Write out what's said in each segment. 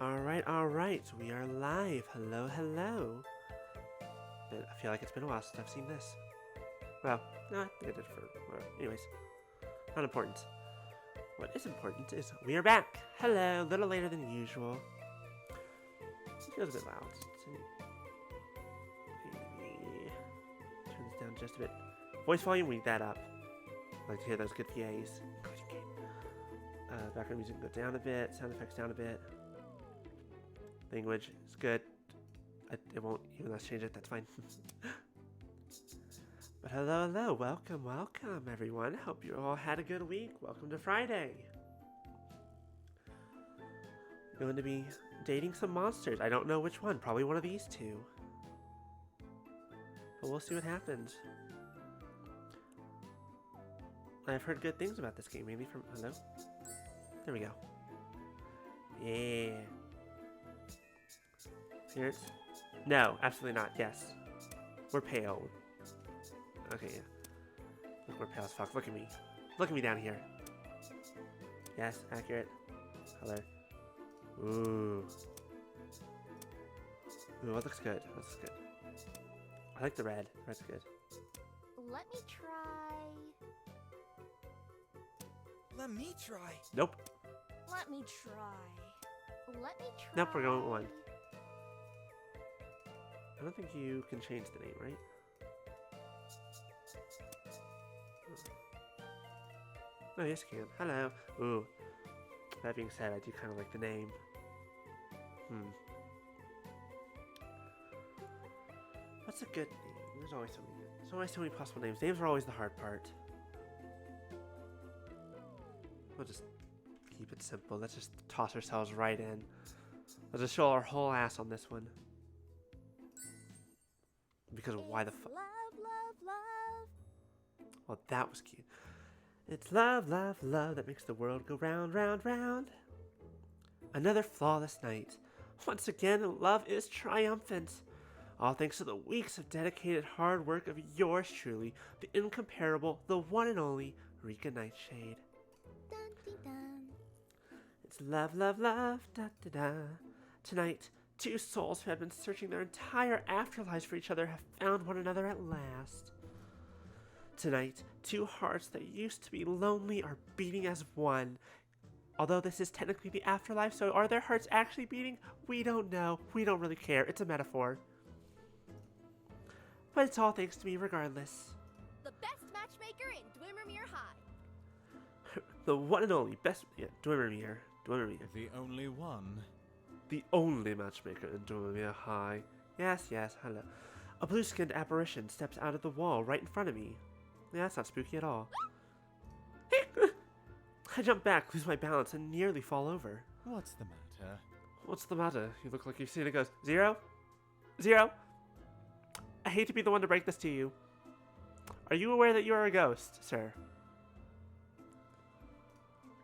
Alright, we are live. Hello. I feel like it's been a while since I've seen this. Well, no, I think I did it for... anyways, not important. What is important is we are back. Hello, a little later than usual. It feels a bit loud. Maybe turn this down just a bit. Voice volume, we need that up. I like to hear those good VAs. Background music go down a bit. Sound effects down a bit. Language is good. It won't even let's change it. That's fine. But hello. Welcome, everyone. Hope you all had a good week. Welcome to Friday. We're going to be dating some monsters. I don't know which one. Probably one of these two. But we'll see what happens. I've heard good things about this game, mainly from... Hello? There we go. Yeah. Spirits? No, absolutely not. Yes. We're pale. Okay, yeah. Look, we're pale as fuck. Look at me. Look at me down here. Yes, accurate. Color. Ooh. Ooh, that looks good. That looks good. I like the red. The red's good. Let me try. Let me try. Nope. Let me try. Let me try. Nope, we're going with one. I don't think you can change the name, right? Oh, yes, you can. Hello. Ooh. That being said, I do kind of like the name. What's a good name? There's always so many. There's always so many possible names. Names are always the hard part. We'll just keep it simple. Let's just toss ourselves right in. Let's just show our whole ass on this one. Because why the fuck? Love. Well, that was cute. It's love that makes the world go round. Another flawless night. Once again, love is triumphant. All thanks to the weeks of dedicated hard work of yours truly, the incomparable, the one and only Rika Nightshade. Dun, dun, dun. It's love, da. Tonight, two souls who have been searching their entire afterlives for each other have found one another at last. Tonight, two hearts that used to be lonely are beating as one. Although this is technically the afterlife, so are their hearts actually beating? We don't know. We don't really care. It's a metaphor. But it's all thanks to me regardless. The best matchmaker in Dwemermere High. The one and only best... Yeah, Dwemermere. The only one. The only matchmaker in Dwemermere High. Yes, hello. A blue-skinned apparition steps out of the wall right in front of me. Yeah, that's not spooky at all. I jump back, lose my balance, and nearly fall over. What's the matter? What's the matter? You look like you've seen it. Goes, Zero? I hate to be the one to break this to you. Are you aware that you are a ghost, sir?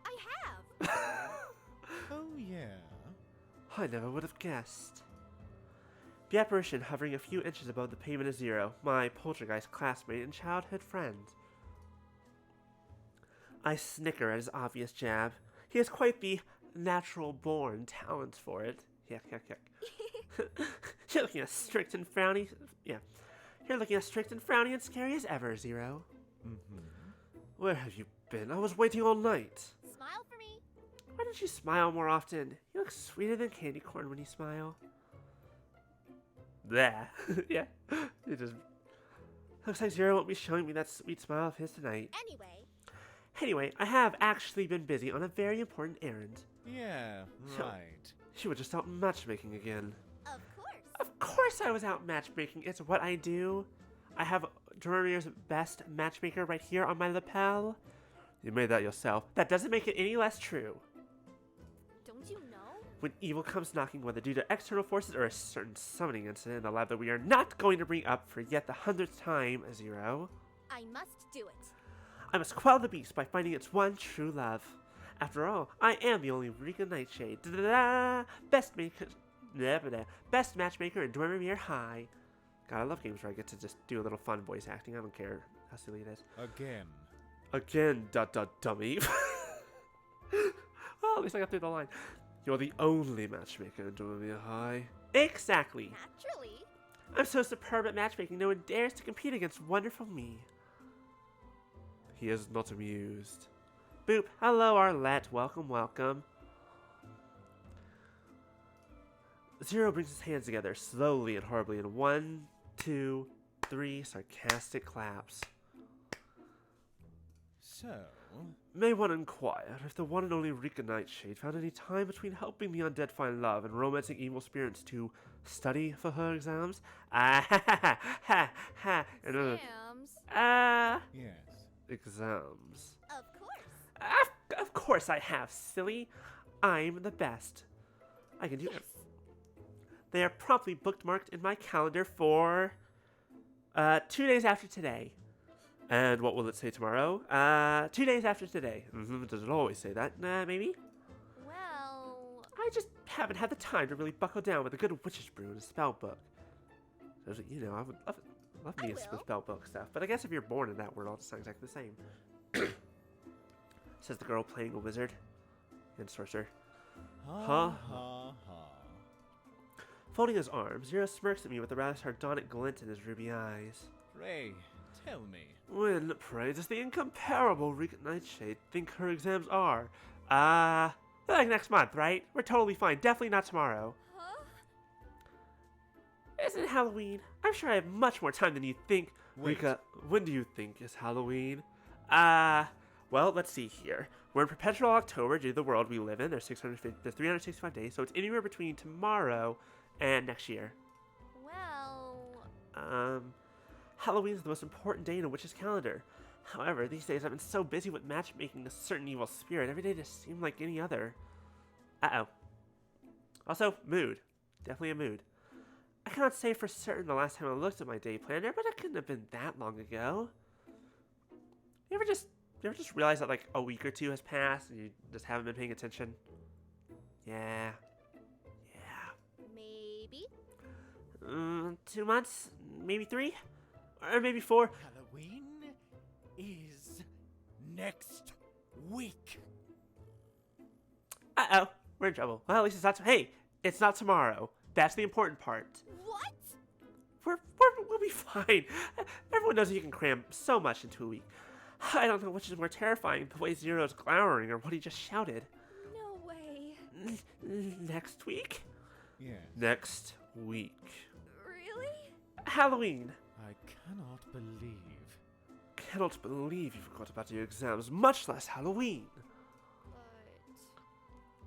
I have. Oh, yeah. I never would have guessed. The apparition hovering a few inches above the pavement is Zero, my poltergeist classmate and childhood friend. I snicker at his obvious jab. He has quite the natural-born talent for it. Yuck. You're looking as strict and frowny... Yeah. You're looking as strict and frowny and scary as ever, Zero. Where have you been? I was waiting all night. Smile for me. Why don't you smile more often? You look sweeter than candy corn when you smile. Blah. Yeah. It just... Looks like Zero won't be showing me that sweet smile of his tonight. Anyway, I have actually been busy on a very important errand. Yeah, right. You were just out matchmaking again. Of course. Of course I was out matchmaking. It's what I do. I have Dormier's best matchmaker right here on my lapel. You made that yourself. That doesn't make it any less true. Don't you know? When evil comes knocking, whether due to external forces or a certain summoning incident in the lab that we are not going to bring up for yet the 100th time, Zero. I must do it. I must quell the beast by finding its one true love. After all, I am the only Rika Nightshade. Best matchmaker in Dwemermere High. God, I love games where I get to just do a little fun voice acting. I don't care how silly it is. Again, dummy. Well, at least I got through the line. You're the only matchmaker in Dormia High. Exactly. Naturally. I'm so superb at matchmaking, no one dares to compete against wonderful me. He is not amused. Boop. Hello, Arlette. Welcome, welcome. Zero brings his hands together slowly and horribly in 1, 2, 3 sarcastic claps. So, May one inquire if the one and only Rika Nightshade found any time between helping the undead find love and romancing evil spirits to study for her exams? Ah, ha, ha, ha, ha. Sam's. yes. Exams. Of course. Of course I have, silly. I'm the best. I can do it. They are promptly bookmarked in my calendar for 2 days after today. And what will it say tomorrow? 2 days after today. Does it always say that? Maybe? Well... I just haven't had the time to really buckle down with a good witch's brew and a spell book. So, you know, I would love me a spell book stuff. But I guess if you're born in that world, it's not exactly the same. Says the girl playing a wizard and sorcerer. Ha ha ha. Folding his arms, Zero smirks at me with a rather sardonic glint in his ruby eyes. Pray, tell me. When, pray, does the incomparable Rika Nightshade think her exams are? Like next month, right? We're totally fine. Definitely not tomorrow. Huh? Isn't it Halloween? I'm sure I have much more time than you think. Wait. Rika, when do you think is Halloween? Well, let's see here. We're in perpetual October due to the world we live in. There's 365 days, so it's anywhere between tomorrow and next year. Well... Halloween is the most important day in a witch's calendar. However, these days I've been so busy with matchmaking a certain evil spirit, every day just seemed like any other. Uh-oh. Also, mood. Definitely a mood. I cannot say for certain the last time I looked at my day planner, but it couldn't have been that long ago. You ever just realize that like a week or two has passed and you just haven't been paying attention? Yeah. Maybe? 2 months? Maybe 3? Or maybe 4? Halloween is next week. Uh-oh. We're in trouble. Well, at least it's not... Hey! It's not tomorrow. That's the important part. What? We'll be fine. Everyone knows you can cram so much into a week. I don't know which is more terrifying, the way Zero's glowering or what he just shouted. No way. Next week? Yes. Next week. Really? Halloween. I cannot believe. Cannot believe you forgot about your exams, much less Halloween.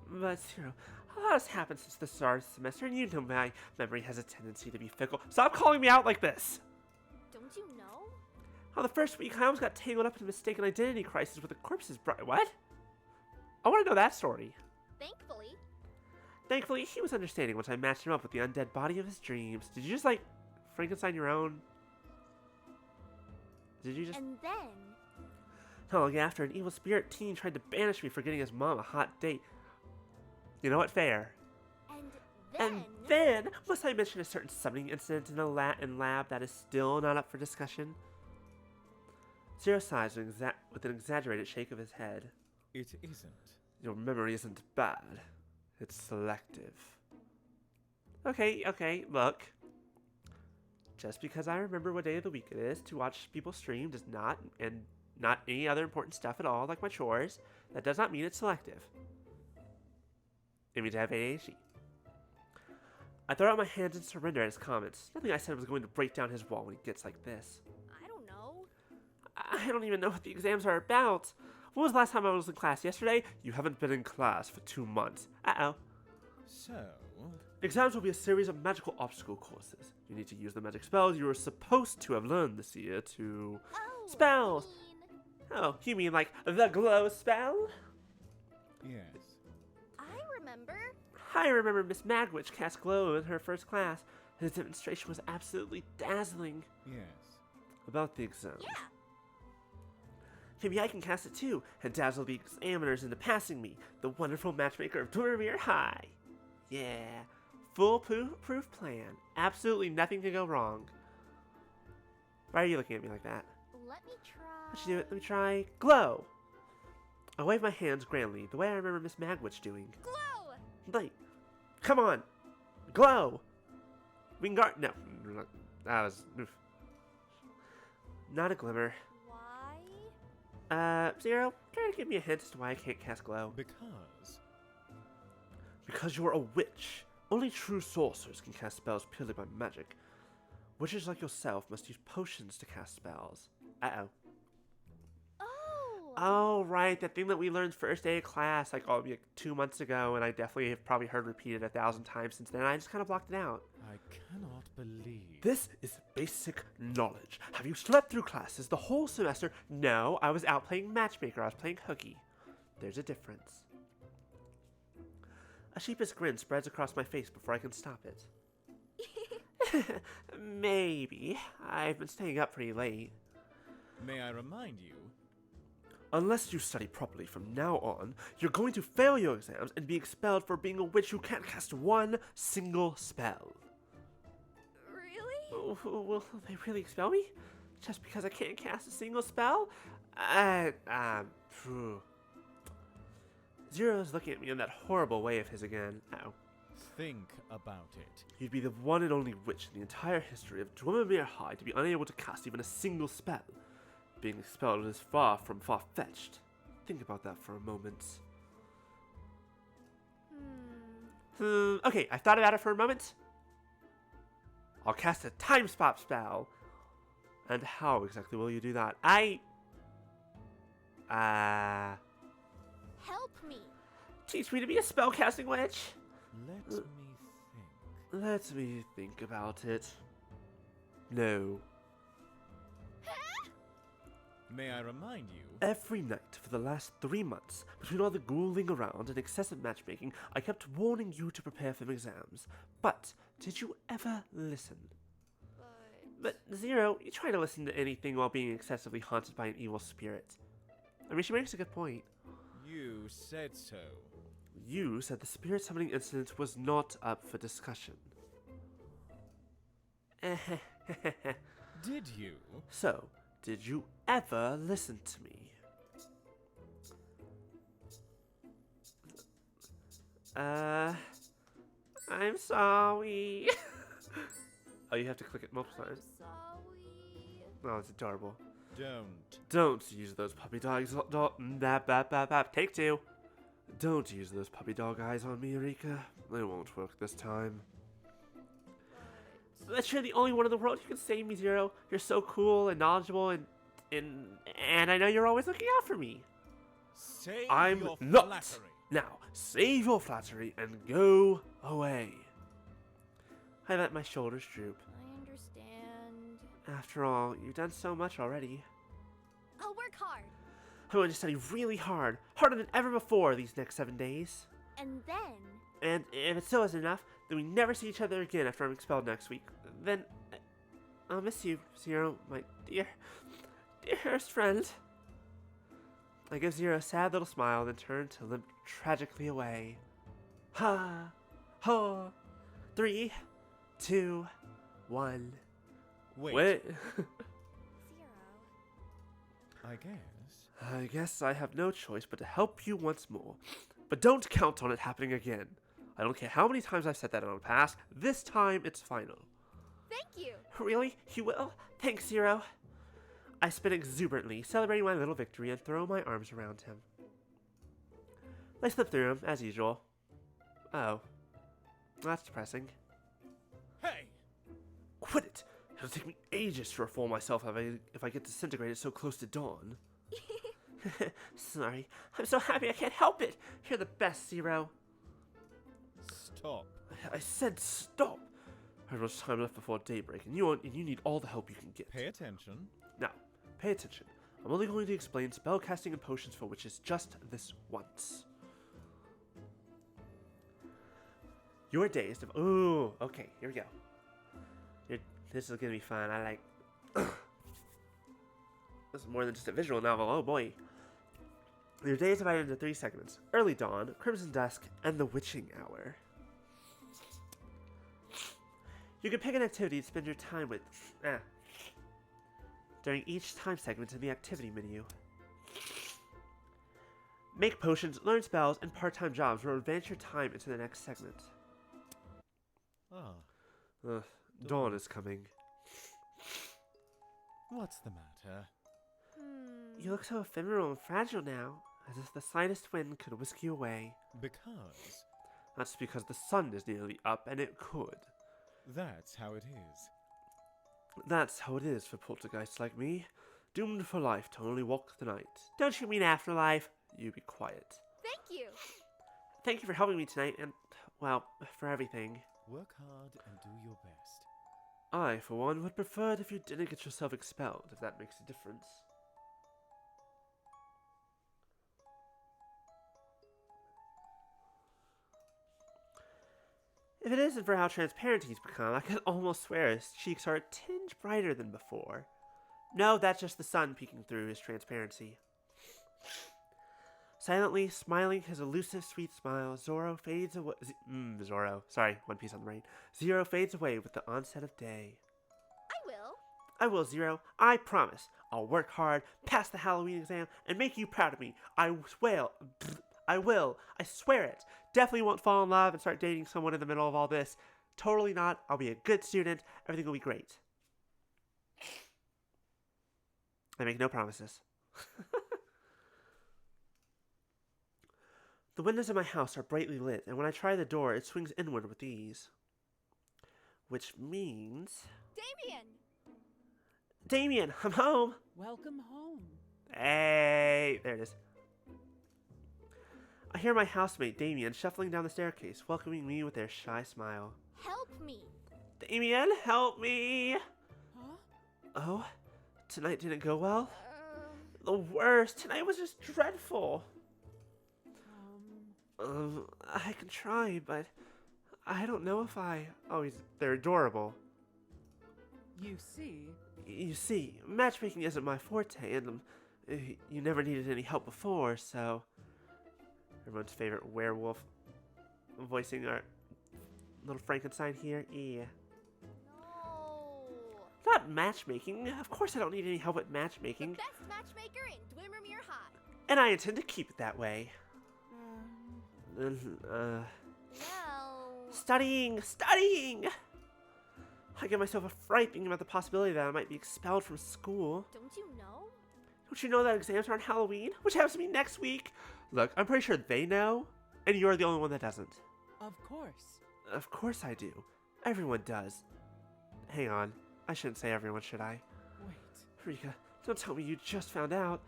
But Zero, a lot has happened since the start of the semester, and you know my memory has a tendency to be fickle. Stop calling me out like this! Don't you know? On the first week, I almost got tangled up in a mistaken identity crisis with the corpse's bride. What? I want to know that story. Thankfully. Thankfully, he was understanding once I matched him up with the undead body of his dreams. Did you just, like, Frankenstein your own? Did you just... And then... Not long after, an evil spirit teen tried to banish me for getting his mom a hot date. You know what? Fair. And then, must I mention a certain summoning incident in the lab that is still not up for discussion? Zero sighs with an exaggerated shake of his head. It isn't. Your memory isn't bad. It's selective. Okay, look. Just because I remember what day of the week it is to watch people stream does not, and not any other important stuff at all, like my chores, that does not mean it's selective. It means I have ADHD. I throw out my hands in surrender at his comments. Nothing I said was going to break down his wall when he gets like this. I don't know. I don't even know what the exams are about. When was the last time I was in class? Yesterday? You haven't been in class for 2 months. Uh-oh. So, Exams will be a series of magical obstacle courses. You need to use the magic spells you were supposed to have learned this year to... Oh, Spells! I mean, Oh, you mean like the glow spell? yes. I remember Miss Magwitch cast glow in her first class. His demonstration was absolutely dazzling. Yes. About the exams. yeah. Maybe I can cast it too, and dazzle the examiners into passing me, the wonderful matchmaker of Dormir High. Yeah, foolproof plan. Absolutely nothing can go wrong. Why are you looking at me like that? Let me try. Let's do it. Let me try glow. I wave my hands grandly, the way I remember Miss Magwitch doing. Glow! Light. Come on. Glow. We can guard. No. That was. Oof. Not a glimmer. Why? Zero, try to give me a hint as to why I can't cast glow. Because you're a witch. Only true sorcerers can cast spells purely by magic. Witches like yourself must use potions to cast spells. Uh-oh. Oh! Oh, right, that thing that we learned first day of class, like, 2 months ago, and I definitely have probably heard repeated 1,000 times since then. I just kind of blocked it out. I cannot believe. This is basic knowledge. Have you slept through classes the whole semester? No, I was out playing matchmaker. I was playing hooky. There's a difference. A sheepish grin spreads across my face before I can stop it. Maybe. I've been staying up pretty late. May I remind you? Unless you study properly from now on, you're going to fail your exams and be expelled for being a witch who can't cast one single spell. Really? Will they really expel me? Just because I can't cast a single spell? Phew. Zero's looking at me in that horrible way of his again. Ow. Think about it. You'd be the one and only witch in the entire history of Dwemermere High to be unable to cast even a single spell. Being expelled is far from far-fetched. Think about that for a moment. Okay, I've thought about it for a moment. I'll cast a time spot spell. And how exactly will you do that? Help me. Teach me to be a spellcasting witch. Let me think. Let me think about it. No. May I remind you? Every night for the last 3 months, between all the ghouling around and excessive matchmaking, I kept warning you to prepare for exams. But did you ever listen? But Zero, you try to listen to anything while being excessively haunted by an evil spirit. I mean, she makes a good point. You said so. You said the spirit summoning incident was not up for discussion. Did you? So, did you ever listen to me? I'm sorry. Oh, you have to click it multiple times. Sorry. Oh, it's adorable. Don't Use those puppy dogs. Take 2. Don't use those puppy dog eyes on me, Eureka. They won't work this time. That's you're the only one in the world who can save me, Zero. You're so cool and knowledgeable, and I know you're always looking out for me. Save I'm your not. flattery. Now, save your flattery and go away. I let my shoulders droop. I understand. After all, you've done so much already. I'll work hard. I'm going to study really hard, harder than ever before these next 7 days. And then... And if it still isn't enough, then we never see each other again after I'm expelled next week. Then I'll miss you, Zero, my dearest friend. I give Zero a sad little smile, then turn to limp tragically away. Ha! Ha! 3, 2, 1. Wait. Wait. Zero. I guess. I guess I have no choice but to help you once more. But don't count on it happening again. I don't care how many times I've said that in the past. This time, it's final. Thank you. Really? You will? Thanks, Zero. I spin exuberantly, celebrating my little victory, and throw my arms around him. I slip through him, as usual. Oh. That's depressing. Hey! Quit it! It'll take me ages to reform myself if I get disintegrated so close to dawn. Sorry. I'm so happy I can't help it. You're the best, Zero. Stop. I said stop. I have much time left before daybreak, and you need all the help you can get. Pay attention. Now, pay attention. I'm only going to explain spellcasting and potions for witches just this once. Your days of... Ooh, okay, here we go. This is gonna be fun. I like... This is more than just a visual novel. Oh boy. Your day is divided into 3 segments. Early dawn, crimson dusk, and the witching hour. You can pick an activity to spend your time with during each time segment in the activity menu. Make potions, learn spells, and part-time jobs will advance your time into the next segment. Ah, Ugh, dawn is coming. what's the matter? You look so ephemeral and fragile now, as if the slightest wind could whisk you away. Because That's because the sun is nearly up, and it could. that's how it is. That's how it is for poltergeists like me, doomed for life to only walk the night. Don't you mean afterlife? You be quiet. Thank you. Thank you for helping me tonight, and, well, for everything. Work hard and do your best. I, for one, would prefer it if you didn't get yourself expelled, if that makes a difference. If it isn't for how transparent he's become, I could almost swear his cheeks are a tinge brighter than before. No, that's just the sun peeking through his transparency. Silently smiling his elusive, sweet smile, Zoro fades away. Sorry, One Piece on the brain. Zero fades away with the onset of day. I will. I will, Zero. I promise. I'll work hard, pass the Halloween exam, and make you proud of me. I will. I will. I swear it. Definitely won't fall in love and start dating someone in the middle of all this. Totally not. I'll be a good student. Everything will be great. I make no promises. The windows of my house are brightly lit, and when I try the door, it swings inward with ease. Which means... Damien, I'm home! Welcome home. Hey, there it is. I hear my housemate, Damien, shuffling down the staircase, welcoming me with their shy smile. Help me. Damien, help me! Huh? Oh, tonight didn't go well? The worst. Tonight was just dreadful. I can try, but I don't know if I... Oh, they're adorable. You see, Matchmaking isn't my forte, and you never needed any help before, so... Everyone's favorite werewolf voicing our little Frankenstein here. Yeah. No. Not matchmaking. Of course I don't need any help at matchmaking. The best matchmaker in Dwimmermere High. And I intend to keep it that way. Well. Studying! I give myself a fright thinking about the possibility that I might be expelled from school. Don't you know? Don't you know that exams are on Halloween? Which happens to be next week? Look, I'm pretty sure they know, and you're the only one that doesn't. of course. Of course I do. Everyone does. Hang on. I shouldn't say everyone, should I? Wait. Rika, don't tell me you just found out.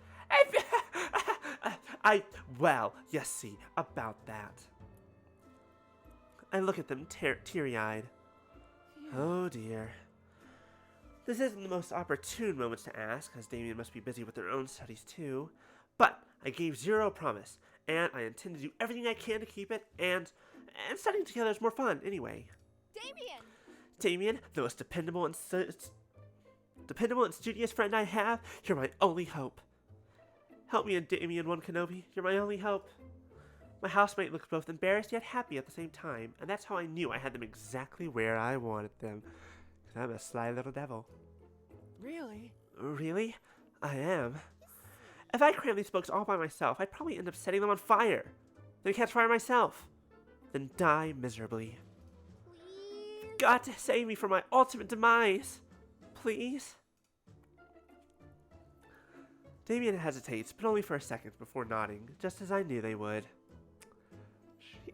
Well, you see, about that. I look at them teary-eyed. Oh dear. This isn't the most opportune moment to ask, as Damien must be busy with their own studies too. But I gave Zero a promise, and I intend to do everything I can to keep it, and studying together is more fun anyway. Damien, the most dependable and studious friend I have, you're my only hope. Help me and Damien, one Kenobi, you're my only hope. My housemate looked both embarrassed yet happy at the same time, and that's how I knew I had them exactly where I wanted them. 'Cause I'm a sly little devil. Really? Really? I am. If I crammed these books all by myself, I'd probably end up setting them on fire. Then catch fire myself. Then die miserably. Please. Got to save me from my ultimate demise. Please? Damien hesitates, but only for a second before nodding, just as I knew they would.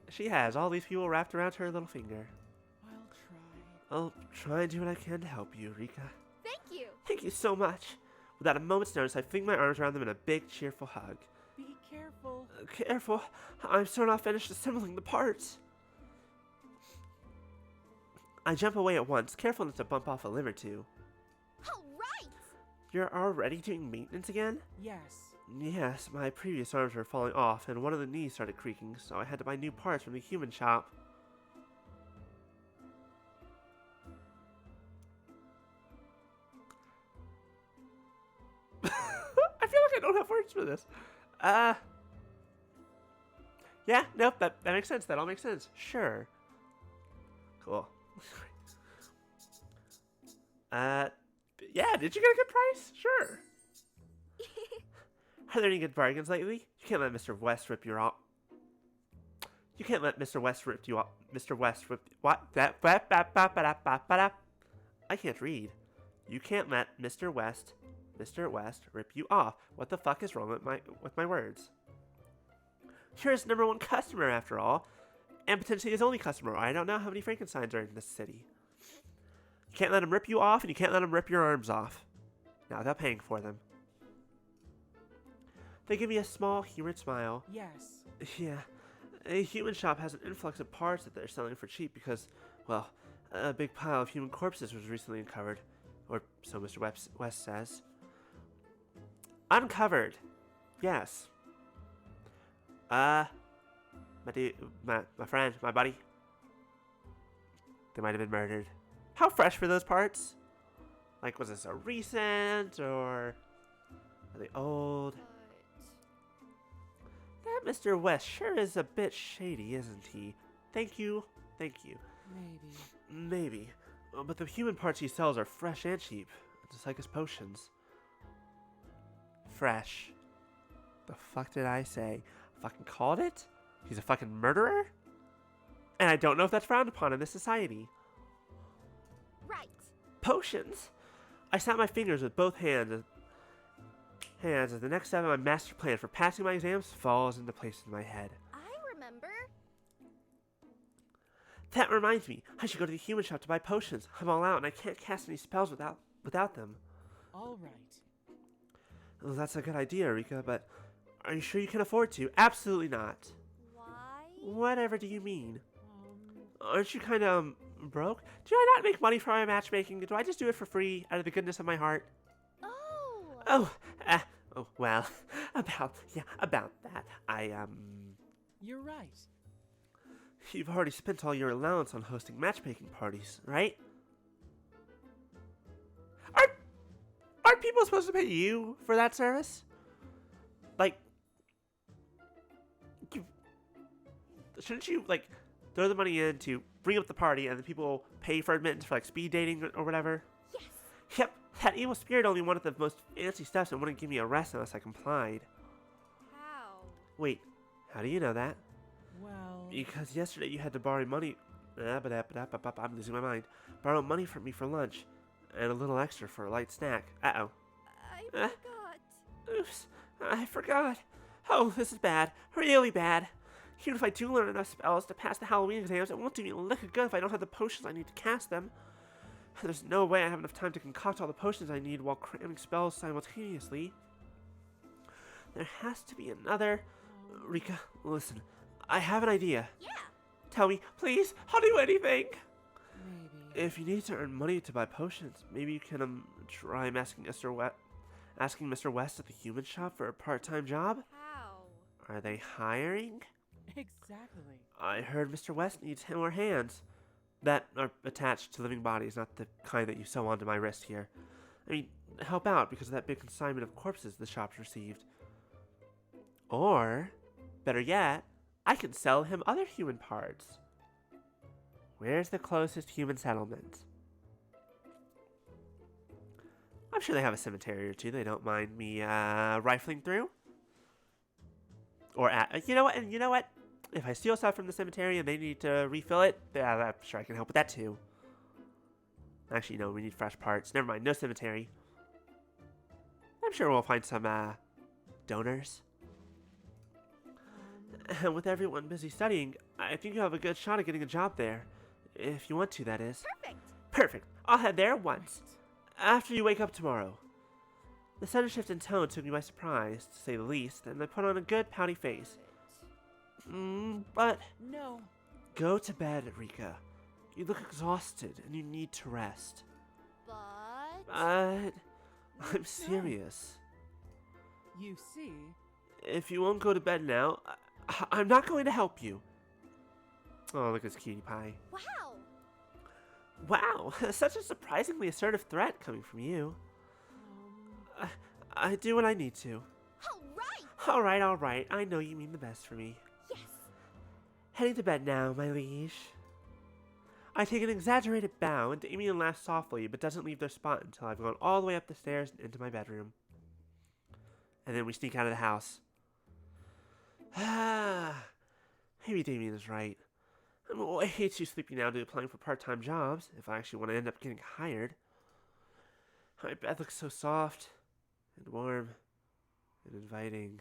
She has all these people wrapped around her little finger. I'll try. I'll try and do what I can to help you, Rika. Thank you. Thank you so much. Without a moment's notice, I fling my arms around them in a big, cheerful hug. Be careful. Careful, I'm still not finished assembling the parts. I jump away at once, careful not to bump off a limb or two. All right. You're already doing maintenance again? Yes. Yes, my previous arms were falling off, and one of the knees started creaking, so I had to buy new parts from the human shop. I feel like I don't have words for this. Yeah, nope, that makes sense. That all makes sense. Sure. Cool. Yeah, did you get a good price? Sure. Are there any good bargains lately? You can't let Mr. West rip you off. You can't let Mr. West rip you off. Mr. West rip what? I can't read. You can't let Mr. West rip you off. What the fuck is wrong with my words? You're his #1 customer after all, and potentially his only customer. I don't know how many Frankensteins are in this city. You can't let him rip you off, and you can't let him rip your arms off. Not without paying for them. They give me a small, humorous smile. Yes. Yeah, a human shop has an influx of parts that they're selling for cheap because, well, a big pile of human corpses was recently uncovered. Or so Mr. West says. Uncovered. Yes. My friend, my buddy. They might have been murdered. How fresh were those parts? Like, was this a recent, or are they old? That Mr. West sure is a bit shady, isn't he? Thank you. Maybe. But the human parts he sells are fresh and cheap, just like his potions. Fresh. The fuck did I say? Fucking called it? He's a fucking murderer? And I don't know if that's frowned upon in this society. Right. Potions? I snap my fingers with both hands as the next step of my master plan for passing my exams falls into place in my head. I remember. That reminds me, I should go to the human shop to buy potions. I'm all out and I can't cast any spells without them. All right. Well, that's a good idea, Rika, but are you sure you can afford to? Absolutely not. Why? Whatever do you mean? Aren't you kind of broke? Do I not make money from my matchmaking? Do I just do it for free out of the goodness of my heart? Oh. Well, about that. You're right. You've already spent all your allowance on hosting matchmaking parties, right? Aren't people supposed to pay you for that service? Like, shouldn't you, like, throw the money in to bring up the party and then people pay for admittance for, like, speed dating or whatever? Yes. Yep, that evil spirit only wanted the most fancy stuff and wouldn't give me a rest unless I complied. How? Wait, how do you know that? Well. Because yesterday you had to borrow money. I'm losing my mind. Borrow money from me for lunch, and a little extra for a light snack. Uh-oh. I forgot. Oops, I forgot. Oh, this is bad. Really bad. Even if I do learn enough spells to pass the Halloween exams, it won't do me a lick of good if I don't have the potions I need to cast them. There's no way I have enough time to concoct all the potions I need while cramming spells simultaneously. There has to be another... Rika, listen. I have an idea. Yeah. Tell me, please. I'll do anything. Maybe. If you need to earn money to buy potions, maybe you can try asking Mr. West at the human shop for a part-time job. How? Are they hiring? Exactly. I heard Mr. West needs more hands that are attached to living bodies, not the kind that you sew onto my wrist here. I mean, help out because of that big consignment of corpses the shop's received. Or, better yet, I can sell him other human parts. Where's the closest human settlement? I'm sure they have a cemetery or two they don't mind me rifling through. Or, you know what? If I steal stuff from the cemetery and they need to refill it, I'm sure I can help with that too. Actually, no, we need fresh parts. Never mind, no cemetery. I'm sure we'll find some donors. And with everyone busy studying, I think you'll have a good shot at getting a job there. If you want to, that is. Perfect. Perfect. I'll head there at once. After you wake up tomorrow. The sudden shift in tone took me by surprise, to say the least, and I put on a good pouty face. But... No. Go to bed, Rika. You look exhausted, and you need to rest. But... I'm serious. You see? If you won't go to bed now, I'm not going to help you. Oh, look at this cutie pie. Wow. Wow, such a surprisingly assertive threat coming from you. I do what I need to. All right. All right. I know you mean the best for me. Yes. Heading to bed now, my liege. I take an exaggerated bow, and Damien laughs softly, but doesn't leave their spot until I've gone all the way up the stairs and into my bedroom. and then we sneak out of the house. Maybe Damien is right. I'm way too sleepy now to be applying for part-time jobs if I actually want to end up getting hired. My bed looks so soft and warm and inviting.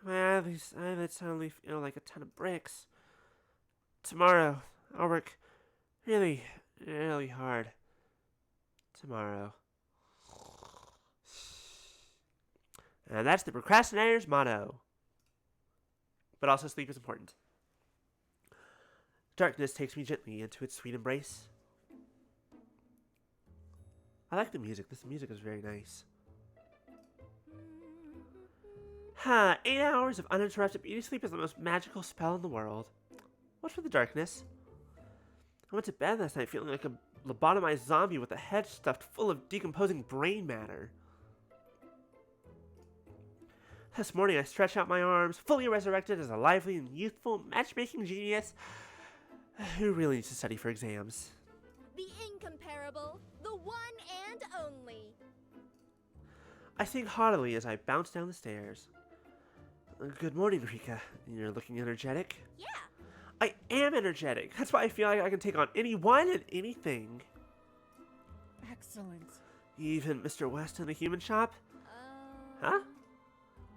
My eyelids suddenly feel like a ton of bricks. Tomorrow, I'll work really, really hard. Tomorrow. And that's the procrastinator's motto. But also, sleep is important. Darkness takes me gently into its sweet embrace. I like the music. This music is very nice. 8 hours of uninterrupted beauty sleep is the most magical spell in the world. What's with the darkness? I went to bed last night feeling like a lobotomized zombie with a head stuffed full of decomposing brain matter. This morning I stretched out my arms, fully resurrected as a lively and youthful matchmaking genius who really needs to study for exams. The incomparable, the one and only. I sing haughtily as I bounce down the stairs. Good morning, Rika. You're looking energetic. Yeah. I am energetic. That's why I feel like I can take on anyone and anything. Excellent. Even Mr. West in the human shop? Huh?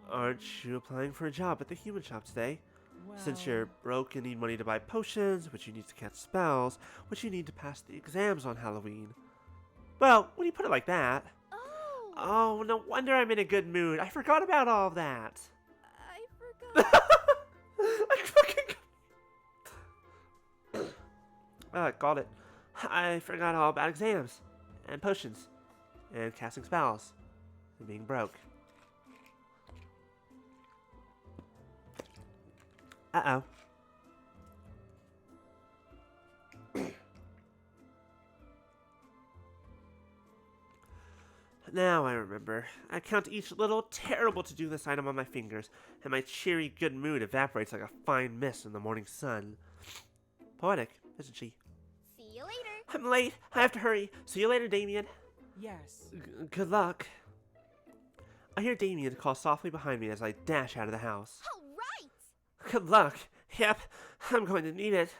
Aren't you applying for a job at the human shop today? Well, Since you're broke and need money to buy potions, which you need to cast spells, which you need to pass the exams on Halloween. Well, when you put it like that. Oh. Oh, no wonder I'm in a good mood. I forgot about all of that. I forgot. I fucking... got it. I forgot all about exams, and potions, and casting spells, and being broke. Uh-oh. Now I remember. I count each little terrible to-do list item on my fingers, and my cheery good mood evaporates like a fine mist in the morning sun. Poetic, isn't she? See you later. I'm late. I have to hurry. See you later, Damien. yes. Good luck. I hear Damien call softly behind me as I dash out of the house. All right. Good luck. Yep, I'm going to need it.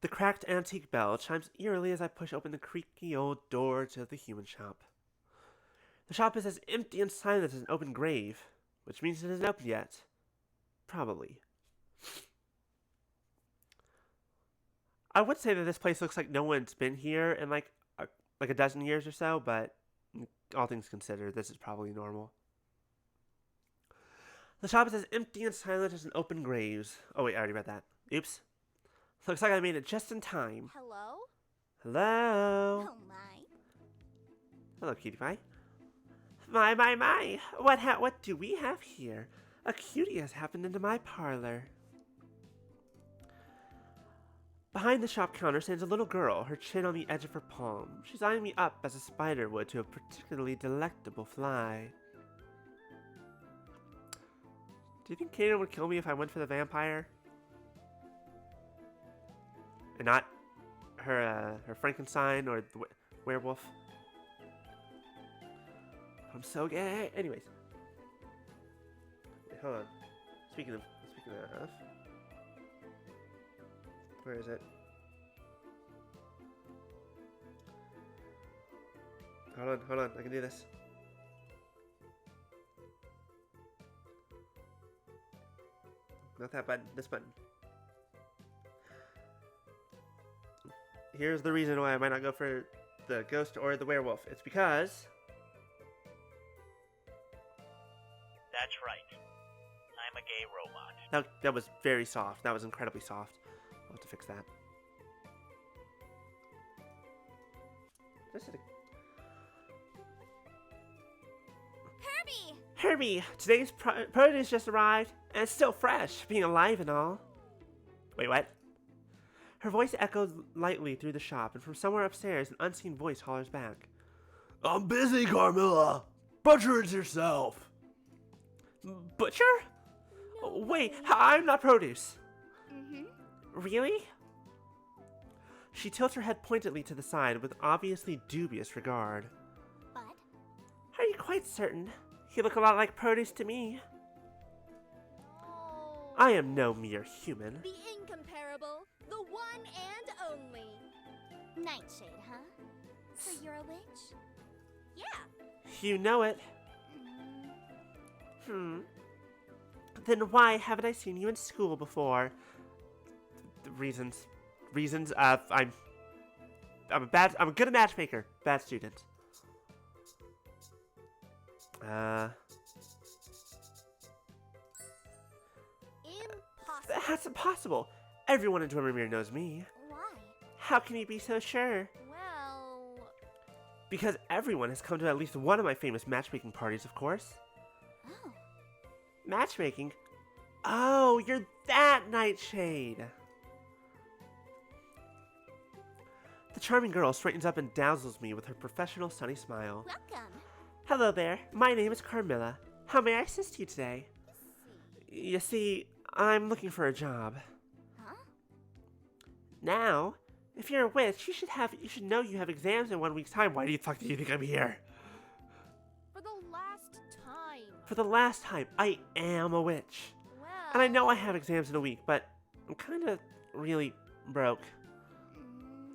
The cracked antique bell chimes eerily as I push open the creaky old door to the human shop. The shop is as empty and silent as an open grave, which means it isn't open yet. Probably. I would say that this place looks like no one's been here in like a dozen years or so, but all things considered, this is probably normal. The shop is as empty and silent as an open grave. Oh wait, I already read that. Oops. Looks like I made it just in time. Hello? Hello? Oh my. Hello, cutie pie. My. What do we have here? A cutie has happened into my parlor. Behind the shop counter stands a little girl, her chin on the edge of her palm. She's eyeing me up as a spider would to a particularly delectable fly. Do you think Kaden would kill me if I went for the vampire? And not her Frankenstein or the werewolf? I'm so gay. Anyways. Wait, hold on. Speaking of. Where is it? Hold on. I can do this. Not that button. This button. Here's the reason why I might not go for the ghost or the werewolf. It's because... That's right. I'm a gay robot. That was very soft. That was incredibly soft. I'll have to fix that. Herbie! Today's produce just arrived, and it's still fresh, being alive and all. Wait, what? Her voice echoes lightly through the shop, and from somewhere upstairs, an unseen voice hollers back. I'm busy, Carmilla! Butcher it yourself! Butcher? No Wait, way. I'm not produce. Mm-hmm. Really? She tilts her head pointedly to the side with obviously dubious regard. But Are you quite certain? You look a lot like produce to me. no. I am no mere human. The incomparable, the one and only. Nightshade, huh? So you're a witch? Yeah. You know it. Mm, Then why haven't I seen you in school before? The reasons. I'm a good matchmaker. Bad student. impossible. That's impossible. Everyone in Dormamere knows me. Why? How can you be so sure? Well, Because everyone has come to at least one of my famous matchmaking parties, of course. oh. Matchmaking? Oh, you're that Nightshade! The charming girl straightens up and dazzles me with her professional sunny smile. Welcome. Hello there, my name is Carmilla. How may I assist you today? You see, I'm looking for a job. Huh? Now, if you're a witch, you should know you have exams in 1 week's time. Why do you think I'm here? For the last time. For the last time, I am a witch. Well. And I know I have exams in a week, but I'm kinda really broke. Mm,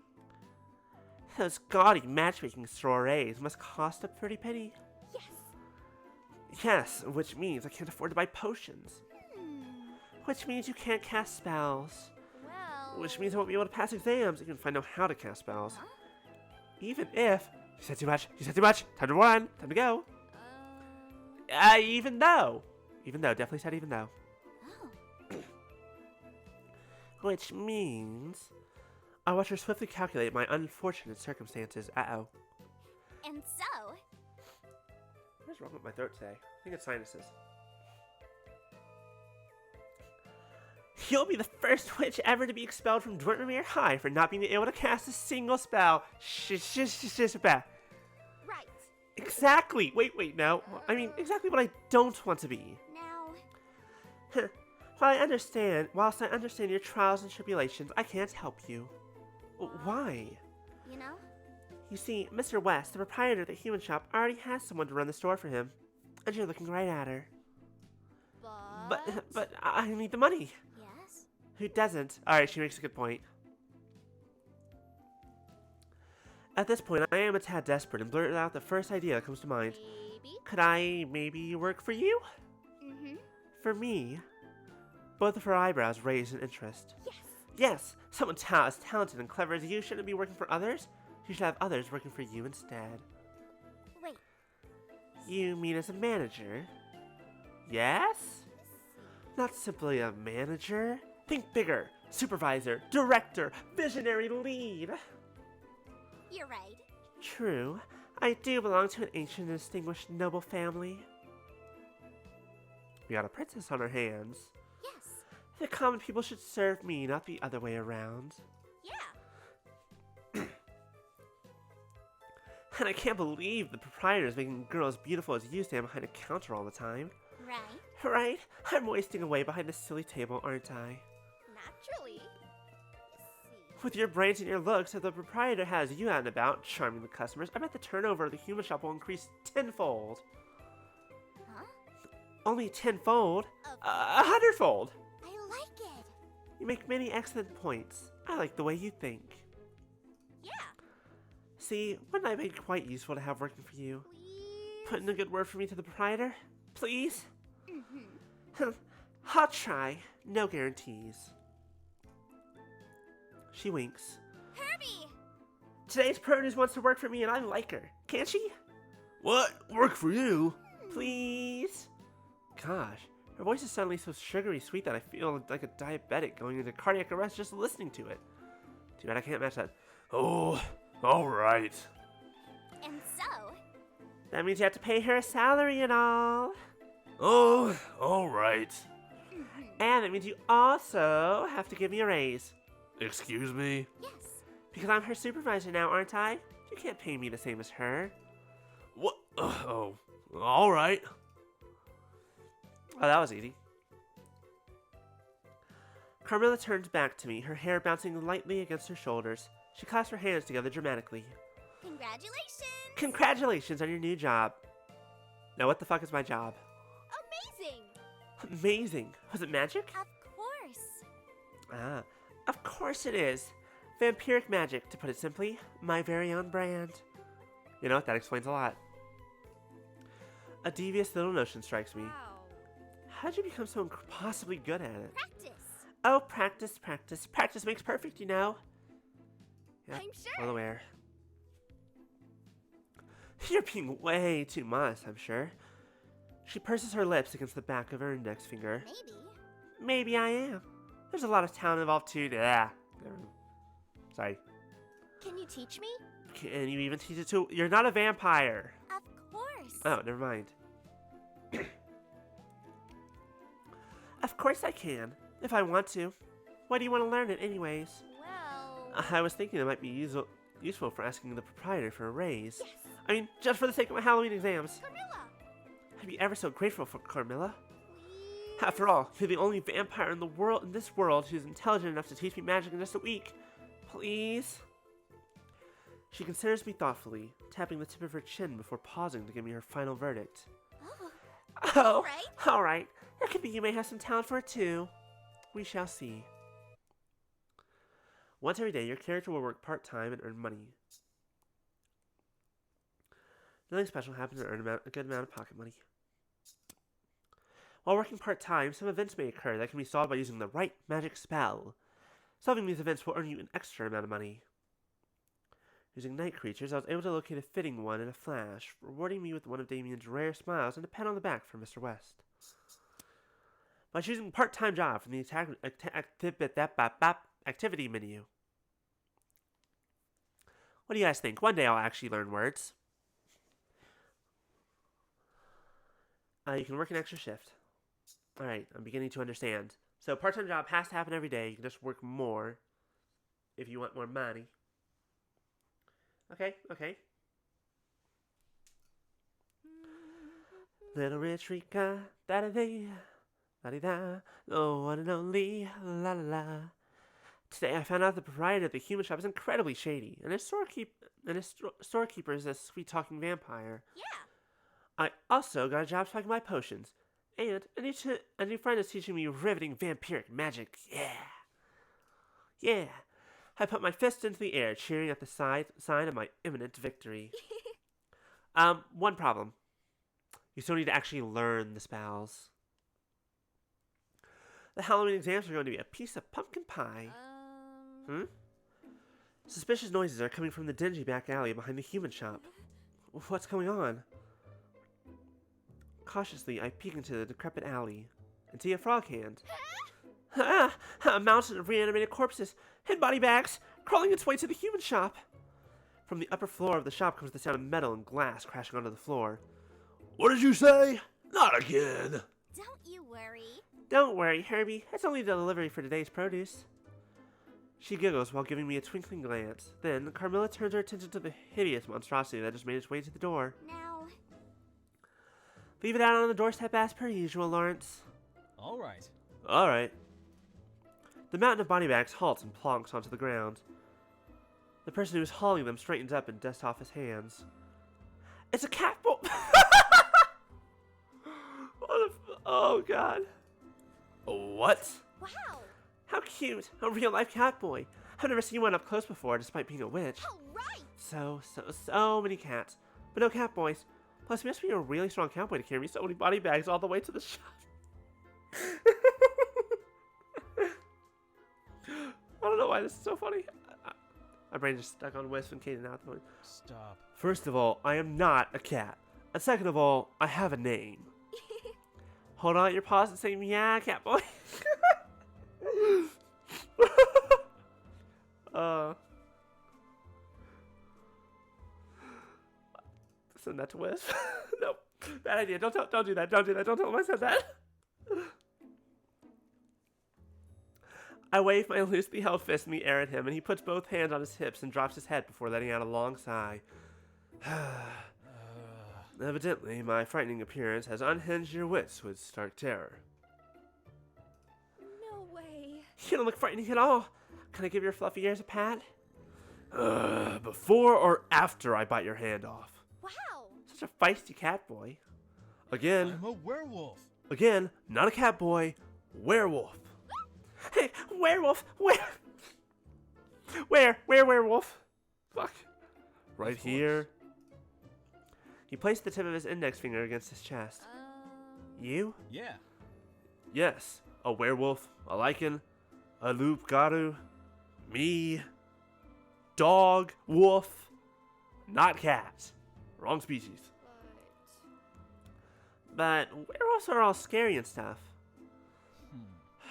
Those gaudy matchmaking soirees must cost a pretty penny. yes. Yes, which means I can't afford to buy potions. Hmm. Which means you can't cast spells. Well. Which means I won't be able to pass exams even if I know how to cast spells. Huh? Even if... You said too much. You said too much. Time to run. Time to go. Even though. Even though. Definitely said even though. Oh. Which means... I watch her swiftly calculate my unfortunate circumstances. Uh-oh. And so. What is wrong with my throat today? I think it's sinuses. You'll be the first witch ever to be expelled from Dortmere High for not being able to cast a single spell. Right. Exactly. Wait, no. I mean, exactly what I don't want to be. Now. Whilst I understand your trials and tribulations, I can't help you. Why? You know. You see, Mr. West, the proprietor of the human shop, already has someone to run the store for him. And you're looking right at her. But I need the money. Yes. Who doesn't? Alright, she makes a good point. At this point, I am a tad desperate and blurt out the first idea that comes to mind. Maybe. Could I maybe work for you? Mm-hmm. For me? Both of her eyebrows raised in interest. Yes. Yes, someone as talented and clever as you shouldn't be working for others. You should have others working for you instead. Wait. You mean as a manager? Yes? Not simply a manager. Think bigger. Supervisor, director, visionary lead. You're right. True. I do belong to an ancient and distinguished noble family. We got a princess on our hands. Yes. The common people should serve me, not the other way around. Yeah. And I can't believe the proprietor is making girls beautiful as you stand behind a counter all the time. Right. Right? I'm wasting away behind this silly table, aren't I? Naturally. See. With your brains and your looks, if the proprietor has you out and about, charming the customers, I bet the turnover of the human shop will increase tenfold. Huh? Only tenfold? Okay. 100-fold! I like it. You make many excellent points. I like the way you think. Yeah. See, wouldn't I be quite useful to have working for you? Please. Put in a good word for me to the proprietor? Please? Mm-hmm. I'll try. No guarantees. She winks. Herbie. Today's produce wants to work for me and I like her. Can't she? What? Work for you? Please? Gosh, her voice is suddenly so sugary sweet that I feel like a diabetic going into cardiac arrest just listening to it. Too bad I can't match that. Oh, alright. And so. That means you have to pay her a salary and all. Oh, alright. Mm-hmm. And that means you also have to give me a raise. Excuse me? Yes. Because I'm her supervisor now, aren't I? You can't pay me the same as her. What? Oh, alright. Oh, that was easy. Carmilla turned back to me, her hair bouncing lightly against her shoulders. She clasped her hands together dramatically. Congratulations! Congratulations on your new job. Now, what the fuck is my job? Amazing! Amazing. Was it magic? Of course. Ah, of course it is. Vampiric magic, to put it simply. My very own brand. You know what? That explains a lot. A devious little notion strikes me. Wow. How'd you become so impossibly good at it? Practice. Oh, practice, practice. Practice makes perfect, you know. Yep, I'm sure. well aware. You're being way too modest, I'm sure. She purses her lips against the back of her index finger. Maybe. Maybe I am. There's a lot of talent involved too. Sorry. Can you teach me? Can you even teach it to? You're not a vampire. Of course. Oh, never mind. Of course I can, if I want to. Why do you want to learn it anyways? Well... I was thinking it might be useful for asking the proprietor for a raise. Yes! I mean, just for the sake of my Halloween exams. Carmilla! I'd be ever so grateful for Carmilla. Please? After all, you're the only vampire in this world who's intelligent enough to teach me magic in just a week. Please? She considers me thoughtfully, tapping the tip of her chin before pausing to give me her final verdict. Oh, all right. It could be you may have some talent for it too. We shall see. Once every day, your character will work part-time and earn money. Nothing special happens to earn a good amount of pocket money. While working part-time, some events may occur that can be solved by using the right magic spell. Solving these events will earn you an extra amount of money. Using night creatures, I was able to locate a fitting one in a flash, rewarding me with one of Damien's rare smiles and a pat on the back from Mr. West. By choosing part-time job from the activity menu. What do you guys think? One day I'll actually learn words. You can work an extra shift. Alright, I'm beginning to understand. So part-time job has to happen every day. You can just work more if you want more money. Okay. Little rich Rika, da-da-dee, da-dee-da, the one and only, la-la-la. Today I found out the proprietor of the human shop is incredibly shady, and his storekeeper is a sweet-talking vampire. Yeah. I also got a job spiking my potions, and a new friend is teaching me riveting vampiric magic. Yeah. I put my fist into the air, cheering at the sign of my imminent victory. One problem. You still need to actually learn the spells. The Halloween exams are going to be a piece of pumpkin pie. Suspicious noises are coming from the dingy back alley behind the human shop. What's going on? Cautiously, I peek into the decrepit alley and see a frog hand. A mountain of reanimated corpses and body bags crawling its way to the human shop. From the upper floor of the shop comes the sound of metal and glass crashing onto the floor. What did you say? Not again. Don't you worry. Don't worry, Herbie. It's only the delivery for today's produce. She giggles while giving me a twinkling glance. Then, Carmilla turns her attention to the hideous monstrosity that just made its way to the door. Now... Leave it out on the doorstep as per usual, Lawrence. All right. The mountain of body bags halts and plonks onto the ground. The person who is hauling them straightens up and dusts off his hands. It's a cat boy! Oh, God. What? Wow. How cute. A real-life cat boy. I've never seen one up close before, despite being a witch. All right. So many cats. But no cat boys. Plus, he must be a really strong cowboy to carry me so many body bags all the way to the shop. I don't know why this is so funny. My brain just stuck on Wisp and Kaden now at the moment. Stop. First of all, I am not a cat. And second of all, I have a name. Hold on at your paws and say, yeah, cat boy. Send that to Wisp. Nope. Bad idea. Don't do that. Don't tell him I said that. I wave my loosely held fist in the air at him, and he puts both hands on his hips and drops his head before letting out a long sigh. Evidently, my frightening appearance has unhinged your wits with stark terror. No way. You don't look frightening at all. Can I give your fluffy ears a pat? Before or after I bite your hand off? Wow. Such a feisty cat boy. Again, I'm a werewolf. again, not a cat boy, werewolf. Hey, werewolf, where werewolf? Fuck. Right here. He placed the tip of his index finger against his chest. You? Yeah. Yes, a werewolf, a lichen, a loup-garou, me, dog, wolf, not cat. Wrong species. But werewolves are all scary and stuff.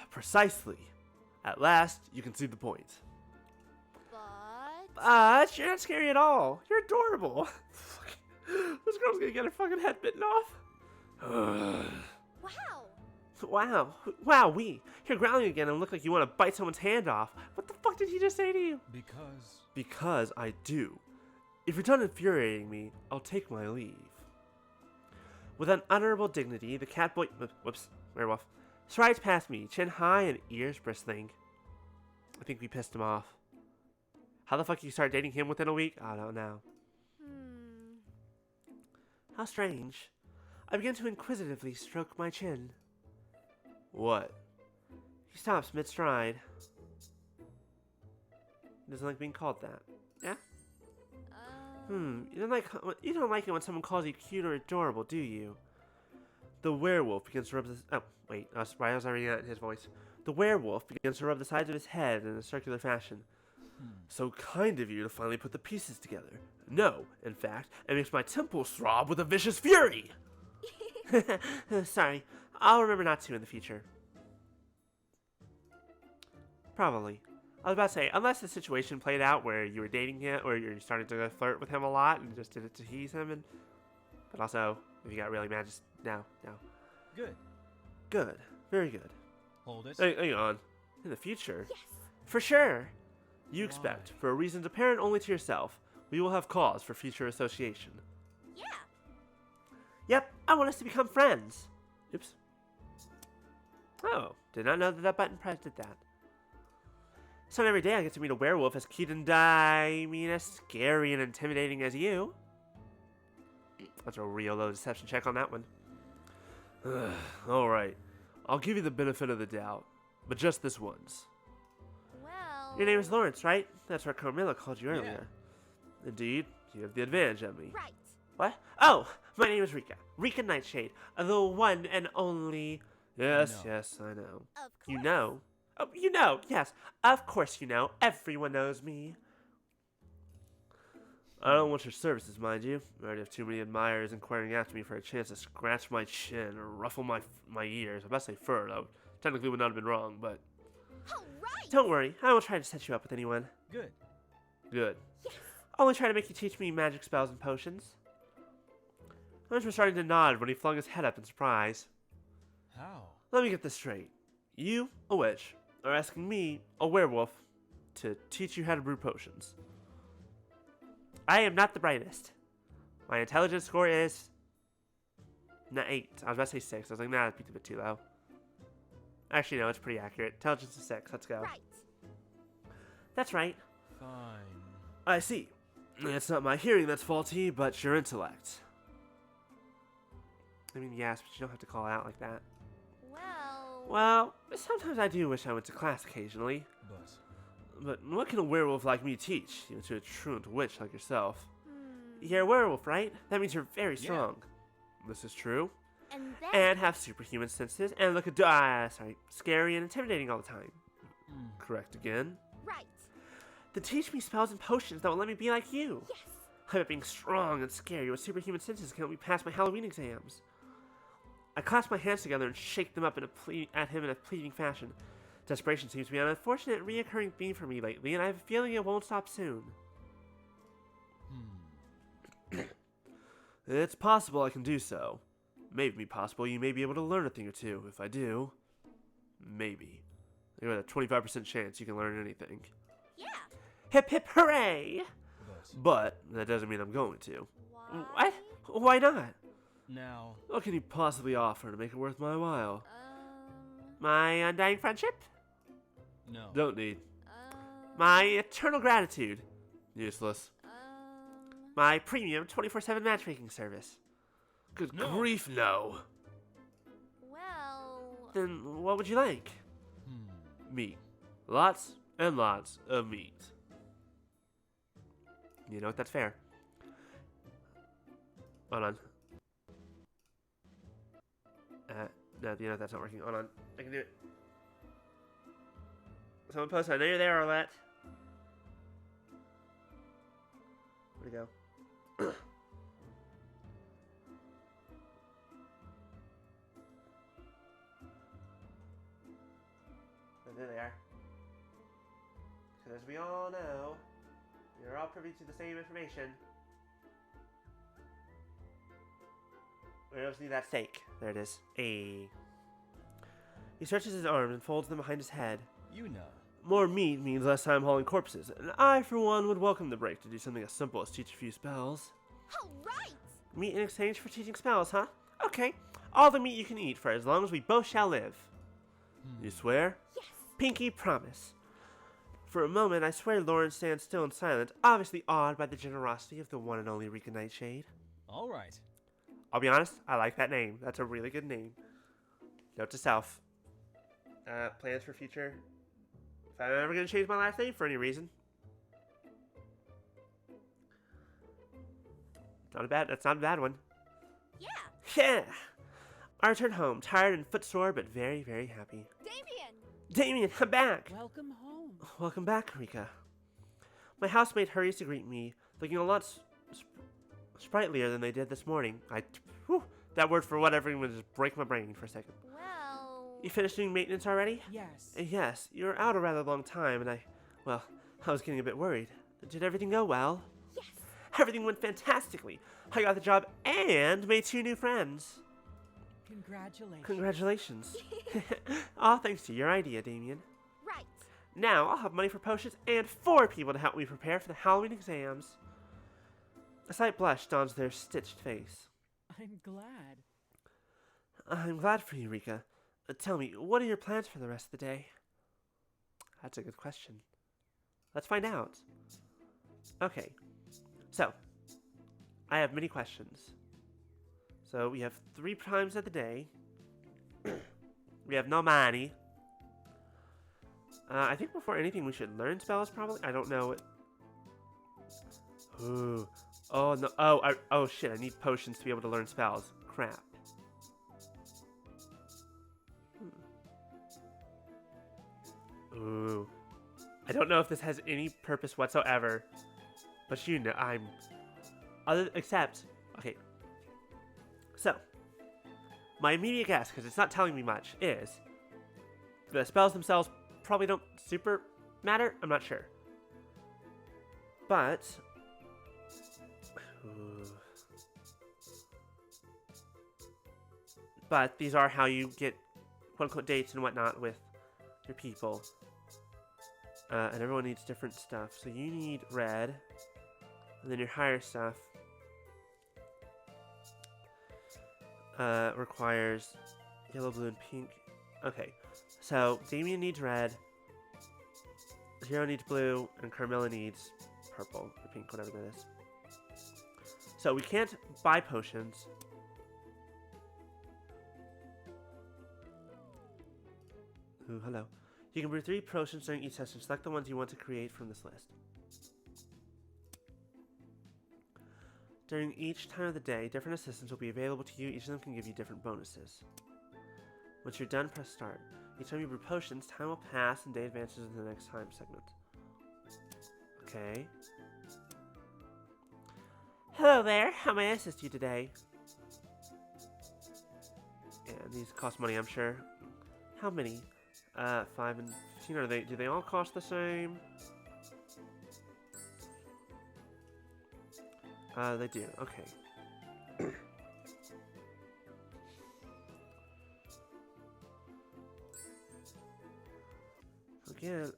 Precisely. At last, you can see the point. But You're not scary at all. You're adorable. This girl's gonna get her fucking head bitten off. wow. Wow, you're growling again and look like you want to bite someone's hand off. What the fuck did he just say to you? Because I do. If you're done infuriating me, I'll take my leave. With an honorable dignity, the cat boy, werewolf, strides past me, chin high and ears bristling. I think we pissed him off. How the fuck you start dating him within a week? I don't know. How strange. I begin to inquisitively stroke my chin. What? He stops mid-stride. He doesn't like being called that. Yeah? You don't like it when someone calls you cute or adorable, do you? The werewolf begins to rub the... Oh, wait. I was already at his voice. The werewolf begins to rub the sides of his head in a circular fashion. So kind of you to finally put the pieces together. No, in fact, it makes my temples throb with a vicious fury. Sorry, I'll remember not to in the future. Probably. I was about to say, unless the situation played out where you were dating him, or you're starting to flirt with him a lot and just did it to tease him, but also, if you got really mad, just no. Good. Good. Very good. Hold it. Hang on. In the future? Yes. For sure. You expect, for reasons apparent only to yourself, we will have cause for future association. Yeah. Yep, I want us to become friends. Oops. Oh, did not know that button press did that. It's not every day I get to meet a werewolf as cute and as scary and intimidating as you. That's a real low deception check on that one. Alright, I'll give you the benefit of the doubt, but just this once. Well. Your name is Lawrence, right? That's what Carmilla called you earlier. Indeed, you have the advantage of me. Right. What? Oh, my name is Rika. Rika Nightshade, the one and only... Yes, yes, I know. Of course. You know. Oh, you know, yes. Of course you know. Everyone knows me. I don't want your services, mind you. I already have too many admirers inquiring after me for a chance to scratch my chin or ruffle my ears. I must say fur, though. Technically would not have been wrong, but... All right. Don't worry. I won't try to set you up with anyone. Good. Good. Yes. I'll only try to make you teach me magic spells and potions. Lawrence was starting to nod when he flung his head up in surprise. How? Let me get this straight. You, a witch, are asking me, a werewolf, to teach you how to brew potions. I am not the brightest. My intelligence score is... 8. I was about to say 6. I was like, nah, that's a bit too low. Actually, no, it's pretty accurate. Intelligence is 6. Let's go. Right. That's right. Fine. I see. It's not my hearing that's faulty, but your intellect. I mean, yes, but you don't have to call out like that. Well, sometimes I do wish I went to class occasionally. But what can a werewolf like me teach, even to a truant witch like yourself? You're a werewolf, right? That means you're very strong. This is true. And have superhuman senses, and look scary and intimidating all the time. Correct again. Right. Then teach me spells and potions that will let me be like you. Yes. I bet being strong and scary with superhuman senses can help me pass my Halloween exams. I clasp my hands together and shake them up at him in a pleading fashion. Desperation seems to be an unfortunate reoccurring theme for me lately, and I have a feeling it won't stop soon. It's possible I can do so. Maybe possible you may be able to learn a thing or two. If I do, maybe. You got a 25% chance you can learn anything. Yeah. Hip hip hooray! But that doesn't mean I'm going to. Why? What? Why not? Now, What can you possibly offer to make it worth my while? Um, My undying friendship? no. Don't need. um, My eternal gratitude? Useless. um, My premium 24/7 matchmaking service? Good No. grief, no. well, Then what would you like? Hmm. Meat. Lots and lots of meat. You know what? That's fair. Hold on. No, you know that's not working. Hold on. I can do it. Someone post, I know you're there, Arlette. Where'd it go? Oh, there they are. Because as we all know, you're all privy to the same information. We just need that steak. There it is. He stretches his arms and folds them behind his head. You know. More meat means less time hauling corpses, and I, for one, would welcome the break to do something as simple as teach a few spells. all right. Meat in exchange for teaching spells, huh? Okay. All the meat you can eat for as long as we both shall live. You swear? Yes. Pinky promise. For a moment, I swear Lauren stands still and silent, obviously awed by the generosity of the one and only Rika Nightshade. All right. I'll be honest, I like that name. That's a really good name. Note to self. Plans for future. If I'm ever going to change my last name for any reason. That's not a bad one. Yeah. Yeah! I returned home, tired and footsore, but very, very happy. Damien. Damien, I'm back! Welcome home. Welcome back, Rika. My housemate hurries to greet me, looking a lot sprightlier than they did this morning. That word for whatever would just break my brain for a second. Well. You finished doing maintenance already? Yes. Yes, you were out a rather long time, and I was getting a bit worried. Did everything go well? Yes. Everything went fantastically. I got the job and made 2 new friends. Congratulations. Congratulations. All thanks to your idea, Damien. Right. Now I'll have money for potions and 4 people to help me prepare for the Halloween exams. A slight blush dawns their stitched face. I'm glad. I'm glad for you, Rika. Tell me, what are your plans for the rest of the day? That's a good question. Let's find out. Okay, so I have many questions. So we have 3 times of the day. We have no money. I think before anything we should learn spells probably. I don't know. Ooh. Oh no. Oh shit, I need potions to be able to learn spells. Crap. Ooh. I don't know if this has any purpose whatsoever. But you know, except, okay. So, my immediate guess, because it's not telling me much, is the spells themselves probably don't super matter. I'm not sure. But, these are how you get quote-unquote dates and whatnot with your people. And everyone needs different stuff. So you need red. And then your higher stuff requires yellow, blue, and pink. Okay. So Damien needs red. Hero needs blue. And Carmilla needs purple or pink, whatever that is. So we can't buy potions. Ooh, hello. You can brew 3 potions during each session. Select the ones you want to create from this list. During each time of the day, different assistants will be available to you. Each of them can give you different bonuses. Once you're done, press start. Each time you brew potions, time will pass and day advances into the next time segment. Okay. Hello there. How may I assist you today? Yeah, these cost money, I'm sure. How many? 5 and 15. Do they all cost the same? They do. Okay. Again.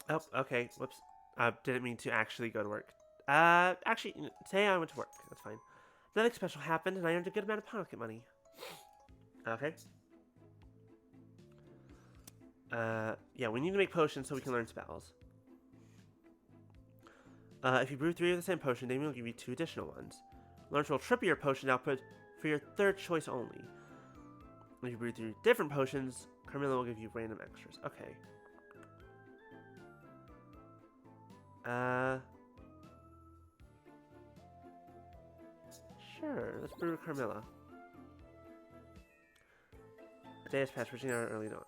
Oh, okay. Whoops. Didn't mean to actually go to work. Actually, today I went to work. That's fine. Nothing special happened, and I earned a good amount of pocket money. Okay. Yeah, we need to make potions so we can learn spells. If you brew 3 of the same potion, Damien will give you 2 additional ones. Learns will triple your potion output for your 3rd choice only. If you brew 3 different potions, Carmilla will give you random extras. Okay. Sure, let's brew Carmilla. A day has passed, reaching out early dawn.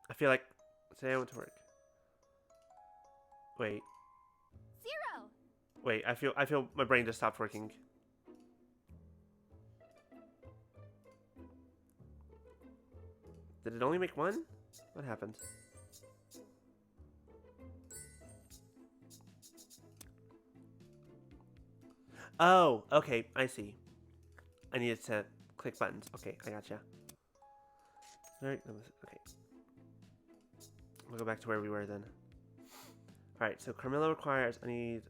I feel like today I went to work. Wait. 0. Wait, I feel my brain just stopped working. Did it only make 1? What happened? Oh, okay, I see. I needed to click buttons. Okay, I gotcha. Alright, okay. We'll go back to where we were then. Alright, so Carmilla requires, I need...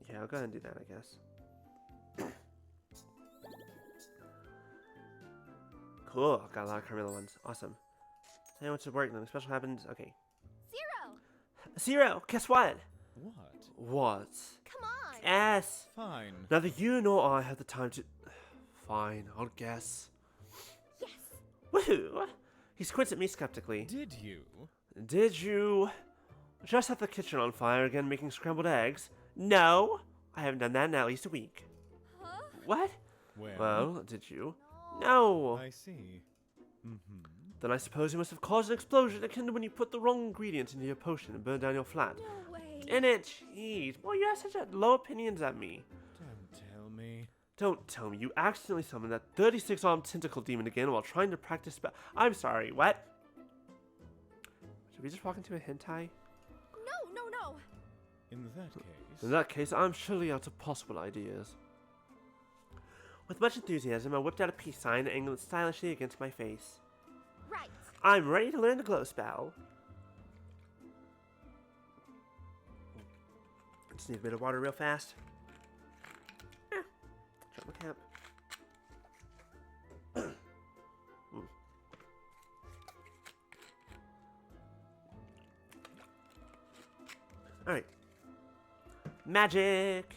Yeah, I'll go ahead and do that, I guess. Cool, got a lot of Carmilla ones. Awesome. I went to work, nothing special happened. Okay. 0. 0, guess what? What? What? Come on. Yes. Fine. Neither you nor I have the time to... Fine, I'll guess. Yes. Woohoo! He squints at me skeptically. Did you? Did you just set the kitchen on fire again making scrambled eggs? No, I haven't done that in at least a week. Huh? What? Well, Did you? No. I see. Mm-hmm. Then I suppose you must have caused an explosion akin to when you put the wrong ingredient into your potion and burned down your flat. No way. In it, jeez. Well, you have such low opinions at me. Don't tell me. Don't tell me you accidentally summoned that 36-armed tentacle demon again while trying to practice spell. I'm sorry, what? Should we just walk into a hentai? No. In that case... In that case, I'm surely out of possible ideas. With much enthusiasm, I whipped out a peace sign and angled it stylishly against my face. Right. I'm ready to learn the glow spell. Just need a bit of water real fast. Drop my cap. Alright. Magic!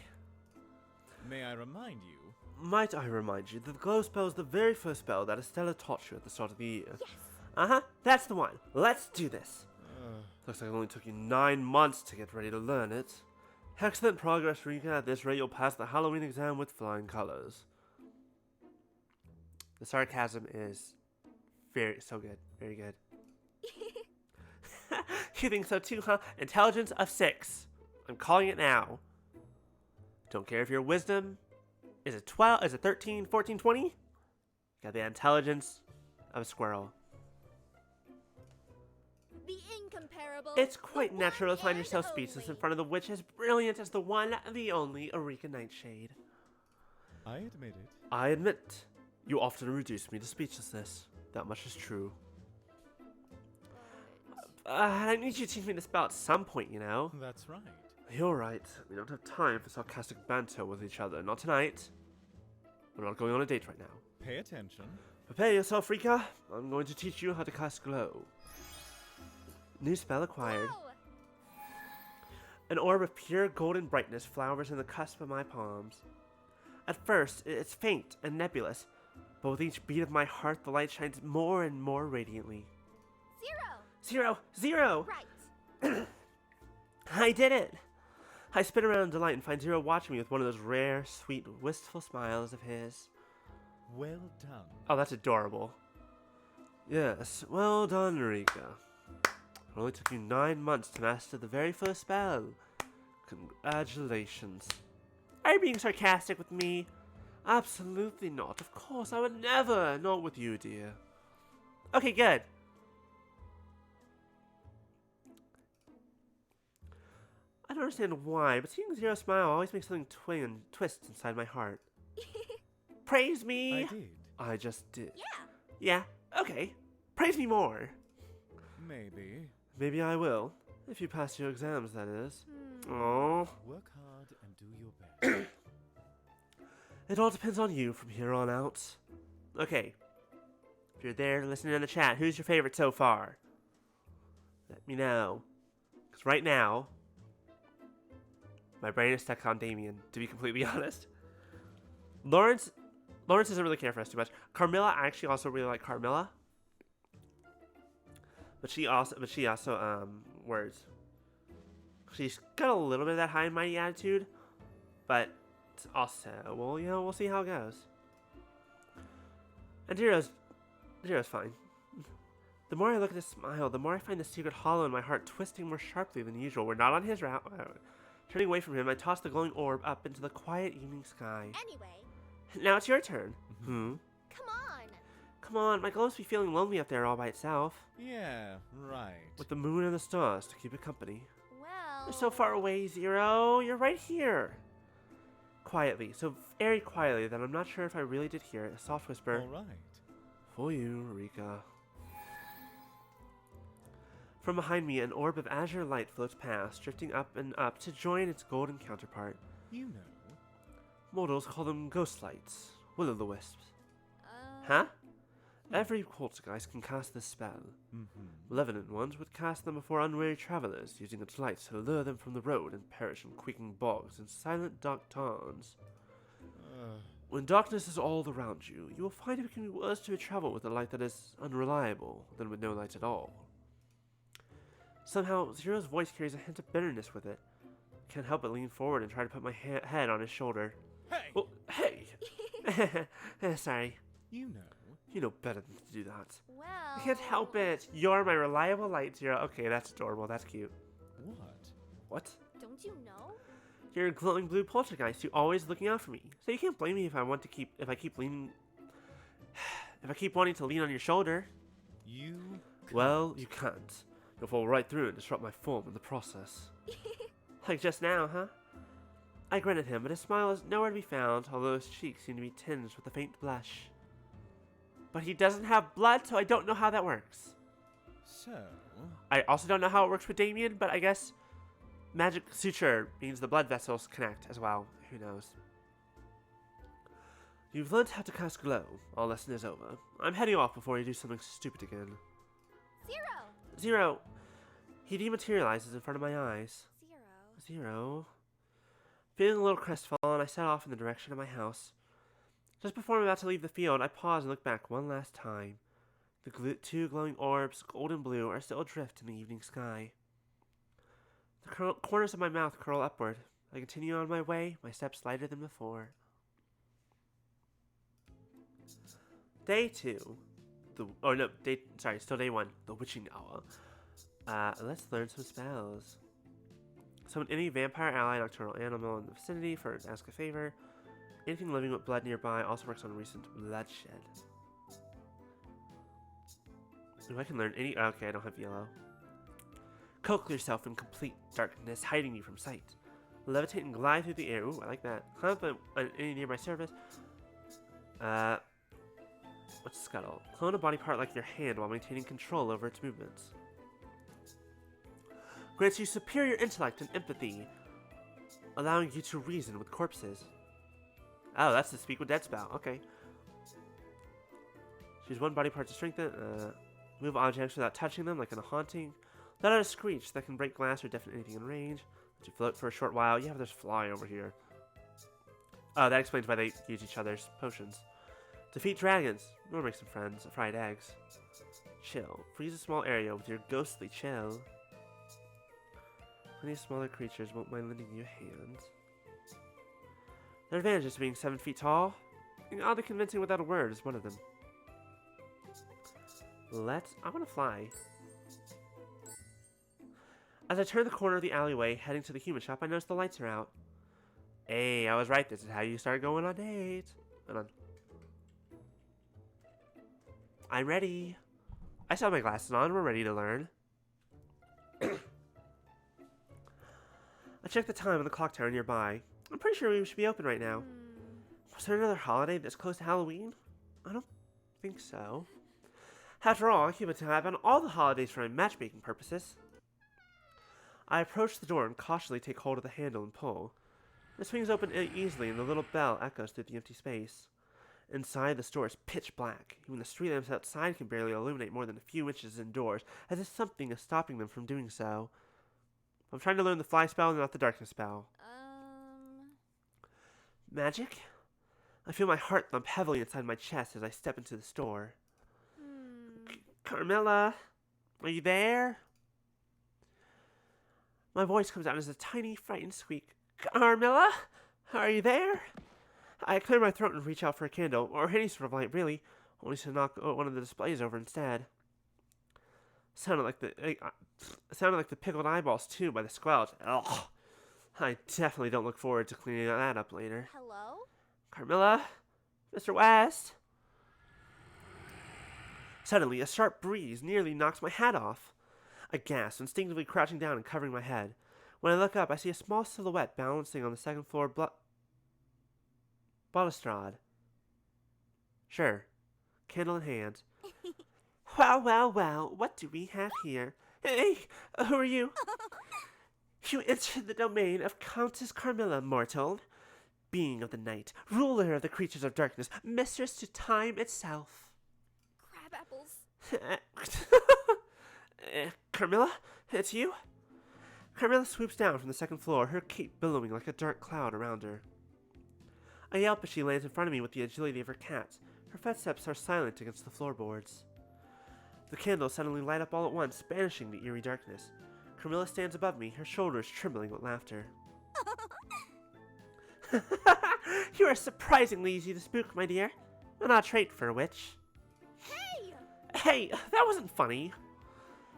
May I remind you? Might I remind you that the glow spell is the very first spell that Estella taught you at the start of the year? Yes. Uh-huh, that's the one. Let's do this. Looks like it only took you 9 months to get ready to learn it. Excellent progress, Rika. At this rate, you'll pass the Halloween exam with flying colors. The sarcasm is so good. Very good. You think so too, huh? Intelligence of 6. I'm calling it now. Don't care if your wisdom is it 12, is it 13, 14, 20? Got the intelligence of a squirrel. The incomparable. It's quite the natural one to find and yourself speechless in only. front of the witch as brilliant as the one, the only Eureka Nightshade. I admit it. I admit, you often reduce me to speechlessness. That much is true. I need you to teach me the spell at some point, you know? That's right. You're right. We don't have time for sarcastic banter with each other. Not tonight. We're not going on a date right now. Pay attention. Prepare yourself, Rika. I'm going to teach you how to cast glow. New spell acquired. Whoa. An orb of pure golden brightness flowers in the cusp of my palms. At first, it's faint and nebulous, but with each beat of my heart, the light shines more and more radiantly. 0. 0! Right. I did it! I spin around in delight and find Zero watching me with one of those rare, sweet, wistful smiles of his. Well done. Oh, that's adorable. Yes, well done, Rika. It only took you 9 months to master the very first spell. Congratulations. Are you being sarcastic with me? Absolutely not. Of course, I would never. Not with you, dear. Okay, good. I don't understand why, but seeing Zero smile always makes something twist inside my heart. Praise me! I did. I just did. Yeah. Yeah, okay. Praise me more. Maybe. Maybe I will. If you pass your exams, that is. Hmm. Oh. Work hard and do your best. It all depends on you from here on out. Okay. If you're there listening in the chat, who's your favorite so far? Let me know. Because right now, my brain is stuck on Damien, to be completely honest. Lawrence doesn't really care for us too much. Carmilla, I actually also really like Carmilla. But she also words. She's got a little bit of that high and mighty attitude, but also, well, you know, we'll see how it goes. And Jiro's fine. The more I look at his smile, the more I find the secret hollow in my heart twisting more sharply than usual. We're not on his route. Turning away from him, I toss the glowing orb up into the quiet evening sky. Anyway, Now it's your turn. come on. Come on, my glow must be feeling lonely up there all by itself. Yeah, right. With the moon and the stars to keep it company. Well, You're so far away, Zero. You're right here. Quietly, so very quietly that I'm not sure if I really did hear it. A soft whisper. All right. For you, Rika. From behind me, an orb of azure light floats past, drifting up and up to join its golden counterpart. You know. Mortals call them ghost lights, will-o'-the-wisps. uh, Huh? Every poltergeist can cast this spell. Mm-hmm. Malevolent ones would cast them before unwary travelers, using its lights to lure them from the road and perish in creaking bogs and silent dark tarns. When darkness is all around you, you will find it can be worse to travel with a light that is unreliable than with no light at all. Somehow, Zero's voice carries a hint of bitterness with it. I can't help but lean forward and try to put my head on his shoulder. Hey! Well, hey! Sorry. You know. You know better than to do that. well. I can't help it. You're my reliable light, Zero. Okay, that's adorable. That's cute. What? What? Don't you know? You're a glowing blue poltergeist who's always looking out for me. So you can't blame me if I keep wanting to lean on your shoulder. You. Well, you can't. You'll fall right through and disrupt my form in the process. Like just now, huh? I grin at him, but his smile is nowhere to be found, although his cheeks seem to be tinged with a faint blush. But he doesn't have blood, so I don't know how that works. So. I also don't know how it works with Damien, but I guess magic suture means the blood vessels connect as well. Who knows? You've learned how to cast glow. Our lesson is over. I'm heading off before you do something stupid again. Zero! He dematerializes in front of my eyes. Zero. Feeling a little crestfallen, I set off in the direction of my house. Just before I'm about to leave the field, I pause and look back one last time. The two glowing orbs, gold and blue, are still adrift in the evening sky. The corners of my mouth curl upward. I continue on my way, my steps lighter than before. Day 2. Still day 1. The witching hour. Let's learn some spells. Summon any vampire, ally, nocturnal animal in the vicinity for ask a favor. Anything living with blood nearby also works on recent bloodshed. Ooh, I can learn any. Okay, I don't have yellow. Cloak yourself in complete darkness, hiding you from sight. Levitate and glide through the air. Ooh, I like that. Climb up on any nearby surface. What's scuttle? Clone a body part like your hand while maintaining control over its movements. Grants you superior intellect and empathy, allowing you to reason with corpses. Oh, that's the Speak with Dead spell. Okay. Choose one body part to strengthen. Move objects without touching them, like in a haunting. Let out a screech that can break glass or deafen anything in range. Let you float for a short while. Yeah, there's fly over here. Oh, that explains why they use each other's potions. Defeat dragons, or make some friends. Fried eggs. Chill. Freeze a small area with your ghostly chill. Plenty of smaller creatures won't mind lending you a hand. Their advantages to being 7 feet tall. Being oddly convincing without a word is one of them. I want to fly. As I turn the corner of the alleyway, heading to the human shop, I notice the lights are out. Hey, I was right. This is how you start going on dates. Hold on. I'm ready. I still have my glasses on. We're ready to learn. I checked the time on the clock tower nearby. I'm pretty sure we should be open right now. Was there another holiday that's close to Halloween? I don't think so. After all, I keep a tab on all the holidays for my matchmaking purposes. I approach the door and cautiously take hold of the handle and pull. It swings open easily and the little bell echoes through the empty space. Inside, the store is pitch black. Even the street lamps outside can barely illuminate more than a few inches indoors, as if something is stopping them from doing so. I'm trying to learn the fly spell and not the darkness spell. Magic? I feel my heart thump heavily inside my chest as I step into the store. Carmilla, are you there? My voice comes out as a tiny, frightened squeak. Carmilla, are you there? I clear my throat and reach out for a candle, or any sort of light, really, only to knock one of the displays over instead. Sounded like the pickled eyeballs, too, by the squelch. Ugh. I definitely don't look forward to cleaning that up later. Hello? Carmilla? Mr. West? Suddenly, a sharp breeze nearly knocks my hat off. I gasp, instinctively crouching down and covering my head. When I look up, I see a small silhouette balancing on the second floor balustrade. Sure. Candle in hand. Well, what do we have here? Hey, who are you? You entered the domain of Countess Carmilla, mortal. Being of the night, ruler of the creatures of darkness, mistress to time itself. Crab apples. Carmilla, it's you? Carmilla swoops down from the second floor, her cape billowing like a dark cloud around her. I yelp as she lands in front of me with the agility of her cat. Her footsteps are silent against the floorboards. The candles suddenly light up all at once, banishing the eerie darkness. Carmilla stands above me, her shoulders trembling with laughter. You are surprisingly easy to spook, my dear. An odd trait for a witch. Hey, that wasn't funny.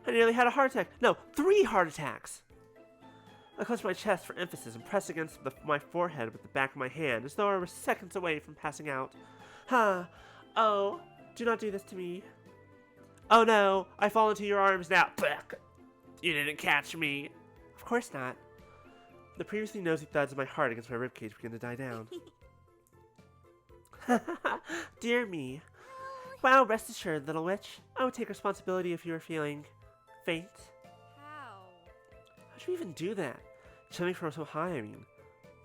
I nearly had a heart attack. No, 3 heart attacks. I clench my chest for emphasis and press against my forehead with the back of my hand, as though I were seconds away from passing out. Oh, do not do this to me. Oh no, I fall into your arms now. You didn't catch me. Of course not. The previously nosy thuds of my heart against my ribcage begin to die down. Dear me. Well, rest assured, little witch. I would take responsibility if you were feeling faint. How? How'd you even do that? Jumping from so high, I mean.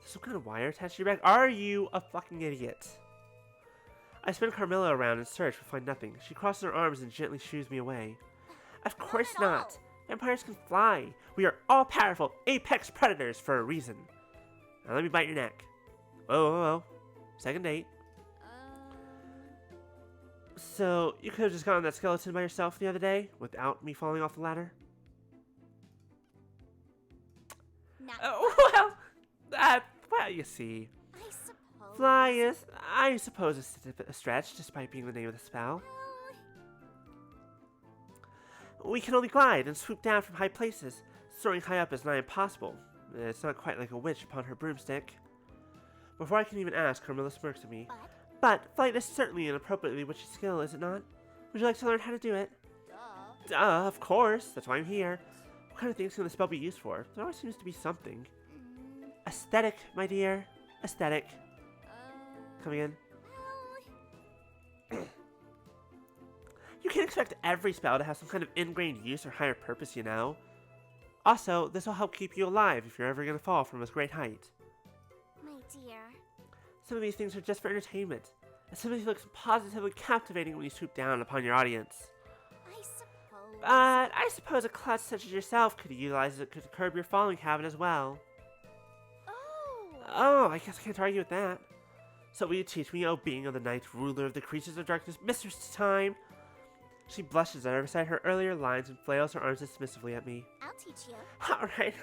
Some kind of wire attached to your back? Are you a fucking idiot? I spin Carmilla around and search but find nothing. She crosses her arms and gently shoos me away. Of course not. Vampires can fly. We are all powerful apex predators for a reason. Now let me bite your neck. Whoa. Second date. So, you could have just gotten that skeleton by yourself the other day without me falling off the ladder? Well, you see. I suppose. Fly is, I suppose, a stretch, despite being the name of the spell. We can only glide and swoop down from high places. Soaring high up is nigh impossible. It's not quite like a witch upon her broomstick. Before I can even ask, Carmilla smirks at me. But flight is certainly an appropriately witchy skill, is it not? Would you like to learn how to do it? Duh. Duh, of course. That's why I'm here. What kind of things can the spell be used for? There always seems to be something. Aesthetic, my dear. Aesthetic. Come again. You can't expect every spell to have some kind of ingrained use or higher purpose, you know. Also, this will help keep you alive if you're ever going to fall from this great height. My dear. Some of these things are just for entertainment. And some of these look positively captivating when you swoop down upon your audience. I suppose. But I suppose a klutz such as yourself could utilize it to curb your falling habit as well. Oh, I guess I can't argue with that. So will you teach me, O being of the night, ruler of the creatures of darkness, mistress to time? She blushes at her beside her earlier lines and flails her arms dismissively at me. I'll teach you.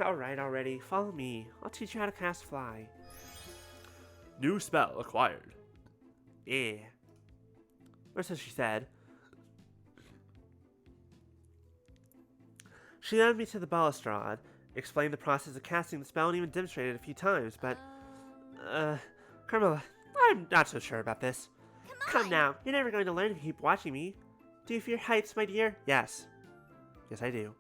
Alright, already. Follow me. I'll teach you how to cast fly. New spell acquired. Yeah. Or so she said. She led me to the balustrade, explained the process of casting the spell, and even demonstrated it a few times, but... Carmilla, I'm not so sure about this. Come now, you're never going to learn if you keep watching me. Do you fear heights, my dear? Yes. Yes, I do.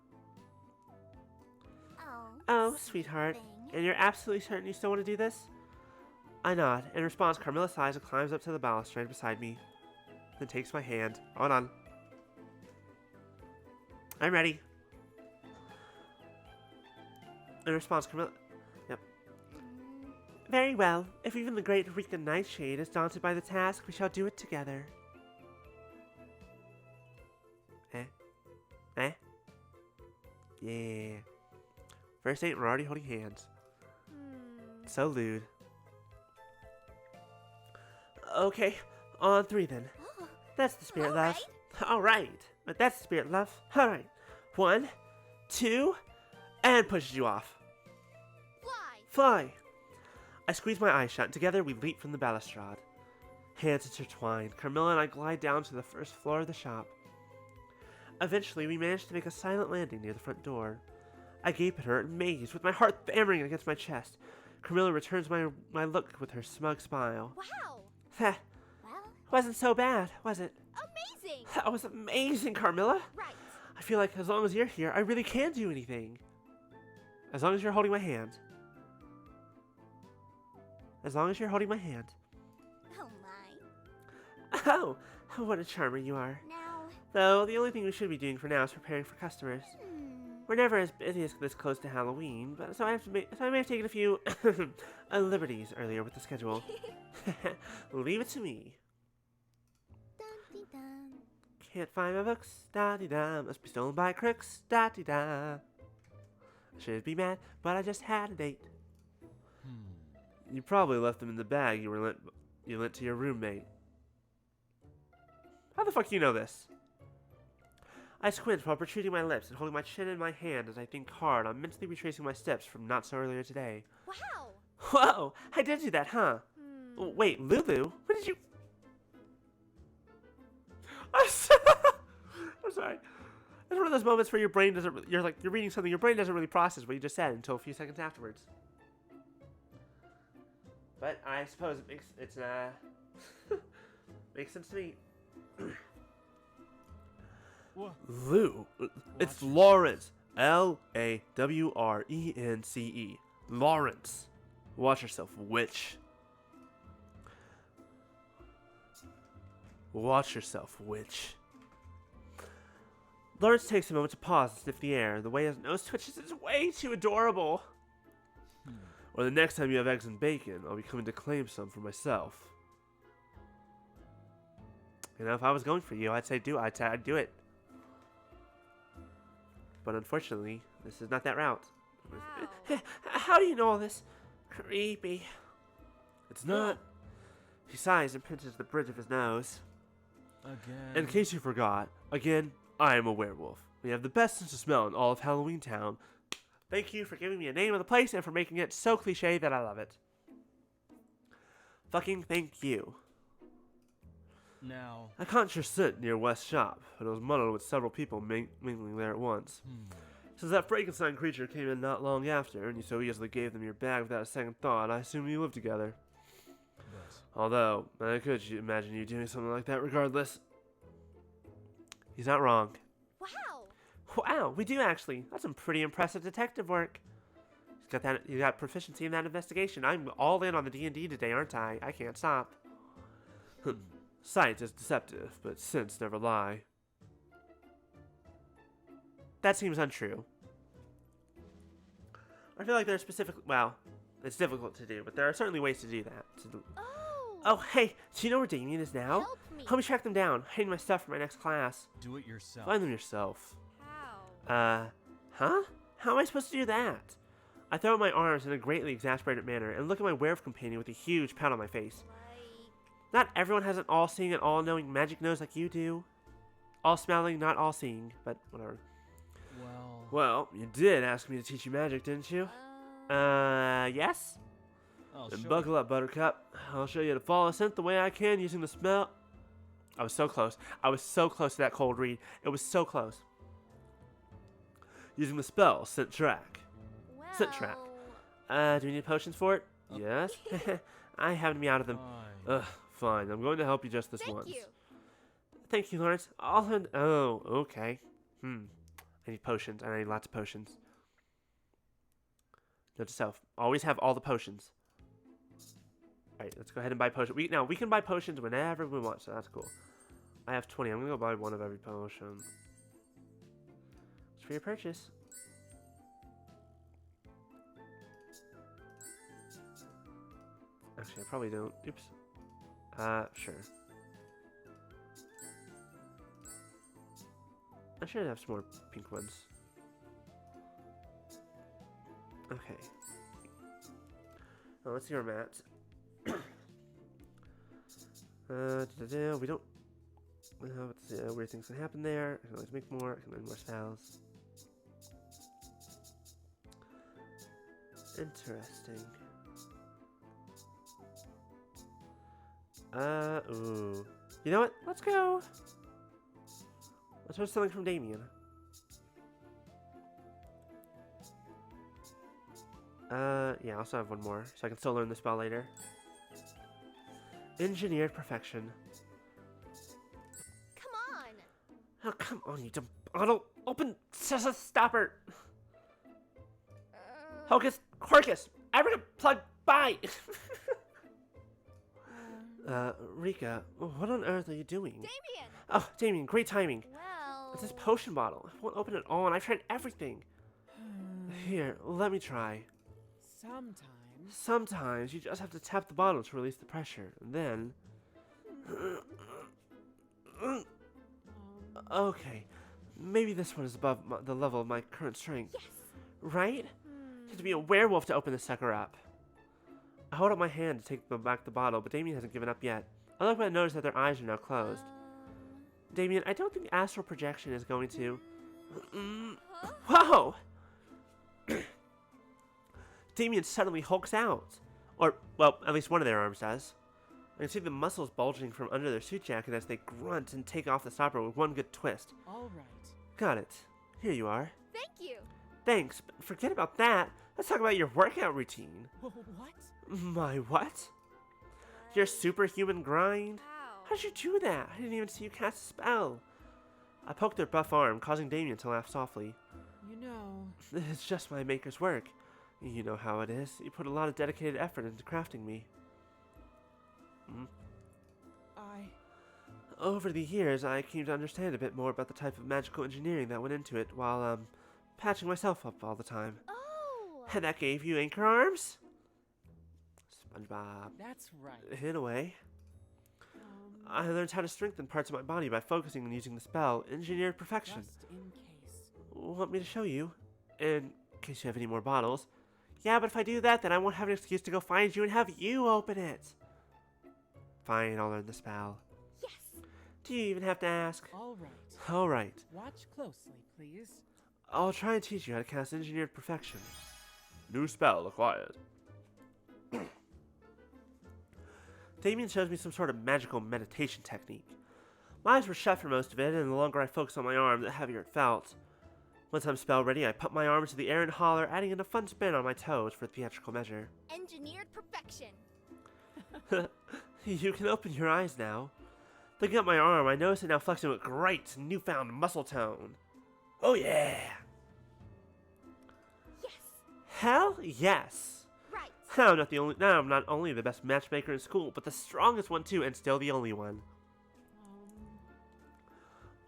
Oh, sweetheart. And you're absolutely certain you still want to do this? I nod. In response, Carmilla sighs and climbs up to the balustrade beside me. Then takes my hand. Hold on. I'm ready. In response, Camilla... Yep. Very well. If even the great Rika Nightshade is daunted by the task, we shall do it together. Eh? Yeah. First date, we're already holding hands. So lewd. Okay, on 3 then. Oh, That's the spirit, love. alright. Alright. But that's the spirit, love. Alright. 1, 2, and pushes you off. Fly! I squeeze my eyes shut, and together we leap from the balustrade. Hands intertwined, Carmilla and I glide down to the first floor of the shop. Eventually, we manage to make a silent landing near the front door. I gape at her, amazed, with my heart hammering against my chest. Carmilla returns my look with her smug smile. Wow. Heh, Well, wasn't so bad, was it? amazing. That was amazing, Carmilla. Right. I feel like as long as you're here, I really can do anything. As long as you're holding my hand. As long as you're holding my hand. Oh my. Oh, what a charmer you are. Now, Though, the only thing we should be doing for now is preparing for customers. hmm. We're never as busy as this close to Halloween, but so I may have taken a few liberties earlier with the schedule. Leave it to me. Dun-dee-dun. Can't find my books, da-dee-da. Must be stolen by crooks, da-dee-da. Should be mad, but I just had a date. You probably left them in the bag you lent to your roommate. How the fuck do you know this? I squint while protruding my lips and holding my chin in my hand as I think hard on mentally retracing my steps from not so earlier today. Wow. Whoa! I did do that, huh? Oh, wait, Lulu? When did you... I'm sorry. It's one of those moments where your brain doesn't... You're reading something, your brain doesn't really process what you just said until a few seconds afterwards. But I suppose it's makes sense to me. What? Lou. It's Lawrence. Lawrence. Lawrence. Watch yourself, witch. Watch yourself, witch. Lawrence takes a moment to pause and sniff the air. The way his nose twitches is way too adorable. Or the next time you have eggs and bacon, I'll be coming to claim some for myself. You know, if I was going for you, I'd say I'd do it. But unfortunately, this is not that route. Wow. How do you know all this? Creepy. It's not. He sighs and pinches the bridge of his nose. Again. In case you forgot, again, I am a werewolf. We have the best sense of smell in all of Halloween Town. Thank you for giving me a name of the place and for making it so cliche that I love it. Fucking thank you. Now. I caught your scent near West Shop, but it was muddled with several people mingling there at once. Since that Frankenstein creature came in not long after, and you so easily gave them your bag without a second thought, I assume you lived together. Yes. Although, I could imagine you doing something like that regardless. He's not wrong. Wow. Wow, we do actually. That's some pretty impressive detective work. You got proficiency in that investigation. I'm all in on the D&D today, aren't I? I can't stop. Sight is deceptive, but sense never lie. That seems untrue. I feel like there are specific... Well, it's difficult to do, but there are certainly ways to do that. Oh, hey, do you know where Damien is now? Help me track them down. I need my stuff for my next class. Do it yourself. Find them yourself. How? Huh? How am I supposed to do that? I throw out my arms in a greatly exasperated manner and look at my werewolf companion with a huge pout on my face. Not everyone has an all-seeing and all-knowing magic nose like you do. All-smelling, not all-seeing, but whatever. Well, you did ask me to teach you magic, didn't you? Yes? Then buckle up, Buttercup. I'll show you to follow scent the way I can using the smell. I was so close. I was so close to that cold read. It was so close. Using the spell, scent track. Well, Scent track. Do we need potions for it? Yes? I happen to be out of them. Ugh, fine. I'm going to help you just this once. Thank you. Thank you, Lawrence. I'll hand... Oh, okay. I need potions, and I need lots of potions. Note to self. Always have all the potions. Alright, let's go ahead and buy potions. We can buy potions whenever we want, so that's cool. I have 20. I'm going to go buy one of every potion. for your purchase. Actually, I probably don't. Oops. Sure. I should have some more pink ones. Okay. Well, let's see where I'm at. We don't. Weird things can happen there. I can always make more. I can learn more spells. Interesting. Ooh. You know what? Let's go. Let's learn something from Damien. Yeah, I also have one more, so I can still learn the spell later. Engineered perfection. Come on. Oh, come on, you dumb bottle. Open stopper. Hocus, Horcus, Abracadabra, plug, bye. Rika, what on earth are you doing? Damien! Oh, Damien, great timing. Well... It's this potion bottle. It won't open at all, and I've tried everything. Here, let me try. Sometimes you just have to tap the bottle to release the pressure, and then... Okay, maybe this one is above the level of my current strength. Yes! Right? You have to be a werewolf to open this sucker up. I hold up my hand to take back the bottle, but Damien hasn't given up yet. I look up and notice that their eyes are now closed. Damien, I don't think astral projection is going to... Whoa! Damien suddenly hulks out. Or, well, at least one of their arms does. I can see the muscles bulging from under their suit jacket as they grunt and take off the stopper with one good twist. All right. Got it. Here you are. Thank you! Thanks, but forget about that. Let's talk about your workout routine. What? My what? Your superhuman grind? Ow. How'd you do that? I didn't even see you cast a spell. I poked their buff arm, causing Damien to laugh softly. You know... It's just my maker's work. You know how it is. You put a lot of dedicated effort into crafting me. Over the years, I came to understand a bit more about the type of magical engineering that went into it while, patching myself up all the time. Oh! And that gave you anchor arms? SpongeBob. That's right. In a way. I learned how to strengthen parts of my body by focusing on using the spell Engineered Perfection. Just in case. Want me to show you? In case you have any more bottles. Yeah, but if I do that, then I won't have an excuse to go find you and have you open it. Fine, I'll learn the spell. Yes! Do you even have to ask? All right. All right. Watch closely, please. I'll try and teach you how to cast Engineered Perfection. New spell acquired. Damien shows me some sort of magical meditation technique. My eyes were shut for most of it, and the longer I focused on my arm, the heavier it felt. Once I'm spell ready, I pump my arms to the air and holler, adding in a fun spin on my toes for theatrical measure. Engineered perfection! You can open your eyes now. Looking at my arm, I notice it now flexing with great newfound muscle tone. Oh yeah! Yes! Hell yes! Right! I'm not only the best matchmaker in school, but the strongest one too, and still the only one.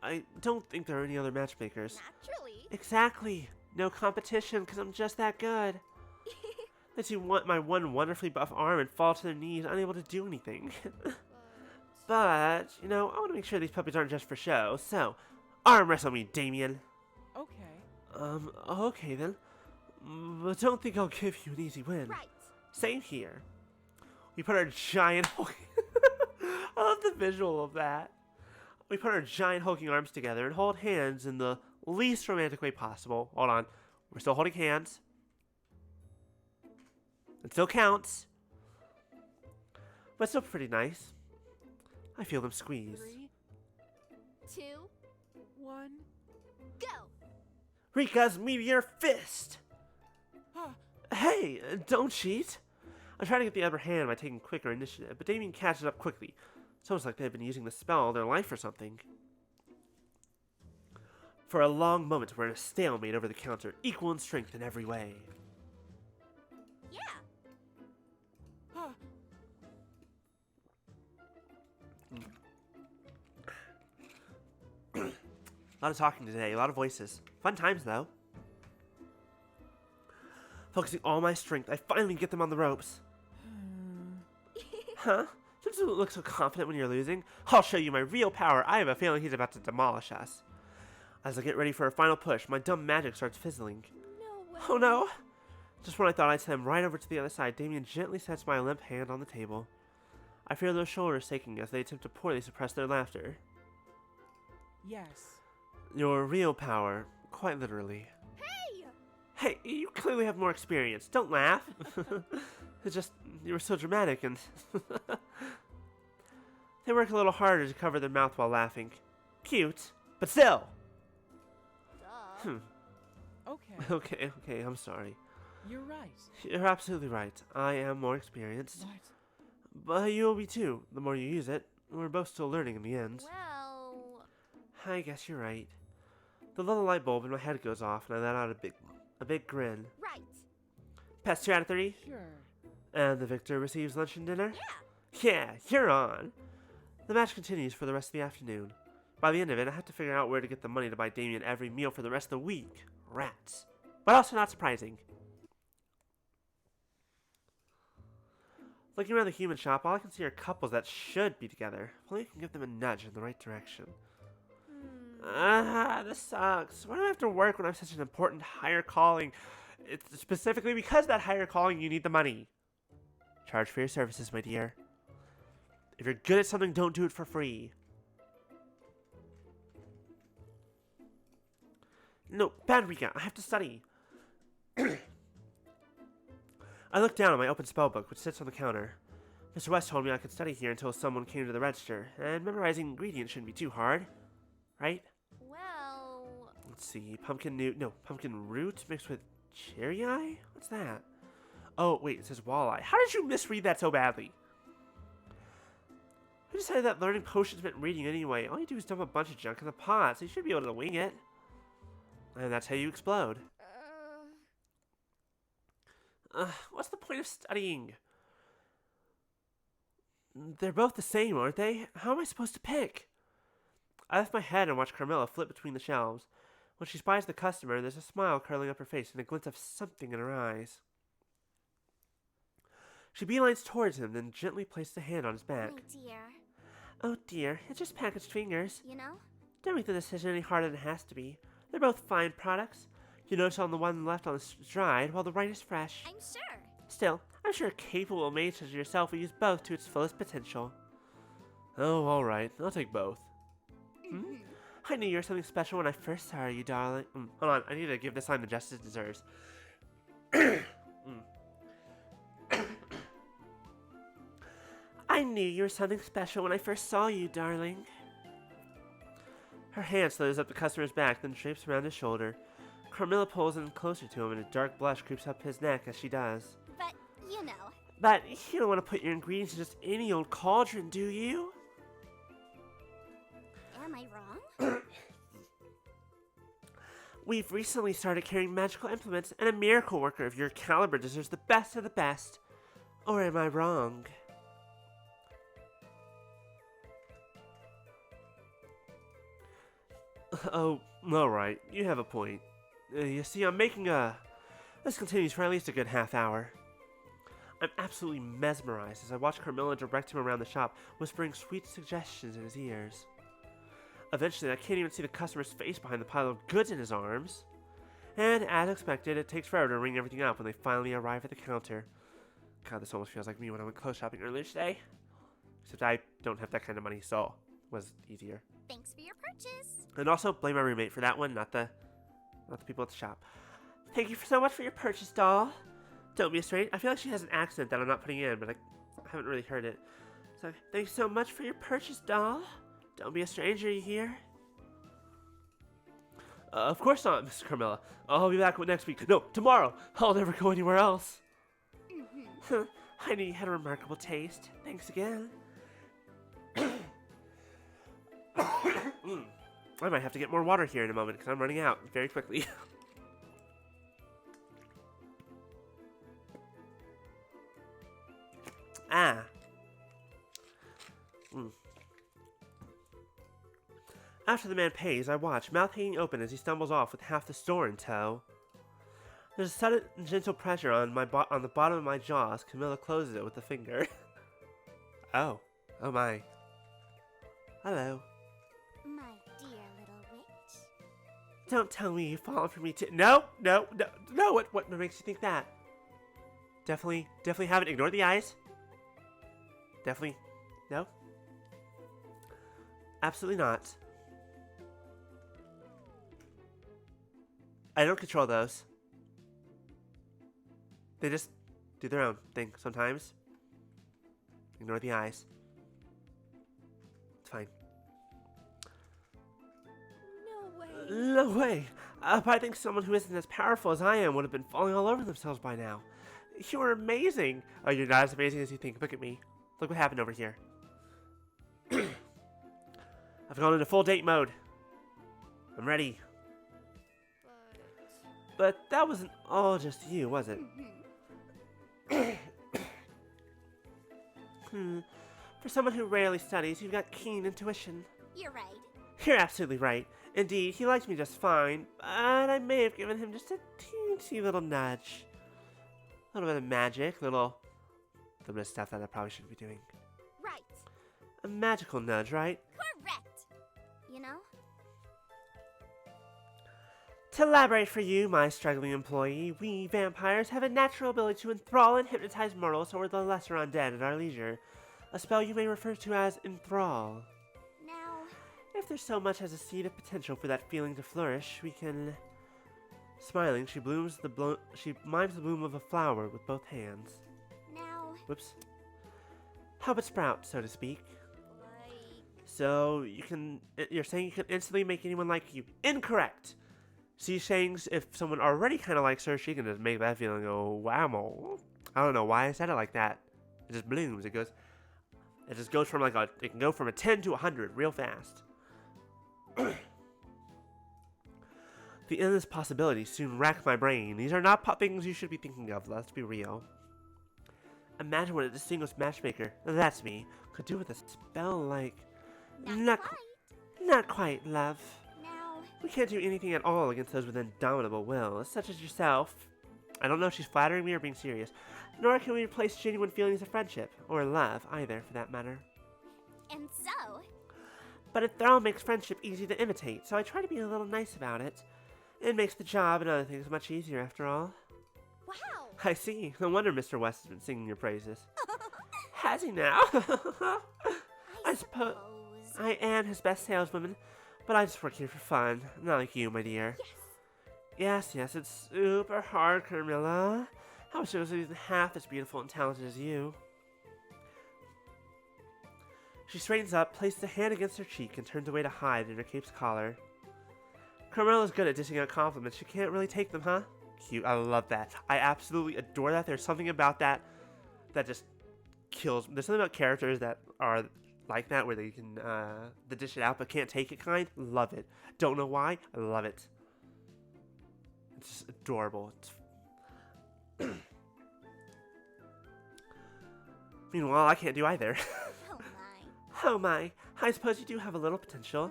I don't think there are any other matchmakers. Naturally! Exactly! No competition, because I'm just that good. They see my one wonderfully buff arm and fall to their knees, unable to do anything. But, you know, I want to make sure these puppies aren't just for show, so arm wrestle me, Damien. Okay. Okay then. But don't think I'll give you an easy win. Right! Same here. We put our giant hulking... I love the visual of that. We put our giant hulking arms together and hold hands in the least romantic way possible. Hold on. We're still holding hands. It still counts. But still pretty nice. I feel them squeeze. 3, 2, 1. go! Rika's Meteor Fist! Ah, Hey, don't cheat! I'm trying to get the upper hand by taking quicker initiative, but Damien catches up quickly. It's almost like they've been using the spell all their life or something. For a long moment, we're in a stalemate over the counter, equal in strength in every way. Yeah! ah. A lot of talking today, a lot of voices. Fun times, though. Focusing all my strength, I finally get them on the ropes. Huh? Don't you look so confident when you're losing? I'll show you my real power. I have a feeling he's about to demolish us. As I get ready for a final push, my dumb magic starts fizzling. No way. Oh no! Just when I thought I'd send him right over to the other side, Damien gently sets my limp hand on the table. I feel their shoulders shaking as they attempt to poorly suppress their laughter. Yes. Your real power, quite literally. Hey! Hey, you clearly have more experience. Don't laugh. It's just, you were so dramatic and... They work a little harder to cover their mouth while laughing. Cute, but still. Duh. Okay. Okay, I'm sorry. You're right. You're absolutely right. I am more experienced. What? But you will be too, the more you use it. We're both still learning in the end. Well... I guess you're right. The little light bulb in my head goes off and I let out a big grin. Right. Pass 2 out of 3? Sure. And the victor receives lunch and dinner? Yeah. Yeah, you're on. The match continues for the rest of the afternoon. By the end of it, I have to figure out where to get the money to buy Damien every meal for the rest of the week. Rats. But also not surprising. Looking around the human shop, all I can see are couples that should be together. If only I can give them a nudge in the right direction. This sucks. Why do I have to work when I'm such an important higher calling? It's specifically because of that higher calling you need the money. Charge for your services, my dear. If you're good at something, don't do it for free. No, bad Rika, I have to study. I looked down at my open spellbook, which sits on the counter. Mr. West told me I could study here until someone came to the register, and memorizing ingredients shouldn't be too hard, right? Well... Let's see, pumpkin root mixed with cherry eye? What's that? Oh, wait, it says walleye. How did you misread that so badly? Who decided that learning potions meant reading anyway? All you do is dump a bunch of junk in the pot, so you should be able to wing it. And that's how you explode. What's the point of studying? They're both the same, aren't they? How am I supposed to pick? I lift my head and watch Carmilla flip between the shelves. When she spies the customer, there's a smile curling up her face and a glint of something in her eyes. She beelines towards him, then gently places a hand on his back. Oh dear. Oh dear, it's just packaged fingers. You know? Don't make the decision any harder than it has to be. They're both fine products. You notice on the one left on is dried, while the right is fresh. I'm sure. Still, I'm sure a capable mage such as yourself will use both to its fullest potential. Oh, alright. I'll take both. I knew you were something special when I first saw you, darling. Hold on, I need to give this line the justice it deserves. I knew you were something special when I first saw you, darling. Her hand slithers up the customer's back, then drapes around his shoulder. Carmilla pulls in closer to him, and a dark blush creeps up his neck as she does. But, you know. But you don't want to put your ingredients in just any old cauldron, do you? Am I wrong? We've recently started carrying magical implements, and a miracle worker of your caliber deserves the best of the best. Or am I wrong? Oh, alright. You have a point. You see, I'm making a... This continues for at least a good half hour. I'm absolutely mesmerized as I watch Carmilla direct him around the shop, whispering sweet suggestions in his ears. Eventually, I can't even see the customer's face behind the pile of goods in his arms. And, as expected, it takes forever to ring everything up when they finally arrive at the counter. God, this almost feels like me when I went clothes shopping earlier today. Except I don't have that kind of money, so it was easier. Thanks for your purchase. And also, blame my roommate for that one, not the people at the shop. Thank you so much for your purchase, doll. Don't be a stranger. I feel like she has an accent that I'm not putting in, but I haven't really heard it. So, thanks so much for your purchase, doll. Don't be a stranger, you hear? Of course not, Mrs. Carmilla. I'll be back next week. No, tomorrow. I'll never go anywhere else. I knew you had a remarkable taste. Thanks again. I might have to get more water here in a moment because I'm running out very quickly. After the man pays, I watch, mouth hanging open as he stumbles off with half the store in tow. There's a sudden gentle pressure on the bottom of my jaw as Camilla closes it with a finger. Oh my. Hello. My dear little witch. Don't tell me you've fallen for me too. No. What makes you think that? Definitely haven't. Ignore the eyes. Definitely. No. Absolutely not. I don't control those. They just do their own thing sometimes. Ignore the eyes. It's fine. No way. No way. But I think someone who isn't as powerful as I am would have been falling all over themselves by now. You're amazing. Oh, you're not as amazing as you think. Look at me. Look what happened over here. I've gone into full date mode. I'm ready. But that wasn't all just you, was it? For someone who rarely studies, you've got keen intuition. You're right. You're absolutely right. Indeed, he liked me just fine, but I may have given him just a teensy little nudge. A little bit of magic, little bit of stuff that I probably shouldn't be doing. Right. A magical nudge, right? Correct. You know? To elaborate for you, my struggling employee, we vampires have a natural ability to enthrall and hypnotize mortals or the lesser undead at our leisure. A spell you may refer to as enthrall. Now, If there's so much as a seed of potential for that feeling to flourish, we can... Smiling, she mimes the bloom of a flower with both hands. now, Whoops. Help it sprout, so to speak. like, So, you're saying you can instantly make anyone like you. Incorrect! She's saying if someone already kind of likes her, she can just make that feeling go whammo. I don't know why I said it like that. It just blooms. It just goes from it can go from a 10 to 100 real fast. The endless possibilities soon rack my brain. These are not things you should be thinking of, let's be real. Imagine what a distinguished matchmaker, that's me, could do with a spell like... not quite. Not quite, love. Now, We can't do anything at all against those with indomitable will, such as yourself. I don't know if she's flattering me or being serious. Nor can we replace genuine feelings of friendship, or love, either, for that matter. and so, But enthrall makes friendship easy to imitate, so I try to be a little nice about it. It makes the job and other things much easier, after all. wow. I see. No wonder Mr. West has been singing your praises. Has he now? I suppose I am his best saleswoman, but I just work here for fun, not like you, my dear. Yes. Yes, it's super hard, Carmilla. I wish I was even half as beautiful and talented as you. She straightens up, places a hand against her cheek, and turns away to hide in her cape's collar. Carmilla's good at dishing out compliments. She can't really take them, huh? Cute. I love that. I absolutely adore that. There's something about that just kills. There's something about characters that are like that, where they can the dish it out but can't take it kind. Love it. Don't know why. I love it. It's just adorable. Meanwhile, I can't do either. Oh my. Oh my, I suppose you do have a little potential.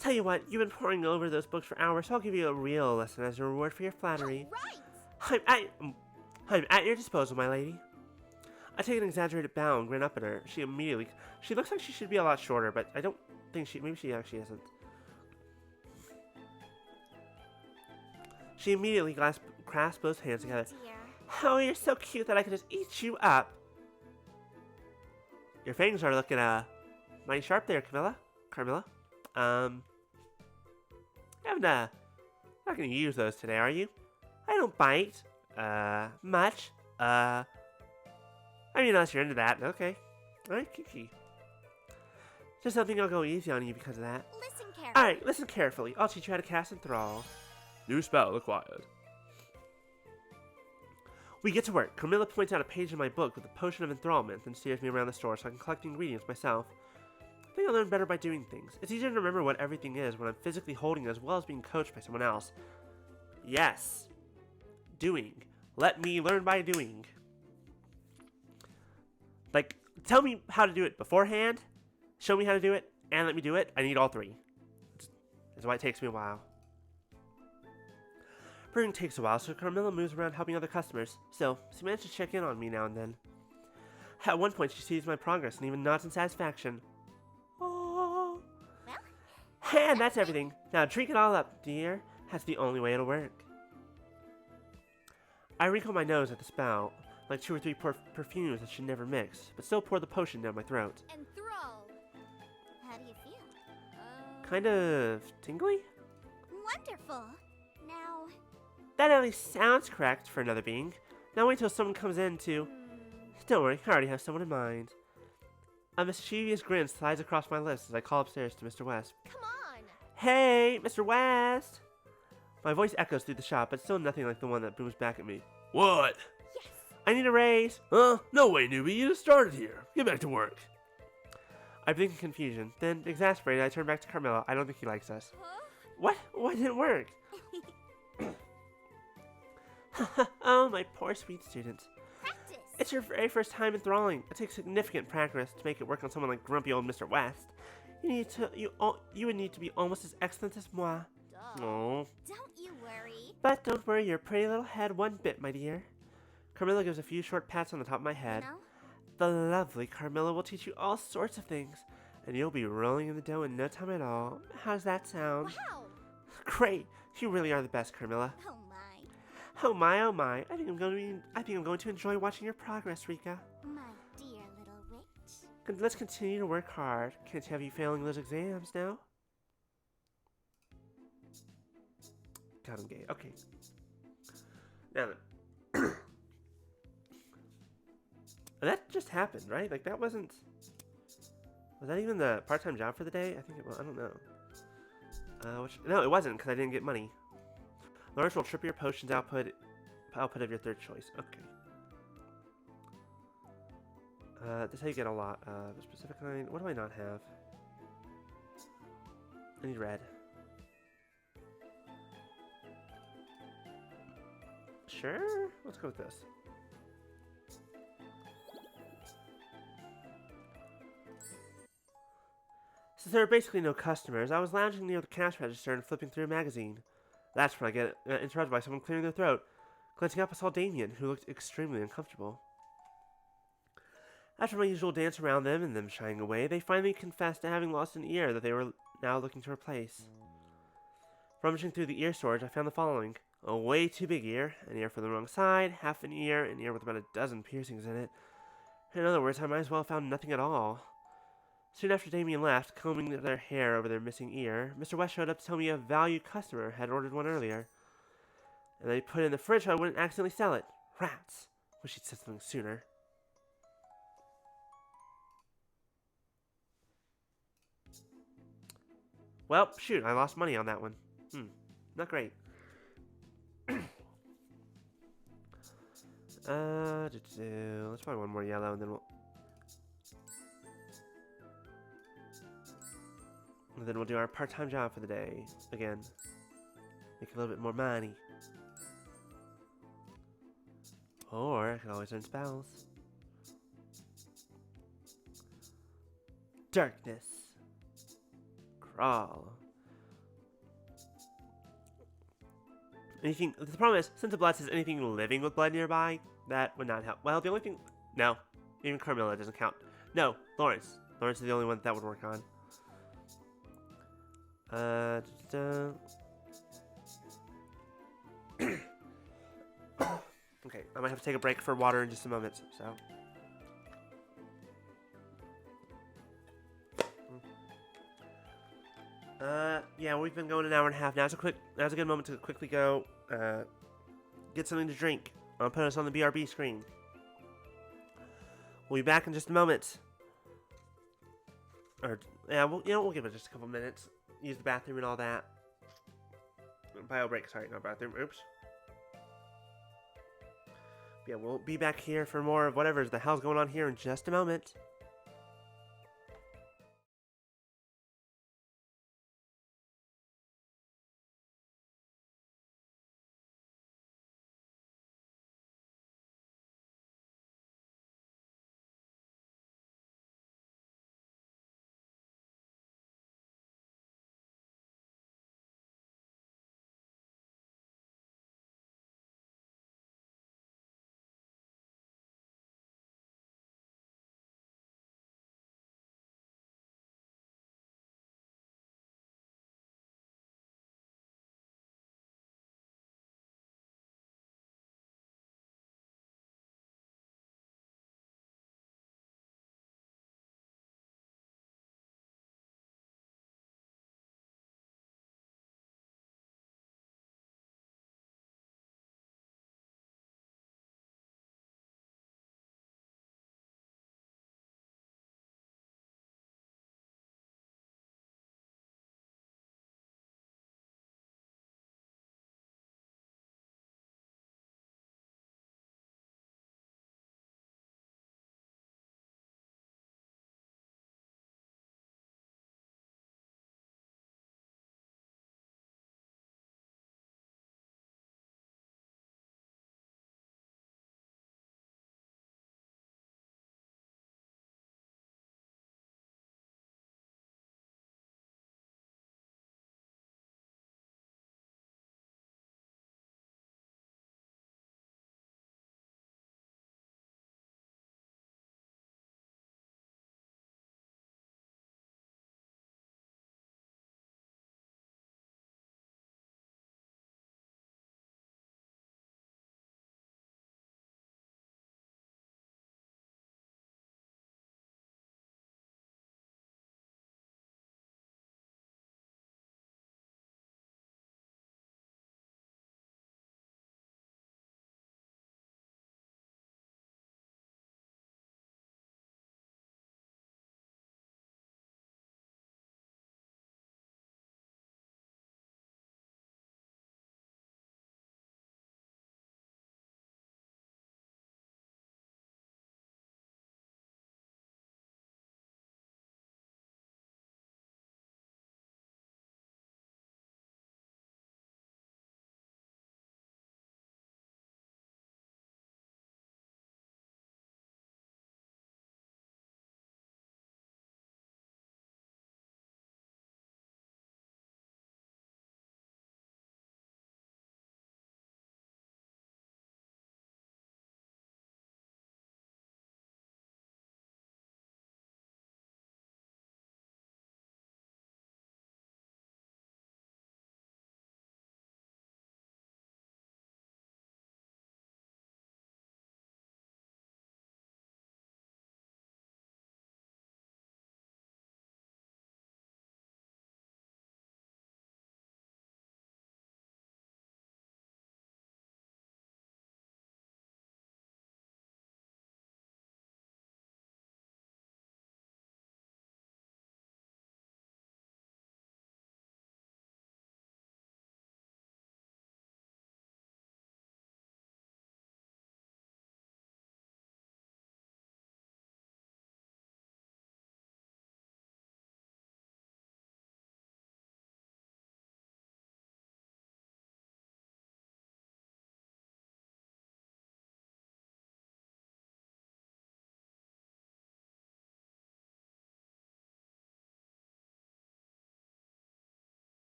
Tell you what, you've been poring over those books for hours, so I'll give you a real lesson as a reward for your flattery. Right. I'm at your disposal, my lady. I take an exaggerated bow and grin up at her. She looks like she should be a lot shorter, but I don't think maybe she actually isn't. She immediately grasps both hands together. Dear. Oh, you're so cute that I could just eat you up. Your fangs are looking, mighty sharp there, Carmilla. Not gonna use those today, are you? I don't bite, much. I mean, unless you're into that, okay. Alright, Kiki. Just something I'll go easy on you because of that. Listen carefully. Alright, listen carefully. I'll teach you how to cast Enthrall. New spell acquired. We get to work. Carmilla points out a page in my book with a potion of enthrallment and steers me around the store so I can collect the ingredients myself. I think I learn better by doing things. It's easier to remember what everything is when I'm physically holding it as well as being coached by someone else. Yes. Doing. Let me learn by doing. Like, tell me how to do it beforehand, show me how to do it, and let me do it. I need all three. is why it takes me a while. Brewing takes a while, so Carmilla moves around helping other customers. Still, she manages to check in on me now and then. At one point, she sees my progress and even nods in satisfaction. Oh. Well, And that's everything. Now drink it all up, dear. That's the only way it'll work. I wrinkle my nose at the spout, like 2 or 3 perfumes that should never mix, but still pour the potion down my throat. enthralled. How do you feel? Kind of tingly? Wonderful. Now, That at least sounds correct for another being. Now wait till someone comes in to... Don't worry, I already have someone in mind. A mischievous grin slides across my lips as I call upstairs to Mr. West. come on. Hey, Mr. West! My voice echoes through the shop, but still nothing like the one that booms back at me. What? Yes. I need a raise! No way, newbie. You just started here. Get back to work. I blink in confusion. Then, exasperated, I turn back to Carmilla. I don't think he likes us. Huh? What? Why didn't it work? Oh, my poor sweet student. Practice. It's your very first time enthralling. It takes significant practice to make it work on someone like grumpy old Mr. West. You would need to be almost as excellent as moi. Duh. Oh. Don't you worry. But don't worry your pretty little head one bit, my dear. Carmilla gives a few short pats on the top of my head. You know? The lovely Carmilla will teach you all sorts of things, and you'll be rolling in the dough in no time at all. How does that sound? Wow. Great! You really are the best, Carmilla. Oh my. Oh my, oh my! I think I'm going to enjoy watching your progress, Rika. My dear little witch. Let's continue to work hard. Can't have you failing those exams now. God, I'm gay. Okay. Now then. That just happened, right? Like, that wasn't... Was that even the part-time job for the day? I think it was. I don't know. No, it wasn't, because I didn't get money. Lawrence will trip your potions output of your third choice. Okay. This is how you get a lot of a specific kind. What do I not have? I need red. Sure. Let's go with this. Since there were basically no customers, I was lounging near the cash register and flipping through a magazine. That's when I get interrupted by someone clearing their throat. Glancing up, I saw Damien, who looked extremely uncomfortable. After my usual dance around them and them shying away, they finally confessed to having lost an ear that they were now looking to replace. Rummaging through the ear storage, I found the following. A way too big ear, an ear for the wrong side, half an ear with about a dozen piercings in it. In other words, I might as well have found nothing at all. Soon after Damien left, combing their hair over their missing ear, Mr. West showed up to tell me a valued customer had ordered one earlier. And they put it in the fridge so I wouldn't accidentally sell it. Rats. Wish he'd said something sooner. Well, shoot, I lost money on that one. Not great. Let's find one more yellow and then we'll do our part-time job for the day. Again. Make a little bit more money. Or I could always learn spells. Darkness. Crawl. Anything. The problem is, since the blood says anything living with blood nearby, that would not help. Well, the only thing. No. Even Carmilla doesn't count. No. Lawrence. Lawrence is the only one that would work on. Okay, I might have to take a break for water in just a moment, so. Yeah, we've been going an hour and a half. Now's a good moment to quickly go, get something to drink. I'll put us on the BRB screen. We'll be back in just a moment. Or, yeah, we'll give it just a couple minutes. Use the bathroom and all that. Bio break, sorry, not bathroom. Oops. Yeah, we'll be back here for more of whatever the hell's going on here in just a moment.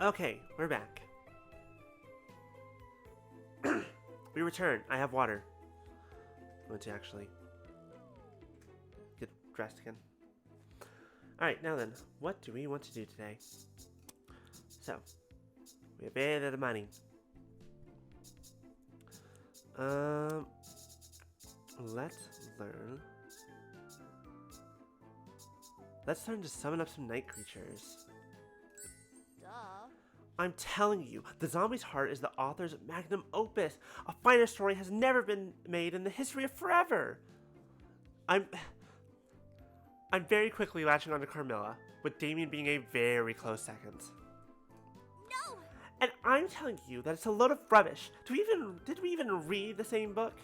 Okay, we're back. We return. I have water. I'm going to actually get dressed again. Alright, now then, what do we want to do today? So, we have a bit of money. Let's learn. Let's learn to summon up some night creatures. Duh. I'm telling you, The Zombie's Heart is the author's magnum opus. A finer story has never been made in the history of forever. I'm very quickly latching onto Carmilla, with Damien being a very close second. No! And I'm telling you that it's a load of rubbish. Did we even read the same book?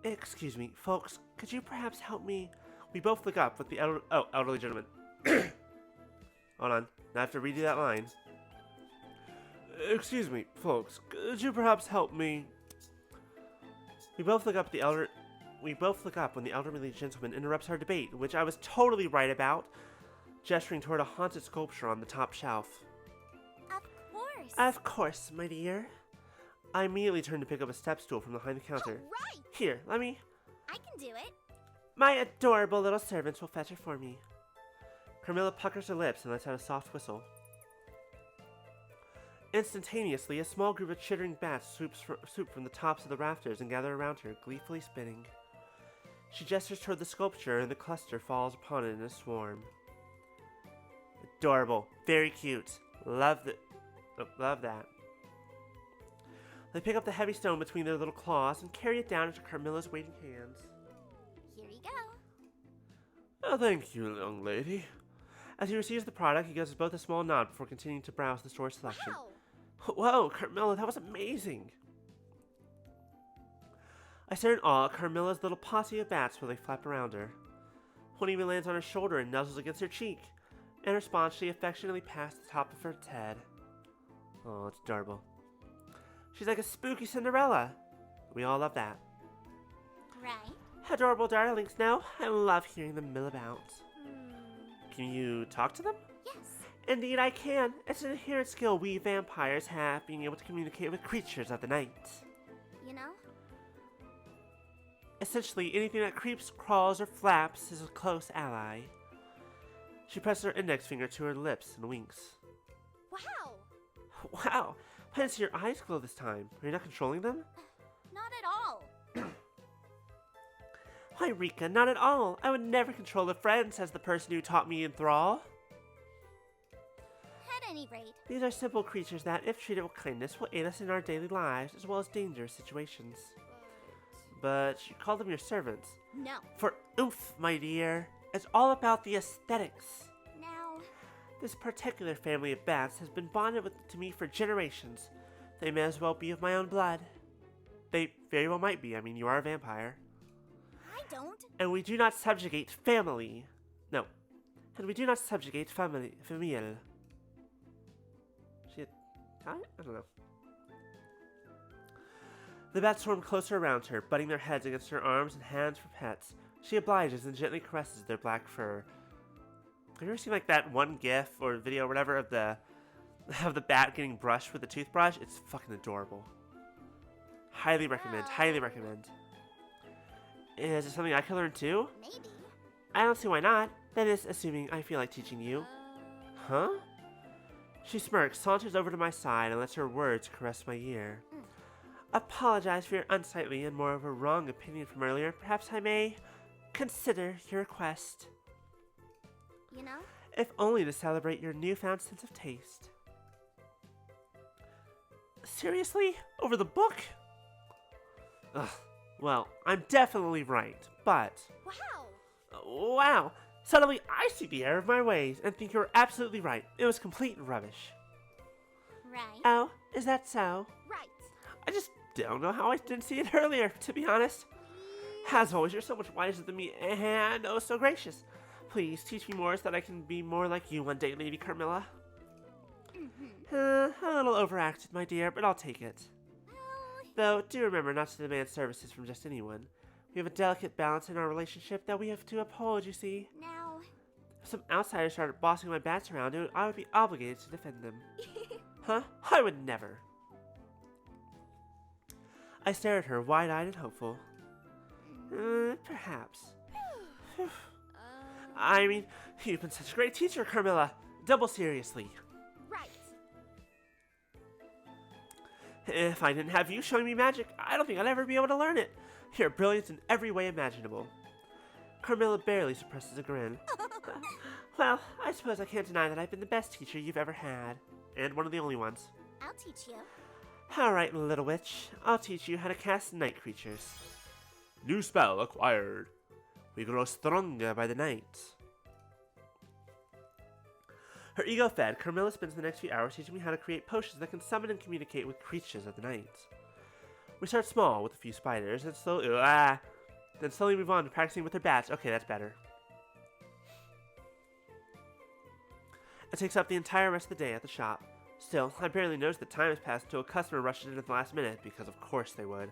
Excuse me, folks, could you perhaps help me? We both look up with the elderly gentleman. Hold on, now I have to redo that line. Excuse me, folks, could you perhaps help me? We both look up when the elderly gentleman interrupts our debate, which I was totally right about, gesturing toward a haunted sculpture on the top shelf. Of course. Of course, my dear. I immediately turned to pick up a step stool from behind the counter. Right. Here, let me. I can do it. My adorable little servants will fetch it for me. Carmilla puckers her lips and lets out a soft whistle. Instantaneously, a small group of chittering bats swoop from the tops of the rafters and gather around her, gleefully spinning. She gestures toward the sculpture, and the cluster falls upon it in a swarm. Adorable. Very cute. Love that. They pick up the heavy stone between their little claws and carry it down into Carmilla's waiting hands. Here you go. Oh, thank you, young lady. As he receives the product, he gives us both a small nod before continuing to browse the store selection. Wow. Whoa, Carmilla, that was amazing! I stare in awe at Carmilla's little posse of bats while they flap around her. One even lands on her shoulder and nuzzles against her cheek. In response, she affectionately pats the top of her head. Oh, it's adorable. She's like a spooky Cinderella. We all love that. Right. Adorable darlings, no? I love hearing them mill about. Hmm. Can you talk to them? Yes. Indeed I can. It's an inherent skill we vampires have, being able to communicate with creatures of the night. You know? Essentially, anything that creeps, crawls, or flaps is a close ally. She presses her index finger to her lips and winks. Wow. Wow, I didn't see your eyes glow this time. Are you not controlling them? Not at all. Why, Rika, not at all. I would never control a friend, says the person who taught me in thrall. At any rate. These are simple creatures that, if treated with kindness, will aid us in our daily lives, as well as dangerous situations. But you call them your servants. No. For oomph, my dear. It's all about the aesthetics. Now. This particular family of bats has been bonded to me for generations. They may as well be of my own blood. They very well might be. I mean, you are a vampire. I don't. And we do not subjugate family. No. And we do not subjugate famille. Shit. I don't know. The bats swarm closer around her, butting their heads against her arms and hands for pets. She obliges and gently caresses their black fur. Have you ever seen like that one GIF or video or whatever of the bat getting brushed with a toothbrush? It's fucking adorable. Highly recommend. Highly recommend. Is it something I can learn too? Maybe. I don't see why not. That is, assuming I feel like teaching you. Huh? She smirks, saunters over to my side, and lets her words caress my ear. Apologize for your unsightly and moreover wrong opinion from earlier. Perhaps I may consider your request. You know? If only to celebrate your newfound sense of taste. Seriously? Over the book? Ugh. Well, I'm definitely right, but... Wow! Wow! Suddenly I see the error of my ways and think you're absolutely right. It was complete rubbish. Right. Oh, is that so? Right. I just don't know how I didn't see it earlier, to be honest. As always, you're so much wiser than me and oh so gracious. Please teach me more so that I can be more like you one day, Lady Carmilla. A little overacted, my dear, but I'll take it. Though, do remember not to demand services from just anyone. We have a delicate balance in our relationship that we have to uphold, you see. Now. If some outsiders started bossing my bats around, I would be obligated to defend them. Huh? I would never. I stare at her, wide-eyed and hopeful. Perhaps. I mean, you've been such a great teacher, Carmilla. Double seriously. Right. If I didn't have you showing me magic, I don't think I'd ever be able to learn it. You're brilliant in every way imaginable. Carmilla barely suppresses a grin. Well, I suppose I can't deny that I've been the best teacher you've ever had. And one of the only ones. I'll teach you. Alright, little witch. I'll teach you how to cast night creatures. New spell acquired. We grow stronger by the night. Her ego fed, Carmilla spends the next few hours teaching me how to create potions that can summon and communicate with creatures of the night. We start small with a few spiders, and then slowly move on to practicing with her bats. Okay, that's better. It takes up the entire rest of the day at the shop. Still, I barely notice that time has passed until a customer rushes in at the last minute, because of course they would.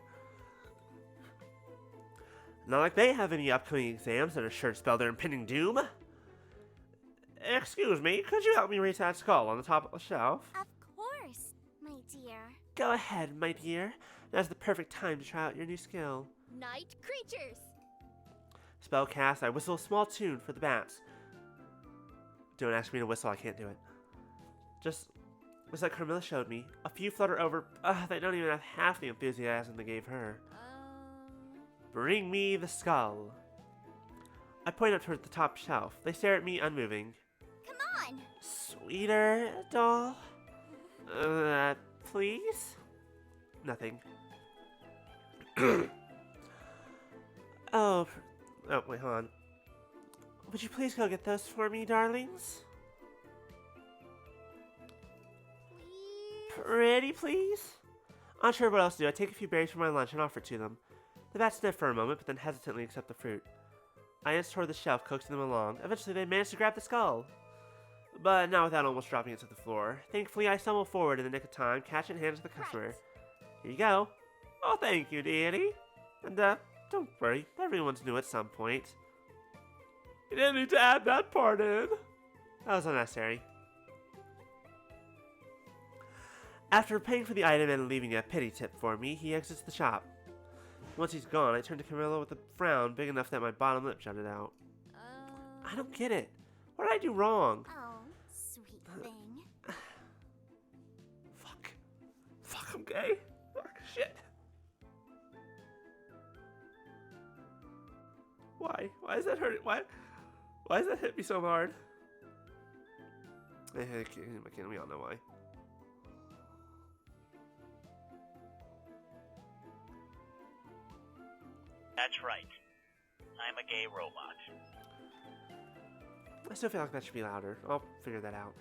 Not like they have any upcoming exams that are sure to spell their impending doom. Excuse me, could you help me raise that skull on the top of the shelf? Of course, my dear. Go ahead, my dear. Now's the perfect time to try out your new skill. Night creatures. Spell cast, I whistle a small tune for the bats. Don't ask me to whistle, I can't do it. Just like Carmilla showed me. A few flutter over. They don't even have half the enthusiasm they gave her. Bring me the skull. I point up toward the top shelf. They stare at me, unmoving. Come on. Sweeter, doll? Please? Nothing. Oh, wait, hold on. Would you please go get those for me, darlings? Pretty, please? Unsure what else to do, I take a few berries for my lunch and offer it to them. The bats sniff for a moment, but then hesitantly accept the fruit. I inch toward the shelf, coaxing them along. Eventually, they manage to grab the skull. But not without almost dropping it to the floor. Thankfully, I stumble forward in the nick of time, catch it and hand it to the customer. Right. Here you go. Oh, thank you, dearie. And, don't worry, everyone's new at some point. You didn't need to add that part in. That was unnecessary. After paying for the item and leaving a pity tip for me, he exits the shop. Once he's gone, I turn to Camilla with a frown big enough that my bottom lip jutted out. I don't get it. What did I do wrong? Oh, sweet thing. Fuck, I'm gay. Fuck, shit. Why? Why is that hurting? Why does that hit me so hard? We all know why. That's right. I'm a gay robot. I still feel like that should be louder. I'll figure that out.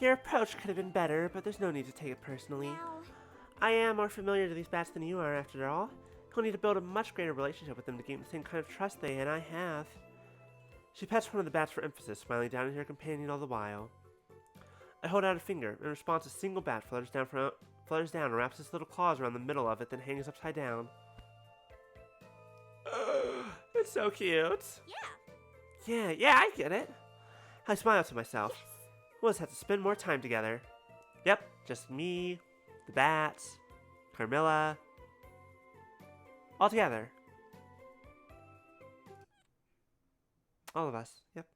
Your approach could have been better, but there's no need to take it personally. Now, I am more familiar to these bats than you are, after all. You'll need to build a much greater relationship with them to gain the same kind of trust they and I have. She pets one of the bats for emphasis, smiling down at her companion all the while. I hold out a finger. In response, a single bat flutters down and wraps its little claws around the middle of it, then hangs upside down. It's so cute. yeah. Yeah, I get it. I smile to myself. We'll just have to spend more time together. Yep, just me, the bats, Carmilla. All together. All of us, yep.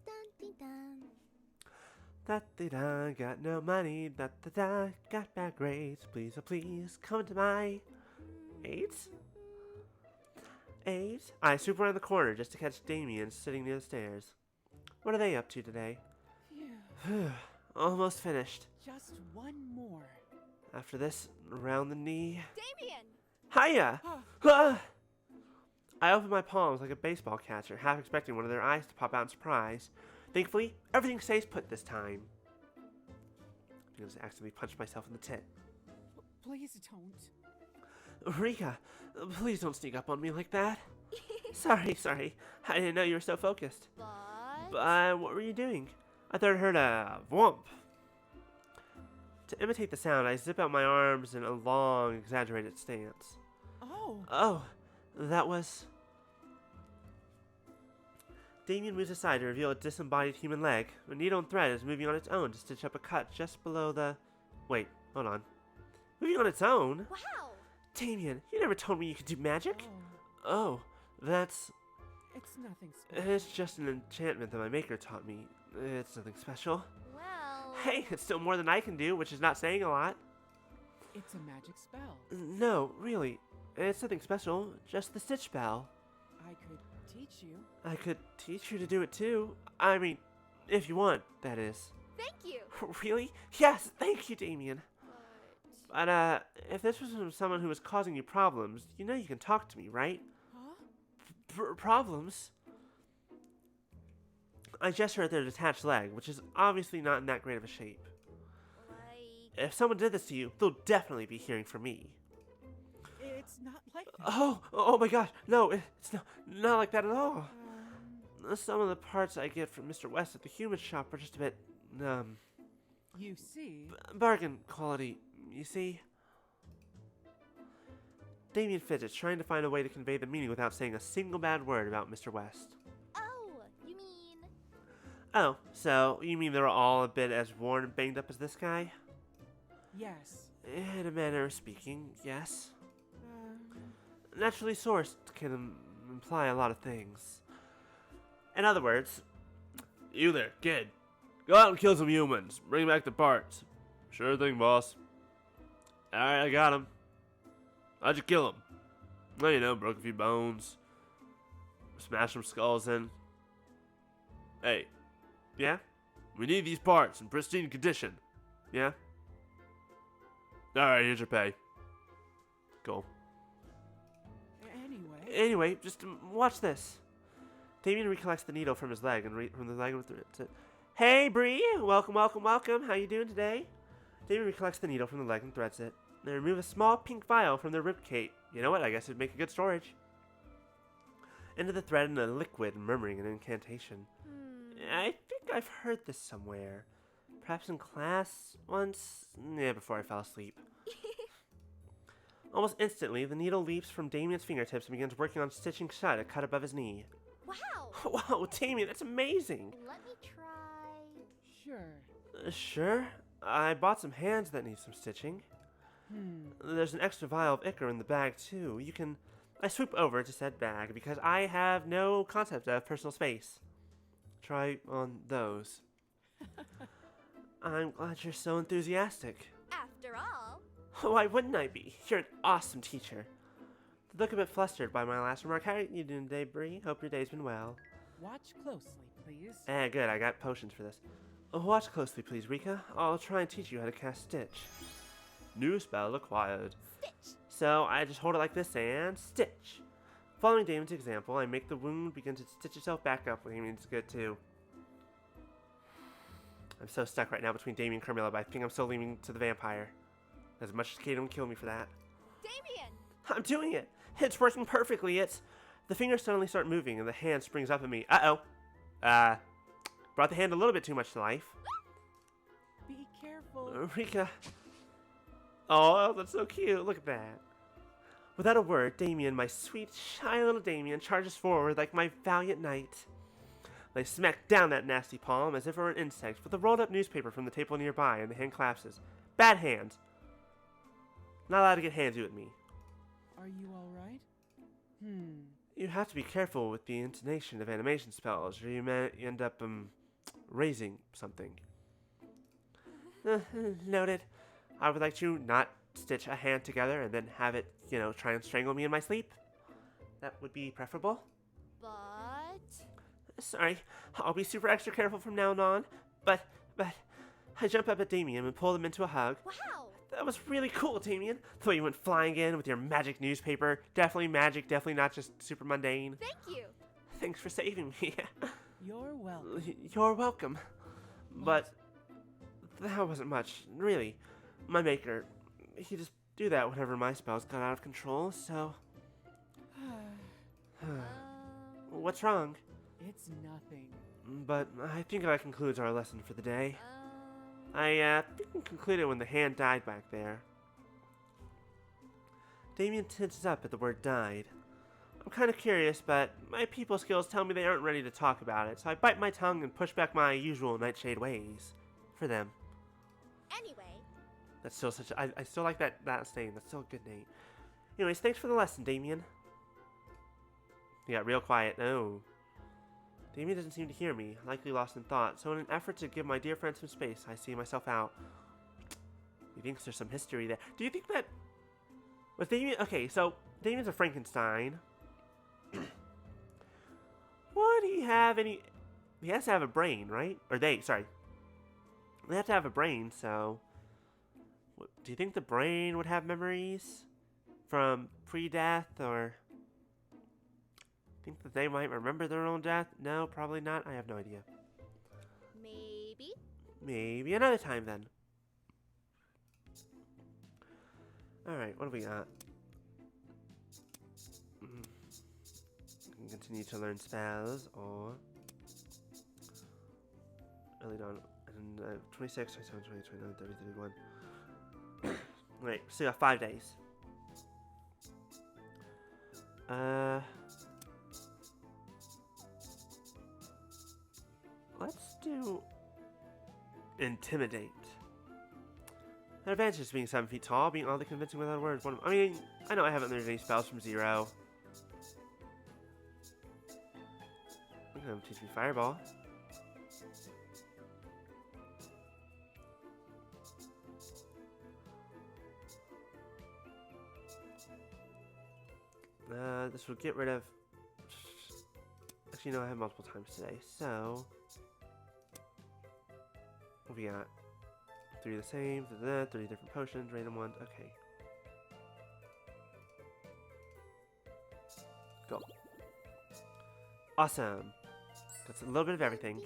Dun-dee-dun. Da-dee-da, got no money, da-da-da, got bad grades, please, oh please, come to my aids? Aids? I swoop around the corner just to catch Damien sitting near the stairs. What are they up to today? Phew. Almost finished. Just one more. After this, around the knee. Damien! Hiya! Ah! I open my palms like a baseball catcher, half expecting one of their eyes to pop out in surprise. Thankfully, everything stays put this time. I just accidentally punched myself in the tit. Please don't. Rika, please don't sneak up on me like that. Sorry. I didn't know you were so focused. But... What were you doing? I thought I heard a whomp. To imitate the sound, I zip out my arms in a long, exaggerated stance. Oh. Oh, that was... Damien moves aside to reveal a disembodied human leg. A needle and thread is moving on its own to stitch up a cut just below the... Wait, hold on. Moving on its own? Wow! Damien, you never told me you could do magic? Oh, Oh, that's... it's nothing special. It's just an enchantment that my maker taught me. It's nothing special. Well... Hey, it's still more than I can do, which is not saying a lot. It's a magic spell. No, really. It's nothing special, just the stitch spell. I could teach you. I could teach you to do it too. I mean, if you want, that is. Thank you! Really? Yes, thank you, Damien. But... But, if this was from someone who was causing you problems, you know you can talk to me, right? Huh? Problems? I gesture at their detached leg, which is obviously not in that great of a shape. Like... If someone did this to you, they'll definitely be hearing from me. It's not like that. Oh my gosh, no, it's not like that at all. Some of the parts I get from Mr. West at the human shop are just a bit, You see, bargain quality, you see? Damien fidgets, trying to find a way to convey the meaning without saying a single bad word about Mr. West. Oh, you mean... Oh, so you mean they're all a bit as worn and banged up as this guy? yes. In a manner of speaking, yes. Um, Naturally sourced can imply a lot of things. In other words, You there, kid. Go out and kill some humans. Bring back the parts. Sure thing, boss. Alright, I got him. How'd you kill him? Well, you know, broke a few bones. Smashed some skulls in. Hey, yeah? we need these parts in pristine condition. Yeah? Alright, here's your pay. Cool. Anyway, just watch this. Damien recollects the needle from his leg and from the leg with it. Hey, Bree! Welcome. How you doing today? Damien recollects the needle from the leg and threads it. They remove a small pink vial from their ribcage. You know what? I guess it'd make a good storage. Into the thread and a liquid, murmuring an incantation. I think I've heard this somewhere. Perhaps in class once? Yeah, before I fell asleep. Almost instantly, the needle leaps from Damien's fingertips and begins working on stitching shut a cut above his knee. Wow! Wow, Damien, that's amazing! Let me try... Sure. Sure. I bought some hands that need some stitching. There's an extra vial of ichor in the bag, too. I swoop over to said bag because I have no concept of personal space. Try on those. I'm glad you're so enthusiastic. After all... Why wouldn't I be? You're an awesome teacher. To look a bit flustered by my last remark. How are you doing today, Bree? Hope your day's been well. Watch closely, please. Good. I got potions for this. Watch closely, please, Rika. I'll try and teach you how to cast Stitch. New spell acquired. Stitch! So I just hold it like this and stitch. Following Damien's example, I make the wound begin to stitch itself back up when Damien's good too. I'm so stuck right now between Damien and Carmilla, but I think I'm still leaning to the vampire. As much as Kaden would kill me for that. Damien! I'm doing it! It's working perfectly, The fingers suddenly start moving and the hand springs up at me. Brought the hand a little bit too much to life. Be careful. Rika. Oh, that's so cute. Look at that. Without a word, Damien, my sweet, shy little Damien, charges forward like my valiant knight. I smack down that nasty palm as if it were an insect with a rolled up newspaper from the table nearby, and the hand collapses. Bad hand. Not allowed to get handsy with me. Are you alright? You have to be careful with the intonation of animation spells, or you may end up, raising something. Noted. I would like to not stitch a hand together and then have it, try and strangle me in my sleep. That would be preferable. But... Sorry, I'll be super extra careful from now on. But, I jump up at Damien and pull him into a hug. Wow! That was really cool, Damien. The way you went flying in with your magic newspaper. Definitely magic, definitely not just super mundane. Thank you! Thanks for saving me. You're welcome. You're welcome. But that wasn't much, really. My maker, he just do that whenever my spells got out of control, so... What's wrong? It's nothing. But I think that concludes our lesson for the day. I think we concluded when the hand died back there. Damien tenses up at the word died. I'm kind of curious, but my people skills tell me they aren't ready to talk about it, so I bite my tongue and push back my usual Nightshade ways. For them. Anyway, That's still such a... I still like that name. That's still a good name. Anyways, thanks for the lesson, Damien. He got real quiet. No. Damien doesn't seem to hear me, likely lost in thought, so in an effort to give my dear friend some space, I see myself out. He thinks there's some history there. Do you think that... With Damien... Okay, so Damien's a Frankenstein. Would he have any... He has to have a brain, right? Or they, sorry. They have to have a brain, so... Do you think the brain would have memories? From pre-death, or... Think that they might remember their own death? No, probably not. I have no idea. maybe. Maybe another time, then. Alright, what do we got? Continue to learn spells, or... Early dawn, and 26, 27, 28, 29, 30, 31. Wait, still got 5 days. Let's do... Intimidate. An advantage to being 7 feet tall, being oddly convincing without words. I mean, I know I haven't learned any spells from 0. I'm gonna teach me Fireball. This will get rid of... Actually, no, I have multiple times today, so... What we got? 3 the same, 3 different potions, random ones, okay. Go. Awesome. That's a little bit of everything.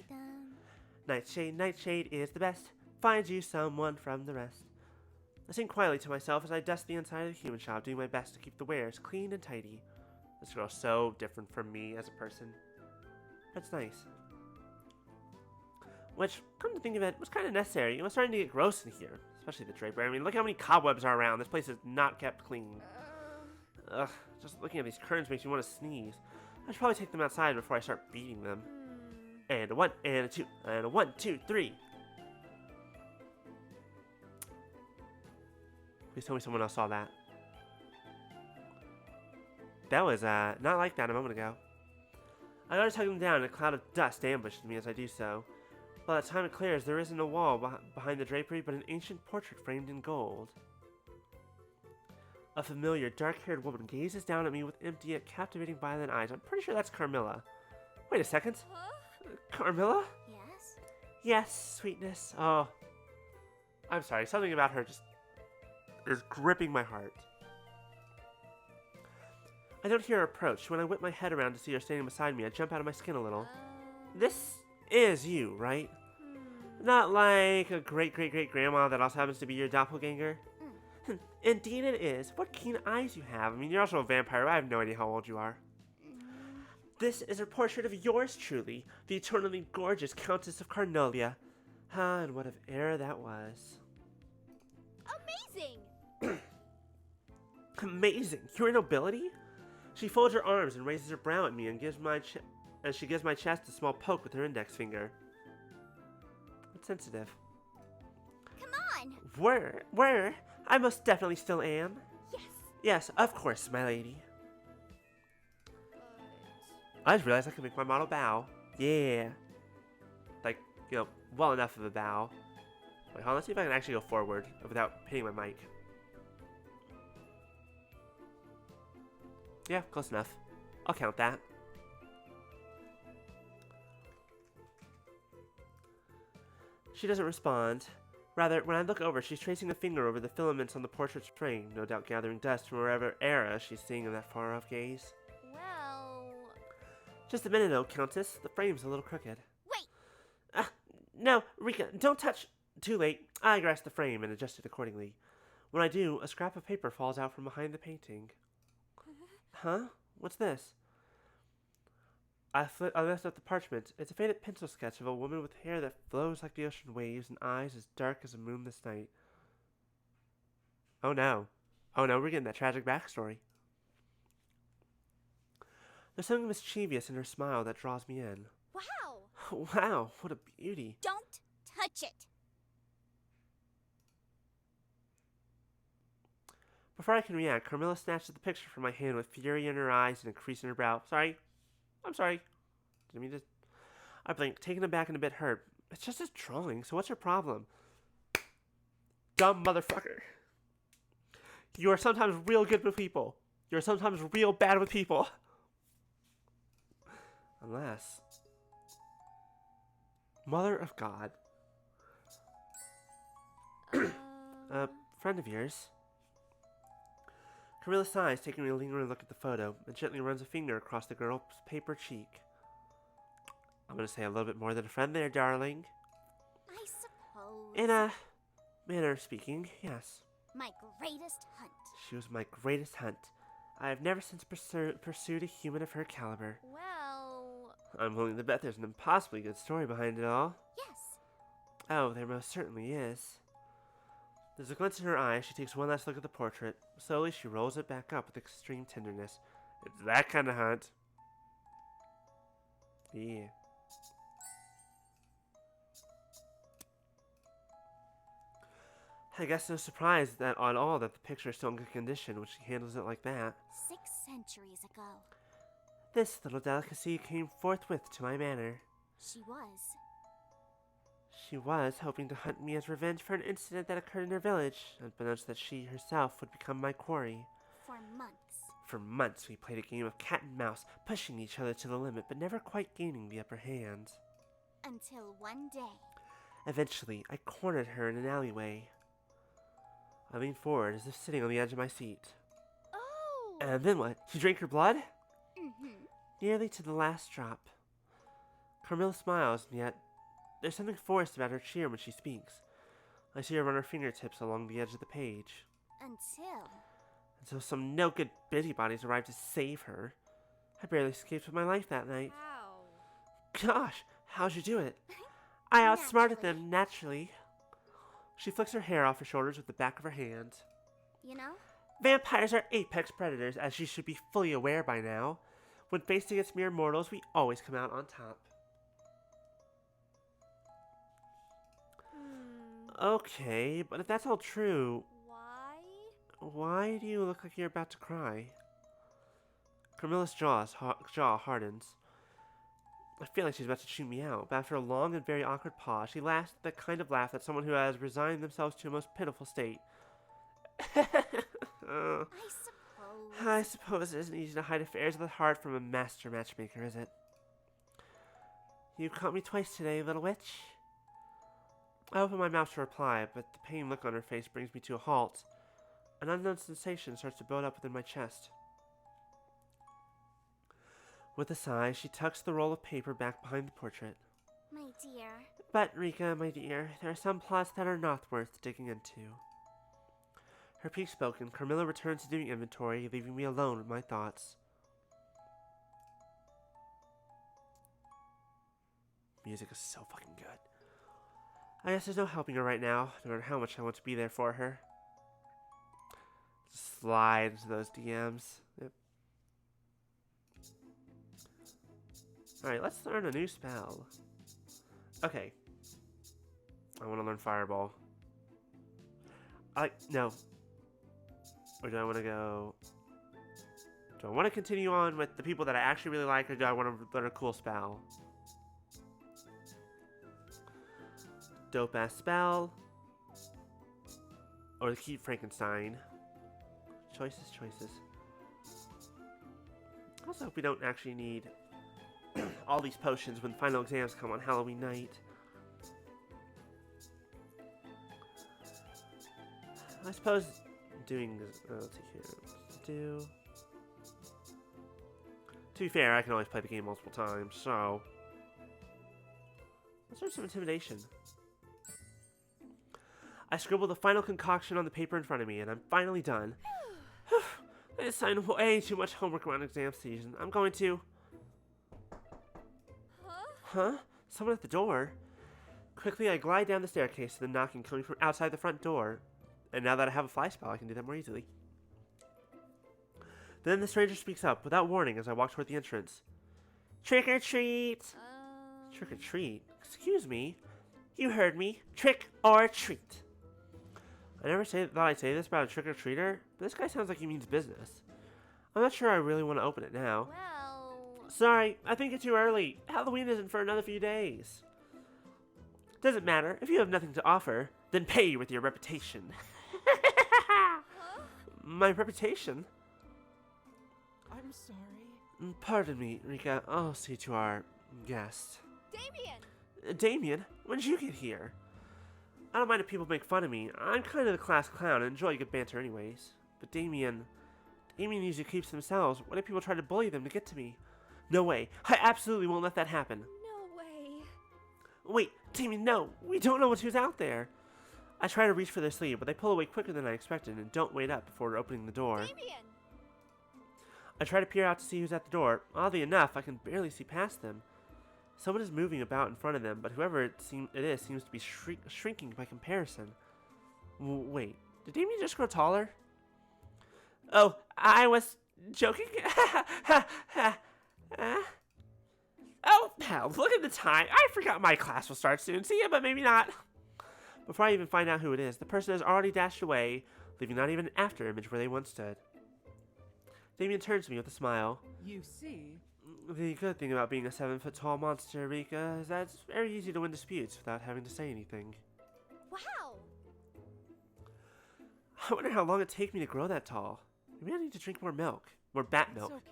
Nightshade, Nightshade is the best. Find you someone from the rest. I sing quietly to myself as I dust the inside of the human shop, doing my best to keep the wares clean and tidy. This girl's so different from me as a person. That's nice. Which, come to think of it, was kind of necessary. It was starting to get gross in here, especially the drapery. I mean, look how many cobwebs are around. This place is not kept clean. Ugh, just looking at these curtains makes me want to sneeze. I should probably take them outside before I start beating them. And a 1, and a 2, and a 1, 2, 3. Please tell me someone else saw that. That was, not like that a moment ago. I go to tug them down, and a cloud of dust ambushes me as I do so. By the time it clears, there isn't a wall behind the drapery, but an ancient portrait framed in gold. A familiar, dark-haired woman gazes down at me with empty yet captivating violet eyes. I'm pretty sure that's Carmilla. Wait a second. Huh? Carmilla? Yes? Yes, sweetness. Oh. I'm sorry, something about her just is gripping my heart. I don't hear her approach. When I whip my head around to see her standing beside me, I jump out of my skin a little. This is you, right? Not like a great-great-great-grandma that also happens to be your doppelganger? Indeed it is. What keen eyes you have. I mean, you're also a vampire. I have no idea how old you are. This is a portrait of yours truly, the eternally gorgeous Countess of Carnolia. Ah, and what an era that was. Amazing! Amazing. You're a nobility? She folds her arms and raises her brow at me and she gives my chest a small poke with her index finger. That's sensitive. Come on! Where? I most definitely still am. Yes! Yes, of course, my lady. I just realized I can make my model bow. Yeah. Like, you know, well enough of a bow. Wait, hold on, let's see if I can actually go forward without hitting my mic. Yeah, close enough. I'll count that. She doesn't respond. Rather, when I look over, she's tracing a finger over the filaments on the portrait's frame, no doubt gathering dust from wherever era she's seeing in that far-off gaze. Well... Just a minute, though, Countess. The frame's a little crooked. Wait! No, Rika, don't touch... Too late. I grasp the frame and adjust it accordingly. When I do, a scrap of paper falls out from behind the painting. Huh? What's this? I lift up the parchment. It's a faded pencil sketch of a woman with hair that flows like the ocean waves and eyes as dark as a moonless night. Oh no. Oh no, we're getting that tragic backstory. There's something mischievous in her smile that draws me in. Wow! Wow, what a beauty. Don't touch it! Before I can react, Carmilla snatches the picture from my hand with fury in her eyes and a crease in her brow. Sorry. I'm sorry. Didn't mean to... I blink, taken aback and a bit hurt. It's just a drawing, so what's your problem? Dumb motherfucker. You are sometimes real good with people. You're sometimes real bad with people. Unless... Mother of God. Friend of yours. Carmilla sighs, taking a lingering look at the photo, and gently runs a finger across the girl's paper cheek. I'm gonna say a little bit more than a friend there, darling. I suppose. In a manner of speaking, yes. My greatest hunt. She was my greatest hunt. I have never since pursued a human of her caliber. Well... I'm willing to bet there's an impossibly good story behind it all. yes. Oh, there most certainly is. There's a glint in her eye as she takes one last look at the portrait. Slowly, she rolls it back up with extreme tenderness. It's that kind of hunt. Yeah. I guess no surprise that at all that the picture is still in good condition when she handles it like that. 6 centuries ago. This little delicacy came forthwith to my manor. She was. She was hoping to hunt me as revenge for an incident that occurred in her village, unbeknownst that she herself would become my quarry. For months. For months we played a game of cat and mouse, pushing each other to the limit, but never quite gaining the upper hand. Until one day. Eventually, I cornered her in an alleyway. I leaned forward as if sitting on the edge of my seat. Oh! And then what? You drank her blood? Mm-hmm. Nearly to the last drop. Carmilla smiles, and yet there's something forced about her cheer when she speaks. I see her run her fingertips along the edge of the page. Until some no-good busybodies arrived to save her. I barely escaped with my life that night. How? Gosh, how'd you do it? I outsmarted them, naturally. She flicks her hair off her shoulders with the back of her hand. You know? Vampires are apex predators, as she should be fully aware by now. When faced against mere mortals, we always come out on top. Okay, but if that's all true, why do you look like you're about to cry? Carmilla's jaw hardens. I feel like she's about to chew me out, but after a long and very awkward pause, she laughs the kind of laugh that someone who has resigned themselves to a most pitiful state. I suppose it isn't easy to hide affairs of the heart from a master matchmaker, is it? You caught me twice today, little witch. I open my mouth to reply, but the pained look on her face brings me to a halt. An unknown sensation starts to build up within my chest. With a sigh, she tucks the roll of paper back behind the portrait. My dear. But, Rika, my dear, there are some plots that are not worth digging into. Her peace spoken, Carmilla returns to doing inventory, leaving me alone with my thoughts. Music is so fucking good. I guess there's no helping her right now, no matter how much I want to be there for her. Just slide into those DMs. Yep. Alright, let's learn a new spell. Okay. I want to learn Fireball. No. Or do I want to go... Do I want to continue on with the people that I actually really like, or do I want to learn a cool spell? Dope-ass spell. Or the Keep Frankenstein. Choices. I also hope we don't actually need all these potions when final exams come on Halloween night. I suppose doing this... let's see here. To be fair, I can always play the game multiple times, so... Let's learn some Intimidation. I scribble the final concoction on the paper in front of me, and I'm finally done. I assigned way too much homework around exam season. I'm going to... Huh? Someone at the door? Quickly, I glide down the staircase to the knocking coming from outside the front door. And now that I have a fly spell, I can do that more easily. Then the stranger speaks up without warning as I walk toward the entrance. Trick or treat! Trick or treat? Excuse me? You heard me. Trick or treat. I never thought I'd say this about a trick or treater, but this guy sounds like he means business. I'm not sure I really want to open it now. Well, Sorry, I think it's too early. Halloween isn't for another few days. Doesn't matter. If you have nothing to offer, then pay with your reputation. My reputation? I'm sorry. Pardon me, Rika. I'll see to our guest. Damien! Damien, when did you get here? I don't mind if people make fun of me. I'm kind of the class clown and enjoy good banter anyways. But Damien usually keeps to themselves. What if people try to bully them to get to me? No way. I absolutely won't let that happen. No way. Wait, Damien, no. We don't know who's out there. I try to reach for their sleeve, but they pull away quicker than I expected and don't wait up before opening the door. Damien! I try to peer out to see who's at the door. Oddly enough, I can barely see past them. Someone is moving about in front of them, but whoever it is seems to be shrinking by comparison. Wait, did Damien just grow taller? Oh, I was joking. Oh, hell, look at the time. I forgot my class will start soon. See ya, but maybe not. Before I even find out who it is, the person has already dashed away, leaving not even an after image where they once stood. Damien turns to me with a smile. You see, The good thing about being a 7-foot-tall monster, Rika, is that it's very easy to win disputes without having to say anything. Wow! I wonder how long it'd take me to grow that tall. Maybe I need to drink more milk. More bat it's milk. okay.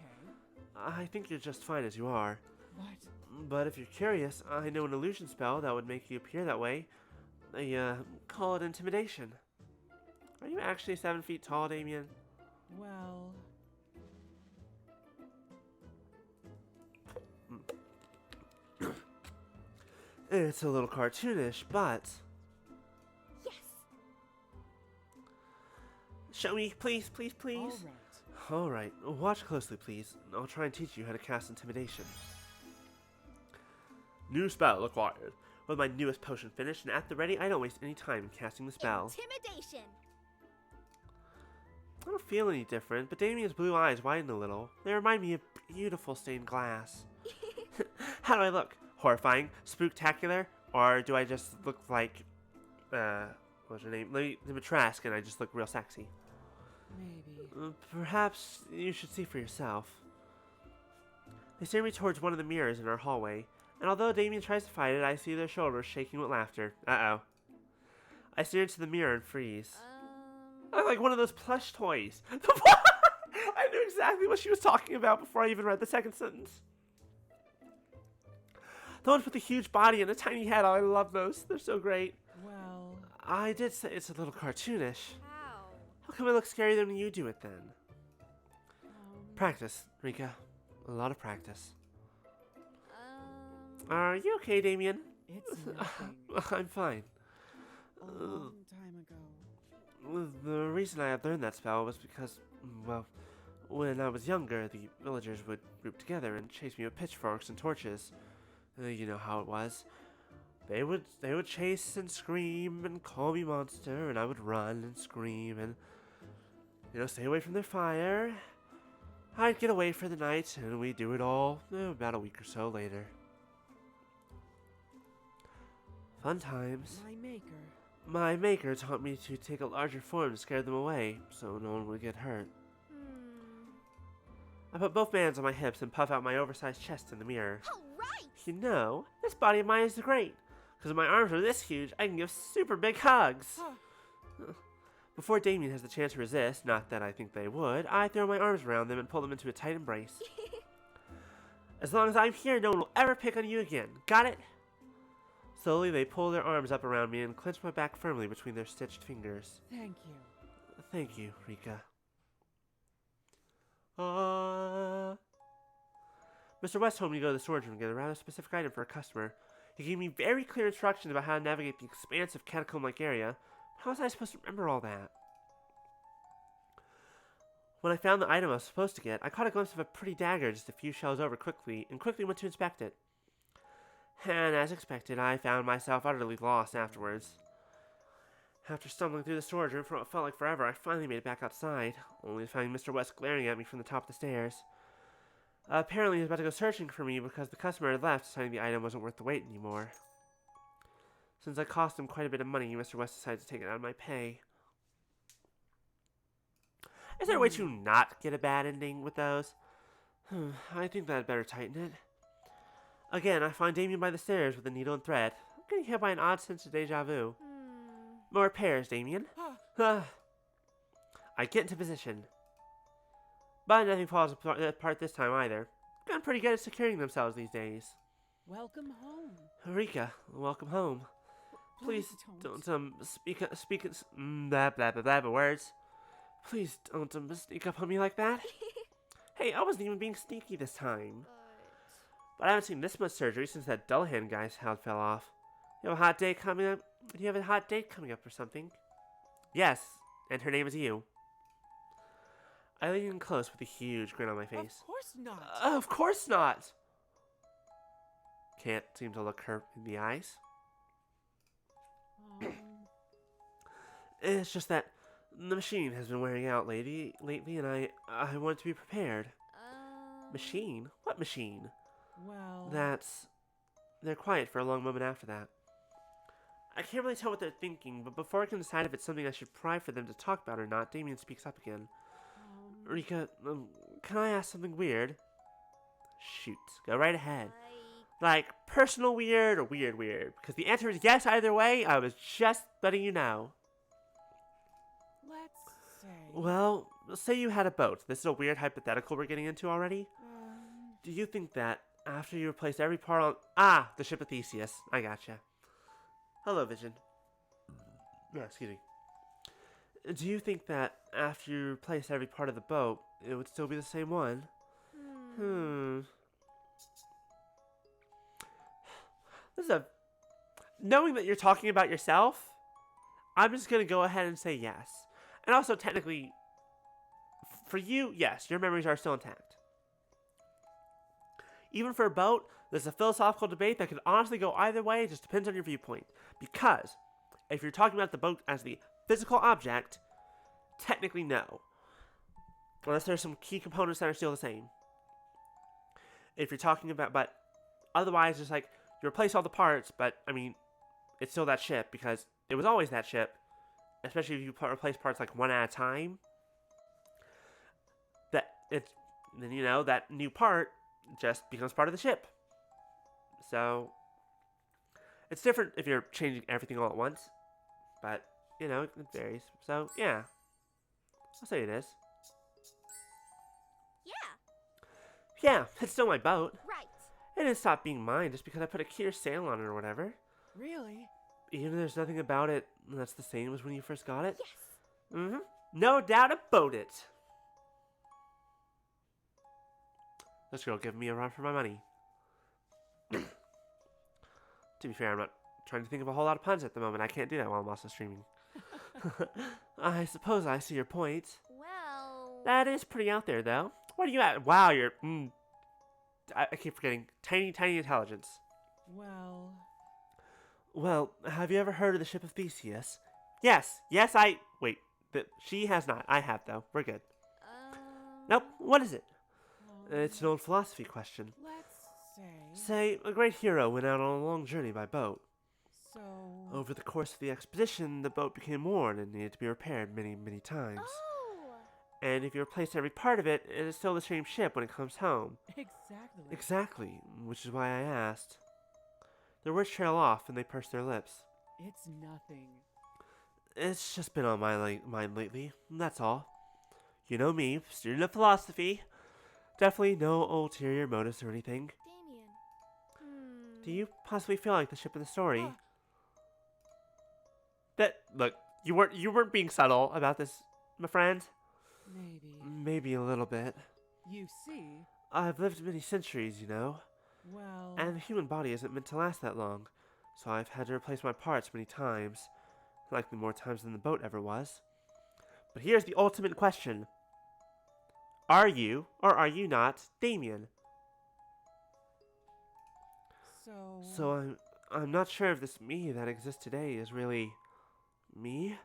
I think you're just fine as you are. What? But if you're curious, I know an illusion spell that would make you appear that way. They, call it intimidation. Are you actually 7 feet tall, Damien? Well, It's a little cartoonish, but... Yes! Show me, please, please, please. all right. Alright, watch closely, please. I'll try and teach you how to cast intimidation. New spell acquired. With my newest potion finished and at the ready, I don't waste any time in casting the spell. Intimidation! I don't feel any different, but Damien's blue eyes widen a little. They remind me of beautiful stained glass. How do I look? Horrifying? Spooktacular? Or do I just look like... what's her name? Dimitrescu and I just look real sexy? Maybe. Perhaps you should see for yourself. They steer me towards one of the mirrors in our hallway, and although Damien tries to fight it, I see their shoulders shaking with laughter. Uh-oh. I stare into the mirror and freeze. I look like one of those plush toys. I knew exactly what she was talking about before I even read the second sentence. The ones with the huge body and a tiny head. Oh, I love those. They're so great. Well, I did say it's a little cartoonish. How? How come I look scarier than you do it then? um, Practice, Rika. A lot of practice. Um, Are you okay, Damien? it's nothing. I'm fine. A long time ago. The reason I had learned that spell was because, well, when I was younger, the villagers would group together and chase me with pitchforks and torches. You know how it was. They would chase and scream and call me monster, and I would run and scream and, stay away from their fire. I'd get away for the night, and we'd do it all about a week or so later. Fun times. My maker taught me to take a larger form to scare them away, so no one would get hurt. I put both hands on my hips and puff out my oversized chest in the mirror. Alright! This body of mine is great. Because if my arms are this huge, I can give super big hugs. Before Damien has the chance to resist, not that I think they would, I throw my arms around them and pull them into a tight embrace. As long as I'm here, no one will ever pick on you again. Got it? Slowly, they pull their arms up around me and clench my back firmly between their stitched fingers. Thank you. Thank you, Rika. Mr. West told me to go to the storage room and get a rather specific item for a customer. He gave me very clear instructions about how to navigate the expansive catacomb-like area. How was I supposed to remember all that? When I found the item I was supposed to get, I caught a glimpse of a pretty dagger just a few shelves over and quickly went to inspect it. And as expected, I found myself utterly lost afterwards. After stumbling through the storage room for what felt like forever, I finally made it back outside, only to find Mr. West glaring at me from the top of the stairs. Apparently, he was about to go searching for me because the customer had left, deciding the item wasn't worth the wait anymore. Since I cost him quite a bit of money, Mr. West decided to take it out of my pay. Is there a way to not get a bad ending with those? I think that I'd better tighten it. Again, I find Damien by the stairs with a needle and thread. I'm getting hit by an odd sense of deja vu. More repairs, Damien. I get into position. But nothing falls apart this time either. Gotten pretty good at securing themselves these days. Welcome home. Rika, welcome home. Please don't. don't speak blah blah blah blah words. Please don't sneak up on me like that. Hey, I wasn't even being sneaky this time. But I haven't seen this much surgery since that Dullahan guy's head fell off. You have a hot date coming up? Do you have a hot date coming up or something? Yes, and her name is you. I lean in close with a huge grin on my face. Of course not. Of course not. Can't seem to look her in the eyes. It's just that the machine has been wearing out lately, and I want to be prepared. Machine? What machine? Well. They're quiet for a long moment after that. I can't really tell what they're thinking, but before I can decide if it's something I should pry for them to talk about or not, Damien speaks up again. Rika, can I ask something weird? Shoot, go right ahead. Like, personal weird or weird weird? Because the answer is yes either way, I was just letting you know. Let's say. Well, say you had a boat. This is a weird hypothetical we're getting into already. Do you think that after you replace every part on... the ship of Theseus. I gotcha. Hello, Vision. Excuse me. Do you think that after you replace every part of the boat, it would still be the same one? This is a... Knowing that you're talking about yourself, I'm just going to go ahead and say yes. And also, technically, for you, yes, your memories are still intact. Even for a boat, there's a philosophical debate that could honestly go either way. It just depends on your viewpoint. Because if you're talking about the boat as the physical object, technically no. Unless there's some key components that are still the same. If you're talking about, but otherwise, it's like you replace all the parts, but I mean, it's still that ship because it was always that ship. Especially if you replace parts like one at a time. Then you know that new part just becomes part of the ship. So it's different if you're changing everything all at once, but you know, it varies. So yeah, I'll say it is. Yeah, it's still my boat. Right. It didn't stop being mine just because I put a clear sail on it or whatever. Really? Even if there's nothing about it that's the same as when you first got it. Yes. No doubt about it. This girl giving me a run for my money. To be fair, I'm not trying to think of a whole lot of puns at the moment. I can't do that while I'm also streaming. I suppose I see your point. Well. That is pretty out there, though. What are you at? Wow, you're... I keep forgetting. Tiny, tiny intelligence. Well, have you ever heard of the ship of Theseus? Yes, I... Wait, she has not. I have, though. We're good. Nope, what is it? It's an old philosophy question. Let's Say, a great hero went out on a long journey by boat. So. Over the course of the expedition, the boat became worn and needed to be repaired many, many times. Oh. And if you replace every part of it, it is still the same ship when it comes home. Exactly. Exactly, which is why I asked. Their words trail off and they purse their lips. It's nothing. It's just been on my mind lately, that's all. You know me, student of philosophy. Definitely no ulterior motives or anything. Damien. Do you possibly feel like the ship in the story? Look, you weren't being subtle about this, my friend. Maybe a little bit. You see? I've lived many centuries, you know. Well. And the human body isn't meant to last that long, so I've had to replace my parts many times. Likely more times than the boat ever was. But here's the ultimate question. Are you, or are you not, Damien? So. So I'm not sure if this me that exists today is really Me?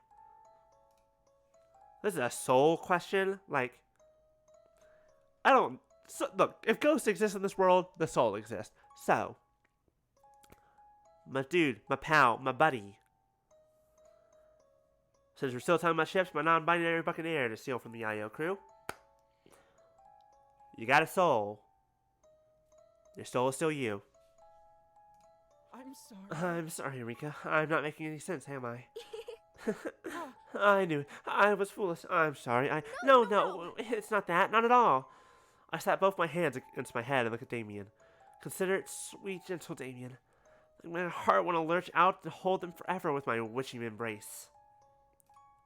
This is a soul question? Like, I don't... So, look, if ghosts exist in this world, the soul exists. So, my dude, my pal, my buddy. Since we're still talking about ships, my non-binary buccaneer to steal from the IO crew. You got a soul. Your soul is still you. I'm sorry. I'm sorry, Rika. I'm not making any sense, am I? I knew it. I was foolish. I'm sorry. No, it's not that. Not at all. I slap both my hands against my head and look at Damien. Consider it sweet, gentle Damien. My heart want to lurch out and hold them forever with my witching embrace.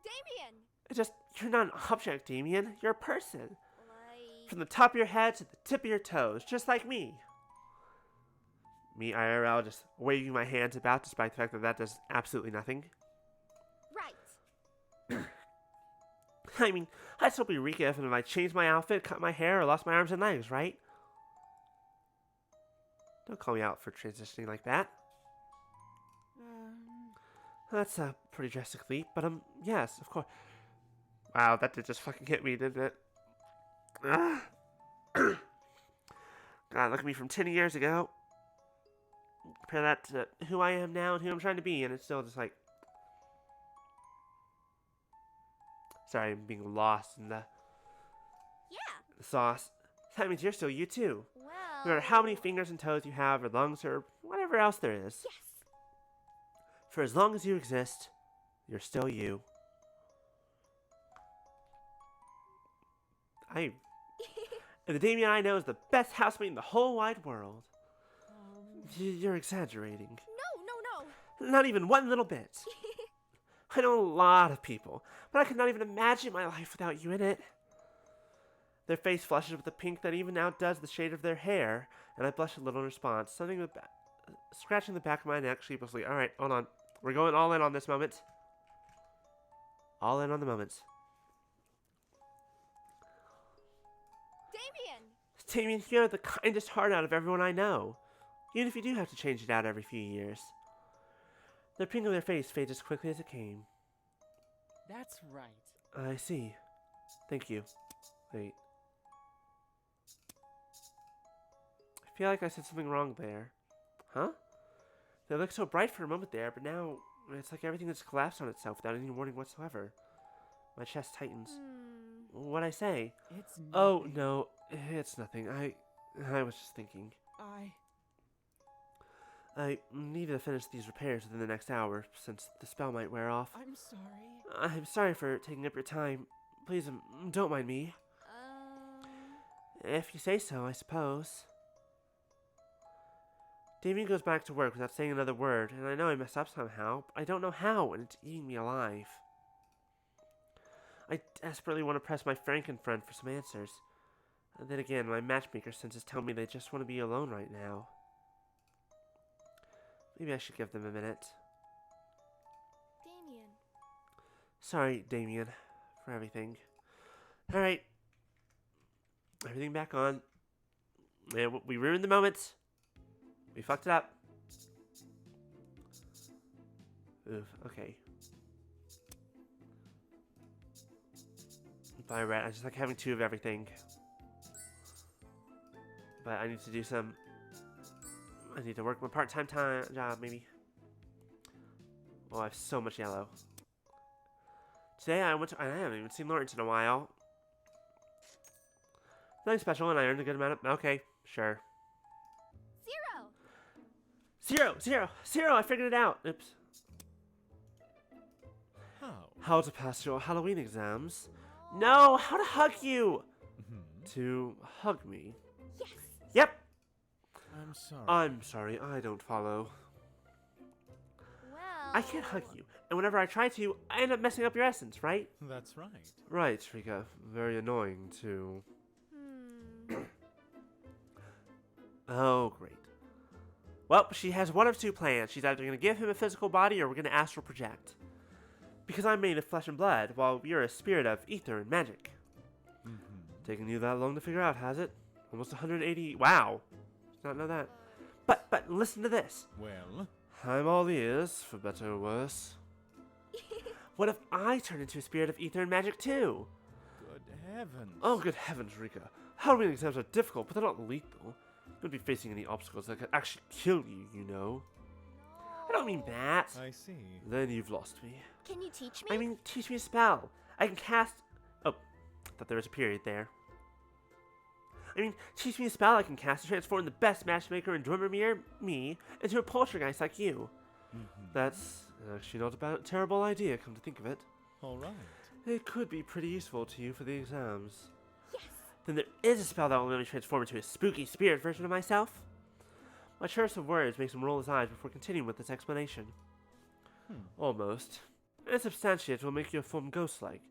Damien! It's just, you're not an object, Damien. You're a person. Like... From the top of your head to the tip of your toes, just like me. Me, IRL, just waving my hands about despite the fact that that does absolutely nothing. Right. I mean, I'd still be Rika if I changed my outfit, cut my hair, or lost my arms and legs, right? Don't call me out for transitioning like that. That's a pretty drastic leap, but yes, of course. Wow, that did just fucking hit me, didn't it? God, look at me from 10 years ago. Compare that to who I am now and who I'm trying to be, and it's still just like... Sorry, I'm being lost in the Yeah. sauce. That means you're still you too. Well... No matter how many fingers and toes you have, or lungs, or whatever else there is. Yes. For as long as you exist, you're still you. And the Damien I know is the best housemate in the whole wide world. You're exaggerating. No. Not even one little bit. I know a lot of people, but I could not even imagine my life without you in it. Their face flushes with a pink that even outdoes the shade of their hair, and I blush a little in response, scratching the back of my neck sheepishly. Alright, hold on. We're going all in on this moment. All in on the moment. Damien, you have the kindest heart out of everyone I know. Even if you do have to change it out every few years. The pink of their face fades as quickly as it came. That's right. I see. Thank you. Wait. I feel like I said something wrong there. Huh? They looked so bright for a moment there, but now it's like everything has collapsed on itself without any warning whatsoever. My chest tightens. What'd I say? It's nothing. Oh, no. It's nothing. I was just thinking. I need to finish these repairs within the next hour, since the spell might wear off. I'm sorry. I'm sorry for taking up your time. Please, don't mind me. If you say so, I suppose. Damien goes back to work without saying another word, and I know I messed up somehow, but I don't know how, and it's eating me alive. I desperately want to press my Franken-friend for some answers. And then again, my matchmaker senses tell me they just want to be alone right now. Maybe I should give them a minute. Damien. Sorry, Damien, for everything. Alright. Everything back on. And we ruined the moment. We fucked it up. Oof, okay. Bye, Rat. I just like having two of everything. But I need to do some... I need to work my part-time job, maybe. Oh, I have so much yellow. Today I haven't even seen Lawrence in a while. Nothing special, and I earned a good amount of... Okay, sure. Zero! I figured it out! Oops. How to pass your Halloween exams. No! How to hug you! To hug me. Yes. Yep! I'm sorry. I'm sorry, I don't follow. Well... I can't hug you, and whenever I try to, I end up messing up your essence, right? That's right. Right, Rika. Very annoying, too. Oh, great. Well, she has one of two plans. She's either going to give him a physical body or we're going to astral project. Because I'm made of flesh and blood, while you're a spirit of ether and magic. Taking you that long to figure out, has it? Almost 180... Wow. Did not know that. But listen to this. Well, I'm all ears, for better or worse. What if I turn into a spirit of ether and magic too? Good heavens. Oh, good heavens, Rika. Halloween exams are difficult, but they're not lethal. You won't be facing any obstacles that could actually kill you, you know. I don't mean that. I see. Then you've lost me. Can you teach me? I mean, teach me a spell. I can cast... Oh, I thought there was a period there. I mean, teach me a spell I can cast to transform the best matchmaker and drummer me into a poltergeist like you. That's actually not a terrible idea, come to think of it. All right. It could be pretty useful to you for the exams. Yes. Then there is a spell that will let me transform into a spooky spirit version of myself. My choice of words makes him roll his eyes before continuing with this explanation. Almost. And substantiate will make you form ghost-like.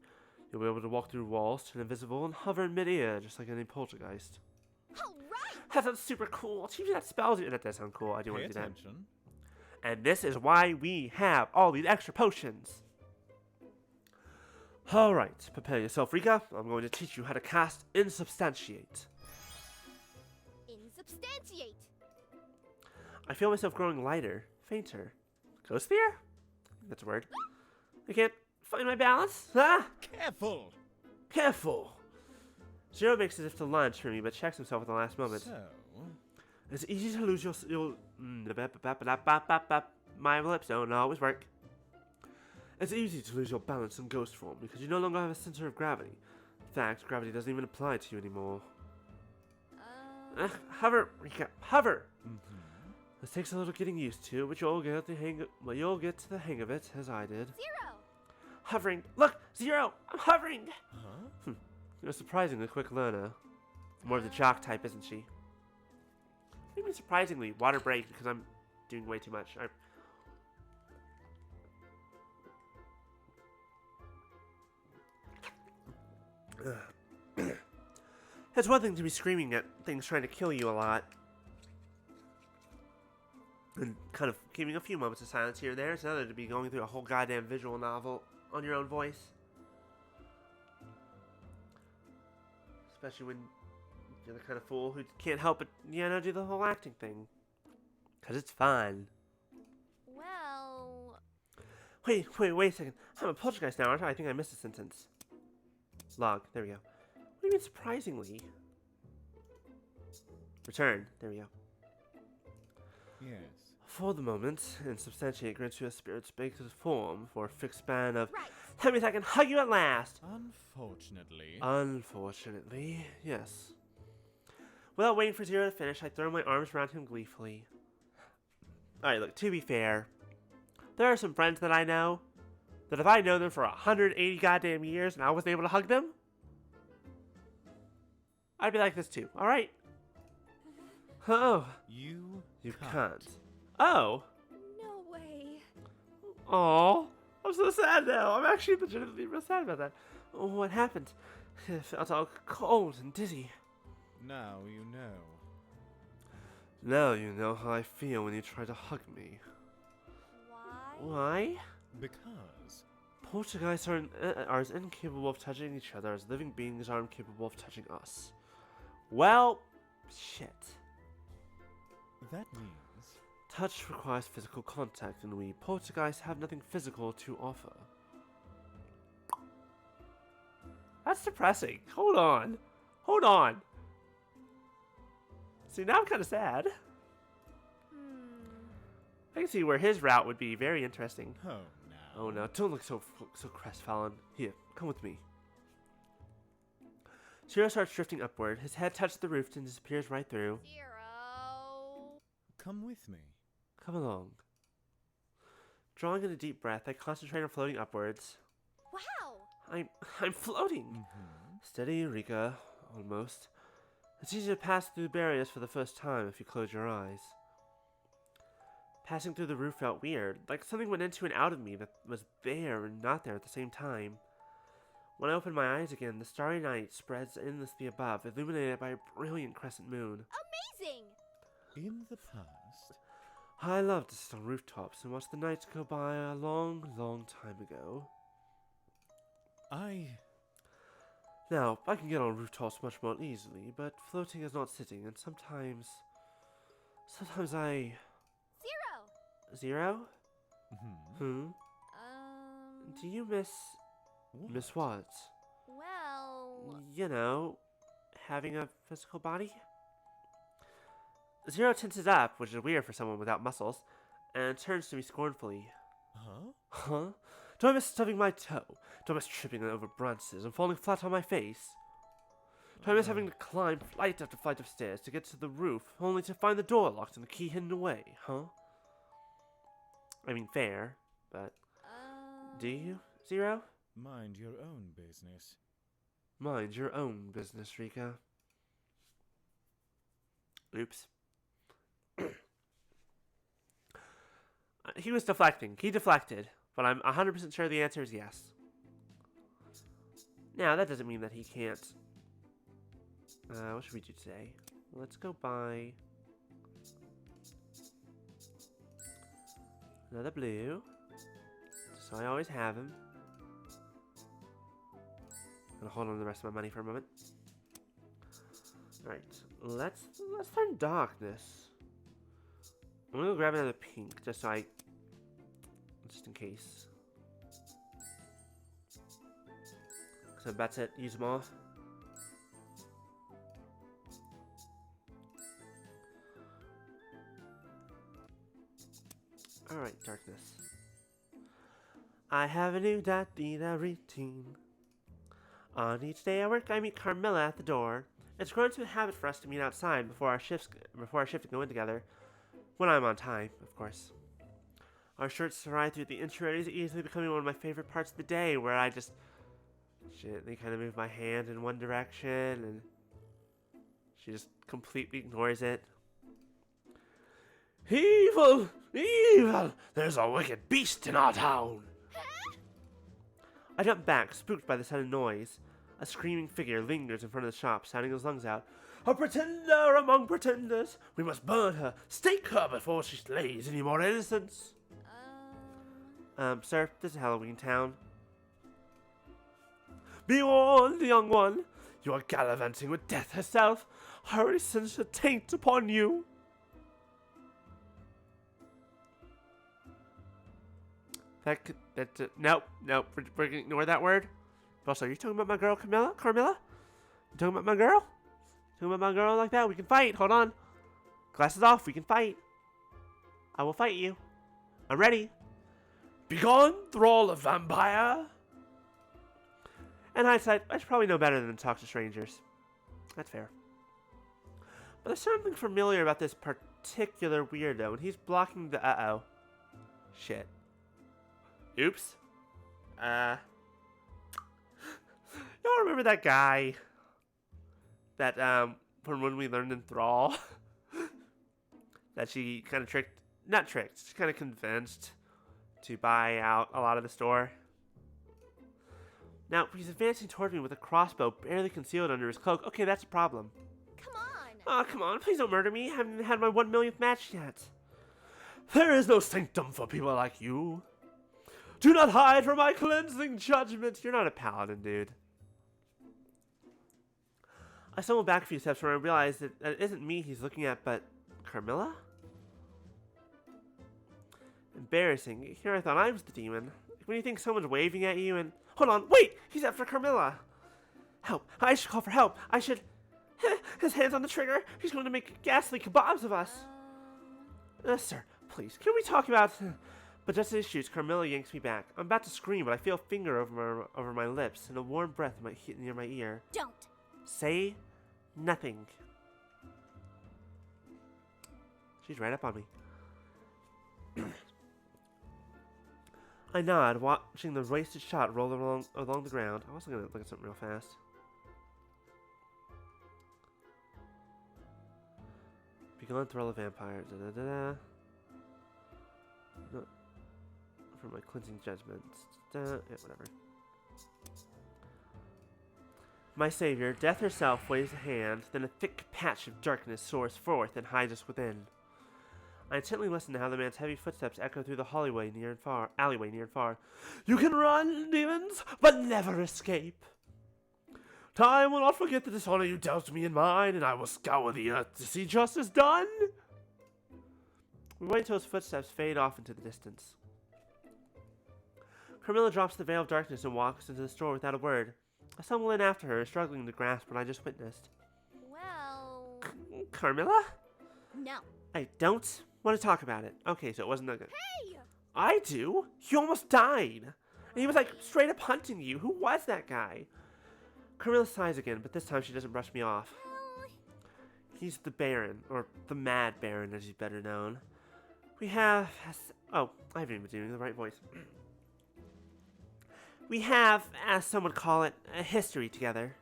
You'll be able to walk through walls, turn invisible, and hover in mid-air, just like any poltergeist. All right. That sounds super cool. Teach me that spell. That does sound cool. I do want Pay to do that. attention. And this is why we have all these extra potions. Alright, prepare yourself, Rika. I'm going to teach you how to cast Insubstantiate. Insubstantiate. I feel myself growing lighter, fainter. Ghost fear? That's a word. I can't find my balance. Ah! Careful. Careful! Zero makes as if to lunge for me, but checks himself at the last moment. So, It's easy to lose your my lips don't always work. It's easy to lose your balance in ghost form because you no longer have a center of gravity. In fact, gravity doesn't even apply to you anymore. Hover, Rika, hover. This takes a little getting used to, but you'll get the hang. You'll get to the hang of it, as I did. Zero. Hovering. Look, Zero. I'm hovering. huh? You're a surprisingly quick learner. More of the jock type, isn't she? What do you mean surprisingly? Water break because I'm doing way too much. It's one thing to be screaming at things trying to kill you a lot. And kind of keeping a few moments of silence here and there. It's another to be going through a whole goddamn visual novel on your own voice. Especially when you're the kind of fool who can't help but, do the whole acting thing. Because it's fun. Well. Wait a second. I'm a poltergeist now, aren't I? I think I missed a sentence. Log. There we go. What do you mean surprisingly? Return. There we go. Yes. For the moment, Insubstantiate grants you a spirit's baked form for a fixed span of... Right. That means I can hug you at last! Unfortunately. Unfortunately, yes. Without waiting for Zero to finish, I throw my arms around him gleefully. Alright, look, to be fair, there are some friends that I know that if I know them for 180 goddamn years and I wasn't able to hug them, I'd be like this too, alright? Oh, you can't. Oh! No way. Aw, I'm so sad now. I'm actually legitimately real sad about that. Oh, what happened? It felt all cold and dizzy. Now you know. Now you know how I feel when you try to hug me. Why? Why? Because Poltergeists are as incapable of touching each other as living beings are incapable of touching us. Well, shit. that means Touch requires physical contact, and we poltergeists have nothing physical to offer. That's depressing. Hold on. Hold on. See, now I'm kind of sad. I can see where his route would be very interesting. oh no. Oh no, don't look so crestfallen. Here, come with me. Zero starts drifting upward. His head touches the roof and disappears right through. Zero. Come with me. Come along. Drawing in a deep breath, I concentrate on floating upwards. Wow. I'm floating! Steady, Rika. Almost. It's easy to pass through barriers for the first time if you close your eyes. Passing through the roof felt weird, like something went into and out of me that was there and not there at the same time. When I opened my eyes again, the starry night spreads endlessly above, illuminated by a brilliant crescent moon. Amazing. In the past, I loved to sit on rooftops and watch the nights go by a long, long time ago. Now, I can get on rooftops much more easily, but floating is not sitting, and sometimes I... Zero. Zero? Mhm. Do you miss... What? Miss what? Well, You know, having a physical body? Zero tenses up, which is weird for someone without muscles, and turns to me scornfully. Huh? Huh? Do I miss stubbing my toe? Do I miss tripping over branches and falling flat on my face? Do I miss having to climb flight after flight of stairs to get to the roof, only to find the door locked and the key hidden away, huh? I mean, fair, but do you, Zero? Mind your own business. Mind your own business, Rika. Oops. He was deflecting. He deflected. But I'm 100% sure the answer is yes. Now, that doesn't mean that he can't... what should we do today? Let's go buy... another blue. So I always have him. I'm gonna hold on to the rest of my money for a moment. Alright, let's learn darkness. I'm gonna go grab another pink just in case. So that's it, use them all. Alright, darkness. I have a new da-dee-da routine. On each day at work, I meet Carmilla at the door. It's grown to a habit for us to meet outside before our shift go in together. When I'm on time, of course. Our shirts ride through the intro is easily becoming one of my favorite parts of the day, where I just gently kind of move my hand in one direction, and she just completely ignores it. Evil! Evil! There's a wicked beast in our town! I jump back, spooked by the sudden noise. A screaming figure lingers in front of the shop, sounding his lungs out. A pretender among pretenders! We must burn her, stake her before she slays any more innocents! Sir, this is Halloween Town. Be warned, young one! You are gallivanting with death herself! I already sensed a taint upon you! Nope, we're gonna ignore that word. But also, are you talking about my girl, Carmilla? You talking about my girl? Talking about my girl like that? We can fight, hold on. Glasses off, we can fight. I will fight you. I'm ready. Begone, thrall of vampire! In hindsight, I should probably know better than to talk to strangers. That's fair. But there's something familiar about this particular weirdo, and he's blocking the uh-oh. Shit. Oops. Y'all remember that guy? That, from when we learned in Thrall? That she kind of she kind of convinced to buy out a lot of the store. Now, he's advancing toward me with a crossbow barely concealed under his cloak. Okay, that's a problem. come on. Oh, come on, please don't murder me. I haven't had my 1 millionth match yet. There is no sanctum for people like you. Do not hide from my cleansing judgment. You're not a paladin, dude. I stumbled back a few steps when I realized that it isn't me he's looking at, but Carmilla? Embarrassing. Here I thought I was the demon. When you think someone's waving at you and... Hold on, wait! He's after Carmilla! Help! I should call for help! I should... His hand's on the trigger! He's going to make ghastly kebabs of us! Sir, please, can we talk about... But just as he shoots, Carmilla yanks me back. I'm about to scream, but I feel a finger over my lips, and a warm breath might hit near my ear. Don't. Say nothing. She's right up on me. I nod, watching the wasted shot roll along the ground. I was going to look at something real fast. Begone Thrall of Vampire. No. For my cleansing judgment. Yeah, whatever. My savior, death herself, waves a hand, then a thick patch of darkness soars forth and hides us within. I intently listen to how the man's heavy footsteps echo through the alleyway near and far. You can run, demons, but never escape. Time will not forget the dishonor you dealt me and mine, and I will scour the earth to see justice done. We wait until his footsteps fade off into the distance. Carmilla drops the veil of darkness and walks into the store without a word. I stumble in after her, struggling to grasp what I just witnessed. Well, Carmilla? no. I don't want to talk about it. Okay, so it wasn't that good. Hey! I do? You almost died. And he was like straight up hunting you. Who was that guy? Carmilla sighs again, but this time she doesn't brush me off. Well, He's the Baron, or the Mad Baron as he's better known. We have... Oh, I haven't even been doing the right voice. We have, as some would call it, a history together.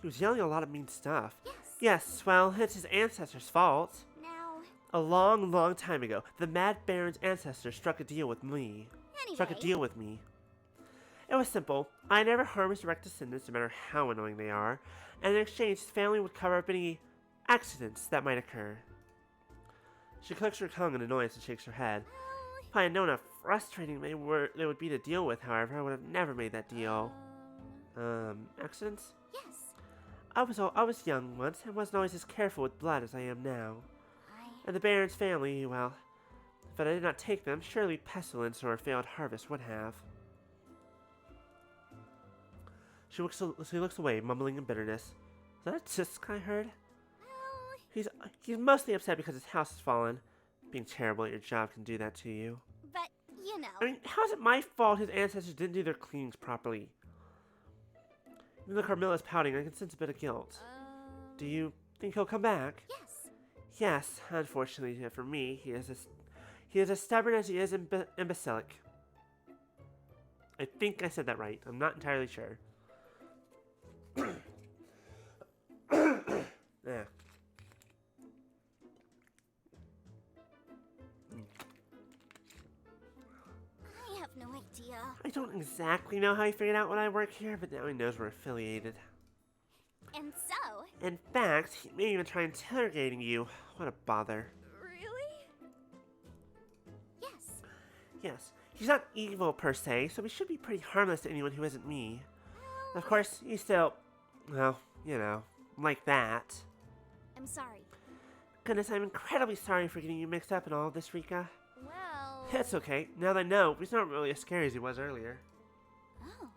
He was yelling a lot of mean stuff. yes. Yes, well, it's his ancestors' fault. Now, A long, long time ago, the Mad Baron's ancestors struck a deal with me. anyway. It was simple. I never harm his direct descendants, no matter how annoying they are, and in exchange, his family would cover up any accidents that might occur. She clicks her tongue in annoyance and shakes her head. If I had known how frustrating they would be to deal with, however, I would have never made that deal. Accidents? Yes. I was young once and wasn't always as careful with blood as I am now. And the Baron's family, well, if I did not take them, surely pestilence or a failed harvest would have. She looks away, mumbling in bitterness. Is that a tisk I heard? Well, He's mostly upset because his house has fallen. Being terrible at your job can do that to you. but, you know. I mean, how is it my fault his ancestors didn't do their cleanings properly? Even though Carmilla's pouting, I can sense a bit of guilt. Do you think he'll come back? Yes. Yes, unfortunately for me, he is as stubborn as he is imbecilic. I think I said that right. I'm not entirely sure. Yeah. I have no idea. I don't exactly know how he figured out when I work here, but now he knows we're affiliated. And so, In fact, he may even try interrogating you. What a bother. really? Yes. Yes, he's not evil per se, so he should be pretty harmless to anyone who isn't me. Of course, he's still, well, you know, like that. I'm sorry. Goodness, I'm incredibly sorry for getting you mixed up in all of this, Rika. Well. It's okay. Now that I know, he's not really as scary as he was earlier. Oh.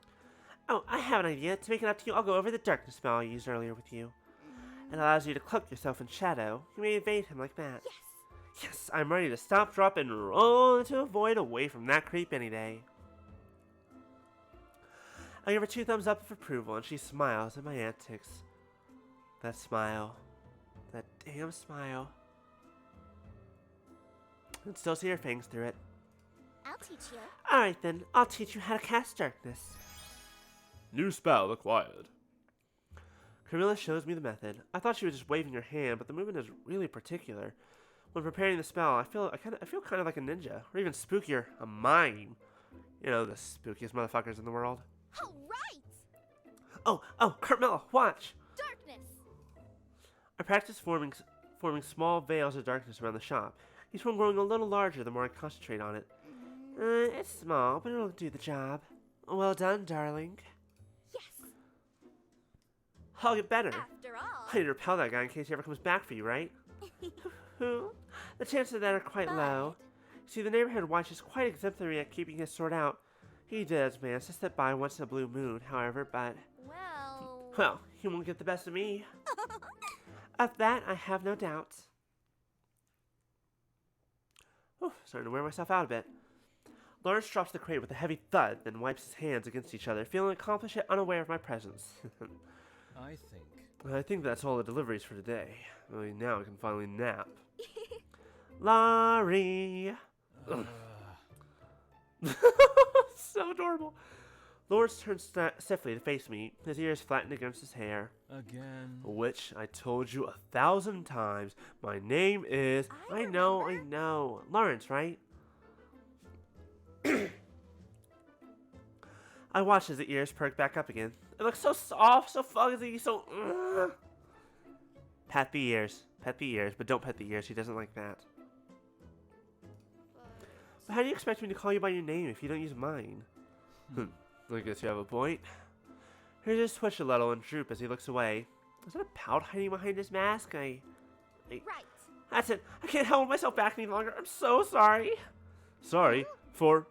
Oh, I have an idea. To make it up to you, I'll go over the darkness spell I used earlier with you. It allows you to cloak yourself in shadow. You may evade him like that. Yes. Yes, I'm ready to stop, drop, and roll into a void away from that creep any day. I give her 2 thumbs up of approval, and she smiles at my antics. That smile. That damn smile. I can still see her fangs through it. I'll teach you. Alright then, I'll teach you how to cast darkness. New spell acquired. Carmilla shows me the method. I thought she was just waving her hand, but the movement is really particular. When preparing the spell, I feel kind of like a ninja, or even spookier, a mime. You know, the spookiest motherfuckers in the world. All right. Oh, Carmilla, watch! Darkness. I practice forming small veils of darkness around the shop. Each one growing a little larger the more I concentrate on it. It's small, but it'll do the job. Well done, darling. Yes. I'll get better. After all. I need to repel that guy in case he ever comes back for you, right? The chances of that are quite low. See, the neighborhood watch is quite exemplary at keeping his sword out. He does manage to step by once in a blue moon, however, but... Well, he won't get the best of me. Of that, I have no doubt. Starting to wear myself out a bit. Lawrence drops the crate with a heavy thud, then wipes his hands against each other, feeling accomplished yet unaware of my presence. I think that's all the deliveries for today. Only now I can finally nap. Laurie! So adorable. Lawrence turns stiffly to face me, his ears flattened against his hair. Again. Which, I told you 1,000 times, my name is... I know. Lawrence, right? I watch as the ears perk back up again. It looks so soft, so fuzzy, so... Pat the ears. Pet the ears, but don't pet the ears. He doesn't like that. But how do you expect me to call you by your name if you don't use mine? I guess you have a point. He just twitch a little and droop as he looks away. Is that a pout hiding behind his mask? Right. That's it. I can't hold myself back any longer. I'm so sorry. Sorry for...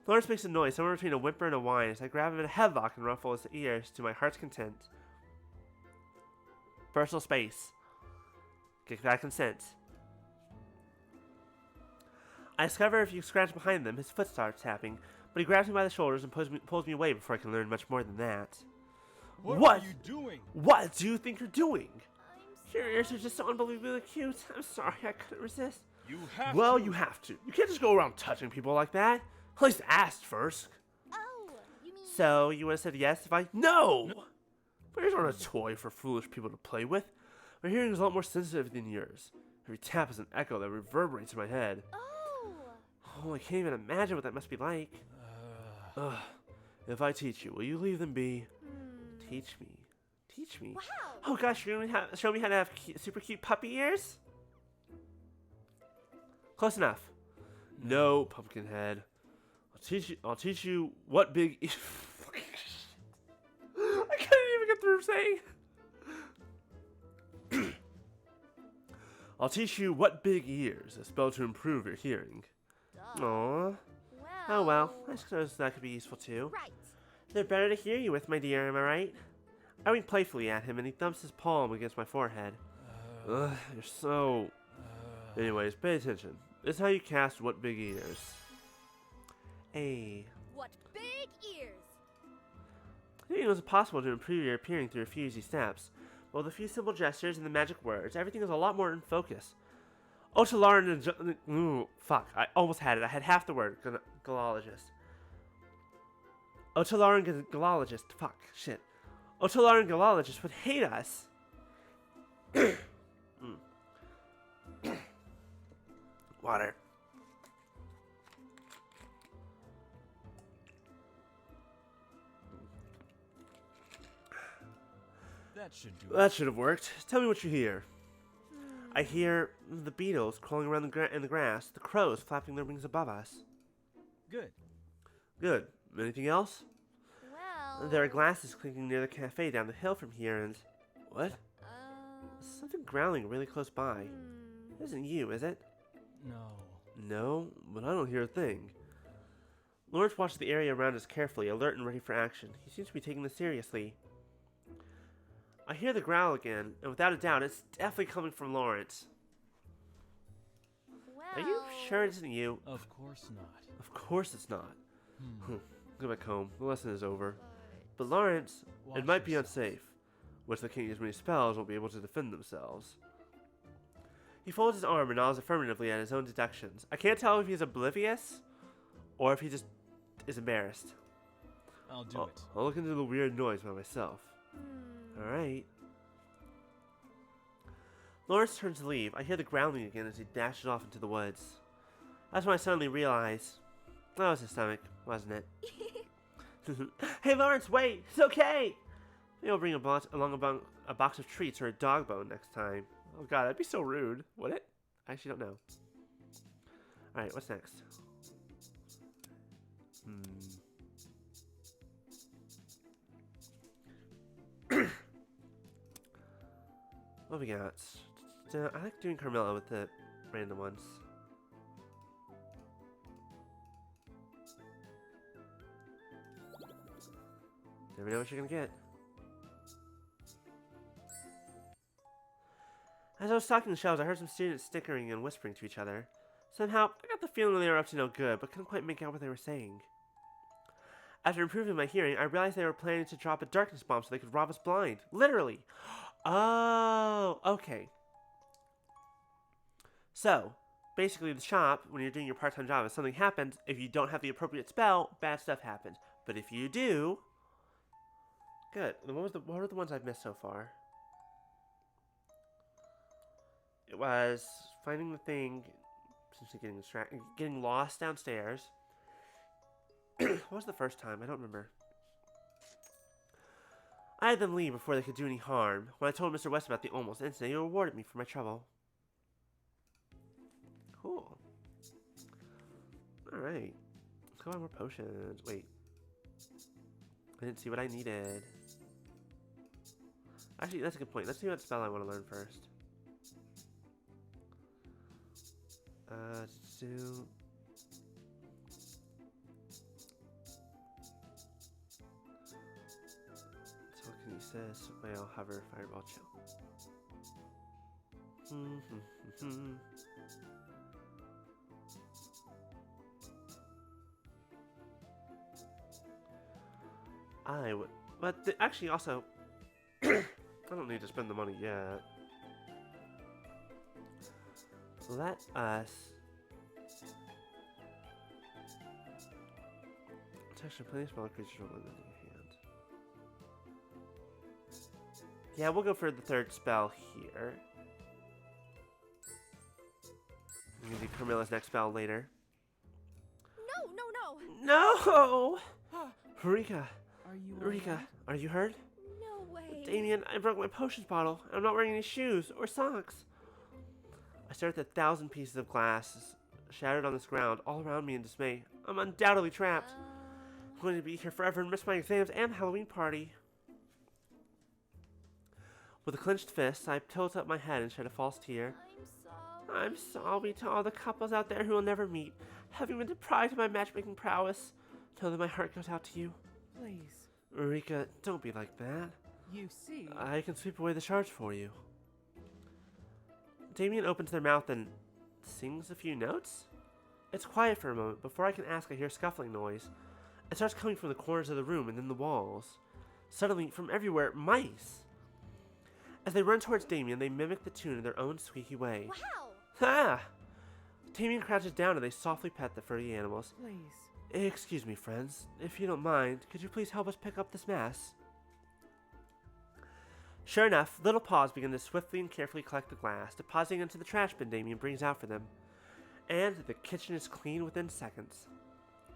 Lawrence makes a noise, somewhere between a whimper and a whine, as I grab him in a headlock and ruffle his ears to my heart's content. Personal space. Get that consent. I discover if you scratch behind them, his foot starts tapping, but he grabs me by the shoulders and pulls me away before I can learn much more than that. What are you doing? What do you think you're doing? Your ears are just so unbelievably cute. I'm sorry, I couldn't resist. You have Well, to. you have to. You can't just go around touching people like that. At least ask first. Oh, you mean... So, you would have said yes if I... No! My ears aren't a toy for foolish people to play with. My hearing is a lot more sensitive than yours. Every tap is an echo that reverberates in my head. Oh, I can't even imagine what that must be like. Ugh. If I teach you, will you leave them be? Teach me. Teach me. Wow. Oh gosh, you're gonna show me how to have super cute puppy ears? Close enough. No, Pumpkinhead. I'll teach you what big I couldn't even get through saying. I'll teach you what big ears, a spell to improve your hearing. Aww. Oh well, I suppose that could be useful too. Right. They're better to hear you with, my dear, am I right? I wink playfully at him and he thumps his palm against my forehead. Ugh, you're so... Anyways, pay attention. This is how you cast what big ears. Hey. What big ears! I didn't know it was possible to improve your hearing through a few easy steps. Well, with a few simple gestures and the magic words, everything is a lot more in focus. Otalaran and... Ooh, fuck. I almost had it. I had half the word. Galologist. Otalaran and Galologist. Fuck. Shit. Otalaran and Galologist would hate us. Water. That should have worked. Tell me what you hear. I hear the beetles crawling around in the grass, the crows flapping their wings above us. Good. Good. Anything else? Well... There are glasses clinking near the cafe down the hill from here and... What? Something growling really close by. It isn't you, is it? No. No, but I don't hear a thing. Lawrence watches the area around us carefully, alert and ready for action. He seems to be taking this seriously. I hear the growl again, and without a doubt, it's definitely coming from Lawrence. Well... Are you sure it isn't you? Of course not. Of course it's not. Go back home. The lesson is over. But Lawrence, it might be unsafe. Once they can't use many spells, won't be able to defend themselves. He folds his arm and nods affirmatively at his own deductions. I can't tell if he's oblivious, or if he just is embarrassed. I'll do it. I'll look into the weird noise by myself. Alright. Lawrence turns to leave. I hear the growling again as he dashes off into the woods. That's when I suddenly realize... That was his stomach, wasn't it? Hey Lawrence, wait! It's okay! Maybe I'll bring along a box of treats or a dog bone next time. Oh god, that'd be so rude. Would it? I actually don't know. Alright, what's next? What we got? I like doing Carmilla with the random ones. Never know what you're gonna get. As I was stalking the shelves, I heard some students snickering and whispering to each other. Somehow, I got the feeling they were up to no good, but couldn't quite make out what they were saying. After improving my hearing, I realized they were planning to drop a darkness bomb so they could rob us blind. Literally. Oh, okay. So, basically the shop, when you're doing your part-time job, if something happens, if you don't have the appropriate spell, bad stuff happens. But if you do... Good. What were the ones I've missed so far? It was finding the thing, essentially getting lost downstairs. What was the first time? I don't remember. I had them leave before they could do any harm. When I told Mr. West about the almost incident, he rewarded me for my trouble. Cool. Alright. Let's go on more potions. Wait. I didn't see what I needed. Actually, that's a good point. Let's see what spell I want to learn first. assist, whale, hover, fireball, chill. I would, but actually also, I don't need to spend the money yet. Let us actually play smaller creatures from within your hand. Yeah, we'll go for the third spell here. We can do Carmilla's next spell later. No! No! Rika, Are you Rika, alright? are you hurt? No way. Damien, I broke my potions bottle. I'm not wearing any shoes or socks. I stared at 1,000 pieces of glass shattered on this ground all around me in dismay. I'm undoubtedly trapped. I'm going to be here forever and miss my exams and the Halloween party. With a clenched fist, I tilt up my head and shed a false tear. I'm sorry to all the couples out there who will never meet. Having been deprived of my matchmaking prowess, know that my heart goes out to you. Please. Rika, don't be like that. You see. I can sweep away the shards for you. Damien opens their mouth and sings a few notes. It's quiet for a moment. Before I can ask, I hear scuffling noise. It starts coming from the corners of the room and then the walls. Suddenly, from everywhere, mice. As they run towards Damien, they mimic the tune in their own squeaky way. Wow! Ha! Damien crouches down and they softly pet the furry animals. Please. Excuse me, friends. If you don't mind, could you please help us pick up this mess? Sure enough, little paws begin to swiftly and carefully collect the glass, depositing into the trash bin Damien brings out for them. And the kitchen is clean within seconds.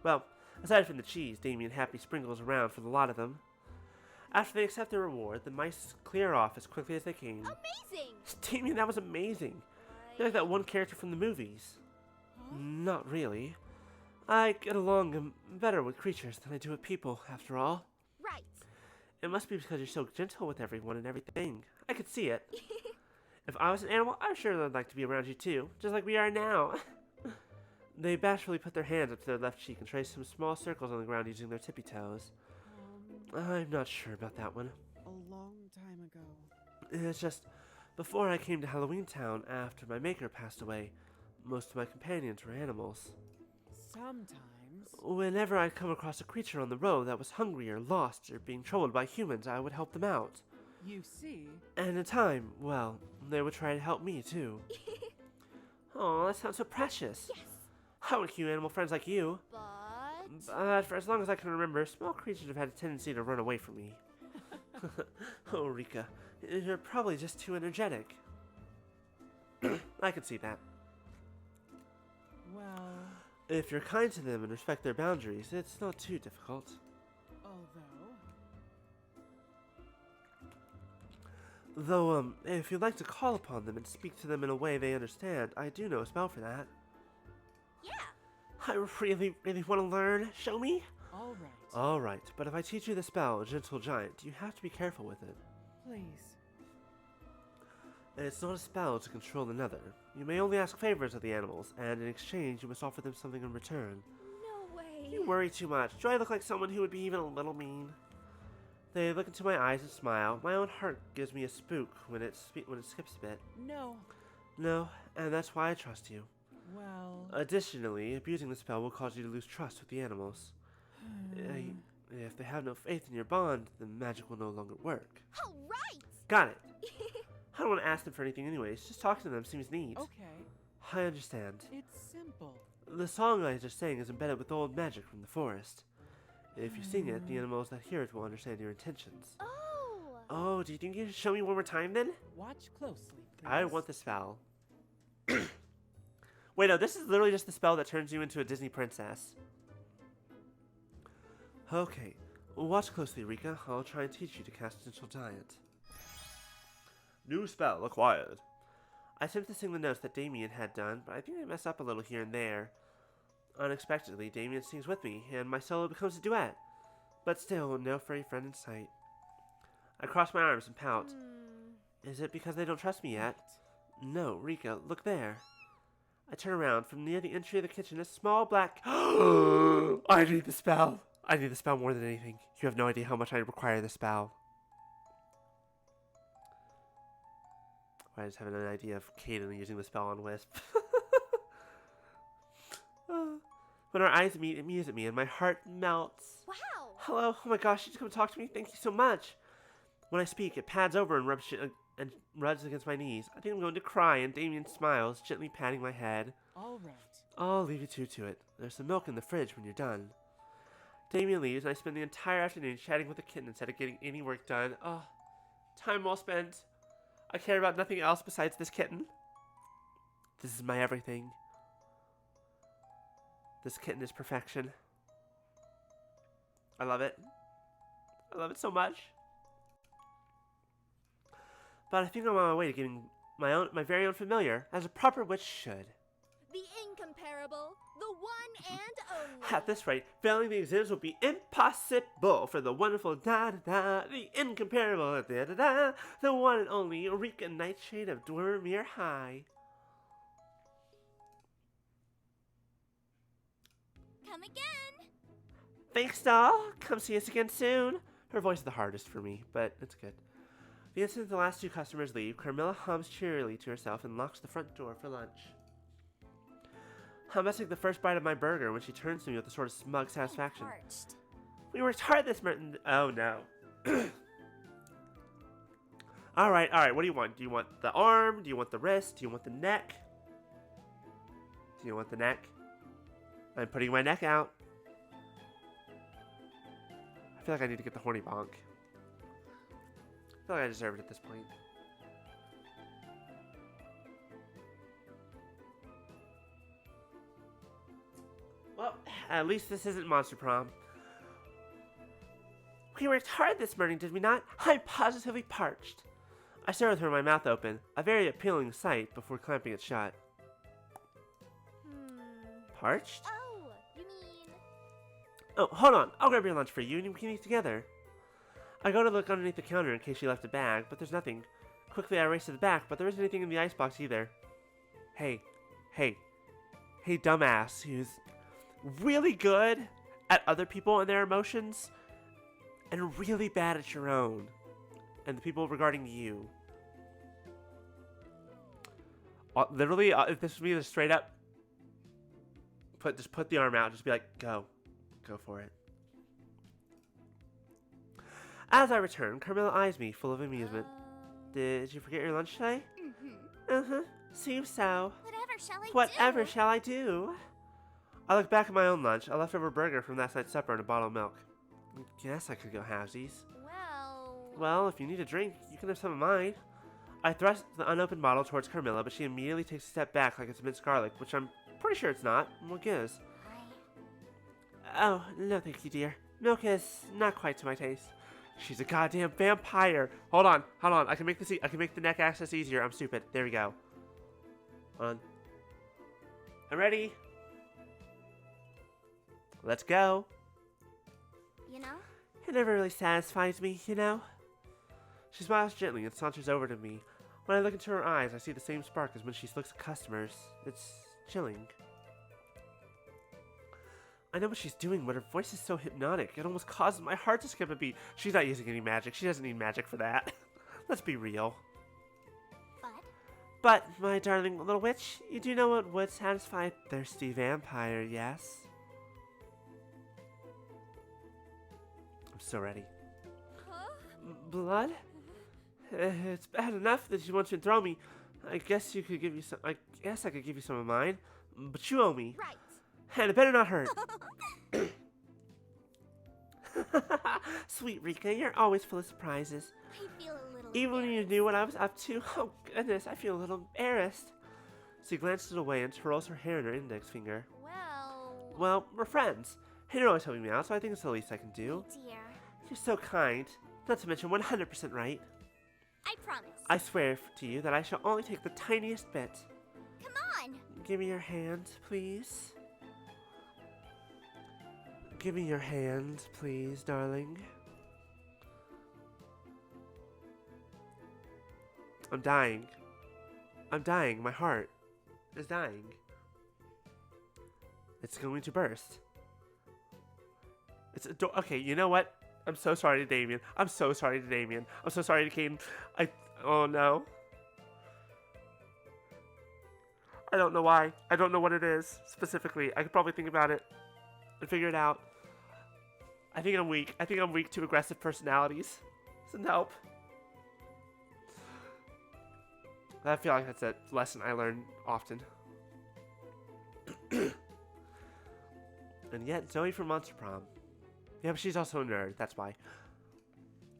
Well, aside from the cheese, Damien happily sprinkles around for the lot of them. After they accept their reward, the mice clear off as quickly as they came. Amazing! Damien, that was amazing. You're like that one character from the movies. Not really. I get along better with creatures than I do with people, after all. Right. It must be because you're so gentle with everyone and everything. I could see it. If I was an animal, I'm sure I'd like to be around you too, just like we are now. They bashfully put their hands up to their left cheek and trace some small circles on the ground using their tippy toes. I'm not sure about that one. A long time ago. It's just, before I came to Halloween Town after my maker passed away, most of my companions were animals. Sometimes. Whenever I'd come across a creature on the road that was hungry or lost or being troubled by humans, I would help them out. You see. And in time, well, they would try to help me too. Oh, that sounds so precious. Yes. I want cute animal friends like you. But for as long as I can remember, small creatures have had a tendency to run away from me. Oh, Rika, you're probably just too energetic. I can see that. Well, If you're kind to them and respect their boundaries, it's not too difficult. Though, if you'd like to call upon them and speak to them in a way they understand, I do know a spell for that. Yeah. I really, really want to learn. Show me? alright. Alright, but if I teach you the spell, Gentle Giant, you have to be careful with it. Please. It's not a spell to control another. You may only ask favors of the animals, and in exchange you must offer them something in return. No way. You worry too much. Do I look like someone who would be even a little mean? They look into my eyes and smile. My own heart gives me a spook when it skips a bit. No. No, and that's why I trust you. Well. Additionally, abusing the spell will cause you to lose trust with the animals. If they have no faith in your bond, the magic will no longer work. All right. Got it. I don't want to ask them for anything anyways. Just talking to them seems neat. Okay. I understand. It's simple. The song I just sang is embedded with old magic from the forest. If you sing it, the animals that hear it will understand your intentions. Oh. Oh, do you think you should show me one more time then? Watch closely, please. I want the spell. Wait, no, this is literally just the spell that turns you into a Disney princess. Okay, watch closely, Rika. I'll try and teach you to cast Gentle Giant. New spell acquired. I attempted to sing the notes that Damien had done, but I think I mess up a little here and there. Unexpectedly, Damien sings with me, and my solo becomes a duet. But still, no furry friend in sight. I cross my arms and pout. Is it because they don't trust me yet? No, Rika, look there. I turn around. From near the entry of the kitchen, a small black... I need the spell. I need the spell more than anything. You have no idea how much I require the spell. I just have an idea of Kaden using the spell on Wisp. When our eyes meet, it mews at me and my heart melts. Wow! Hello, oh my gosh, you just come talk to me? Thank you so much. When I speak, it pads over and rubs against my knees. I think I'm going to cry, and Damien smiles, gently patting my head. All right. I'll leave you two to it. There's some milk in the fridge when you're done. Damien leaves, and I spend the entire afternoon chatting with the kitten instead of getting any work done. Oh, time well spent. I care about nothing else besides this kitten. This is my everything. This kitten is perfection. I love it. I love it so much. But I think I'm on my way to getting my very own familiar, as a proper witch should. The incomparable, the one and only. At this rate, failing the exams will be impossible for the wonderful da-da-da, the incomparable da-da-da, the one and only Eureka Nightshade of Dwermere High. Come again. Thanks, doll. Come see us again soon. Her voice is the hardest for me, but it's good. The instant the last two customers leave, Carmilla hums cheerily to herself and locks the front door for lunch. I'm missing the first bite of my burger when she turns to me with a sort of smug satisfaction. I'm parched. We worked hard this morning. Oh no. Alright, what do you want? Do you want the arm? Do you want the wrist? Do you want the neck? Do you want the neck? I'm putting my neck out. I feel like I need to get the horny bonk. I feel like I deserve it at this point. Well, at least this isn't Monster Prom. We worked hard this morning, did we not? I'm positively parched. I stare with her, my mouth open, a very appealing sight before clamping it shut. Parched? Oh, you mean... Oh, hold on. I'll grab your lunch for you and we can eat together. I go to look underneath the counter in case she left a bag, but there's nothing. Quickly, I race to the back, but there isn't anything in the icebox either. Hey, dumbass, who's really good at other people and their emotions, and really bad at your own, and the people regarding you. Literally, if this was me, just straight up, just put the arm out, just be like, go for it. As I return, Carmilla eyes me, full of amusement. Did you forget your lunch today? Seems so. Whatever shall I do? Whatever shall I do? I look back at my own lunch, a leftover burger from last night's supper and a bottle of milk. Guess I could go halvesies. Well, if you need a drink, you can have some of mine. I thrust the unopened bottle towards Carmilla, but she immediately takes a step back like it's minced garlic, which I'm pretty sure it's not. What gives? Oh, no thank you, dear. Milk is not quite to my taste. She's a goddamn vampire. Hold on. I can make the neck access easier. I'm stupid. There we go. Hold on. I'm ready. Let's go. You know? It never really satisfies me, you know? She smiles gently and saunters over to me. When I look into her eyes, I see the same spark as when she looks at customers. It's chilling. I know what she's doing, but her voice is so hypnotic. It almost causes my heart to skip a beat. She's not using any magic. She doesn't need magic for that. Let's be real. But, my darling little witch, you do know what would satisfy a thirsty vampire, yes? I'm so ready. Huh? Blood? It's bad enough that you want to enthrall me. I guess I could give you some of mine, but you owe me. Right. And it better not hurt. Sweet Rika, you're always full of surprises. I feel a little Even when you knew what I was up to, oh goodness, I feel a little embarrassed. She glances away and twirls her hair in her index finger. Well, we're friends. And you're always helping me out, so I think it's the least I can do. Dear. You're so kind. Not to mention 100% right. I promise. I swear to you that I shall only take the tiniest bit. Come on. Give me your hand, please. Give me your hand, please, darling. I'm dying. My heart is dying. It's going to burst. Okay, you know what? I'm so sorry to Damien. I'm so sorry to Kaden. Oh no. I don't know why. I don't know what it is specifically. I could probably think about it and figure it out. I think I'm weak. I think I'm weak to aggressive personalities. Doesn't help. I feel like that's a lesson I learn often. And yet, Zoe from Monster Prom. Yeah, but she's also a nerd, that's why.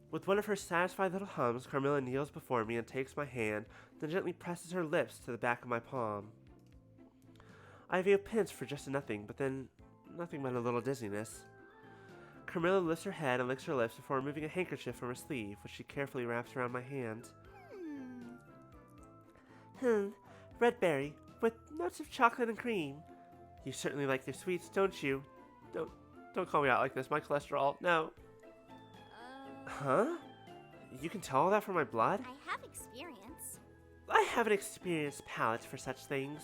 With one of her satisfied little hums, Carmilla kneels before me and takes my hand, then gently presses her lips to the back of my palm. I feel pinched for just nothing, but then nothing but a little dizziness. Carmilla lifts her head and licks her lips before removing a handkerchief from her sleeve, which she carefully wraps around my hand. Red berry, with notes of chocolate and cream. You certainly like your sweets, don't you? Don't call me out like this, my cholesterol, no. Huh? You can tell all that from my blood? I have experience. I have an experienced palate for such things.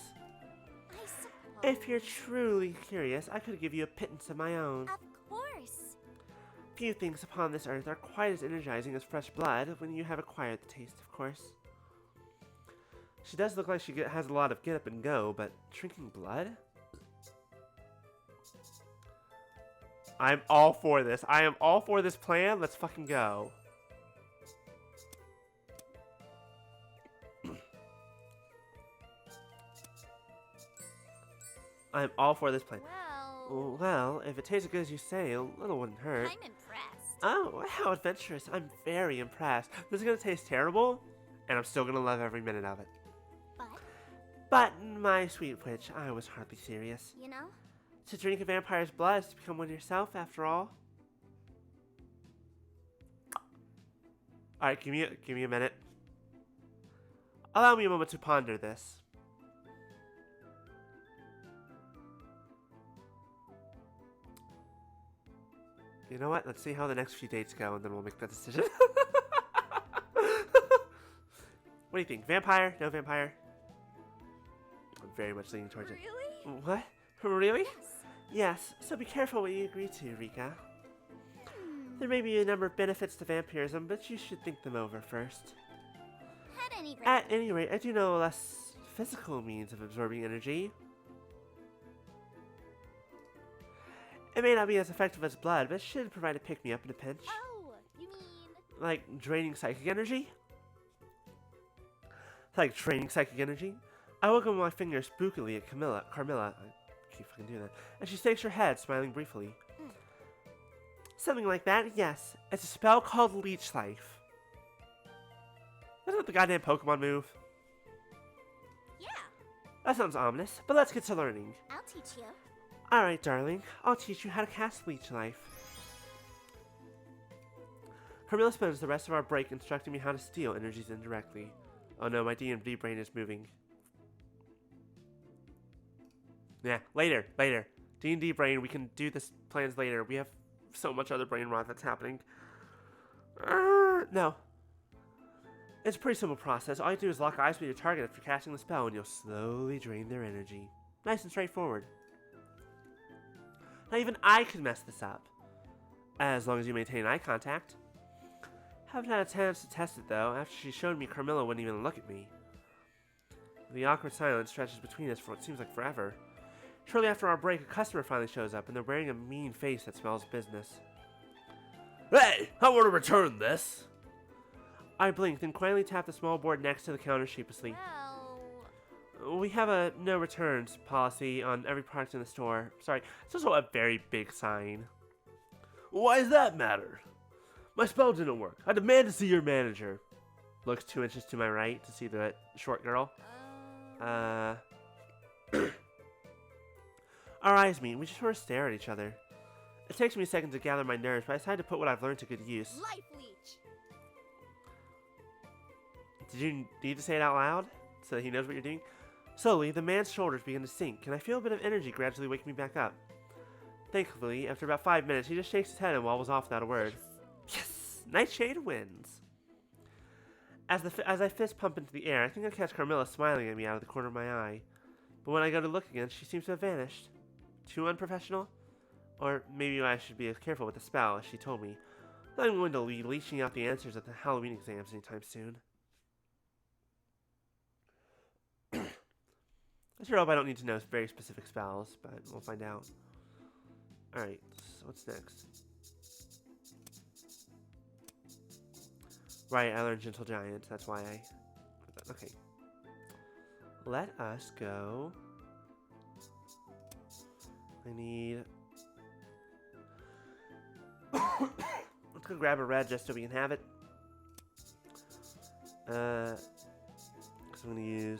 I suppose. If you're truly curious, I could give you a pittance of my own. Of course. Few things upon this earth are quite as energizing as fresh blood, when you have acquired the taste, of course. She does look like she has a lot of get up and go, but drinking blood? I'm all for this. I am all for this plan. Let's fucking go. I'm all for this plan. Well, if it tastes as good as you say, a little wouldn't hurt. I'm impressed. Oh, how adventurous. I'm very impressed. This is going to taste terrible, and I'm still going to love every minute of it. But, my sweet witch, I was hardly serious. You know? To drink a vampire's blood is to become one yourself, after all. Alright, give me a minute. Allow me a moment to ponder this. You know what? Let's see how the next few dates go, and then we'll make that decision. What do you think? Vampire? No vampire? I'm very much leaning towards it. Really? What? Really? Yes. Yes, so be careful what you agree to, Rika. There may be a number of benefits to vampirism, but you should think them over first. At any rate, I do know a less physical means of absorbing energy. It may not be as effective as blood, but it should provide a pick-me-up in a pinch. Oh, you mean... Like draining psychic energy? Like draining psychic energy? I wiggle my fingers spookily at Carmilla. I keep fucking doing that. And she shakes her head, smiling briefly. Something like that, yes. It's a spell called Leech Life. Isn't that the goddamn Pokemon move? Yeah, That sounds ominous, but let's get to learning. I'll teach you. Alright, darling. I'll teach you how to cast Leech Life. Carmilla spends the rest of our break instructing me how to steal energies indirectly. Oh no, my D&D brain is moving. Yeah, later. D&D brain, we can do this plans later. We have so much other brain rot that's happening. No. It's a pretty simple process. All you do is lock eyes with your target after casting the spell, and you'll slowly drain their energy. Nice and straightforward. Not even I could mess this up. As long as you maintain eye contact. Haven't had a chance to test it though. After she showed me, Carmilla wouldn't even look at me. The awkward silence stretches between us for what seems like forever. Shortly after our break, a customer finally shows up, and they're wearing a mean face that smells business. Hey, I want to return this. I blinked and quietly tapped the small board next to the counter sheepishly. Well... We have a no returns policy on every product in the store. Sorry, it's also a very big sign. Why does that matter? My spell didn't work. I demand to see your manager. Looks 2 inches to my right to see the short girl. Our eyes meet. We just sort of stare at each other. It takes me a second to gather my nerves, but I decide to put what I've learned to good use. Life leech! Did you need to say it out loud so that he knows what you're doing? Slowly, the man's shoulders begin to sink, and I feel a bit of energy gradually waking me back up. Thankfully, after about 5 minutes, he just shakes his head and wobbles off without a word. Yes! Nightshade wins! As I fist pump into the air, I think I catch Carmilla smiling at me out of the corner of my eye. But when I go to look again, she seems to have vanished. Too unprofessional? Or maybe I should be careful with the spell, as she told me. I'm going to be leeching out the answers at the Halloween exams anytime soon. I sure hope I don't need to know very specific spells, but we'll find out. Alright, so what's next? Right, I learned Gentle Giant, that's why I... Okay. Let us go... I need... Let's go grab a red just so we can have it. Because I'm going to use...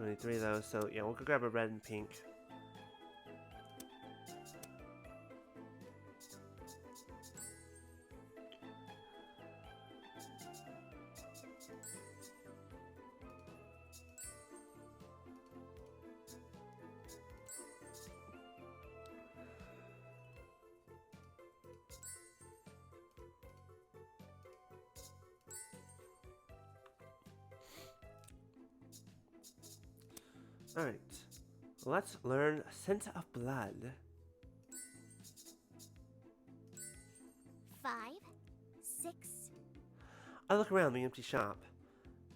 I need 3 of those, so yeah, we'll go grab a red and pink. Alright, let's learn Scent of Blood. 5, 6. I look around the empty shop.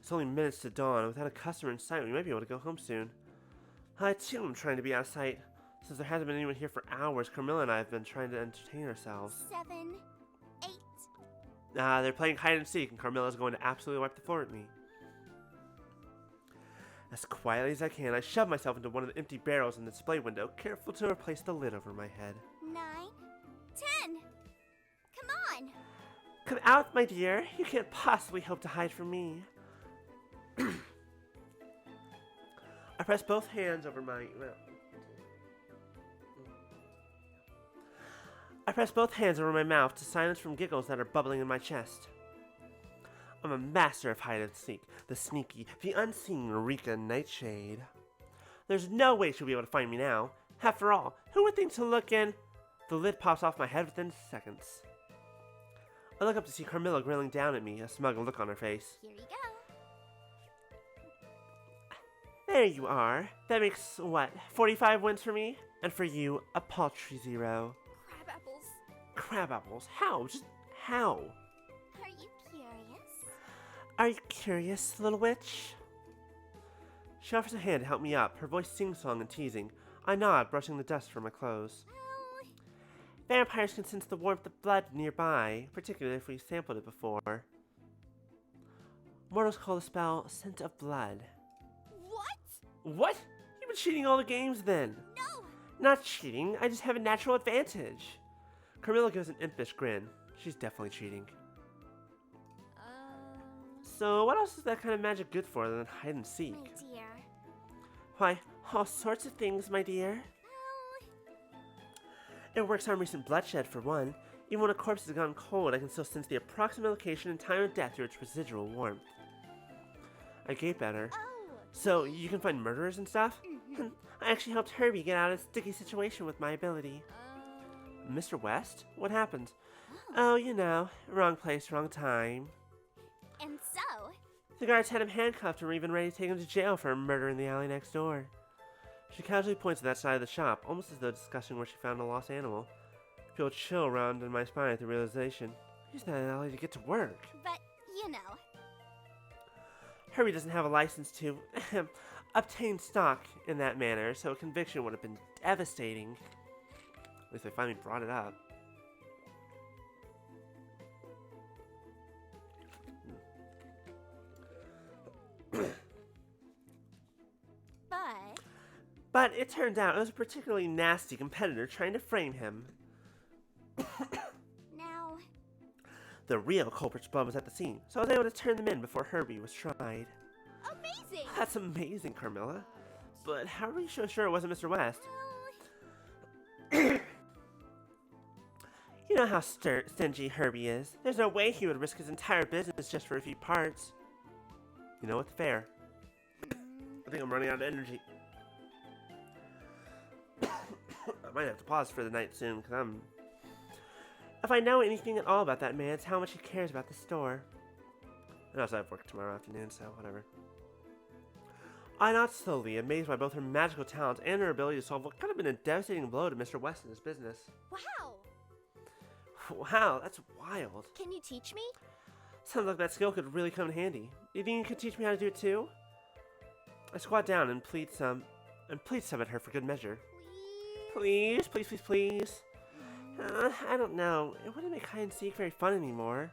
It's only minutes to dawn, and without a customer in sight, we might be able to go home soon. I too am trying to be out of sight. Since there hasn't been anyone here for hours, Carmilla and I have been trying to entertain ourselves. 7, 8. They're playing hide and seek, and Carmilla's going to absolutely wipe the floor at me. As quietly as I can, I shove myself into one of the empty barrels in the display window, careful to replace the lid over my head. 9, 10. Come on. Come out, my dear. You can't possibly hope to hide from me. I press both hands over my... I press both hands over my mouth to silence from giggles that are bubbling in my chest. I'm a master of hide and seek, the sneaky, the unseen Rika Nightshade. There's no way she'll be able to find me now. After all, who would think to look in? The lid pops off my head within seconds. I look up to see Carmilla grilling down at me, a smug look on her face. Here you go. There you are. That makes, what, 45 wins for me? And for you, a paltry 0. Crab apples. Crab apples? How? Just how? Are you curious? Are you curious, little witch? She offers a hand to help me up, her voice sing-song and teasing. I nod, brushing the dust from my clothes. Well, Vampires can sense the warmth of blood nearby, particularly if we've sampled it before. Mortals call the spell Scent of Blood. what? What? You've been cheating all the games then. No. Not cheating, I just have a natural advantage. Carmilla gives an impish grin. She's definitely cheating. So what else is that kind of magic good for than hide and seek? My dear. Why, all sorts of things, my dear. Well, It works on recent bloodshed, for one. Even when a corpse has gone cold, I can still sense the approximate location and time of death through its residual warmth. I gape at her. oh. So, you can find murderers and stuff? Mhm. I actually helped Herbie get out of a sticky situation with my ability. Um, Mr. West? What happened? oh. Oh, you know, wrong place, wrong time. And so, The guards had him handcuffed and were even ready to take him to jail for a murder in the alley next door. She casually points to that side of the shop, almost as though discussing where she found a lost animal. I feel a chill round in my spine at the realization. Use that alley to get to work. but, you know. Herbie doesn't have a license to obtain stock in that manner, so a conviction would have been devastating. At least I finally brought it up. But, But it turned out it was a particularly nasty competitor trying to frame him. now, The real culprit's blood was at the scene, so I was able to turn them in before Herbie was tried. amazing! That's amazing, Carmilla. But how are you so sure it wasn't Mr. West? Well, You know how stingy Herbie is. There's no way he would risk his entire business just for a few parts. You know what's fair? I think I'm running out of energy. I might have to pause for the night soon, because If I know anything at all about that man, it's how much he cares about the store. And also I have work tomorrow afternoon, so whatever. I nod slowly, amazed by both her magical talents and her ability to solve what could have been a devastating blow to Mr. West and his business. wow! Wow, that's wild. Can you teach me? Sounds like that skill could really come in handy. You think you could teach me how to do it too? I squat down and plead some. And please summon her for good measure. Please? Please, please, please, please. I don't know. It wouldn't make hide and seek very fun anymore.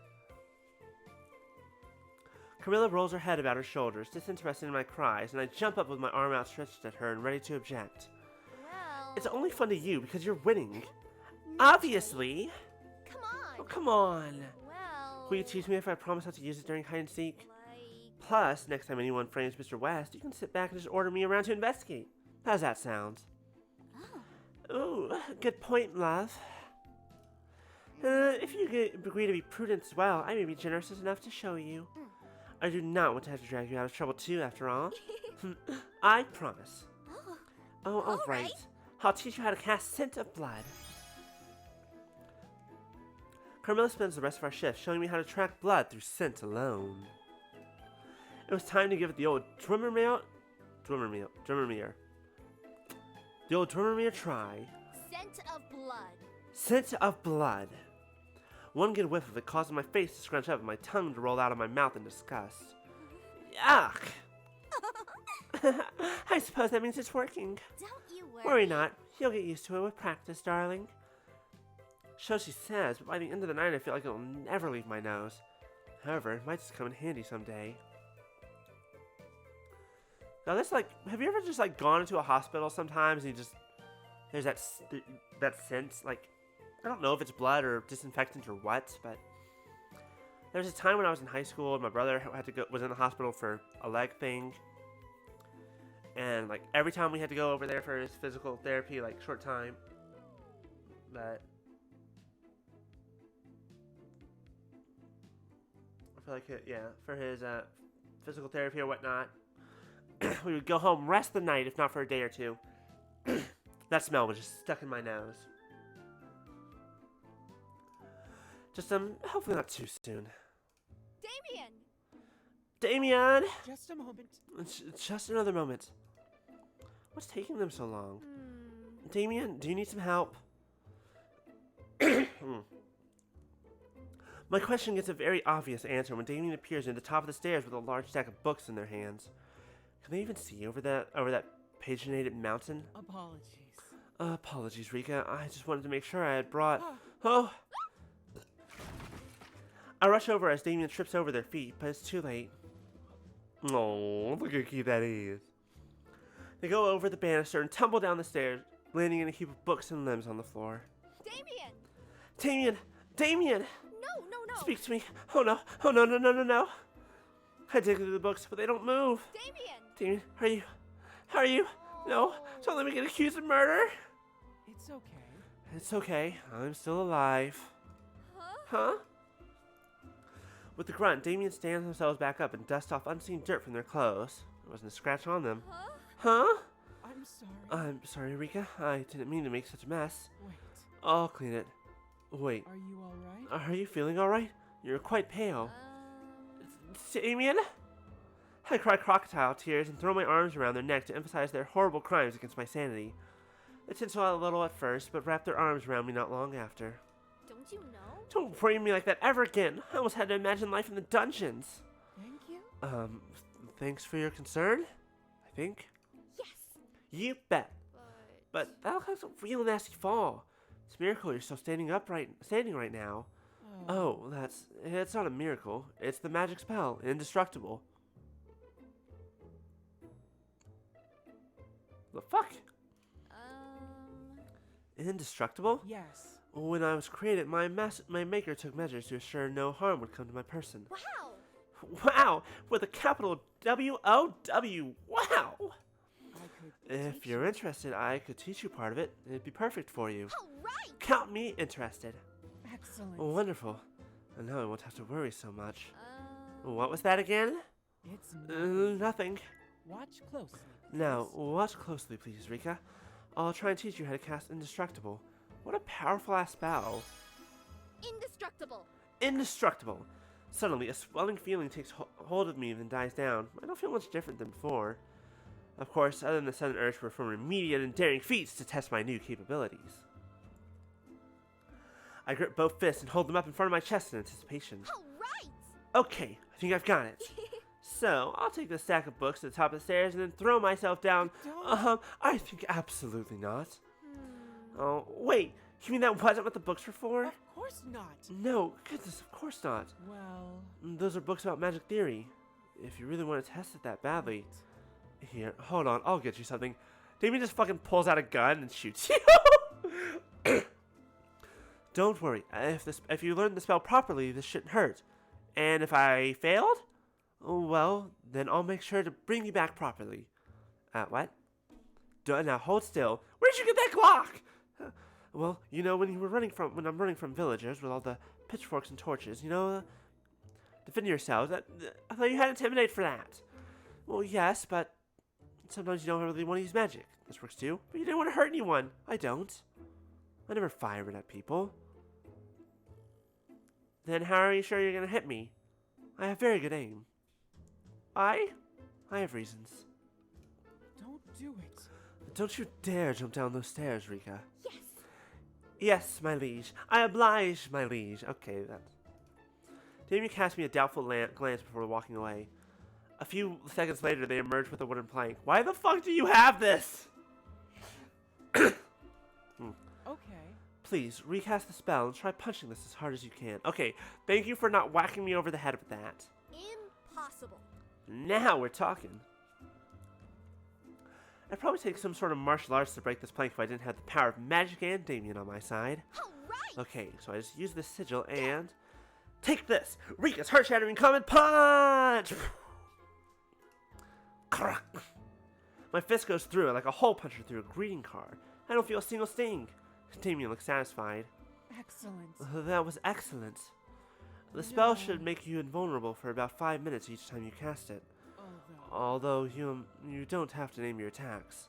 Camilla rolls her head about her shoulders, disinterested in my cries, and I jump up with my arm outstretched at her and ready to object. Well... It's only fun to you because you're winning. not Obviously. Come on. Oh, come on. Well... Will you teach me if I promise not to use it during hide and seek? Like... Plus, next time anyone frames Mr. West, you can sit back and just order me around to investigate. How's that sound? Oh. Ooh, good point, love. If you agree to be prudent as well, I may be generous enough to show you. I do not want to have to drag you out of trouble too, after all. I promise. Oh, all right. I'll teach you how to cast Scent of Blood. Carmilla spends the rest of our shift showing me how to track blood through scent alone. It was time to give it the old Drummermere try. Scent of blood. Scent of Blood. One good whiff of it caused my face to scrunch up and my tongue to roll out of my mouth in disgust. Yuck! I suppose that means it's working. Don't you worry. Worry not. You'll get used to it with practice, darling. So she says, but by the end of the night I feel like it'll never leave my nose. However, it might just come in handy someday. Now that's like, have you ever just like gone into a hospital sometimes and you just, there's that sense, like, I don't know if it's blood or disinfectant or what, but there was a time when I was in high school and my brother was in the hospital for a leg thing. And like every time we had to go over there for his physical therapy, like short time, but I feel like for his physical therapy or whatnot, we would go home, rest the night, if not for a day or two. That smell was just stuck in my nose. Just hopefully not too soon. Damien! Damien! Just a moment. Just another moment. What's taking them so long? Damien, do you need some help? My question gets a very obvious answer when Damien appears near the top of the stairs with a large stack of books in their hands. Can they even see over that paginated mountain? Apologies. Apologies, Rika. I just wanted to make sure I had brought... Oh! I rush over as Damien trips over their feet, but it's too late. Oh, look how cute that is. They go over the banister and tumble down the stairs, landing in a heap of books and limbs on the floor. Damien! Damien! Damien! No. Speak to me. Oh no. Oh no, no, no, no, no. I dig through the books, but they don't move. Damien! Damien, are you? No, don't let me get accused of murder. It's okay. It's okay. I'm still alive. Huh? With the grunt, Damien stands themselves back up and dusts off unseen dirt from their clothes. There wasn't a scratch on them. Huh? I'm sorry. I'm sorry, Rika. I didn't mean to make such a mess. Wait. I'll clean it. Wait. Are you alright? Are you feeling alright? You're quite pale. Damien? I cry crocodile tears and throw my arms around their neck to emphasize their horrible crimes against my sanity. They tinsel out a little at first, but wrap their arms around me not long after. Don't you know? Don't frame me like that ever again. I almost had to imagine life in the dungeons. Thank you. Thanks for your concern, I think. Yes! You bet. But that'll have a real nasty fall. It's a miracle you're still standing right now. Oh, it's not a miracle. It's the magic spell, indestructible. The fuck? Indestructible? Yes. When I was created, my maker took measures to assure no harm would come to my person. Wow! Wow! With a capital W-O-W! Wow! If you're interested, I could teach you part of it. It'd be perfect for you. Alright! Count me interested. Excellent. Wonderful. And now I won't have to worry so much. What was that again? It's Nothing. Watch closely. Now, watch closely, please, Rika. I'll try and teach you how to cast Indestructible. What a powerful-ass spell. Indestructible! Indestructible. Suddenly, a swelling feeling takes hold of me and then dies down. I don't feel much different than before. Of course, other than the sudden urge to perform immediate and daring feats to test my new capabilities. I grip both fists and hold them up in front of my chest in anticipation. Alright! Okay, I think I've got it. So, I'll take the stack of books to the top of the stairs and then throw myself down. Don't. I think absolutely not. Oh, wait. You mean that wasn't what the books were for? Of course not. No, goodness, of course not. Well, Those are books about magic theory. If you really want to test it that badly. Here, hold on, I'll get you something. Damien just fucking pulls out a gun and shoots you. Don't worry, if you learn the spell properly, this shouldn't hurt. And if I failed, well, then I'll make sure to bring you back properly. What? Now hold still. Where'd you get that Glock? Well, you know, when I'm running from villagers with all the pitchforks and torches, you know, defend yourselves. I thought you had Intimidate for that. Well, yes, but sometimes you don't really want to use magic. This works too. But you didn't want to hurt anyone. I don't. I never fire it at people. Then how are you sure you're going to hit me? I have very good aim. I have reasons. don't do it. Don't you dare jump down those stairs, Rika. Yes. Yes, my liege. I oblige, my liege. Okay, that's... Damien cast me a doubtful glance before walking away. A few seconds later, they emerged with a wooden plank. Why the fuck do you have this? Okay. Please, recast the spell and try punching this as hard as you can. Okay, thank you for not whacking me over the head with that. Impossible. Now we're talking. I'd probably take some sort of martial arts to break this plank if I didn't have the power of magic and Damien on my side. All right. Okay, so I just use this sigil and... Take this! Rika's heart-shattering comet punch! Crack! My fist goes through it like a hole puncher through a greeting card. I don't feel a single sting. Damien looks satisfied. Excellent. That was excellent. The spell No. should make you invulnerable for about 5 minutes each time you cast it. Although, Although you don't have to name your attacks.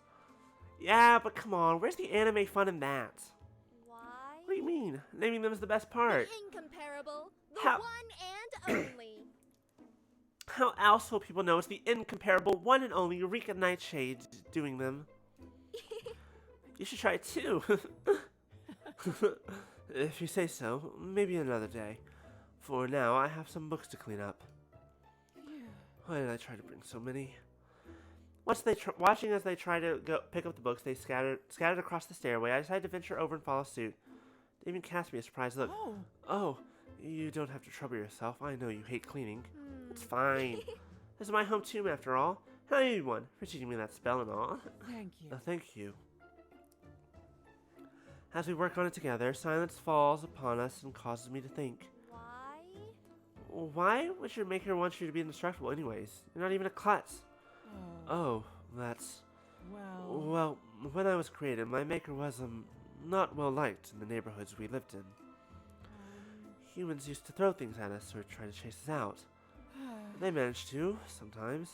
Yeah, but come on, where's the anime fun in that? Why? What do you mean? Naming them is the best part. Incomparable. The How- one and only. How else will people know it's the incomparable one and only Eureka Nightshade doing them? You should try it too. If you say so, maybe another day. For now, I have some books to clean up. Why did I try to bring so many? Watching as they try to go pick up the books, they scattered across the stairway. I decided to venture over and follow suit. They even cast me a surprised look. Oh, you don't have to trouble yourself. I know you hate cleaning. It's fine. This is my home tomb, after all. And I owe you one for teaching me that spell and all. thank you. Thank you. As we work on it together, silence falls upon us and causes me to think. Why? Why would your maker want you to be indestructible anyways? You're not even a klutz. Oh, that's... Well, Well, when I was created, my maker was, not well liked in the neighborhoods we lived in. Humans used to throw things at us or try to chase us out. They managed to, sometimes.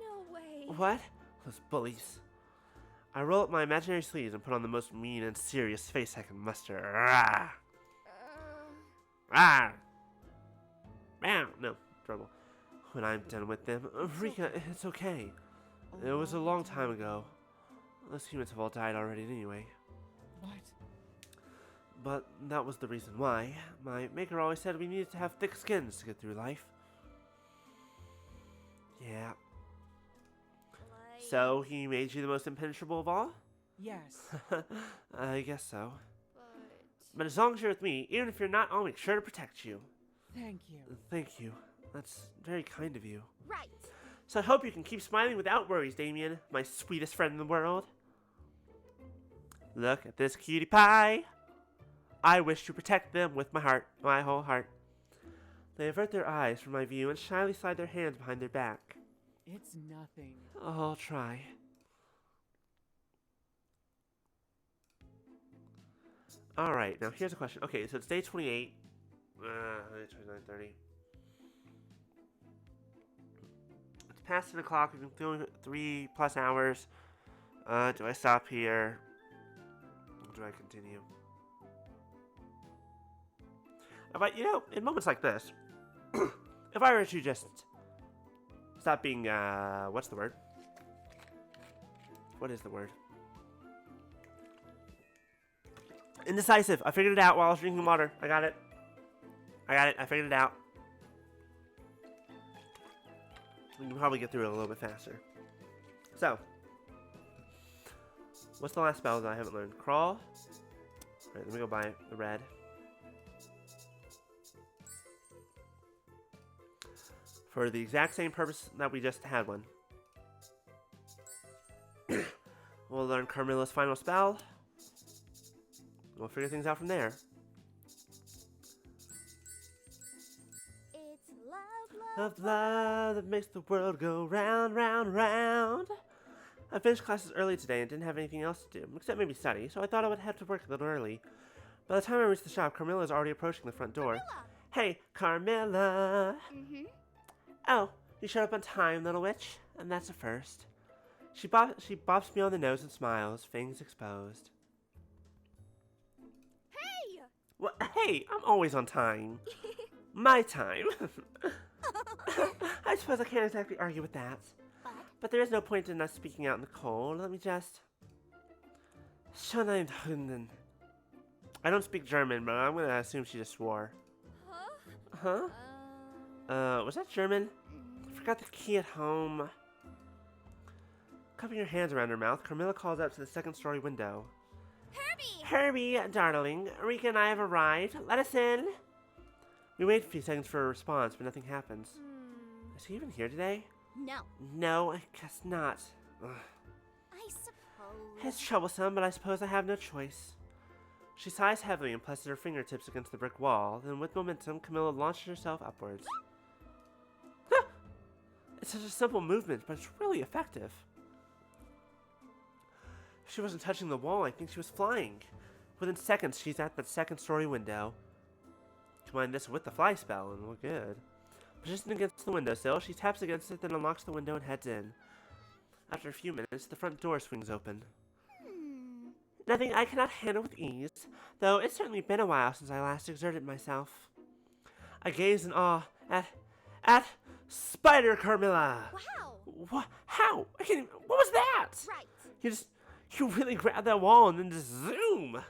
No way. What? Those bullies. I roll up my imaginary sleeves and put on the most mean and serious face I can muster. Rah! Rah! Bam! No, trouble. When I'm done with them, Rika, it's okay. It was a long time ago. Those humans have all died already anyway. what? But that was the reason why. My maker always said we needed to have thick skins to get through life. Yeah. Like, So he made you the most impenetrable of all? Yes. I guess so. but But as long as you're with me, even if you're not, I'll make sure to protect you. Thank you. Thank you. That's very kind of you. right. So I hope you can keep smiling without worries, Damien, my sweetest friend in the world. Look at this cutie pie. I wish to protect them with my heart, my whole heart. They avert their eyes from my view and shyly slide their hands behind their back. It's nothing. I'll try. Alright, now here's a question. Okay, so it's day 28. 29:30. It's past 10 o'clock. We've been filming 3+ hours. Do I stop here? Or do I continue? But, you know, in moments like this, if I were to just stop being, what's the word? What is the word? Indecisive. I figured it out while I was drinking water. I got it. I figured it out. we can probably get through it a little bit faster. So, what's the last spell that I haven't learned? Crawl. Alright, let me go buy the red. For the exact same purpose that we just had one. We'll learn Carmilla's final spell. We'll figure things out from there. It's love, Of love that makes the world go round, round, round. I finished classes early today and didn't have anything else to do, except maybe study, so I thought I would head to work a little early. By the time I reached the shop, Carmilla is already approaching the front door. Hey, Carmilla! Mm-hmm. Oh, you showed up on time, little witch, and that's a first. She bops me on the nose and smiles, fangs exposed. Hey! Well, hey, I'm always on time. My time. I suppose I can't exactly argue with that. But there is no point in us speaking out in the cold. Let me just... Schönheimhunden. I don't speak German, but I'm gonna assume she just swore. Huh? Huh? Was that German? I forgot the key at home. Cupping her hands around her mouth, Carmilla calls out to the second-story window. Herbie! Herbie, darling, Rika and I have arrived. Let us in. We wait a few seconds for a response, but nothing happens. Is he even here today? No. No, I guess not. Ugh. I suppose. It's troublesome, but I suppose I have no choice. She sighs heavily and presses her fingertips against the brick wall. Then, with momentum, Camilla launches herself upwards. It's such a simple movement, but it's really effective. If she wasn't touching the wall, I think she was flying. Within seconds, she's at the second-story window. Combine this with the fly spell, and we're good. Positioned against the windowsill, she taps against it, then unlocks the window and heads in. After a few minutes, the front door swings open. Nothing I cannot handle with ease, though it's certainly been a while since I last exerted myself. I gaze in awe at Spider Carmilla! Wow! What? How? I can't even, what was that? Right. You really grabbed that wall and then just zoom!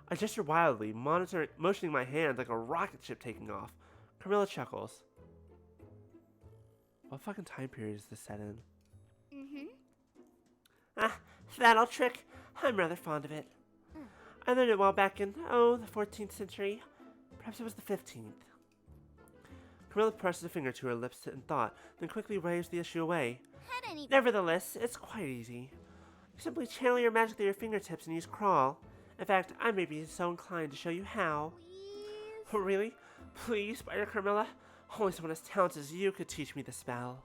I gesture wildly, motioning my hand like a rocket ship taking off. Carmilla chuckles. What fucking time period is this set in? Mm-hmm. Ah, that old trick. I'm rather fond of it. I learned it while back in, the 14th century. Perhaps it was the 15th. Camilla presses a finger to her lips in thought, then quickly waves the issue away. Had any... Nevertheless, it's quite easy. You simply channel your magic through your fingertips and use crawl. In fact, I may be so inclined to show you how. Please? Oh, really? Please, Spider Carmilla? Only someone as talented as you could teach me the spell.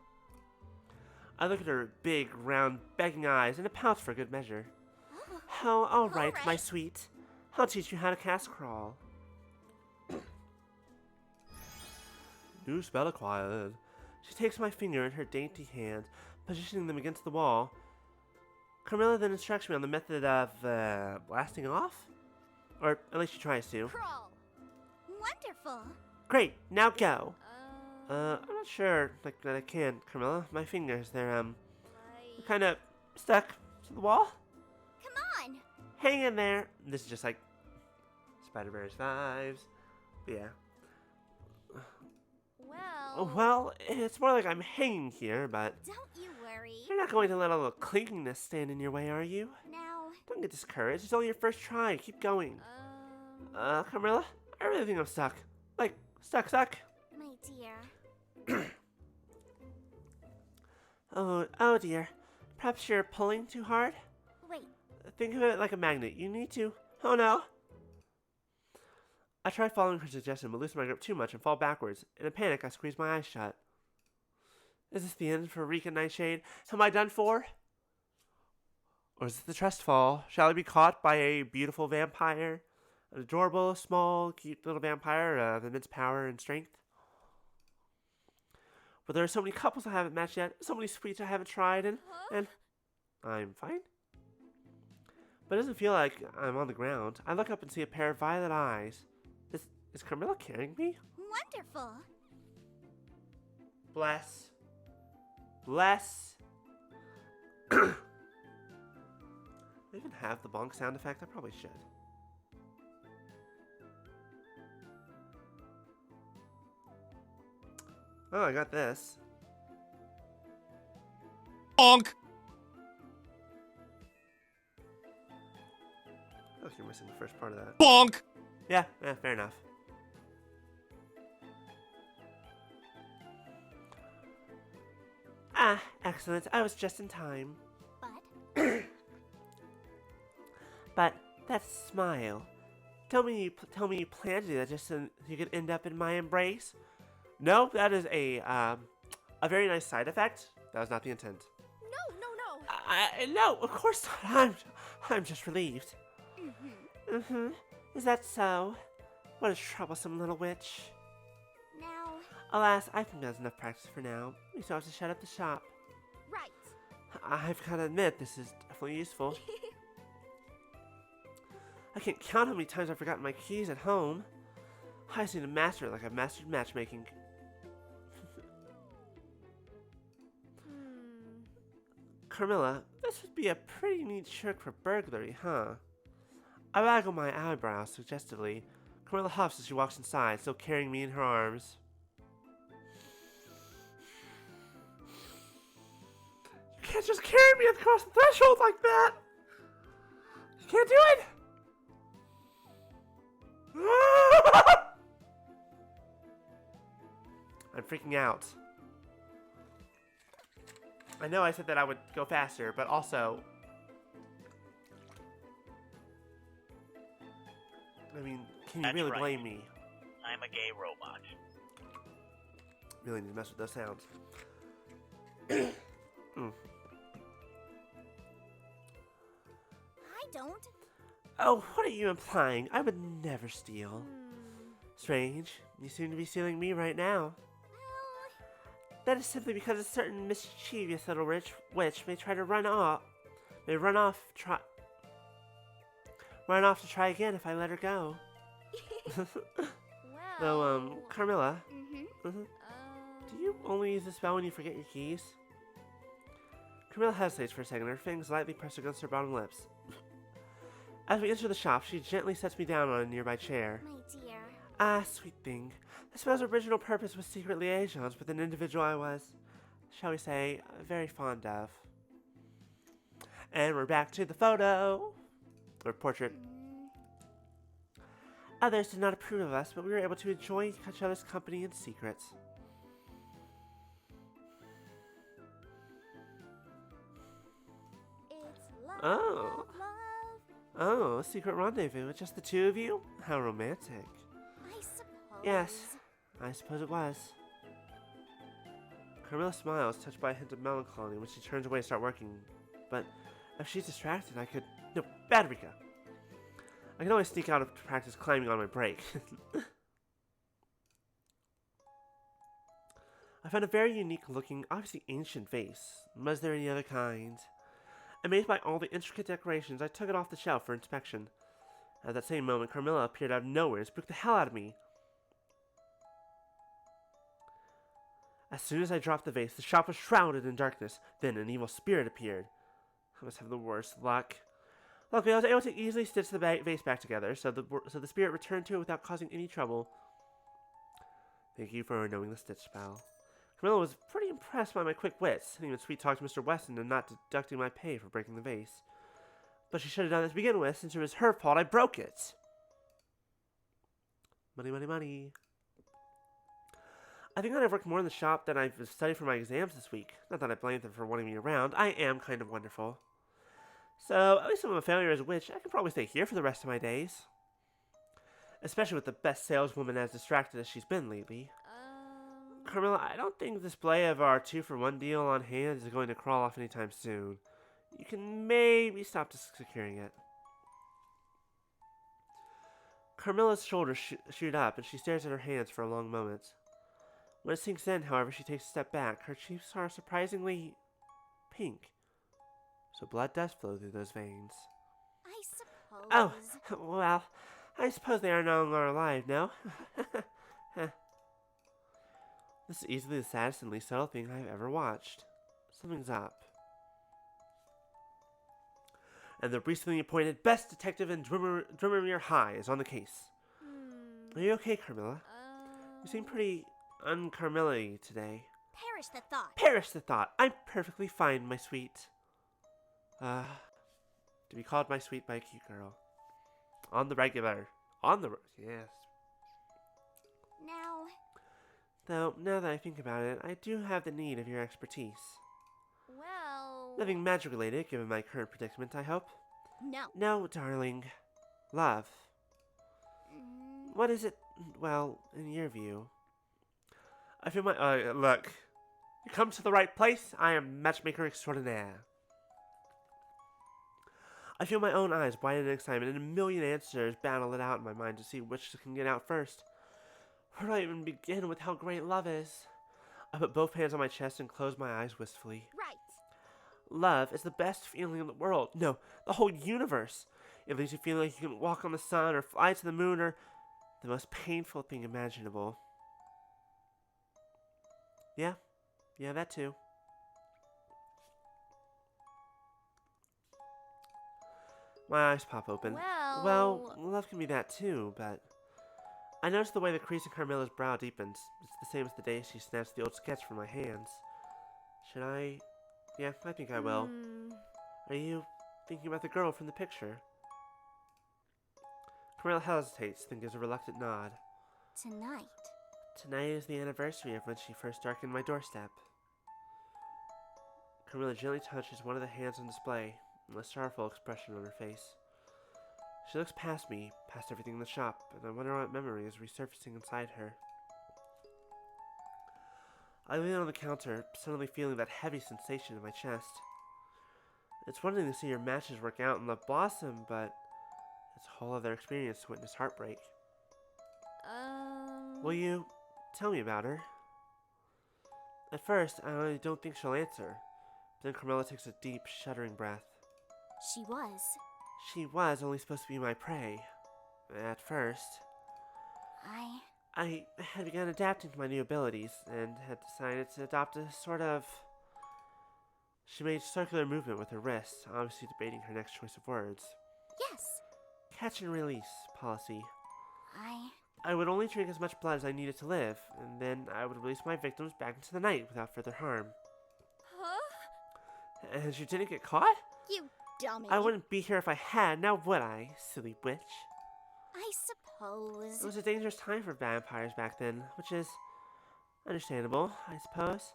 I look at her big, round, begging eyes and a pout for good measure. Oh, all right, my sweet. I'll teach you how to cast crawl. New spell acquired. She takes my finger in her dainty hand, positioning them against the wall. Carmilla then instructs me on the method of, blasting off? Or at least she tries to. Crawl. Wonderful. Great, now go. I'm not sure, like, that I can, Carmilla. My fingers, they're kind of stuck to the wall. Come on. Hang in there. This is just like Spider-Verse vibes. But yeah. Well... Well, it's more like I'm hanging here, but Don't you worry. you're not going to let a little clinginess stand in your way, are you? Now... Don't get discouraged. It's only your first try. Keep going. Carmilla, I really think I'm stuck. Like, stuck. My dear. Oh dear. Perhaps you're pulling too hard? Wait. Think of it like a magnet. You need to... Oh no! I try following her suggestion, but loosen my grip too much and fall backwards. In a panic, I squeeze my eyes shut. Is this the end for Rika Nightshade? Am I done for? Or is it the trust fall? Shall I be caught by a beautiful vampire? An adorable, small, cute little vampire of immense power and strength? But there are so many couples I haven't matched yet, so many sweets I haven't tried, and I'm fine. But it doesn't feel like I'm on the ground. I look up and see a pair of violet eyes. Is Carmilla carrying me? Wonderful. Bless. I even have the bonk sound effect? I probably should. Oh, I got this. Bonk! Oh, you're missing the first part of that. Bonk! Yeah, fair enough. Ah, excellent. I was just in time. But But that smile. Tell me you planned to do that just so you could end up in my embrace? No, that is a very nice side effect. That was not the intent. no. No, of course not. I'm just relieved. Is that so? What a troublesome little witch. Now, Alas, I think that's enough practice for now. We still have to shut up the shop. right. I've gotta admit, this is definitely useful. I can't count how many times I've forgotten my keys at home. I just need to master it like I've mastered matchmaking. Carmilla, this would be a pretty neat trick for burglary, huh? I waggle my eyebrows suggestively. Carmilla huffs as she walks inside, still carrying me in her arms. You can't just carry me across the threshold like that! You can't do it! I'm freaking out. I know I said that I would go faster, but also... I mean, can you That's really right. blame me? I'm a gay robot. Really need to mess with those sounds. I don't. Oh, what are you implying? I would never steal. Strange. You seem to be stealing me right now. Well, That is simply because a certain mischievous little witch may try to run off to try again if I let her go. Though, Carmilla, do you only use the spell when you forget your keys? Carmilla hesitates for a second, her fingers lightly pressed against her bottom lips. As we enter the shop, she gently sets me down on a nearby chair. my dear. Ah, sweet thing. The spell's original purpose was secret liaisons with an individual I was, shall we say, very fond of. And we're back to the photo. Or portrait. Others did not approve of us, but we were able to enjoy each other's company in secret. It's love, Oh. love, love. Oh, a secret rendezvous with just the two of you? How romantic. I suppose. Yes, I suppose it was. Carmilla smiles, touched by a hint of melancholy when she turns away to start working. But if she's distracted, I could... No, bad Rika. I can always sneak out of practice climbing on my break. I found a very unique looking, obviously ancient vase. Was there any other kind? Amazed by all the intricate decorations, I took it off the shelf for inspection. At that same moment, Carmilla appeared out of nowhere and spooked the hell out of me. As soon as I dropped the vase, the shop was shrouded in darkness. Then an evil spirit appeared. I must have the worst luck. Luckily, I was able to easily stitch the vase back together, so the spirit returned to it without causing any trouble. Thank you for knowing the stitch spell. Camilla was pretty impressed by my quick wits, and even sweet-talked Mr. Weston and not deducting my pay for breaking the vase. But she should have done it to begin with, since it was her fault I broke it. Money, money, money. I think that I've worked more in the shop than I've studied for my exams this week. Not that I blame them for wanting me around. I am kind of wonderful. So, at least if I'm a failure as a witch, I can probably stay here for the rest of my days. Especially with the best saleswoman as distracted as she's been lately. Carmilla, I don't think the display of our 2-for-1 deal on hand is going to crawl off anytime soon. You can maybe stop securing it. Carmilla's shoulders shoot up, and she stares at her hands for a long moment. When it sinks in, however, she takes a step back. Her cheeks are surprisingly pink. So blood does flow through those veins. I suppose. Oh, well, I suppose they are no longer alive, no? This is easily the saddest and least subtle thing I've ever watched. Something's up. And the recently appointed best detective in Drimmermere High is on the case. Are you okay, Carmilla? You seem pretty un-Carmilla-y today. Perish the thought. Perish the thought. I'm perfectly fine, my sweet. To be called my sweet by a cute girl. On the regular. Yes. Now, Though, now that I think about it, I do have the need of your expertise. well... Nothing magic related, given my current predicament, I hope. No. No, darling. Love. What is it, well, in your view? I feel my, look. You come to the right place. I am matchmaker extraordinaire. I feel my own eyes widen in excitement, and a million answers battle it out in my mind to see which can get out first. Where do I even begin with how great love is? I put both hands on my chest and close my eyes wistfully. Right. Love is the best feeling in the world. No, the whole universe. It leaves you feeling like you can walk on the sun or fly to the moon or the most painful thing imaginable. Yeah, that too. My eyes pop open. Well, love can be that too, but... I noticed the way the crease in Carmilla's brow deepens. It's the same as the day she snatched the old sketch from my hands. Should I... Yeah, I think I will. Are you thinking about the girl from the picture? Carmilla hesitates, then gives a reluctant nod. Tonight. Tonight is the anniversary of when she first darkened my doorstep. Carmilla gently touches one of the hands on display, with a sorrowful expression on her face. She looks past me, past everything in the shop, and I wonder what memory is resurfacing inside her. I lean on the counter, suddenly feeling that heavy sensation in my chest. It's one thing to see your matches work out and love blossom, but it's a whole other experience to witness heartbreak. Will you tell me about her? At first, I don't think she'll answer. Then Carmilla takes a deep, shuddering breath. She was. She was only supposed to be my prey. At first. I had begun adapting to my new abilities, and had decided to adopt a sort of... She made circular movement with her wrist, obviously debating her next choice of words. Yes. Catch and release policy. I would only drink as much blood as I needed to live, and then I would release my victims back into the night without further harm. Huh? And you didn't get caught? You dummy. I wouldn't be here if I had, now would I, silly witch? I suppose. It was a dangerous time for vampires back then, which is understandable, I suppose.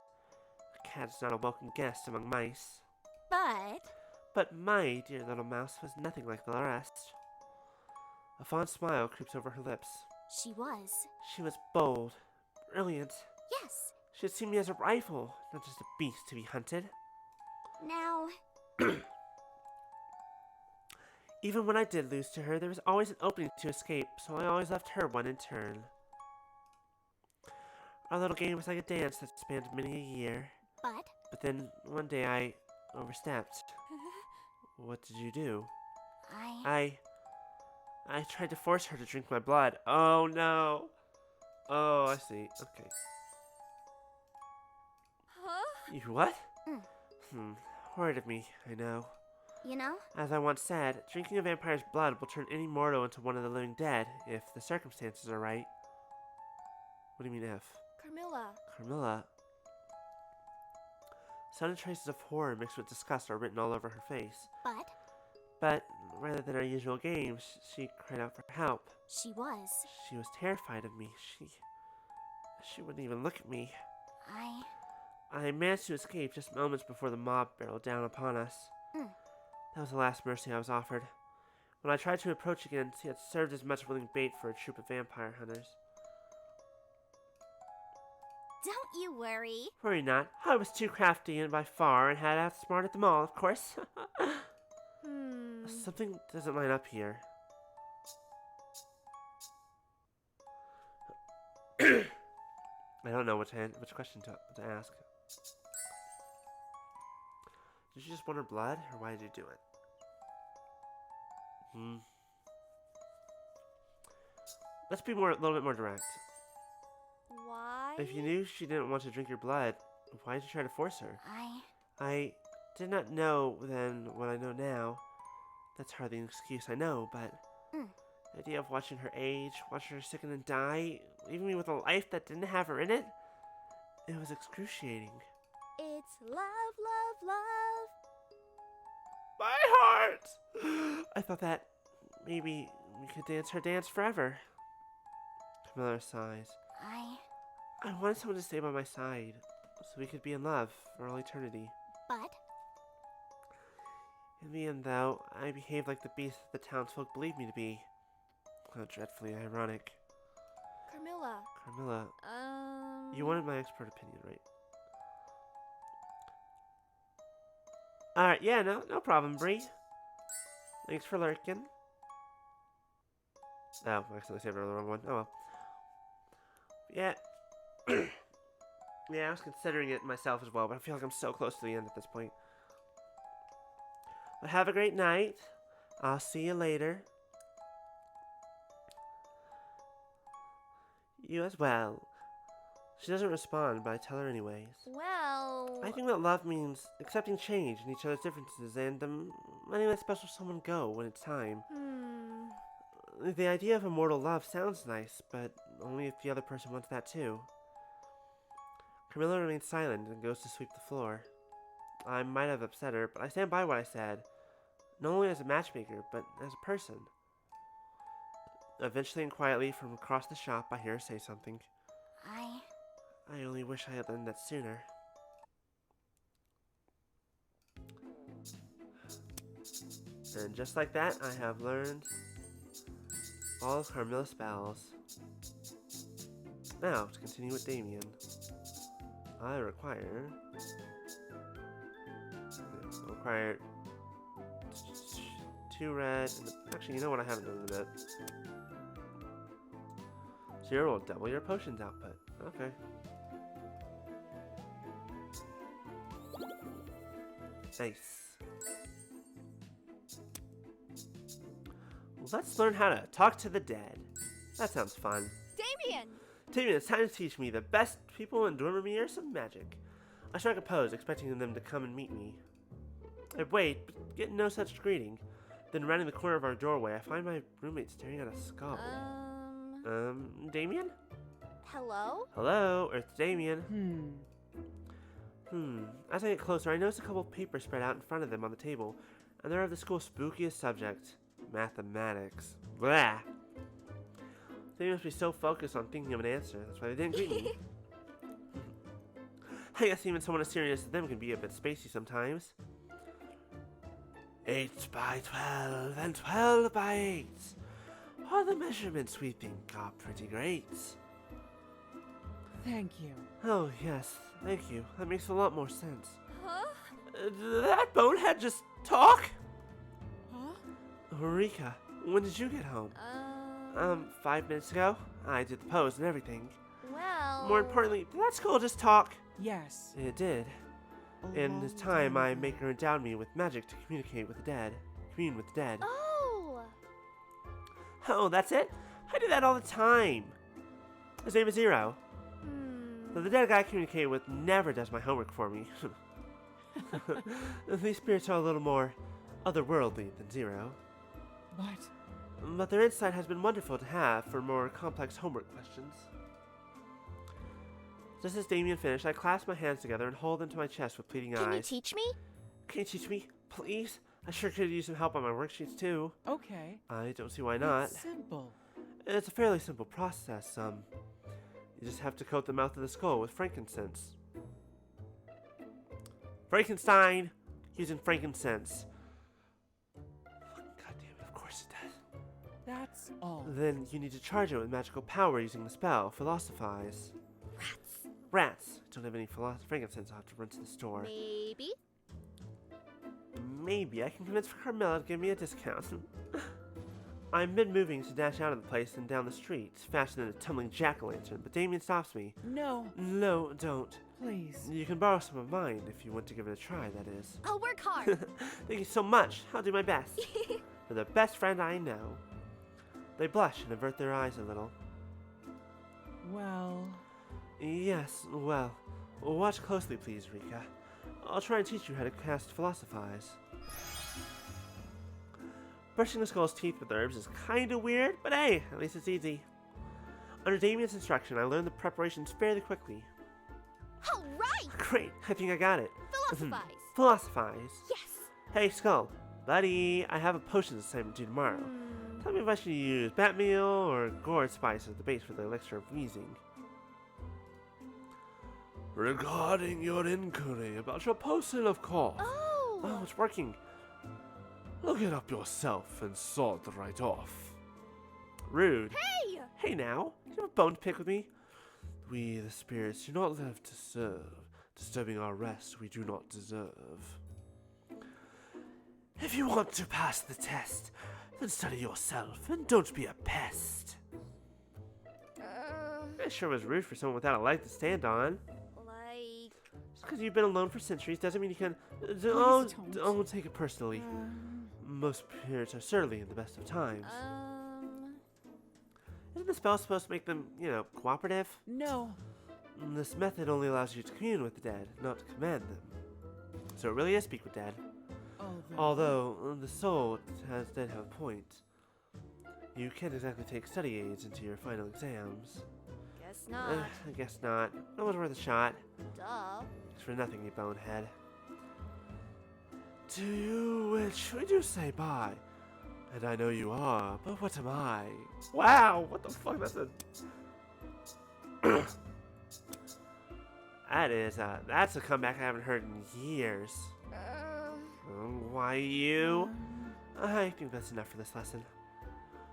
A cat's not a welcome guest among mice. But my dear little mouse was nothing like the rest. A fond smile creeps over her lips. She was. She was bold, brilliant. Yes. She had seen me as a rival, not just a beast to be hunted. Now... Even when I did lose to her, there was always an opening to escape, so I always left her one in turn. Our little game was like a dance that spanned many a year. But then, one day I overstepped. What did you do? I tried to force her to drink my blood. Oh no! Oh, I see. Okay. Huh? You what? Horrid of me, I know. You know? As I once said, drinking a vampire's blood will turn any mortal into one of the living dead, if the circumstances are right. What do you mean if? Carmilla. Sudden traces of horror mixed with disgust are written all over her face. But, rather than our usual games, she cried out for help. She was. She was terrified of me. She wouldn't even look at me. I managed to escape just moments before the mob barreled down upon us. That was the last mercy I was offered. When I tried to approach again, she had served as much willing bait for a troop of vampire hunters. Don't you worry. Worry not. I was too crafty and by far and had outsmarted them all, of course. Something doesn't line up here. I don't know which question to ask. Did you just want her blood, or why did you do it? Let's be a little bit more direct. Why? If you knew she didn't want to drink your blood, why did you try to force her? I did not know then what I know now. That's hardly an excuse, I know, but the idea of watching her age, watching her sicken and die, leaving me with a life that didn't have her in it, It was excruciating. It's love, love, love. My heart! I thought that maybe we could dance her dance forever. Camilla sighs. I wanted someone to stay by my side, so we could be in love for all eternity. But In the end, though, I behaved like the beast that the townsfolk believed me to be. How dreadfully ironic. Carmilla, Carmilla, you wanted my expert opinion, right? Alright, yeah, no problem, Bree. Thanks for lurking. Oh, I accidentally saved the wrong one. Oh well. Yeah. Yeah, I was considering it myself as well, but I feel like I'm so close to the end at this point. But have a great night. I'll see you later. You as well. She doesn't respond, but I tell her anyways. well, I think that love means accepting change in each other's differences and letting that special someone go when it's time. The idea of immortal love sounds nice, but only if the other person wants that too. Camilla remains silent and goes to sweep the floor. I might have upset her, but I stand by what I said. Not only as a matchmaker, but as a person. Eventually and quietly from across the shop, I hear her say something. I only wish I had learned that sooner. And just like that, I have learned all of Carmilla's spells. Now, to continue with Damien, I require 2 red, and actually, you know what, I haven't done in a bit. 0 will double your potions output. Okay. Nice. Let's learn how to talk to the dead. That sounds fun. Damien! Damien, it's time to teach me the best people in Dormammu are some magic. I strike a pose, expecting them to come and meet me. I wait, but get no such greeting. Then, rounding the corner of our doorway, I find my roommate staring at a skull. Damien? Hello? Hello, it's Damien. As I get closer, I notice a couple of papers spread out in front of them on the table, and they're of the school's spookiest subject, mathematics. Blah! They must be so focused on thinking of an answer, that's why they didn't greet me. I guess even someone as serious as them can be a bit spacey sometimes. 8 by 12 and 12 by 8. All the measurements we think are pretty great. Thank you. Oh, yes, thank you. That makes a lot more sense. Huh? Did that bonehead just talk? Huh? Rika, when did you get home? 5 minutes ago. I did the pose and everything. Well... More importantly, did that skull just talk? Yes. It did. In this time, my maker endowed me with magic to communicate with the dead. Commune with the dead. Oh! Oh, that's it? I do that all the time. His name is Zero. Though the dead guy I communicate with never does my homework for me. These spirits are a little more otherworldly than Zero. What? But their insight has been wonderful to have for more complex homework questions. Just as Damien finished, I clasp my hands together and hold them to my chest with pleading eyes. Can you teach me? Can you teach me, please? I sure could use some help on my worksheets too. Okay. I don't see why not. It's simple. It's a fairly simple process. You just have to coat the mouth of the skull with frankincense. Frankenstein using frankincense. God damn it, of course it does. That's all. Then you need to charge it with magical power using the spell, Philosophize. Rats. Don't have any frankincense. I'll have to run to the store. Maybe. Maybe I can convince Carmilla to give me a discount. I'm mid-moving to dash out of the place and down the street, faster than a tumbling jack-o'-lantern, but Damien stops me. No. No, don't. Please. You can borrow some of mine if you want to give it a try, that is. I'll work hard. Thank you so much. I'll do my best. For the best friend I know. They blush and avert their eyes a little. Well... Yes, well, watch closely, please, Rika. I'll try and teach you how to cast Philosophize. Brushing the skull's teeth with herbs is kinda weird, but hey, at least it's easy. Under Damien's instruction, I learned the preparations fairly quickly. All right! Great, I think I got it. Philosophize. Philosophize. Yes! Hey, Skull. Buddy, I have a potions assignment due tomorrow. Tell me if I should use bat meal or gourd spice as the base for the elixir of wheezing. Regarding your inquiry about your potion of cough, Oh, it's working. look it up yourself and sort right off. Rude. Hey! Hey now, you have a bone to pick with me? We, the spirits, do not live to serve. Disturbing our rest we do not deserve. If you want to pass the test, then study yourself and don't be a pest. It sure was rude for someone without a leg to stand on. Like... Just because you've been alone for centuries doesn't mean you can... don't. Don't take it personally. Most spirits are certainly in the best of times. Isn't the spell supposed to make them, cooperative? No. This method only allows you to commune with the dead, not to command them. So it really is speak with dead. Although, the soul did have a point. You can't exactly take study aids into your final exams. Guess not. I guess not. No one's worth a shot. Duh. It's for nothing, you bonehead. To you which we do say bye. And I know you are, but what am I? Wow, what the fuck, that's a comeback I haven't heard in years. Why you? I think that's enough for this lesson.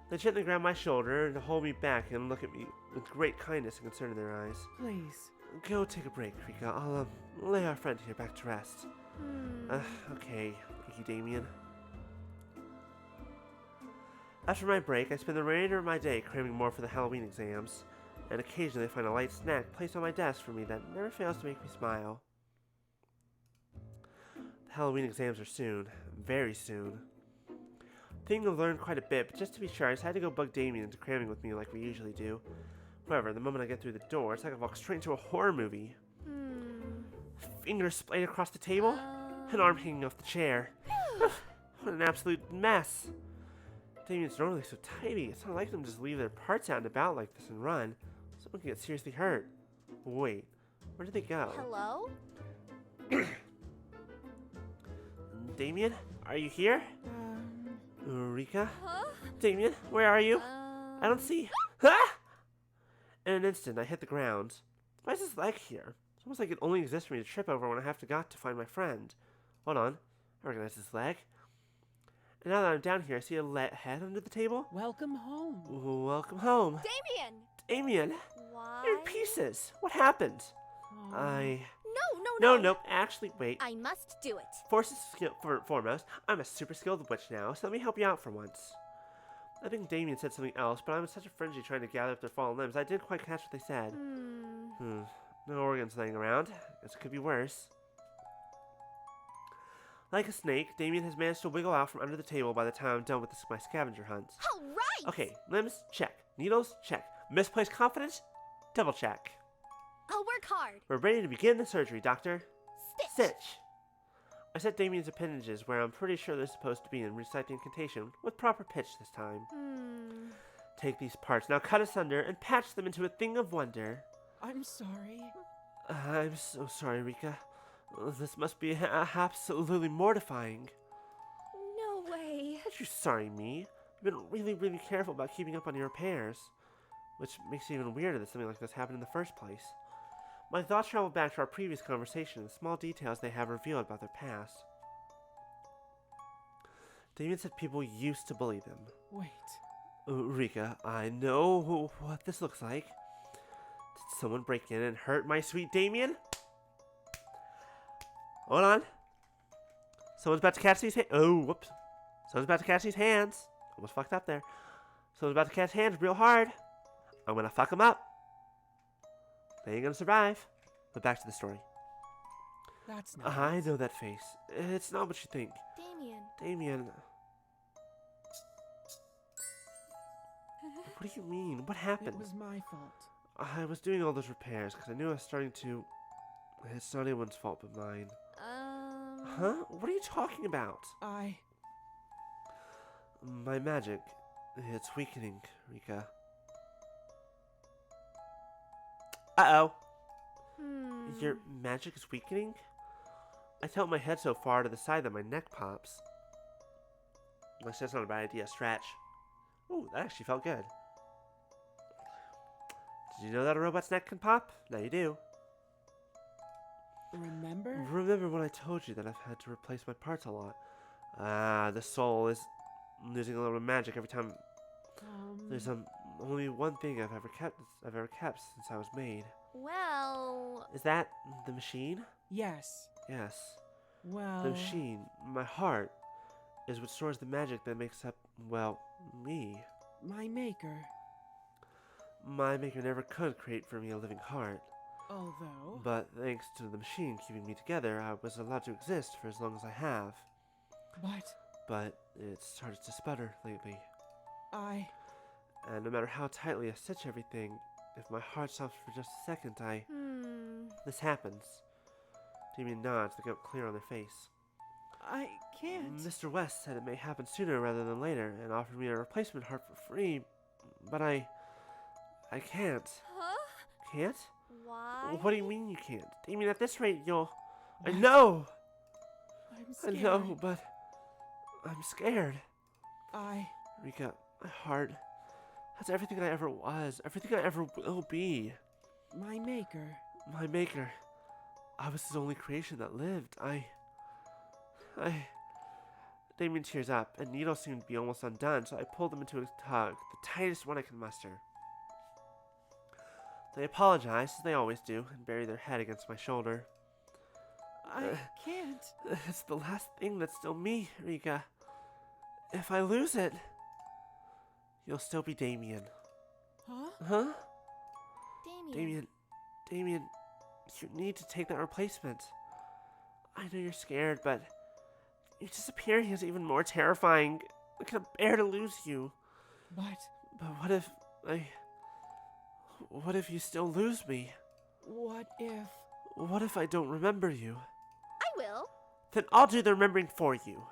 They gently grab my shoulder and hold me back and look at me with great kindness and concern in their eyes. Please. Go take a break, Rika. I'll lay our friend here back to rest. Okay, thank you, Damien. After my break, I spend the remainder of my day cramming more for the Halloween exams, and occasionally I find a light snack placed on my desk for me that never fails to make me smile. The Halloween exams are soon. Very soon. Think I've learned quite a bit, but just to be sure, I decided to go bug Damien into cramming with me like we usually do. However, the moment I get through the door, it's like I've walked straight into a horror movie. Fingers splayed across the table, an arm hanging off the chair. What an absolute mess. Damien's normally so tidy. It's not like them to just leave their parts out and about like this and run. Someone can get seriously hurt. Wait, where did they go? Hello? Damien, are you here? Rika? Huh? Damien, where are you? I don't see. Ah! In an instant, I hit the ground. Why is this leg here? It's almost like it only exists for me to trip over when I have to go to find my friend. Hold on. I recognize this leg. And now that I'm down here, I see a head under the table. Welcome home. Welcome home. Damien! Damien, Why? you're in pieces. What happened? No. Nope. Actually, wait. I must do it. Foremost, I'm a super skilled witch now, so let me help you out for once. I think Damien said something else, but I'm in such a frenzy trying to gather up their fallen limbs, I didn't quite catch what they said. No organs laying around. Guess it could be worse. Like a snake, Damien has managed to wiggle out from under the table by the time I'm done with my scavenger hunt. All right! Okay, limbs, check. Needles, check. Misplaced confidence, double check. I'll work hard. We're ready to begin the surgery, Doctor. Stitch. I set Damien's appendages where I'm pretty sure they're supposed to be and recite the incantation with proper pitch this time. Take these parts, now cut asunder and patch them into a thing of wonder. I'm sorry. I'm so sorry, Rika. This must be absolutely mortifying. No way. Don't you sorry me. You've been really, really careful about keeping up on your repairs. Which makes it even weirder that something like this happened in the first place. My thoughts travel back to our previous conversation and the small details they have revealed about their past. Damien said people used to bully them. Wait. Rika, I know what this looks like. Did someone break in and hurt my sweet Damien? Hold on. Someone's about to catch these hands. Oh, whoops. Someone's about to catch these hands. Almost fucked up there. Someone's about to catch hands real hard. I'm gonna fuck them up. They ain't gonna survive. But back to the story. That's not. I know that face. It's not what you think. Damien. What do you mean? What happened? It was my fault. I was doing all those repairs because I knew I was starting to... It's not anyone's fault but mine. Huh? What are you talking about? My magic. It's weakening, Rika. Uh-oh. Your magic is weakening? I tilt my head so far to the side that my neck pops. Actually, that's not a bad idea. Stretch. Ooh, that actually felt good. Did you know that a robot's neck can pop? Now you do. Remember? Remember when I told you that I've had to replace my parts a lot? The soul is losing a little bit of magic every time. There's only one thing I've ever kept since I was made. Well, Is that the machine? Yes. Yes. Well. The machine, my heart, is what stores the magic that makes up, well, me. My maker. My maker never could create for me a living heart. Although. But thanks to the machine keeping me together, I was allowed to exist for as long as I have. But it started to sputter lately. And no matter how tightly I stitch everything, if my heart stops for just a second, This happens. Damien nods, the guilt clear on their face. I can't. Mr. West said it may happen sooner rather than later, and offered me a replacement heart for free, but I can't. huh? Can't? Why? What do you mean you can't? Damien, at this rate, you'll... I know! I'm I scared. know, but I'm scared. I. Rika, my heart, that's everything I ever was, everything I ever will be. My maker. My maker. I was his only creation that lived. Damien tears up, and needles seem to be almost undone, so I pull them into a tug, the tightest one I can muster. They apologize, as they always do, and bury their head against my shoulder. I can't. It's the last thing that's still me, Rika. If I lose it, you'll still be Damien. Huh? Huh? Damien. Damien, you need to take that replacement. I know you're scared, but you disappearing is even more terrifying. I can't bear to lose you. But But what if you still lose me? what if. What if I don't remember you? I will. Then I'll do the remembering for you.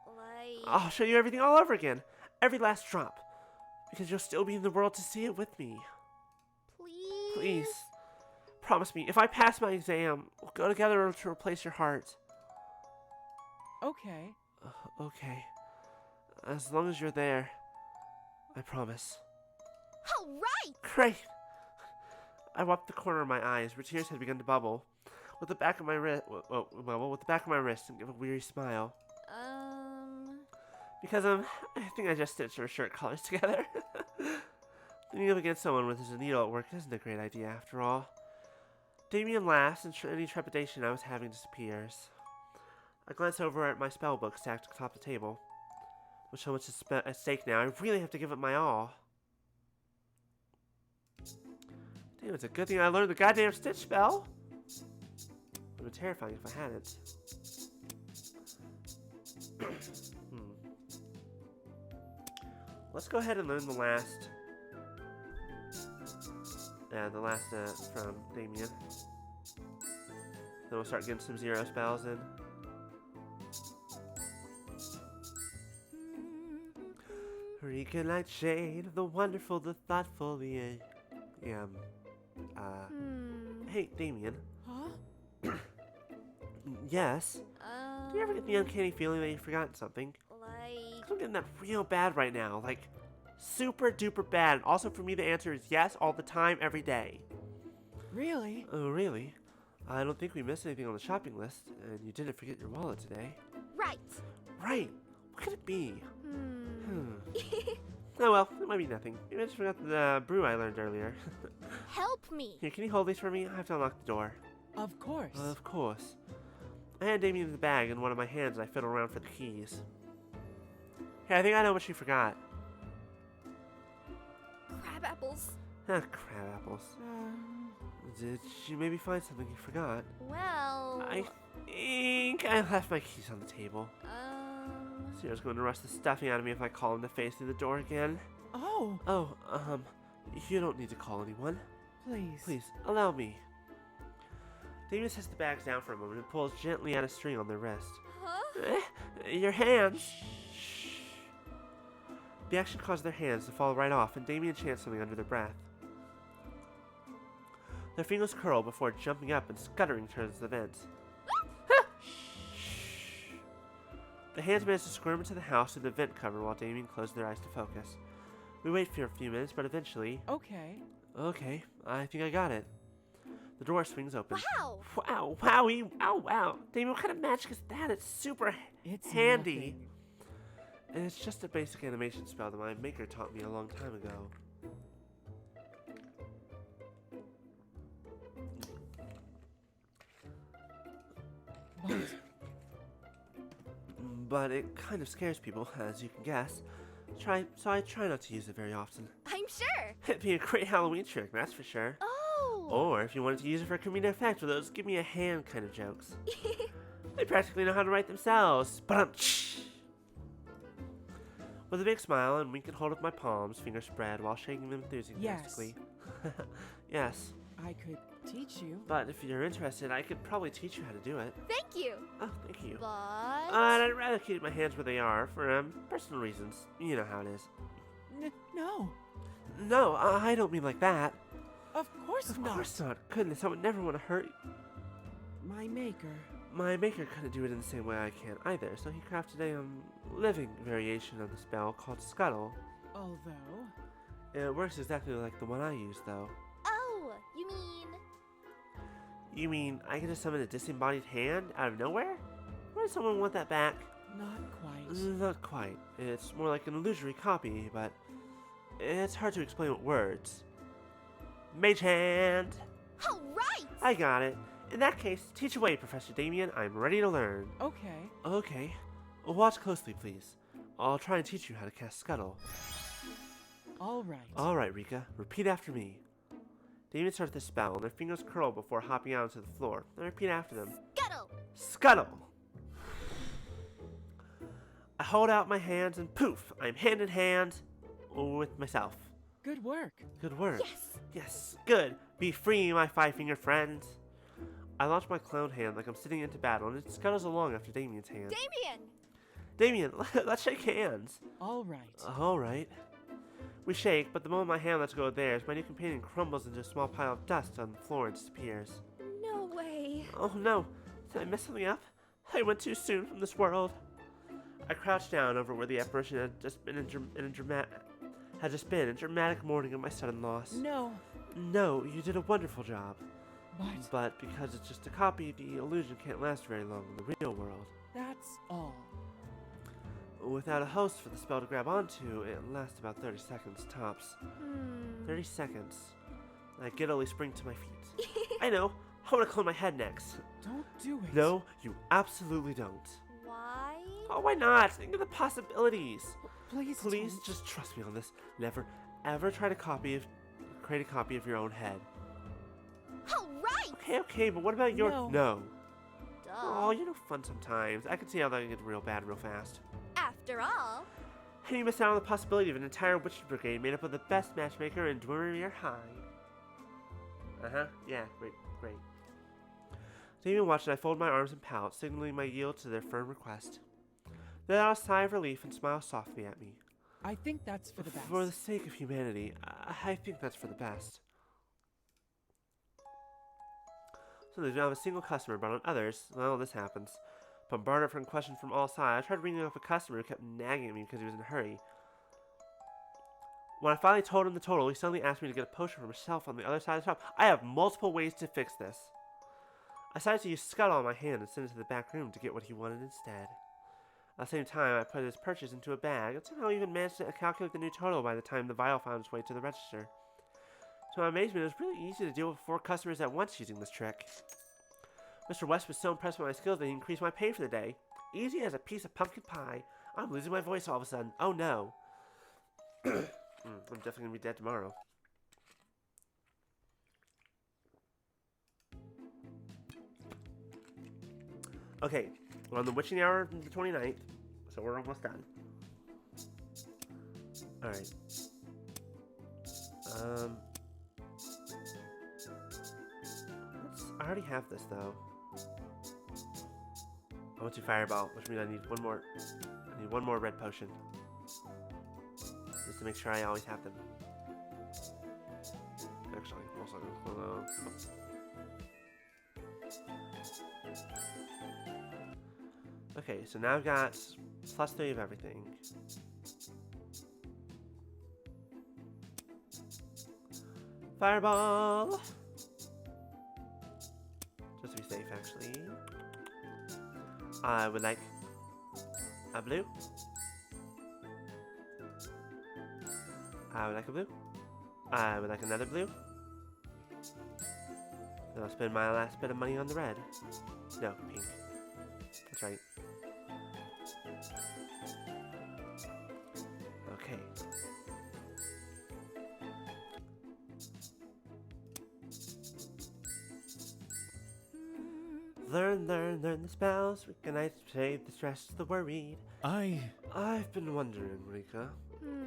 Like. I'll show you everything all over again. Every last drop. Because you'll still be in the world to see it with me. Please. Please. Promise me, if I pass my exam, we'll go together to replace your heart. Okay. Okay. As long as you're there, I promise. All right. Great! I wiped the corner of my eyes, where tears had begun to bubble, with the back of my wrist, with the back of my wrist, and give a weary smile. Because I think I just stitched our shirt collars together. Leaning up against someone with his needle at work isn't a great idea, after all. Damien laughs, and any trepidation I was having disappears. I glance over at my spell book stacked atop the table. With so much at stake now, I really have to give it my all. Damn, it's a good thing I learned the goddamn stitch spell. It would be terrifying if I hadn't. Let's go ahead and learn the last from Damien. Then we'll start getting some zero spells in. Rika Nightshade, the wonderful, the thoughtful, the Hey, Damien. Huh? Yes? Do you ever get the uncanny feeling that you've forgotten something? Like. I'm getting that real bad right now, like super duper bad. And also for me the answer is yes all the time, every day. Really? Oh, really? I don't think we missed anything on the shopping list, and you didn't forget your wallet today. Right. Right. What could it be? Oh well, it might be nothing. Maybe I just forgot the brew I learned earlier. Help me. Here, can you hold these for me? I have to unlock the door. Of course. Of course. I hand Damien the bag in one of my hands and I fiddle around for the keys. Hey, I think I know what you forgot. Crab apples. Ah, crab apples. Did you maybe find something you forgot? Well. I think I left my keys on the table. Sierra's going to rush the stuffing out of me if I call him to face through the door again. Oh. Oh, you don't need to call anyone. Please. Please, allow me. Damien sets the bags down for a moment and pulls gently at a string on their wrist. Huh? Your hands. Shh. The action caused their hands to fall right off, and Damien chants something under their breath. Their fingers curl before jumping up and scuttering towards the vent. Shh. The hands manage to squirm into the house through the vent cover while Damien closes their eyes to focus. We wait for a few minutes, but eventually... Okay. Okay, I think I got it. The door swings open. Wow! Wow, wowie, oh wow. Damien, what kind of magic is that? It's super It's handy. nothing. And it's just a basic animation spell that my maker taught me a long time ago. But it kind of scares people, as you can guess. So I try not to use it very often. I'm sure. It'd be a great Halloween trick, that's for sure. Oh! Or if you wanted to use it for comedic effect with those give me a hand kind of jokes. They practically know how to write themselves. But with a big smile and wink and hold up my palms, fingers spread while shaking them enthusiastically. Yes. I could teach you. But if you're interested, I could probably teach you how to do it. Thank you. Oh, thank you. But... I'd rather keep my hands where they are for personal reasons. You know how it is. No. No, I don't mean like that. Of course Of not. course not. Goodness, I would never want to hurt you. My maker. My maker couldn't do it in the same way I can either, so he crafted a living variation of the spell called Scuttle. Although... It works exactly like the one I used, though. Oh, you mean... You mean I can just summon a disembodied hand out of nowhere? Why does someone want that back? Not quite. Not quite. It's more like an illusory copy, but it's hard to explain with words. Mage hand! All right! I got it. In that case, teach away, Professor Damien. I'm ready to learn. Okay. Okay. Watch closely, please. I'll try and teach you how to cast Scuttle. All right. Alright, Rika. Repeat after me. Damien starts the spell, and their fingers curl before hopping out onto the floor. Then repeat after them. Scuttle! Scuttle! I hold out my hands, and poof! I'm hand in hand with myself. Good work. Good work. Yes! Yes, good. Be free, my five-fingered friends. I launch my clone hand like I'm sitting into battle, and it scuttles along after Damien's hand. Damien! Damien, let's shake hands. All right. All right. We shake, but the moment my hand lets go of theirs, my new companion crumbles into a small pile of dust on the floor and disappears. No way. Oh no, did I mess something up? I went too soon from this world. I crouched down over where the apparition had just been a dramatic mourning of my sudden loss. No. No, you did a wonderful job. But But because it's just a copy, the illusion can't last very long in the real world. that's all. Without a host for the spell to grab onto, it lasts about 30 seconds tops. 30 seconds. I giddily spring to my feet. I know. I want to clone my head next. Don't do it. No, you absolutely don't. Why? Oh, why not? Think of the possibilities. Please don't. Just trust me on this. Never, ever try to create a copy of your own head. All right! Okay, but what about your... No. Duh. Oh, you know fun sometimes. I can see how that can get real bad real fast. After all, And you miss out on the possibility of an entire witch brigade made up of the best matchmaker in Dwemer High. Yeah, great. Damien watched as I fold my arms and pout, signaling my yield to their firm request. They let out a sigh of relief and smiled softly at me. I think that's for the best. For the sake of humanity, I think that's for the best. So there's now a single customer, but on others, well, this happens. Bombarded from questions from all sides, I tried ringing up a customer who kept nagging at me because he was in a hurry. When I finally told him the total, he suddenly asked me to get a potion for himself on the other side of the shop. I have multiple ways to fix this. I decided to use Scuttle on my hand and send it to the back room to get what he wanted instead. At the same time, I put his purchase into a bag and somehow even managed to calculate the new total by the time the vial found its way to the register. To my amazement, it was really easy to deal with 4 customers at once using this trick. Mr. West was so impressed with my skills that he increased my pay for the day. Easy as a piece of pumpkin pie. I'm losing my voice all of a sudden. Oh no. I'm definitely going to be dead tomorrow. Okay, we're on the witching hour of the 29th, so we're almost done. Alright. I already have this though. I want to fireball, which means I need one more. I need one more red potion, just to make sure I always have them. Actually, I'm also gonna Okay, so now I've got +3 of everything. Fireball! Just to be safe, actually. I would like a blue. I would like a blue. I would like another blue. Then I'll spend my last bit of money on the red. No, pink. That's right. Okay. Learn the spells. Recognize, save the stress, the worried. I've been wondering, Rika.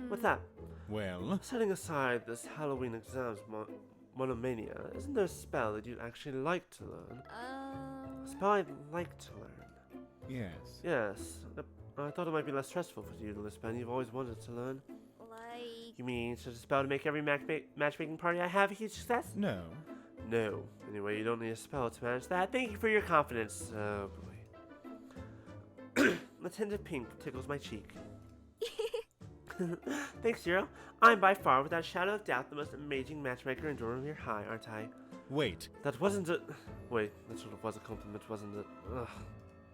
What's that? Well, Setting aside this Halloween exams monomania, isn't there a spell that you'd actually like to learn? A spell I'd like to learn. yes. Yes. I thought it might be less stressful for you to learn a spell you've always wanted to learn. Like, You mean such a spell to make every matchmaking party I have a huge success? No. No. Anyway, you don't need a spell to manage that. Thank you for your confidence. Oh boy. The tint of pink tickles my cheek. Thanks, Zero. I'm by far, without a shadow of doubt, the most amazing matchmaker in Dormir High, aren't I? Wait. That wasn't a... Wait, that sort of was a compliment, wasn't it? Ugh.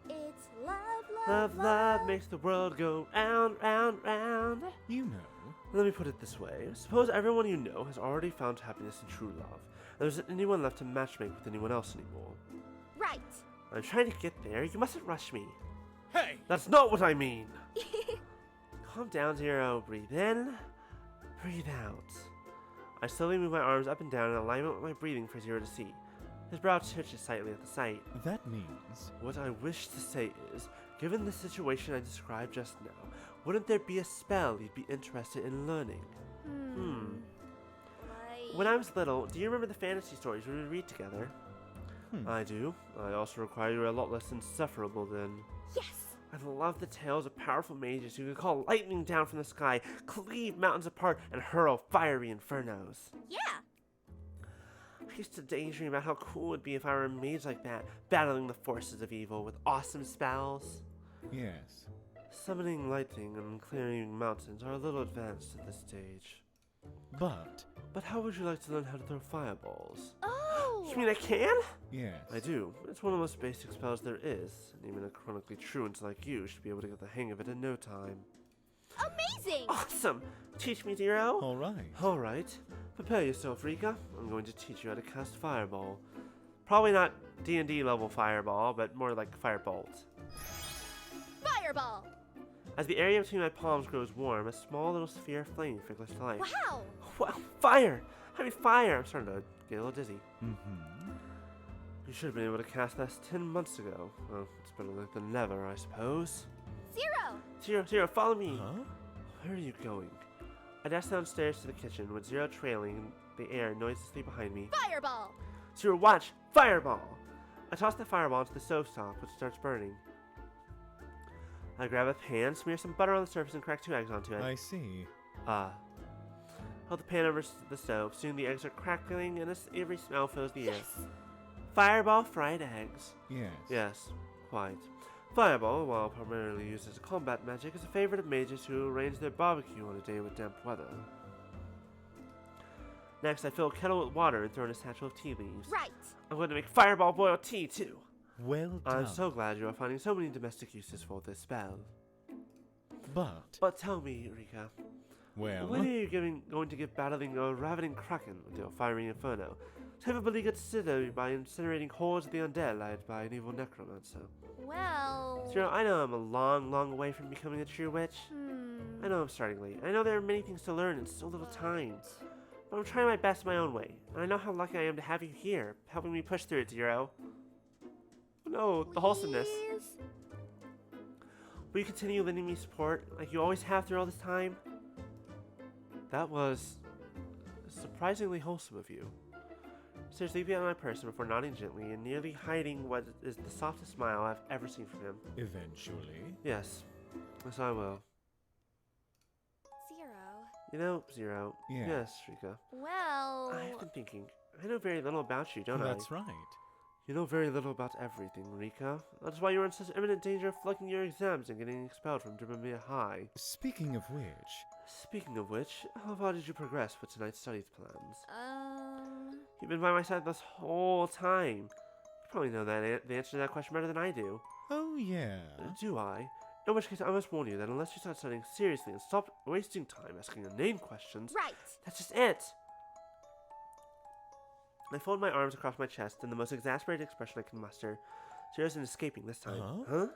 it's love, Love, love makes the world go round, round, round. You know. Let me put it this way. Suppose everyone you know has already found happiness in true love. There isn't anyone left to matchmake with anyone else anymore. Right. I'm trying to get there. You mustn't rush me. Hey! That's not what I mean. Calm down, Zero. Breathe in. Breathe out. I slowly move my arms up and down in alignment with my breathing for Zero to see. His brow twitches slightly at the sight. That means... What I wish to say is, given the situation I described just now, wouldn't there be a spell you'd be interested in learning? Like, When I was little, do you remember the fantasy stories we would read together? I do. I also require you a lot less insufferable then. yes. I love the tales of powerful mages who could call lightning down from the sky, cleave mountains apart, and hurl fiery infernos. Yeah. I used to daydream about how cool it would be if I were a mage like that, battling the forces of evil with awesome spells. Yes. Summoning lightning and clearing mountains are a little advanced at this stage. But... How would you like to learn how to throw fireballs? Oh. You mean I can? Yes. I do. It's one of the most basic spells there is, and even a chronically truant like you should be able to get the hang of it in no time. Amazing. Awesome! Teach me, Zero. All right. Alright. Prepare yourself, Rika. I'm going to teach you how to cast Fireball. Probably not D&D level Fireball, but more like Firebolt. Fireball. As the area between my palms grows warm, a small little sphere of flame flickers to life. Wow. Wow, fire! I mean fire! I'm starting to get a little dizzy. Mm-hmm. You should have been able to cast this 10 months ago. Well, it's better late than never, I suppose. Zero. Zero, follow me! Huh? Where are you going? I dash downstairs to the kitchen with Zero trailing the air noiselessly behind me. Fireball. Zero, watch! Fireball! I toss the fireball into the stovetop, which starts burning. I grab a pan, smear some butter on the surface, and crack 2 eggs onto it. I see. Hold the pan over the stove. Soon the eggs are crackling, and a savory smell fills the air. Yes. Fireball fried eggs. Yes. Yes, quite. Fireball, while primarily used as a combat magic, is a favorite of mages who arrange their barbecue on a day with damp weather. Next, I fill a kettle with water and throw in a satchel of tea leaves. Right. I'm going to make Fireball boiled tea, too. Well done. I'm so glad you are finding so many domestic uses for this spell. But... But tell me, Rika, Well... when are you going to give battling a ravening kraken with your fiery inferno? Have a beleaguered city by incinerating hordes of the undead led by an evil necromancer. Well. Zero, I know I'm a long, long way from becoming a true witch. I know I'm starting late. I know there are many things to learn in so little time. But I'm trying my best my own way. And I know how lucky I am to have you here, helping me push through it, Zero. No, the wholesomeness. Please? Will you continue lending me support like you always have through all this time? That was surprisingly wholesome of you. Seriously, leave me out of my person before nodding gently and nearly hiding what is the softest smile I've ever seen from him. Eventually. Yes. Yes, I will. Zero. You know, Zero. Yeah. Yes, Rika. Well. I've been thinking. I know very little about you, don't I? That's right. You know very little about everything, Rika. That's why you're in such imminent danger of flunking your exams and getting expelled from Dribomir High. Speaking of which, Speaking of which, how far did you progress with tonight's studies plans? You've been by my side this whole time. You probably know the answer to that question better than I do. oh yeah. Do I? In which case, I must warn you that unless you start studying seriously and stop wasting time asking inane questions, Right. that's just it. I fold my arms across my chest in the most exasperated expression I can muster. Zero isn't escaping this time. Huh?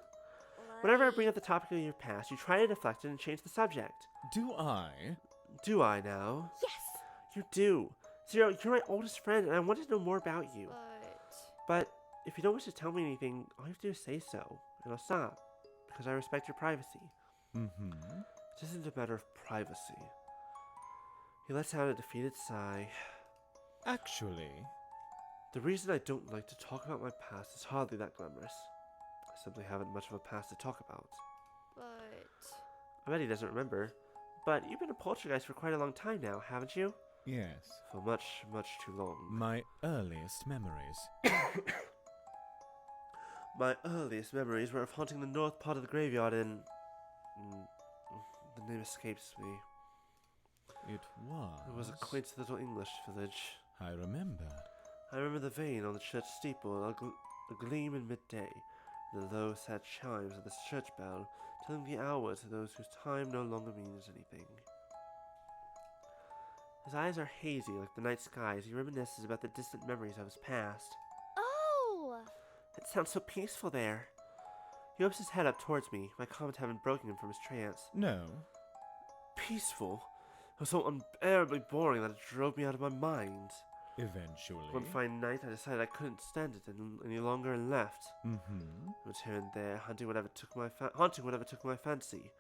Whenever I bring up the topic of your past, you try to deflect it and change the subject. Do I? Do I now? Yes. You do. Zero, you're my oldest friend, and I want to know more about you. But if you don't wish to tell me anything, all you have to do is say so, and I'll stop, because I respect your privacy. Mm-hmm. It isn't a matter of privacy. He lets out a defeated sigh. Actually, The reason I don't like to talk about my past is hardly that glamorous. I simply haven't much of a past to talk about. I bet he doesn't remember. But you've been a poltergeist for quite a long time now, haven't you? yes. For much, much too long. My earliest memories. My earliest memories were of haunting the north part of the graveyard in... the name escapes me. It was. It was a quaint little English village. I remember. I remember the vane on the church steeple, a gleam in midday, and the low, sad chimes of the church bell, telling the hour to those whose time no longer means anything. His eyes are hazy like the night sky as he reminisces about the distant memories of his past. Oh. It sounds so peaceful there. He whips his head up towards me, my comment having broken him from his trance. No. Peaceful? It was so unbearably boring that it drove me out of my mind. Eventually. One fine night, I decided I couldn't stand it any longer and left. Mm-hmm. I was here and there, haunting whatever took my fancy.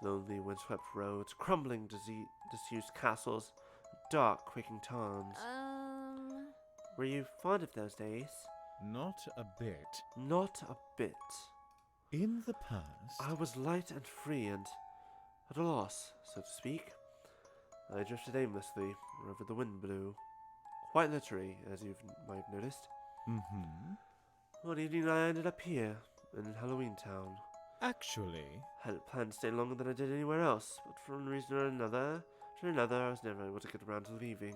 Lonely, windswept roads, crumbling, disused castles, dark, quaking towns. Were you fond of those days? Not a bit. Not a bit. In the past. I was light and free and at a loss, so to speak. I drifted aimlessly wherever the wind blew. Quite literally, as you might have noticed. Mm-hmm. One evening I ended up here, in Halloween Town. Actually. Hadn't planned to stay longer than I did anywhere else, but for one reason or another, I was never able to get around to leaving.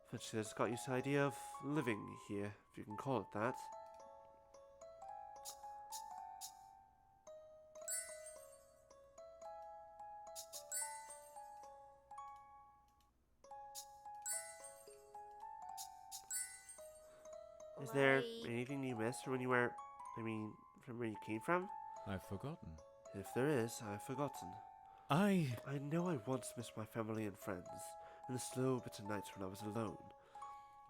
Eventually I just got used to the idea of living here, if you can call it that. Is there anything you missed from from where you came from? I've forgotten. If there is, I've forgotten. I know I once missed my family and friends, in the slow bitter nights when I was alone.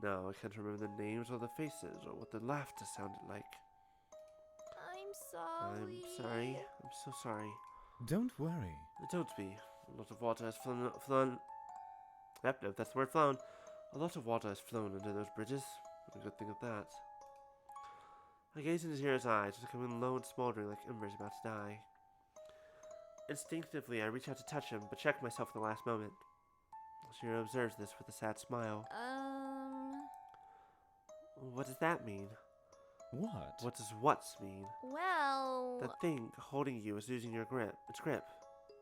Now I can't remember the names or the faces or what the laughter sounded like. I'm sorry. I'm sorry. I'm so sorry. Don't worry. Don't be. A lot of water has flown. Yep, no, that's the word flown. A lot of water has flown under those bridges. What a good thing of that. I gazed into Zero's eyes, becoming low and smoldering like embers about to die. Instinctively, I reach out to touch him, but check myself at the last moment. Zero observes this with a sad smile. What does that mean? What? What does what's mean? Well. That thing holding you is losing its grip.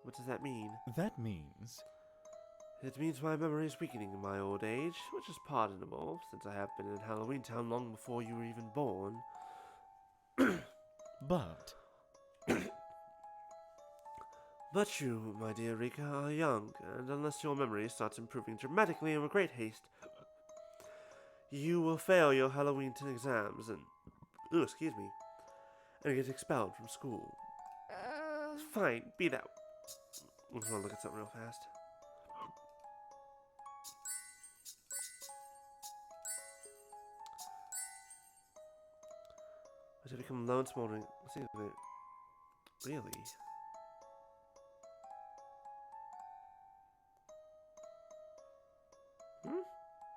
What does that mean? That means. It means my memory is weakening in my old age, which is pardonable, since I have been in Halloween Town long before you were even born. But. But you, my dear Rika, are young, and unless your memory starts improving dramatically and with great haste, you will fail your Halloween exams and... excuse me. And get expelled from school. Fine, be that. I just want to look at something real fast. As I become low and smoldering... Let's see if it... Really?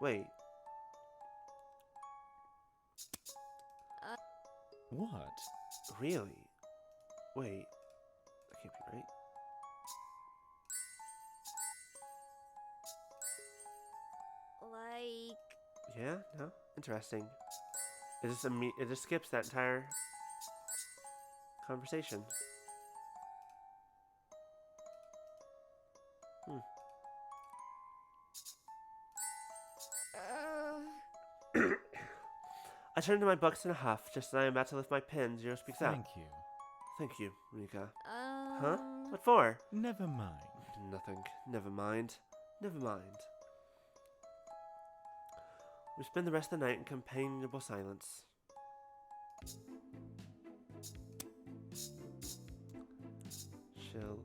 Wait. What? Really? Wait. That can't be right. Like Yeah? No? Interesting. It just skips that entire conversation. Hmm. I turn to my books in a huff. Just as I am about to lift my pen, Zero speaks up. Thank you. Thank you, Rika. Huh? What for? Never mind. Nothing. Never mind. Never mind. We spend the rest of the night in companionable silence. Chill.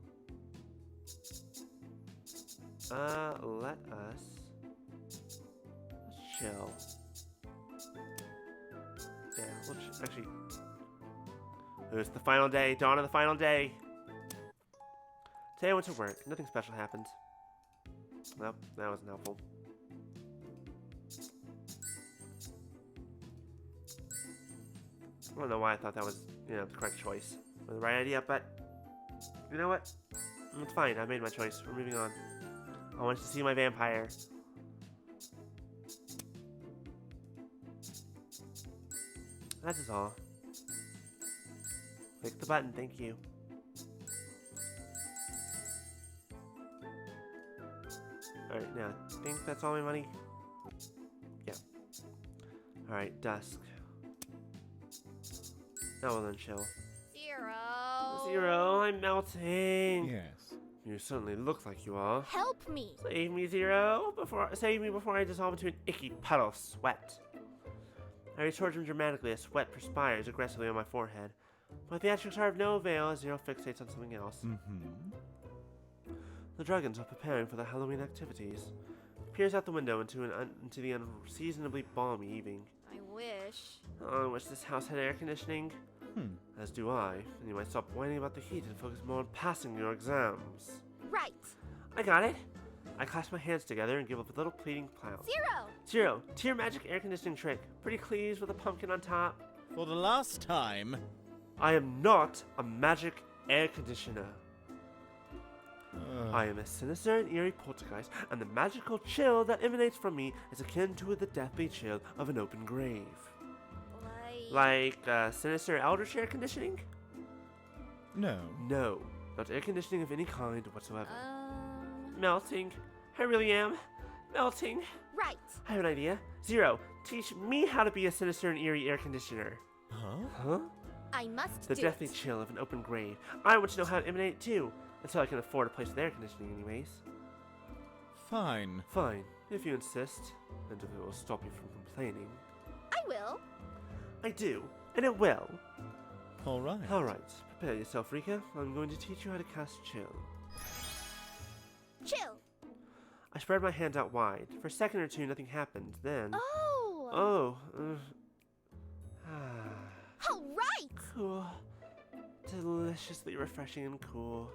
Let us chill. Yeah, actually. It's the final day, dawn of the final day. Today I went to work. Nothing special happened. Nope, that wasn't helpful. I don't know why I thought that was, the correct choice. Or the right idea, but you know what? It's fine. I made my choice. We're moving on. I wanted to see my vampire. That is all. Click the button, thank you. Alright, now, I think that's all my money. Yeah. Alright, dusk. Now we'll then chill. Zero, I'm melting. Yes. You certainly look like you are. Help me. Save me, Zero. Save me before I dissolve into an icky puddle of sweat. I reach towards him dramatically as sweat perspires aggressively on my forehead. My theatrics are of no avail as Zero fixates on something else. Mm-hmm. The dragons are preparing for the Halloween activities. He peers out the window into the unseasonably balmy evening. I wish. Oh, I wish this house had air conditioning. As do I. And you might stop whining about the heat and focus more on passing your exams. Right. I got it. I clasp my hands together and give up a little pleading pout. Zero, to your magic air conditioning trick. Pretty please with a pumpkin on top. For the last time. I am not a magic air conditioner. I am a sinister and eerie poltergeist, and the magical chill that emanates from me is akin to the deathly chill of an open grave. Like sinister eldritch air conditioning? No. No, not air conditioning of any kind whatsoever. Melting. I really am. Melting. Right. I have an idea. Zero, teach me how to be a sinister and eerie air conditioner. Huh? I must The do deathly it. chill of an open grave. I want to know how to emanate it too. Until I can afford a place with air conditioning anyways. Fine. Fine, if you insist. And if it will stop you from complaining. I will. I do, and it will. All right. Alright, prepare yourself, Rika. I'm going to teach you how to cast chill. Chill. I spread my hands out wide. For a second or two, nothing happened. Then... Oh. All right. Cool. Deliciously refreshing and cool.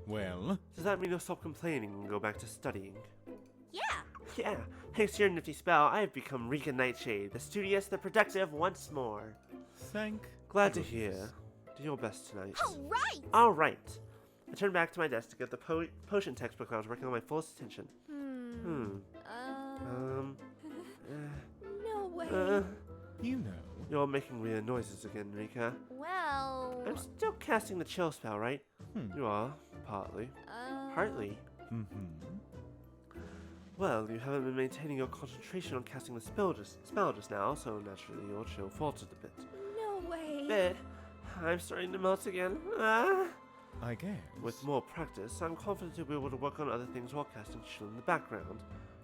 Well, Does that mean you'll stop complaining and go back to studying? Yeah. Yeah, thanks to your nifty spell, I have become Rika Nightshade, the studious, the productive once more. thank Glad to hear. Do your best tonight. All right. Alright. I turned back to my desk to get the potion textbook I was working on my fullest attention. No way. You know. You're making weird noises again, Rika. Well. I'm still casting the chill spell, right? You are, partly. Partly. Mm-hmm. Well, you haven't been maintaining your concentration on casting the spell just now, so naturally your chill faltered a bit. No way. Bit. I'm starting to melt again. Ah. I guess. With more practice, I'm confident you'll be able to work on other things while casting chill in the background,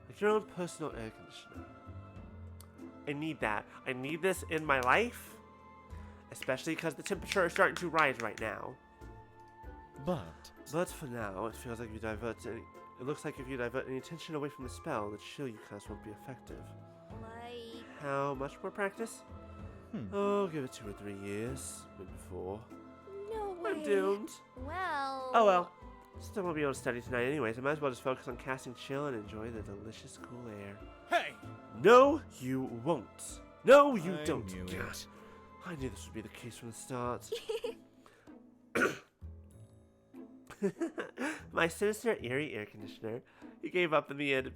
like your own personal air conditioner. I need that. I need this in my life, especially because the temperature is starting to rise right now. But for now, it feels like it looks like if you divert any attention away from the spell, the chill you cast won't be effective. Like. How much more practice? Oh, give it 2 or 3 years, maybe 4. No way. I'm doomed. Well. Oh well. Still won't be able to study tonight anyways. I might as well just focus on casting chill and enjoy the delicious cool air. hey, No, you won't. No, you I don't. knew God, it. I knew this would be the case from the start. My sinister, eerie air conditioner. He gave up in the end.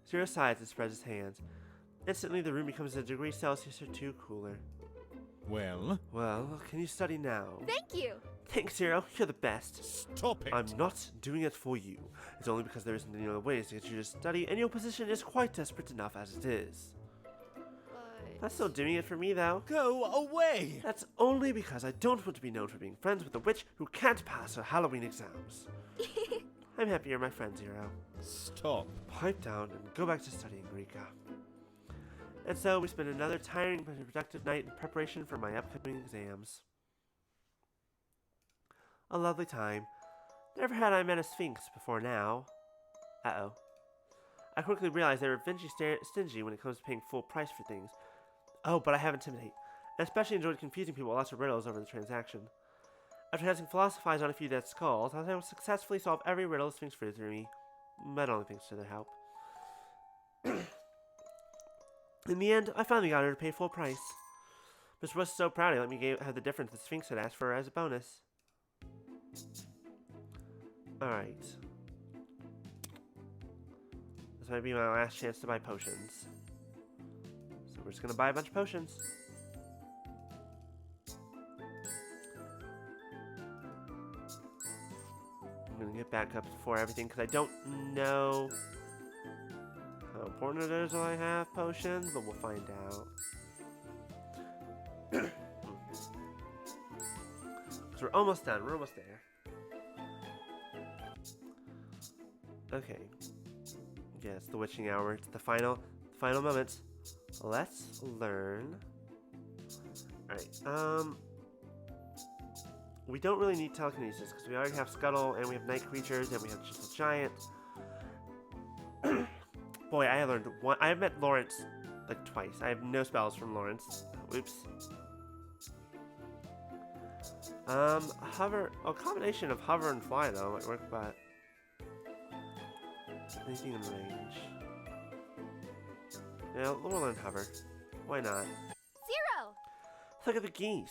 Zero sighs and spreads his hands. Instantly, the room becomes a degree Celsius or 2 cooler. Well, Well, can you study now? Thank you. Thanks, Zero. You're the best. stop it. I'm not doing it for you. It's only because there isn't any other ways to get you to study, and your position is quite desperate enough as it is. That's still doing it for me, though. Go away. That's only because I don't want to be known for being friends with a witch who can't pass her Halloween exams. I'm happy you're my friend, Zero. Stop. Pipe down and go back to studying, Rika. And so we spent another tiring but productive night in preparation for my upcoming exams. A lovely time. Never had I met a sphinx before now. Uh-oh. I quickly realized they were stingy when it comes to paying full price for things. Oh, but I have Intimidate, and especially enjoyed confusing people with lots of riddles over the transaction. After having philosophized on a few dead skulls, I was able to successfully solve every riddle the Sphinx threw through me, but only thanks to their help. In the end, I finally got her to pay full price. Miss Russ was so proud he let me have the difference the Sphinx had asked for as a bonus. Alright. This might be my last chance to buy potions. So we're just gonna buy a bunch of potions. I'm gonna get back up before everything because I don't know how important it is that I have potions, but we'll find out. So we're almost done. We're almost there. Okay. Yeah, it's the witching hour. It's the final moment. Let's learn. Alright, we don't really need telekinesis because we already have Scuttle and we have night creatures and we have Chisel Giant. Boy, I learned one. I have met Lawrence like twice. I have no spells from Lawrence. Oops. Hover. Oh, combination of hover and fly though might work, but anything in range. Yeah, we'll learn hover. Why not? Zero. Look at the geese.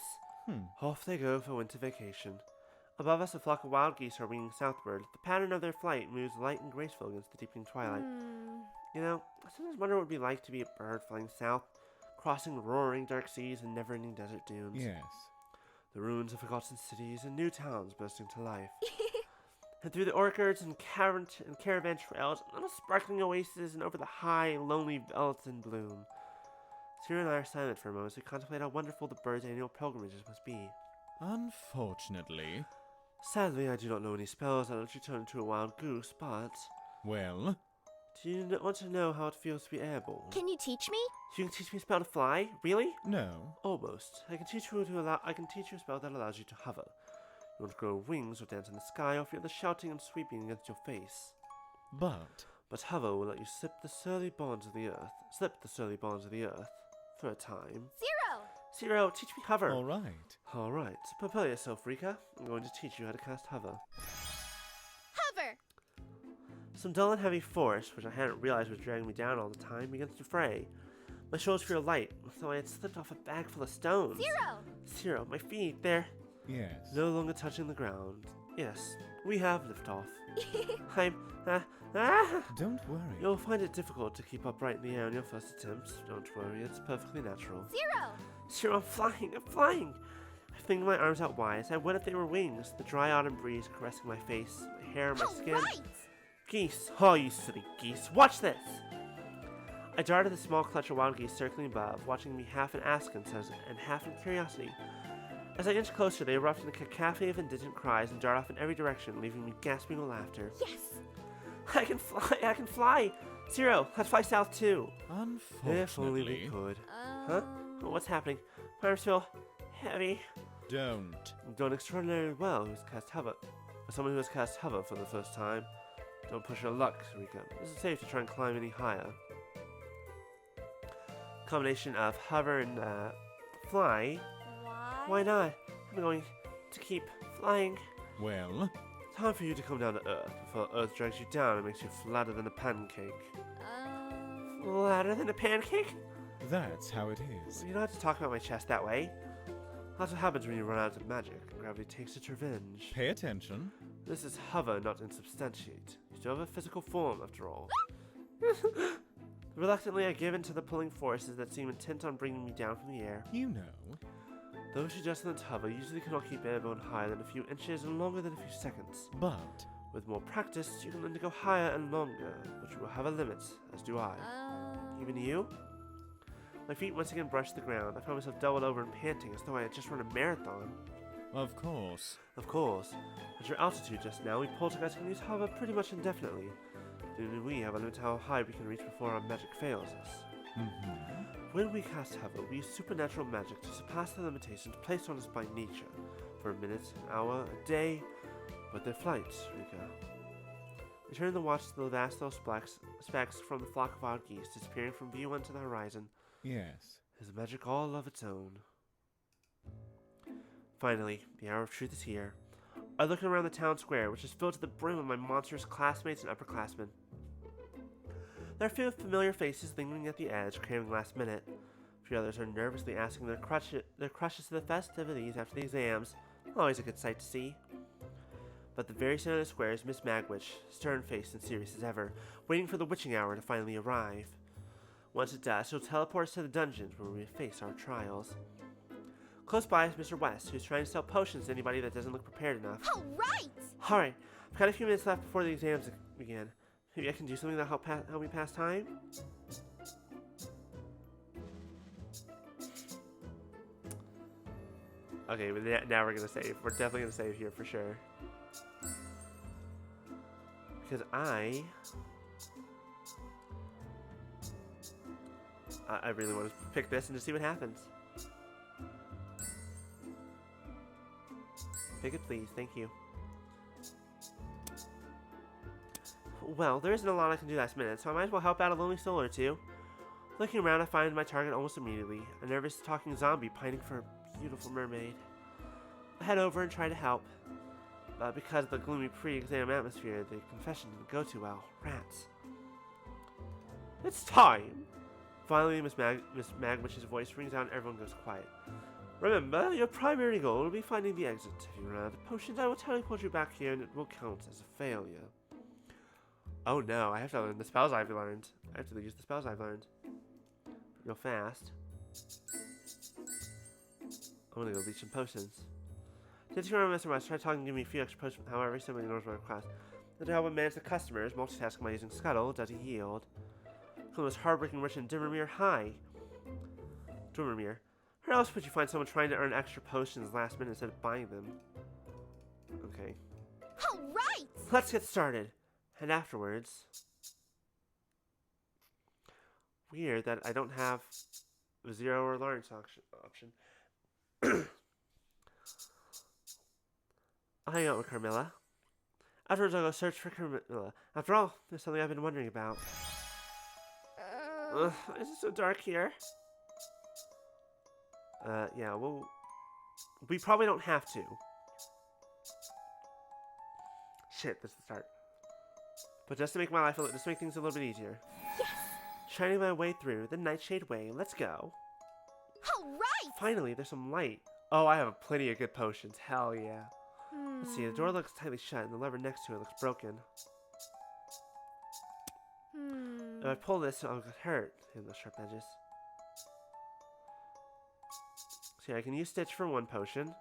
Off they go for winter vacation. Above us, a flock of wild geese are winging southward. The pattern of their flight moves light and graceful against the deepening twilight. You know, I sometimes wonder what it would be like to be a bird flying south, crossing roaring dark seas and never-ending desert dunes. Yes. The ruins of forgotten cities and new towns bursting to life. And through the orchards and caravan trails, little sparkling oases, and over the high, lonely velds in bloom. Sierra and I are silent for a moment as we contemplate how wonderful the birds' annual pilgrimages must be. Unfortunately. Sadly, I do not know any spells that let you turn into a wild goose, but... Well, do you want to know how it feels to be airborne? Can you teach me? You can teach me a spell to fly? Really? no. Almost. I can teach you a spell that allows you to hover. You want to grow wings or dance in the sky or feel the shouting and sweeping against your face. But hover will let you slip the surly bonds of the earth for a time. Zero, teach me hover. all right. Alright, prepare yourself, Rika. I'm going to teach you how to cast hover. Hover. Some dull and heavy force, which I hadn't realized was dragging me down all the time, begins to fray. My shoulders feel light, as though I had slipped off a bag full of stones. Zero, my feet, they're Yes. no longer touching the ground. Yes, we have liftoff. I'm... Don't worry. You'll find it difficult to keep upright in the air on your first attempts. Don't worry, it's perfectly natural. Zero, I'm flying! I fling my arms out wide as I would if they were wings, the dry autumn breeze caressing my face, my hair, my skin. Right. Geese! Oh, you silly geese! Watch this! I darted the small clutch of wild geese circling above, watching me half in askance and half in curiosity. As I inched closer, they erupt in a cacophony of indignant cries and dart off in every direction, leaving me gasping with laughter. Yes. I can fly! Zero, let's fly south too! If only we Unfortunately. could. Huh? What's happening? My arms feel heavy. Don't. I'm doing extraordinarily well who's cast hover. For someone who has cast hover for the first time, don't push your luck, Rika. It isn't safe to try and climb any higher. Combination of hover and fly. Why not? I'm going to keep flying. Well, Time for you to come down to Earth before Earth drags you down and makes you flatter than a pancake. Flatter than a pancake? that's how it is. You don't have to talk about my chest that way. That's what happens when you run out of magic. Gravity takes its revenge. Pay attention. This is hover, not insubstantiate. You still have a physical form, after all. The Reluctantly, I give in to the pulling forces that seem intent on bringing me down from the air. You know. Those who just in the hover usually cannot keep airborne higher than a few inches and longer than a few seconds. But With more practice, you can learn to go higher and longer, but you will have a limit, as do I. Even you? My feet once again brushed the ground. I found myself doubled over and panting as though I had just run a marathon. of course. Of course. At your altitude just now, we poltergeists can use hover pretty much indefinitely. Then we have a limit to how high we can reach before our magic fails us. When we cast hover, we use supernatural magic to surpass the limitations placed on us by nature. For a minute, an hour, a day, but their flight, Rika. We turn the watch to the vast little specks from the flock of wild geese disappearing from view onto the horizon. Yes. Is a magic all of its own. Finally, the hour of truth is here. I look around the town square, which is filled to the brim with my monstrous classmates and upperclassmen. There are a few familiar faces lingering at the edge, cramming last minute. A few others are nervously asking their crushes to the festivities after the exams. Always a good sight to see. But at the very center of the square is Miss Magwitch, stern-faced and serious as ever, waiting for the witching hour to finally arrive. Once it does, she'll teleport us to the dungeons where we face our trials. Close by is Mr. West, who's trying to sell potions to anybody that doesn't look prepared enough. All right! Alright, I've got a few minutes left before the exams begin. Maybe I can do something that'll help me pass time? Okay, but now we're gonna save. We're definitely gonna save here for sure. Because I really want to pick this and just see what happens. Pick it, please. Thank you. Well, there isn't a lot I can do last minute, so I might as well help out a lonely soul or two. Looking around, I find my target almost immediately, a nervous talking zombie pining for a beautiful mermaid. I head over and try to help. But because of the gloomy pre-exam atmosphere, the confession didn't go too well. Rats. It's time! Finally, Miss Magwitch's voice rings out and everyone goes quiet. Remember, your primary goal will be finding the exit. If you run out of potions, I will teleport you back here and it will count as a failure. Oh no, I have to learn the spells I've learned. I have to use the spells I've learned. Real fast. I'm gonna go leech some potions. Since you're on Mr. West, try talking to give me a few extra potions. However, somebody ignores my request. And to help him manage the customers, multitasking by using Scuttle, does he yield? Columbus hardworking rich in Dimmermere High. Dimmermere. Where else would you find someone trying to earn extra potions last minute instead of buying them? Okay. All right! Let's get started. And afterwards... Weird that I don't have a zero or large option. I'll hang out with Carmilla. Afterwards, I'll go search for Carmilla. After all, there's something I've been wondering about. Is it so dark here? Yeah, well... We probably don't have to. Shit, this is the start. But just to make my life just to make things a little bit easier. Yes! Shining my way through the Nightshade Way. Let's go. All right! Finally, there's some light. Oh, I have plenty of good potions. Hell yeah. Let's see, the door looks tightly shut and the lever next to it looks broken. If I pull this, I'll get hurt in the sharp edges. See, I can use Stitch for one potion.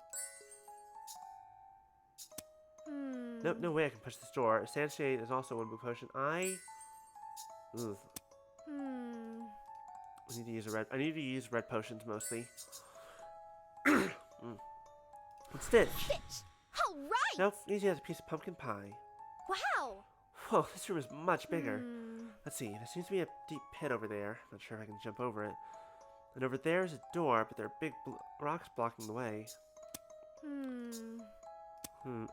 Nope, no way I can push this door. Sandshade is also one blue potion. I need to use I need to use red potions mostly. And Stitch. Stitch! All right! Nope, easy as a piece of pumpkin pie. Wow! Whoa, this room is much bigger. Let's see, there seems to be a deep pit over there. Not sure if I can jump over it. And over there is a door, but there are big rocks blocking the way.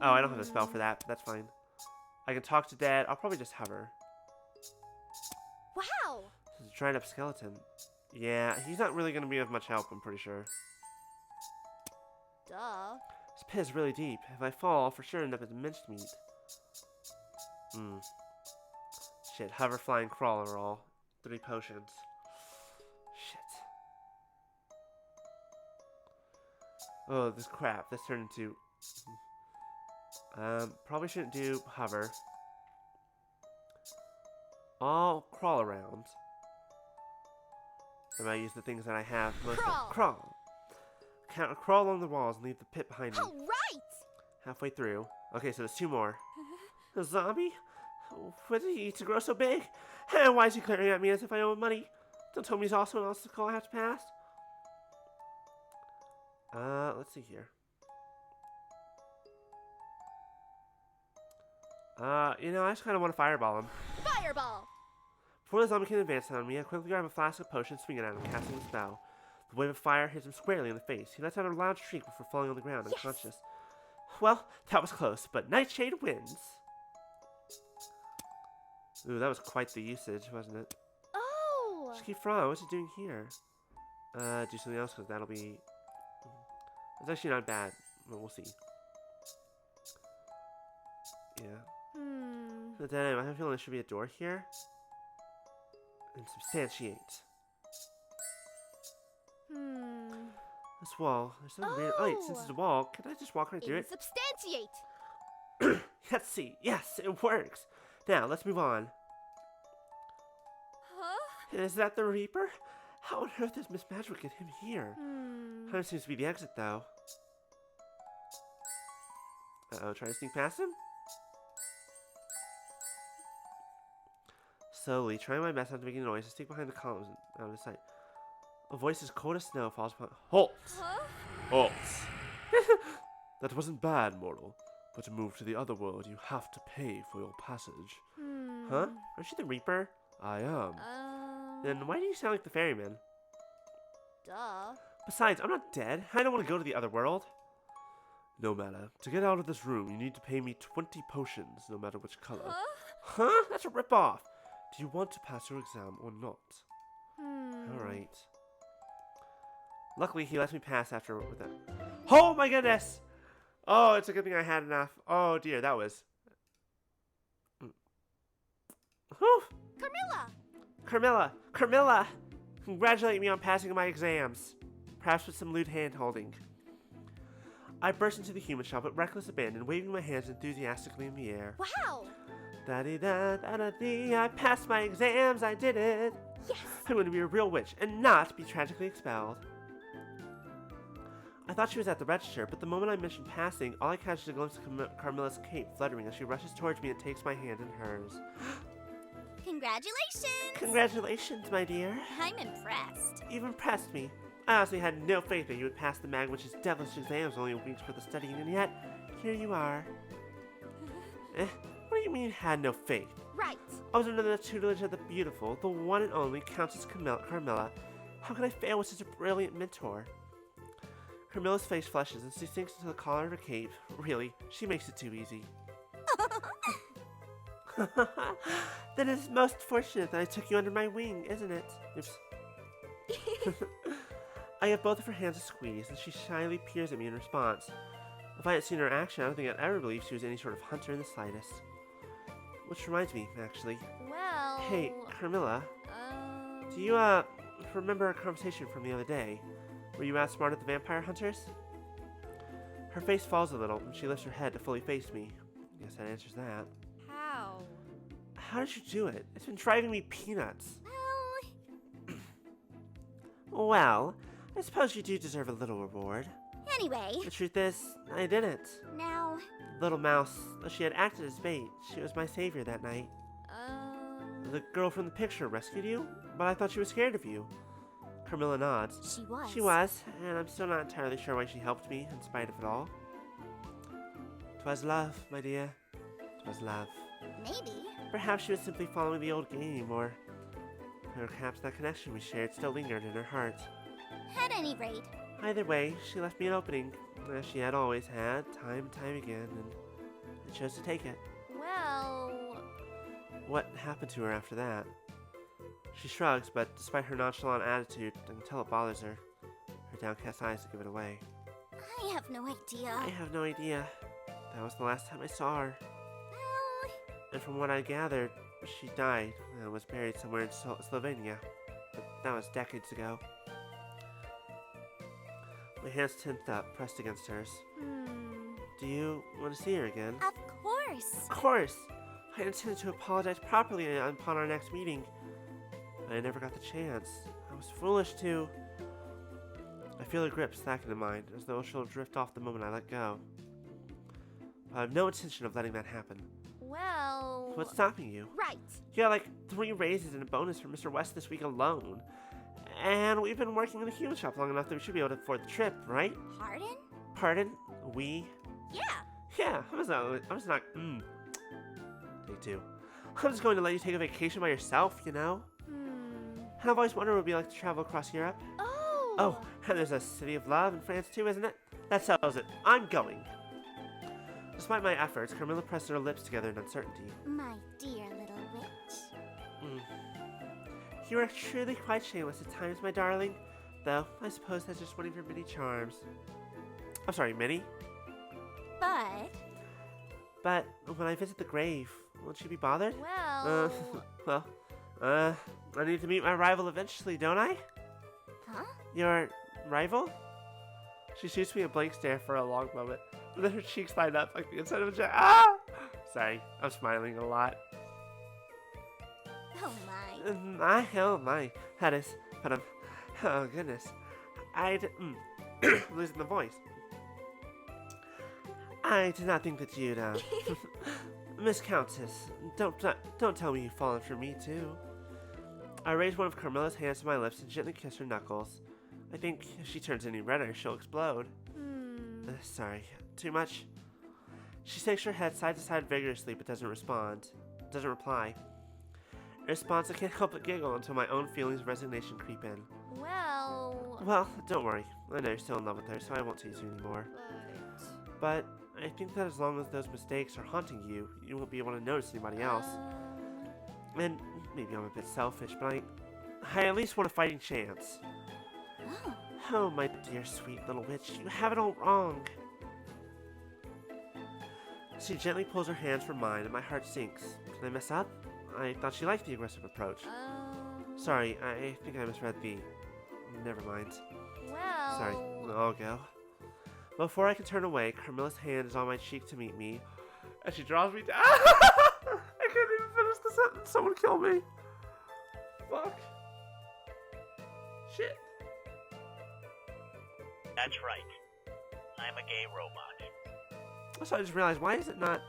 Oh, I don't have a spell for that, but that's fine. I can talk to Dad. I'll probably just hover. Wow! This is a dried up skeleton. Yeah, he's not really going to be of much help, I'm pretty sure. Duh. This pit is really deep. If I fall, I'll for sure end up as minced meat. Shit, hover, flying, crawl are all 3 potions. Shit. Oh, this crap. This turned into... probably shouldn't do hover. I'll crawl around. If I use the things that I have. Crawl. Crawl. Crawl along the walls and leave the pit behind me. All right. Halfway through. Okay, so there's 2 more. A zombie? What did he eat to grow so big? And why is he glaring at me as if I owe him money? Don't tell me he's also an obstacle I have to pass. Let's see here. You know, I just kind of want to fireball him. Fireball. Before the zombie can advance on me, I quickly grab a flask of potion, swing it at him, casting a spell. The wave of fire hits him squarely in the face. He lets out a loud shriek before falling on the ground, unconscious. Well, that was close, but Nightshade wins. Ooh, that was quite the usage, wasn't it? Oh. Just keep frown. What's it doing here? Do something else, because that'll be... It's actually not bad, but we'll see. Yeah. But then I have a feeling there should be a door here. And substantiate. This wall. There's something weird. Oh, wait, since it's a wall, can I just walk right through it? Substantiate. Let's see. Yes, it works. Now, let's move on. Huh? Is that the Reaper? How on earth does Miss Magic get him here? That seems to be the exit, though. Uh-oh, try to sneak past him? Slowly, trying my best not to make any noise, I sneak behind the columns and out of sight. A voice as cold as snow falls upon... Halt! Huh? Halt! That wasn't bad, mortal. But to move to the other world, you have to pay for your passage. Huh? Aren't you the Reaper? I am. Then why do you sound like the ferryman? Duh. Besides, I'm not dead. I don't want to go to the other world. No matter. To get out of this room, you need to pay me 20 potions, no matter which color. Huh? Huh? That's a ripoff. Do you want to pass your exam or not? Alright. Luckily, he lets me pass after with that. Oh my goodness! Oh, it's a good thing I had enough. Oh dear, that was... Whew! Carmilla! Congratulate me on passing my exams. Perhaps with some lewd hand-holding. I burst into the human shop with reckless abandon, waving my hands enthusiastically in the air. Wow. Da-dee-da-da-da-dee, I passed my exams, I did it! Yes. I'm going to be a real witch and not be tragically expelled. I thought she was at the register, but the moment I mentioned passing, all I catch is a glimpse of Carmilla's cape fluttering as she rushes towards me and takes my hand in hers. Congratulations. Congratulations, my dear. I'm impressed. You've impressed me. I honestly had no faith that you would pass the mag witch's devilish exams only weeks worth of studying, and yet, here you are. What do you mean had no faith? Right. I was under the tutelage of the beautiful, the one and only Countess Carmilla. How could I fail with such a brilliant mentor? Carmilla's face flushes and she sinks into the collar of her cape. Really, she makes it too easy. Then it's most fortunate that I took you under my wing, isn't it? Oops. I give both of her hands a squeeze, and she shyly peers at me in response. If I had seen her action, I don't think I'd ever believe she was any sort of hunter in the slightest. Which reminds me, actually. Well... Hey, Carmilla. Do you, remember our conversation from the other day? Where you outsmarted the vampire hunters? Her face falls a little, and she lifts her head to fully face me. Guess that answers that. How? How did you do it? It's been driving me peanuts. Well, I suppose you do deserve a little reward. Anyway. The truth is, I didn't. Now... Little Mouse, though she had acted as bait, she was my savior that night. The girl from the picture rescued you? But I thought she was scared of you. Carmilla nods. She was. She was, and I'm still not entirely sure why she helped me, in spite of it all. 'Twas love, my dear. 'Twas love. Maybe. Perhaps she was simply following the old game, or perhaps that connection we shared still lingered in her heart. At any rate. Either way, she left me an opening, as she had always had, time and time again, and I chose to take it. Well... What happened to her after that? She shrugs, but despite her nonchalant attitude, I can tell it bothers her. Her downcast eyes give it away. I have no idea. I have no idea. That was the last time I saw her. Well... And from what I gathered, she died and was buried somewhere in Slovenia. But that was decades ago. My hands tensed up, pressed against hers. Do you want to see her again? Of course. Of course! I intended to apologize properly upon our next meeting. But I never got the chance. I was foolish to... I feel her grip slacken in mine, as though she'll drift off the moment I let go. I have no intention of letting that happen. Well... What's stopping you? Right. You got like 3 raises and a bonus from Mr. West this week alone. And we've been working in the human shop long enough that we should be able to afford the trip, right? Pardon? Pardon? We? Yeah. Yeah, I was not, Day 2. I'm just going to let you take a vacation by yourself, you know? And I've always wondered what it would be like to travel across Europe. Oh, and there's a City of Love in France too, isn't it? That settles it. I'm going. Despite my efforts, Carmilla pressed her lips together in uncertainty. My dear little witch. You are truly quite shameless at times, my darling. Though, I suppose that's just one of your many charms. I'm sorry, many? But when I visit the grave, won't you be bothered? Well... I need to meet my rival eventually, don't I? Huh? Your rival? She shoots me a blank stare for a long moment, and then her cheeks light up like the inside of a jar. Ah! Sorry, I'm smiling a lot. Oh my. Oh my. That is, but oh goodness. Losing the voice. I did not think that you'd, Miss Countess, don't tell me you've fallen for me too. I raise one of Carmilla's hands to my lips and gently kiss her knuckles. I think if she turns any redder, she'll explode. Sorry, too much? She shakes her head side to side vigorously but doesn't reply. In response, I can't help but giggle until my own feelings of resignation creep in. Well, don't worry. I know you're still in love with her, so I won't tease you anymore. But I think that as long as those mistakes are haunting you, you won't be able to notice anybody else. And maybe I'm a bit selfish, but I at least want a fighting chance. Oh, my dear sweet little witch, you have it all wrong. She gently pulls her hands from mine, and my heart sinks. Did I mess up? I thought she liked the aggressive approach. Sorry, I think I misread the... Never mind. Well... Sorry, I'll go. Before I can turn away, Carmilla's hand is on my cheek to meet me, and she draws me down. I can't even finish the sentence. Someone kill me. Fuck. Shit. That's right. I'm a gay robot. Also, I just realized, why is it not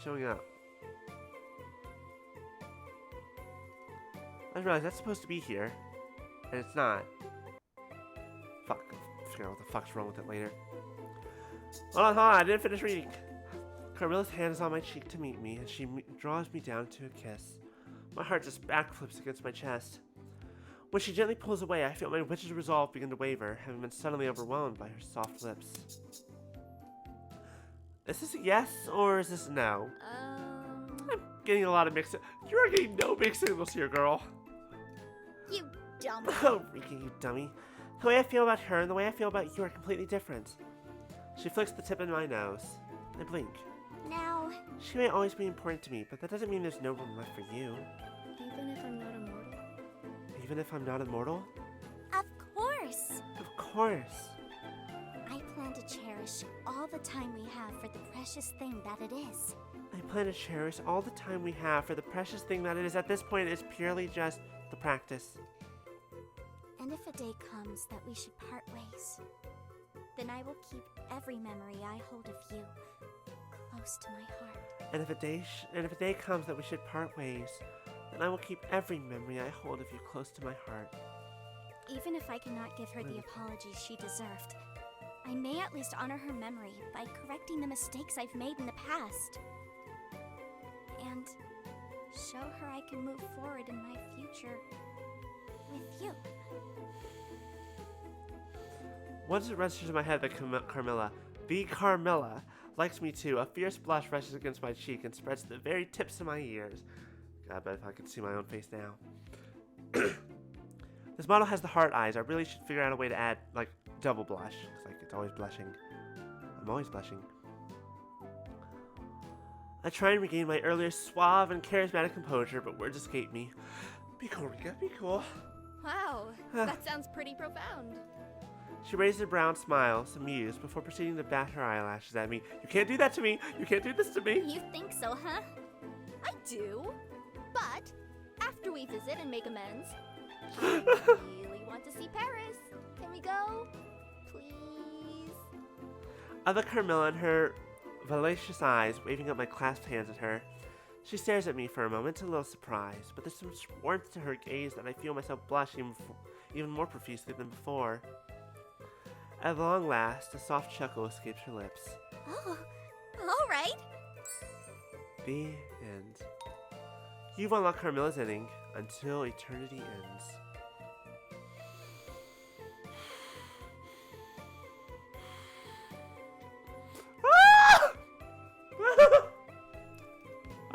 showing up? I just realized that's supposed to be here, and it's not. Fuck. I'll figure out what the fuck's wrong with it later. Hold on, I didn't finish reading. Carmilla's hand is on my cheek to meet me, and she draws me down to a kiss. My heart just backflips against my chest. When she gently pulls away, I feel my witch's resolve begin to waver, having been suddenly overwhelmed by her soft lips. Is this a yes, or is this a no? I'm getting a lot of mixed... You're getting no mixed signals here, girl. You dummy. Oh, Rika, you dummy. The way I feel about her and the way I feel about you are completely different. She flicks the tip of my nose. I blink. Now... She may always be important to me, but that doesn't mean there's no room left for you. Even if I'm not immortal? Even if I'm not immortal? Of course! Of course. I plan to cherish all the time we have for the precious thing that it is. I plan to cherish all the time we have for the precious thing that it is. At this point, it's purely just the practice. And if a day comes that we should part ways, then I will keep every memory I hold of you close to my heart. And if a day comes that we should part ways, then I will keep every memory I hold of you close to my heart. Even if I cannot give her the apologies she deserved, I may at least honor her memory by correcting the mistakes I've made in the past. And show her I can move forward in my future with you. Once it registers in my head that Carmilla, the Carmilla, likes me too, a fierce blush rushes against my cheek and spreads to the very tips of my ears. God, I bet if I could see my own face now. This model has the heart eyes. I really should figure out a way to add, like, double blush. It's like it's always blushing. I'm always blushing. I try and regain my earlier suave and charismatic composure, but words escape me. Be cool, Rika, be cool. Wow, that sounds pretty profound. She raises a brown smile, amused, before proceeding to bat her eyelashes at me. You can't do that to me! You can't do this to me! You think so, huh? I do. But after we visit and make amends, I really want to see Paris. Can we go? Please? I look Carmilla in her vivacious eyes, waving up my clasped hands at her. She stares at me for a moment, a little surprised, but there's some warmth to her gaze that I feel myself blush even more profusely than before. At long last, a soft chuckle escapes her lips. Oh, all right. The end. You've unlocked Carmilla's ending until eternity ends.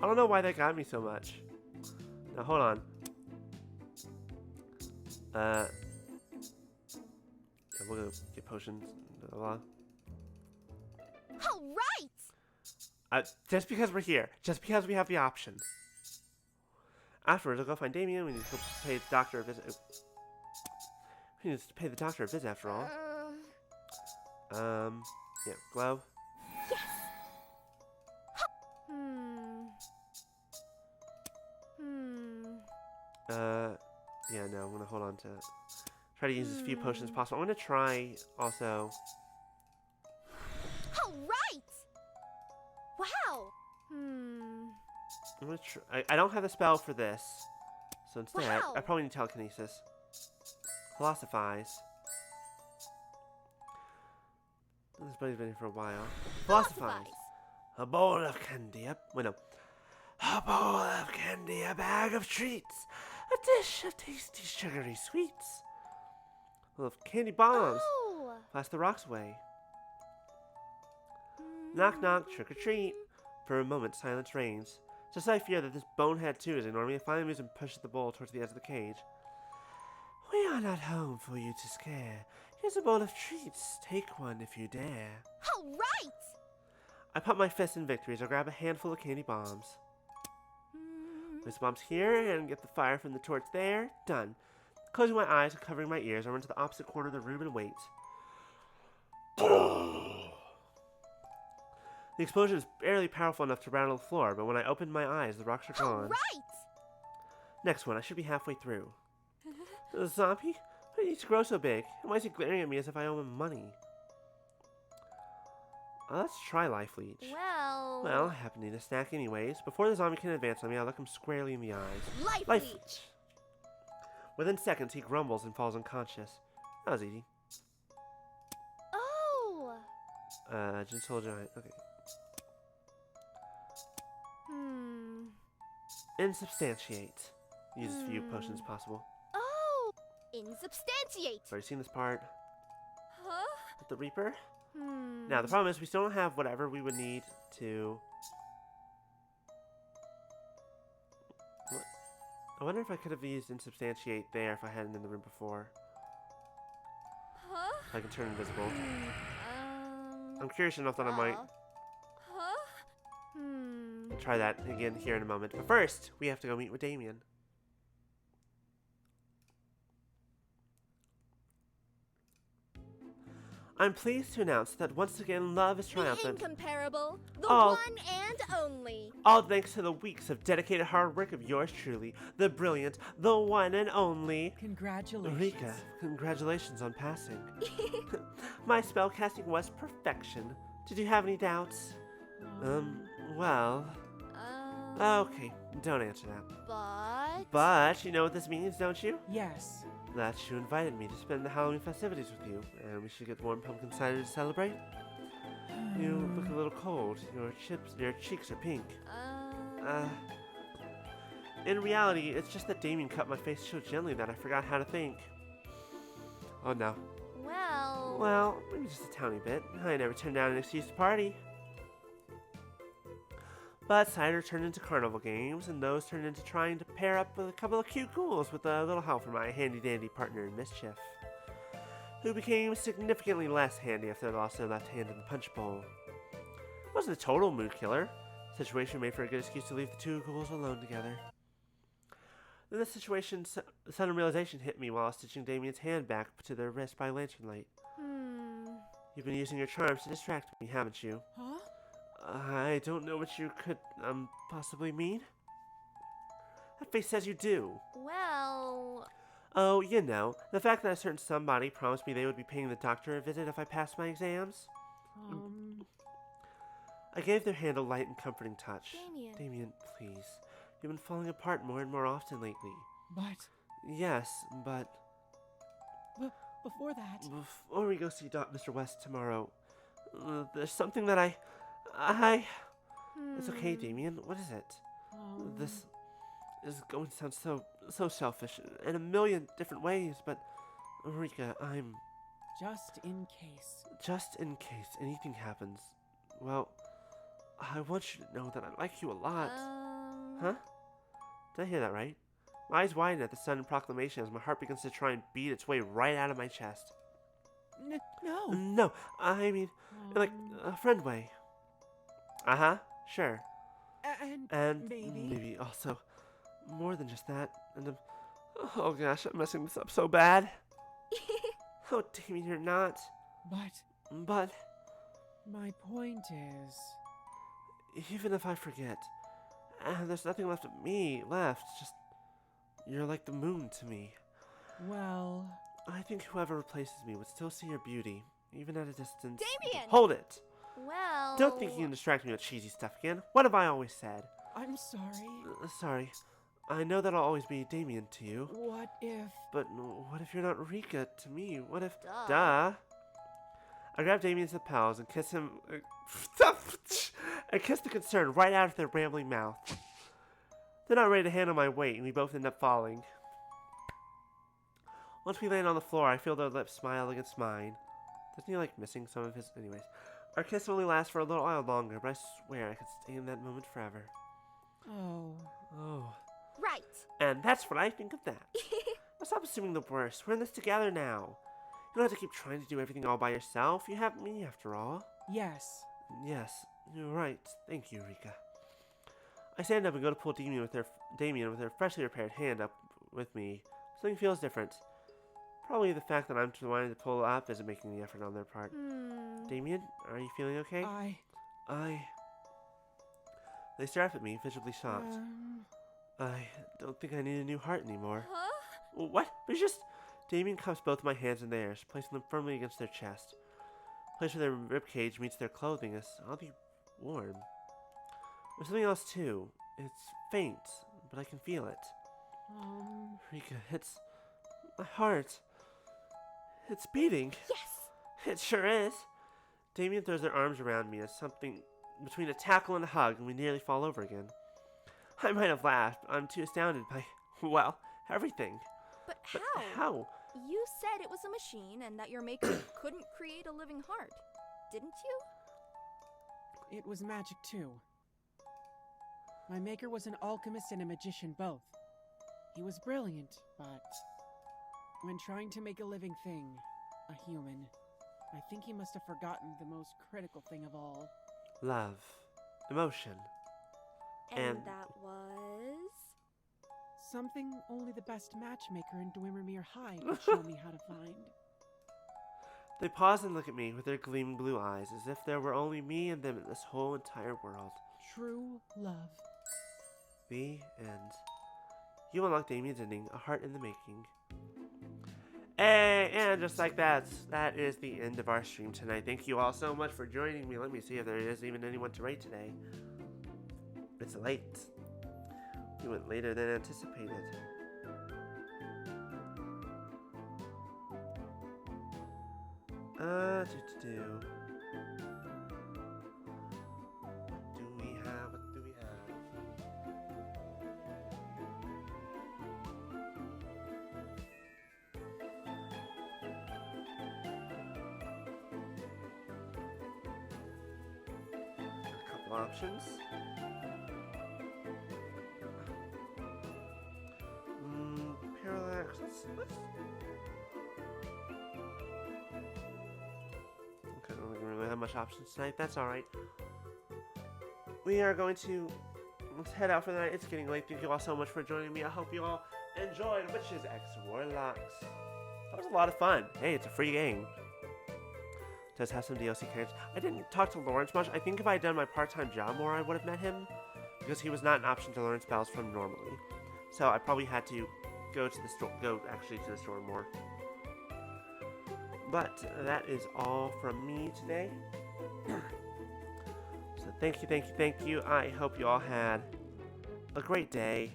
I don't know why that got me so much. Now hold on. Yeah, we'll go get potions. Blah, blah. All right. Just because we're here. Just because we have the option. Afterwards, I'll go find Damien. We need to go pay the doctor a visit. We need to pay the doctor a visit after all. Yeah, glove. Yes. Hmm. Yeah, no, I'm gonna hold on to. Try to use as few potions as possible. I'm gonna try also. All right. Wow. I'm gonna try. I don't have the spell for this, so instead, Wow. I probably need telekinesis. Philosophize. This buddy's been here for a while. Philosophize. A bowl of candy. Wait, no. A bowl of candy, a bag of treats, a dish of tasty sugary sweets. Full of candy bombs. Oh. Blast the rocks away. Knock knock, trick or treat. For a moment, silence reigns. Just I fear that this bonehead too is ignoring me and finally moves and pushes the bowl towards the edge of the cage. We are not home for you to scare. Here's a bowl of treats. Take one if you dare. All right. I pump my fist in victory as I grab a handful of candy bombs. Place the bombs here and get the fire from the torch there. Done. Closing my eyes and covering my ears, I run to the opposite corner of the room and wait. The explosion is barely powerful enough to rattle the floor, but when I open my eyes, the rocks are gone. All right. Next one, I should be halfway through. The zombie? Why did he grow so big? And why is he glaring at me as if I owe him money? Let's try Life Leech. Well. Well, I happen to need a snack anyways. Before the zombie can advance on me, I look him squarely in the eyes. Life Life Leech. Within seconds, he grumbles and falls unconscious. That was easy. Oh. Gentle giant. Okay. Insubstantiate. Use as few potions as possible. Oh. Insubstantiate. Already seen this part. Huh? With the Reaper. Now, the problem is we still don't have whatever we would need to... What? I wonder if I could have used Insubstantiate there if I hadn't in the room before. Huh? If I can turn invisible. I'm curious enough that I might Huh? try that again here in a moment. But first, we have to go meet with Damien. I'm pleased to announce that once again love is The triumphant. incomparable, the Oh. one and only. All thanks to the weeks of dedicated hard work of yours truly, the brilliant, the one and only Congratulations. Rika. Congratulations on passing. My spellcasting was perfection. Did you have any doubts? Well... Okay, don't answer that. But you know what this means, don't you? Yes. That you invited me to spend the Halloween festivities with you, and we should get warm pumpkin cider to celebrate. You look a little cold. Your cheeks are pink. In reality, it's just that Damien cut my face so gently that I forgot how to think. Oh no. Well, maybe just a tiny bit. I never turned down an excuse to party. But cider turned into carnival games, and those turned into trying to pair up with a couple of cute ghouls with a little help from my handy-dandy partner in mischief, who became significantly less handy after I lost their left hand in the punch bowl. It wasn't a total mood killer. The situation made for a good excuse to leave the two ghouls alone together. Then the situation, sudden realization hit me while I was stitching Damien's hand back to their wrist by lantern light. You've been using your charms to distract me, haven't you? Huh? I don't know what you could, possibly mean. That face says you do. Oh, you know, the fact that a certain somebody promised me they would be paying the doctor a visit if I passed my exams. I gave their hand a light and comforting touch. Damien, please. You've been falling apart more and more often lately. But Yes, but before that, before we go see Mr. West tomorrow, there's something that I... It's okay, Damien. What is it? This is going to sound so selfish in a million different ways, but Rika, I'm... just in case. Just in case anything happens, well, I want you to know that I like you a lot. Huh? Did I hear that right? My eyes widen at the sudden proclamation as my heart begins to try and beat its way right out of my chest. No. No, I mean, like, a friend way. Uh-huh, sure. And maybe also more than just that. And oh gosh, I'm messing this up so bad. Oh, Damien, you're not. But my point is, even if I forget, there's nothing left of me left. Just you're like the moon to me. well, I think whoever replaces me would still see your beauty, even at a distance. Damien! Hold it! Well... Don't think you can distract me with cheesy stuff again. What have I always said? I'm sorry. Sorry. I know that I'll always be Damien to you. What if... But what if you're not Rika to me? What if... Duh. I grab Damien's lapels and kiss him... I kiss the concern right out of their rambling mouth. They're not ready to handle my weight, and we both end up falling. Once we land on the floor, I feel their lips smile against mine. Doesn't he like missing some of his... Anyways. Our kiss only lasts for a little while longer, but I swear I could stay in that moment forever. Oh. Right. And that's what I think of that. Now stop assuming the worst. We're in this together now. You don't have to keep trying to do everything all by yourself. You have me, after all. Yes. Yes, you're right. Thank you, Rika. I stand up and go to pull Damien with her freshly repaired hand up with me. Something feels different. Probably the fact that I'm wanting to pull up isn't making the effort on their part. Damien, are you feeling okay? They stare up at me, visibly shocked. I don't think I need a new heart anymore. Huh? What? There's just... Damien cups both my hands in theirs, placing them firmly against their chest. The place where their ribcage meets their clothing is oddly warm. There's something else too. It's faint, but I can feel it. Rika, it's... my heart. It's beating. Yes! It sure is. Damien throws their arms around me as something between a tackle and a hug, and we nearly fall over again. I might have laughed, but I'm too astounded by, well, everything. But But how? how? You said it was a machine and that your maker couldn't create a living heart, didn't you? It was magic too. My maker was an alchemist and a magician both. He was brilliant, but when trying to make a living thing, a human, I think he must have forgotten the most critical thing of all. Love. Emotion. And And- that was... Something only the best matchmaker in Dwemermere High could show me how to find. They pause and look at me with their gleaming blue eyes, as if there were only me and them in this whole entire world. True love. The end. You unlock Damien's ending, a heart in the making. Hey, and just like that is the end of our stream tonight. Thank you all so much for joining me. Let me see if there is even anyone to rate today. It's late. We went later than anticipated. What do we have? What do we have? A couple options. Parallax. Let's okay, I don't really have much options tonight. That's alright. We are going to let's head out for the night. It's getting late. Thank you all so much for joining me. I hope you all enjoyed Witches X Warlocks. That was a lot of fun. Hey, it's a free game. Does have some DLC characters. I didn't talk to Lawrence much. I think if I had done my part-time job more, I would have met him. Because he was not an option to learn spells from normally. So I probably had to go to the store. Go actually to the store more. But that is all from me today. So thank you. I hope you all had a great day.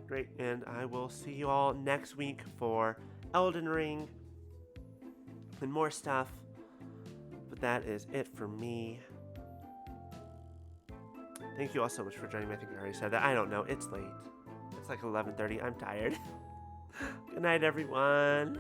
Great, and I will see you all next week for Elden Ring and more stuff. But that is it for me. Thank you all so much for joining me. I think I already said that. I don't know. It's late. It's like 11:30. I'm tired. Good night, everyone.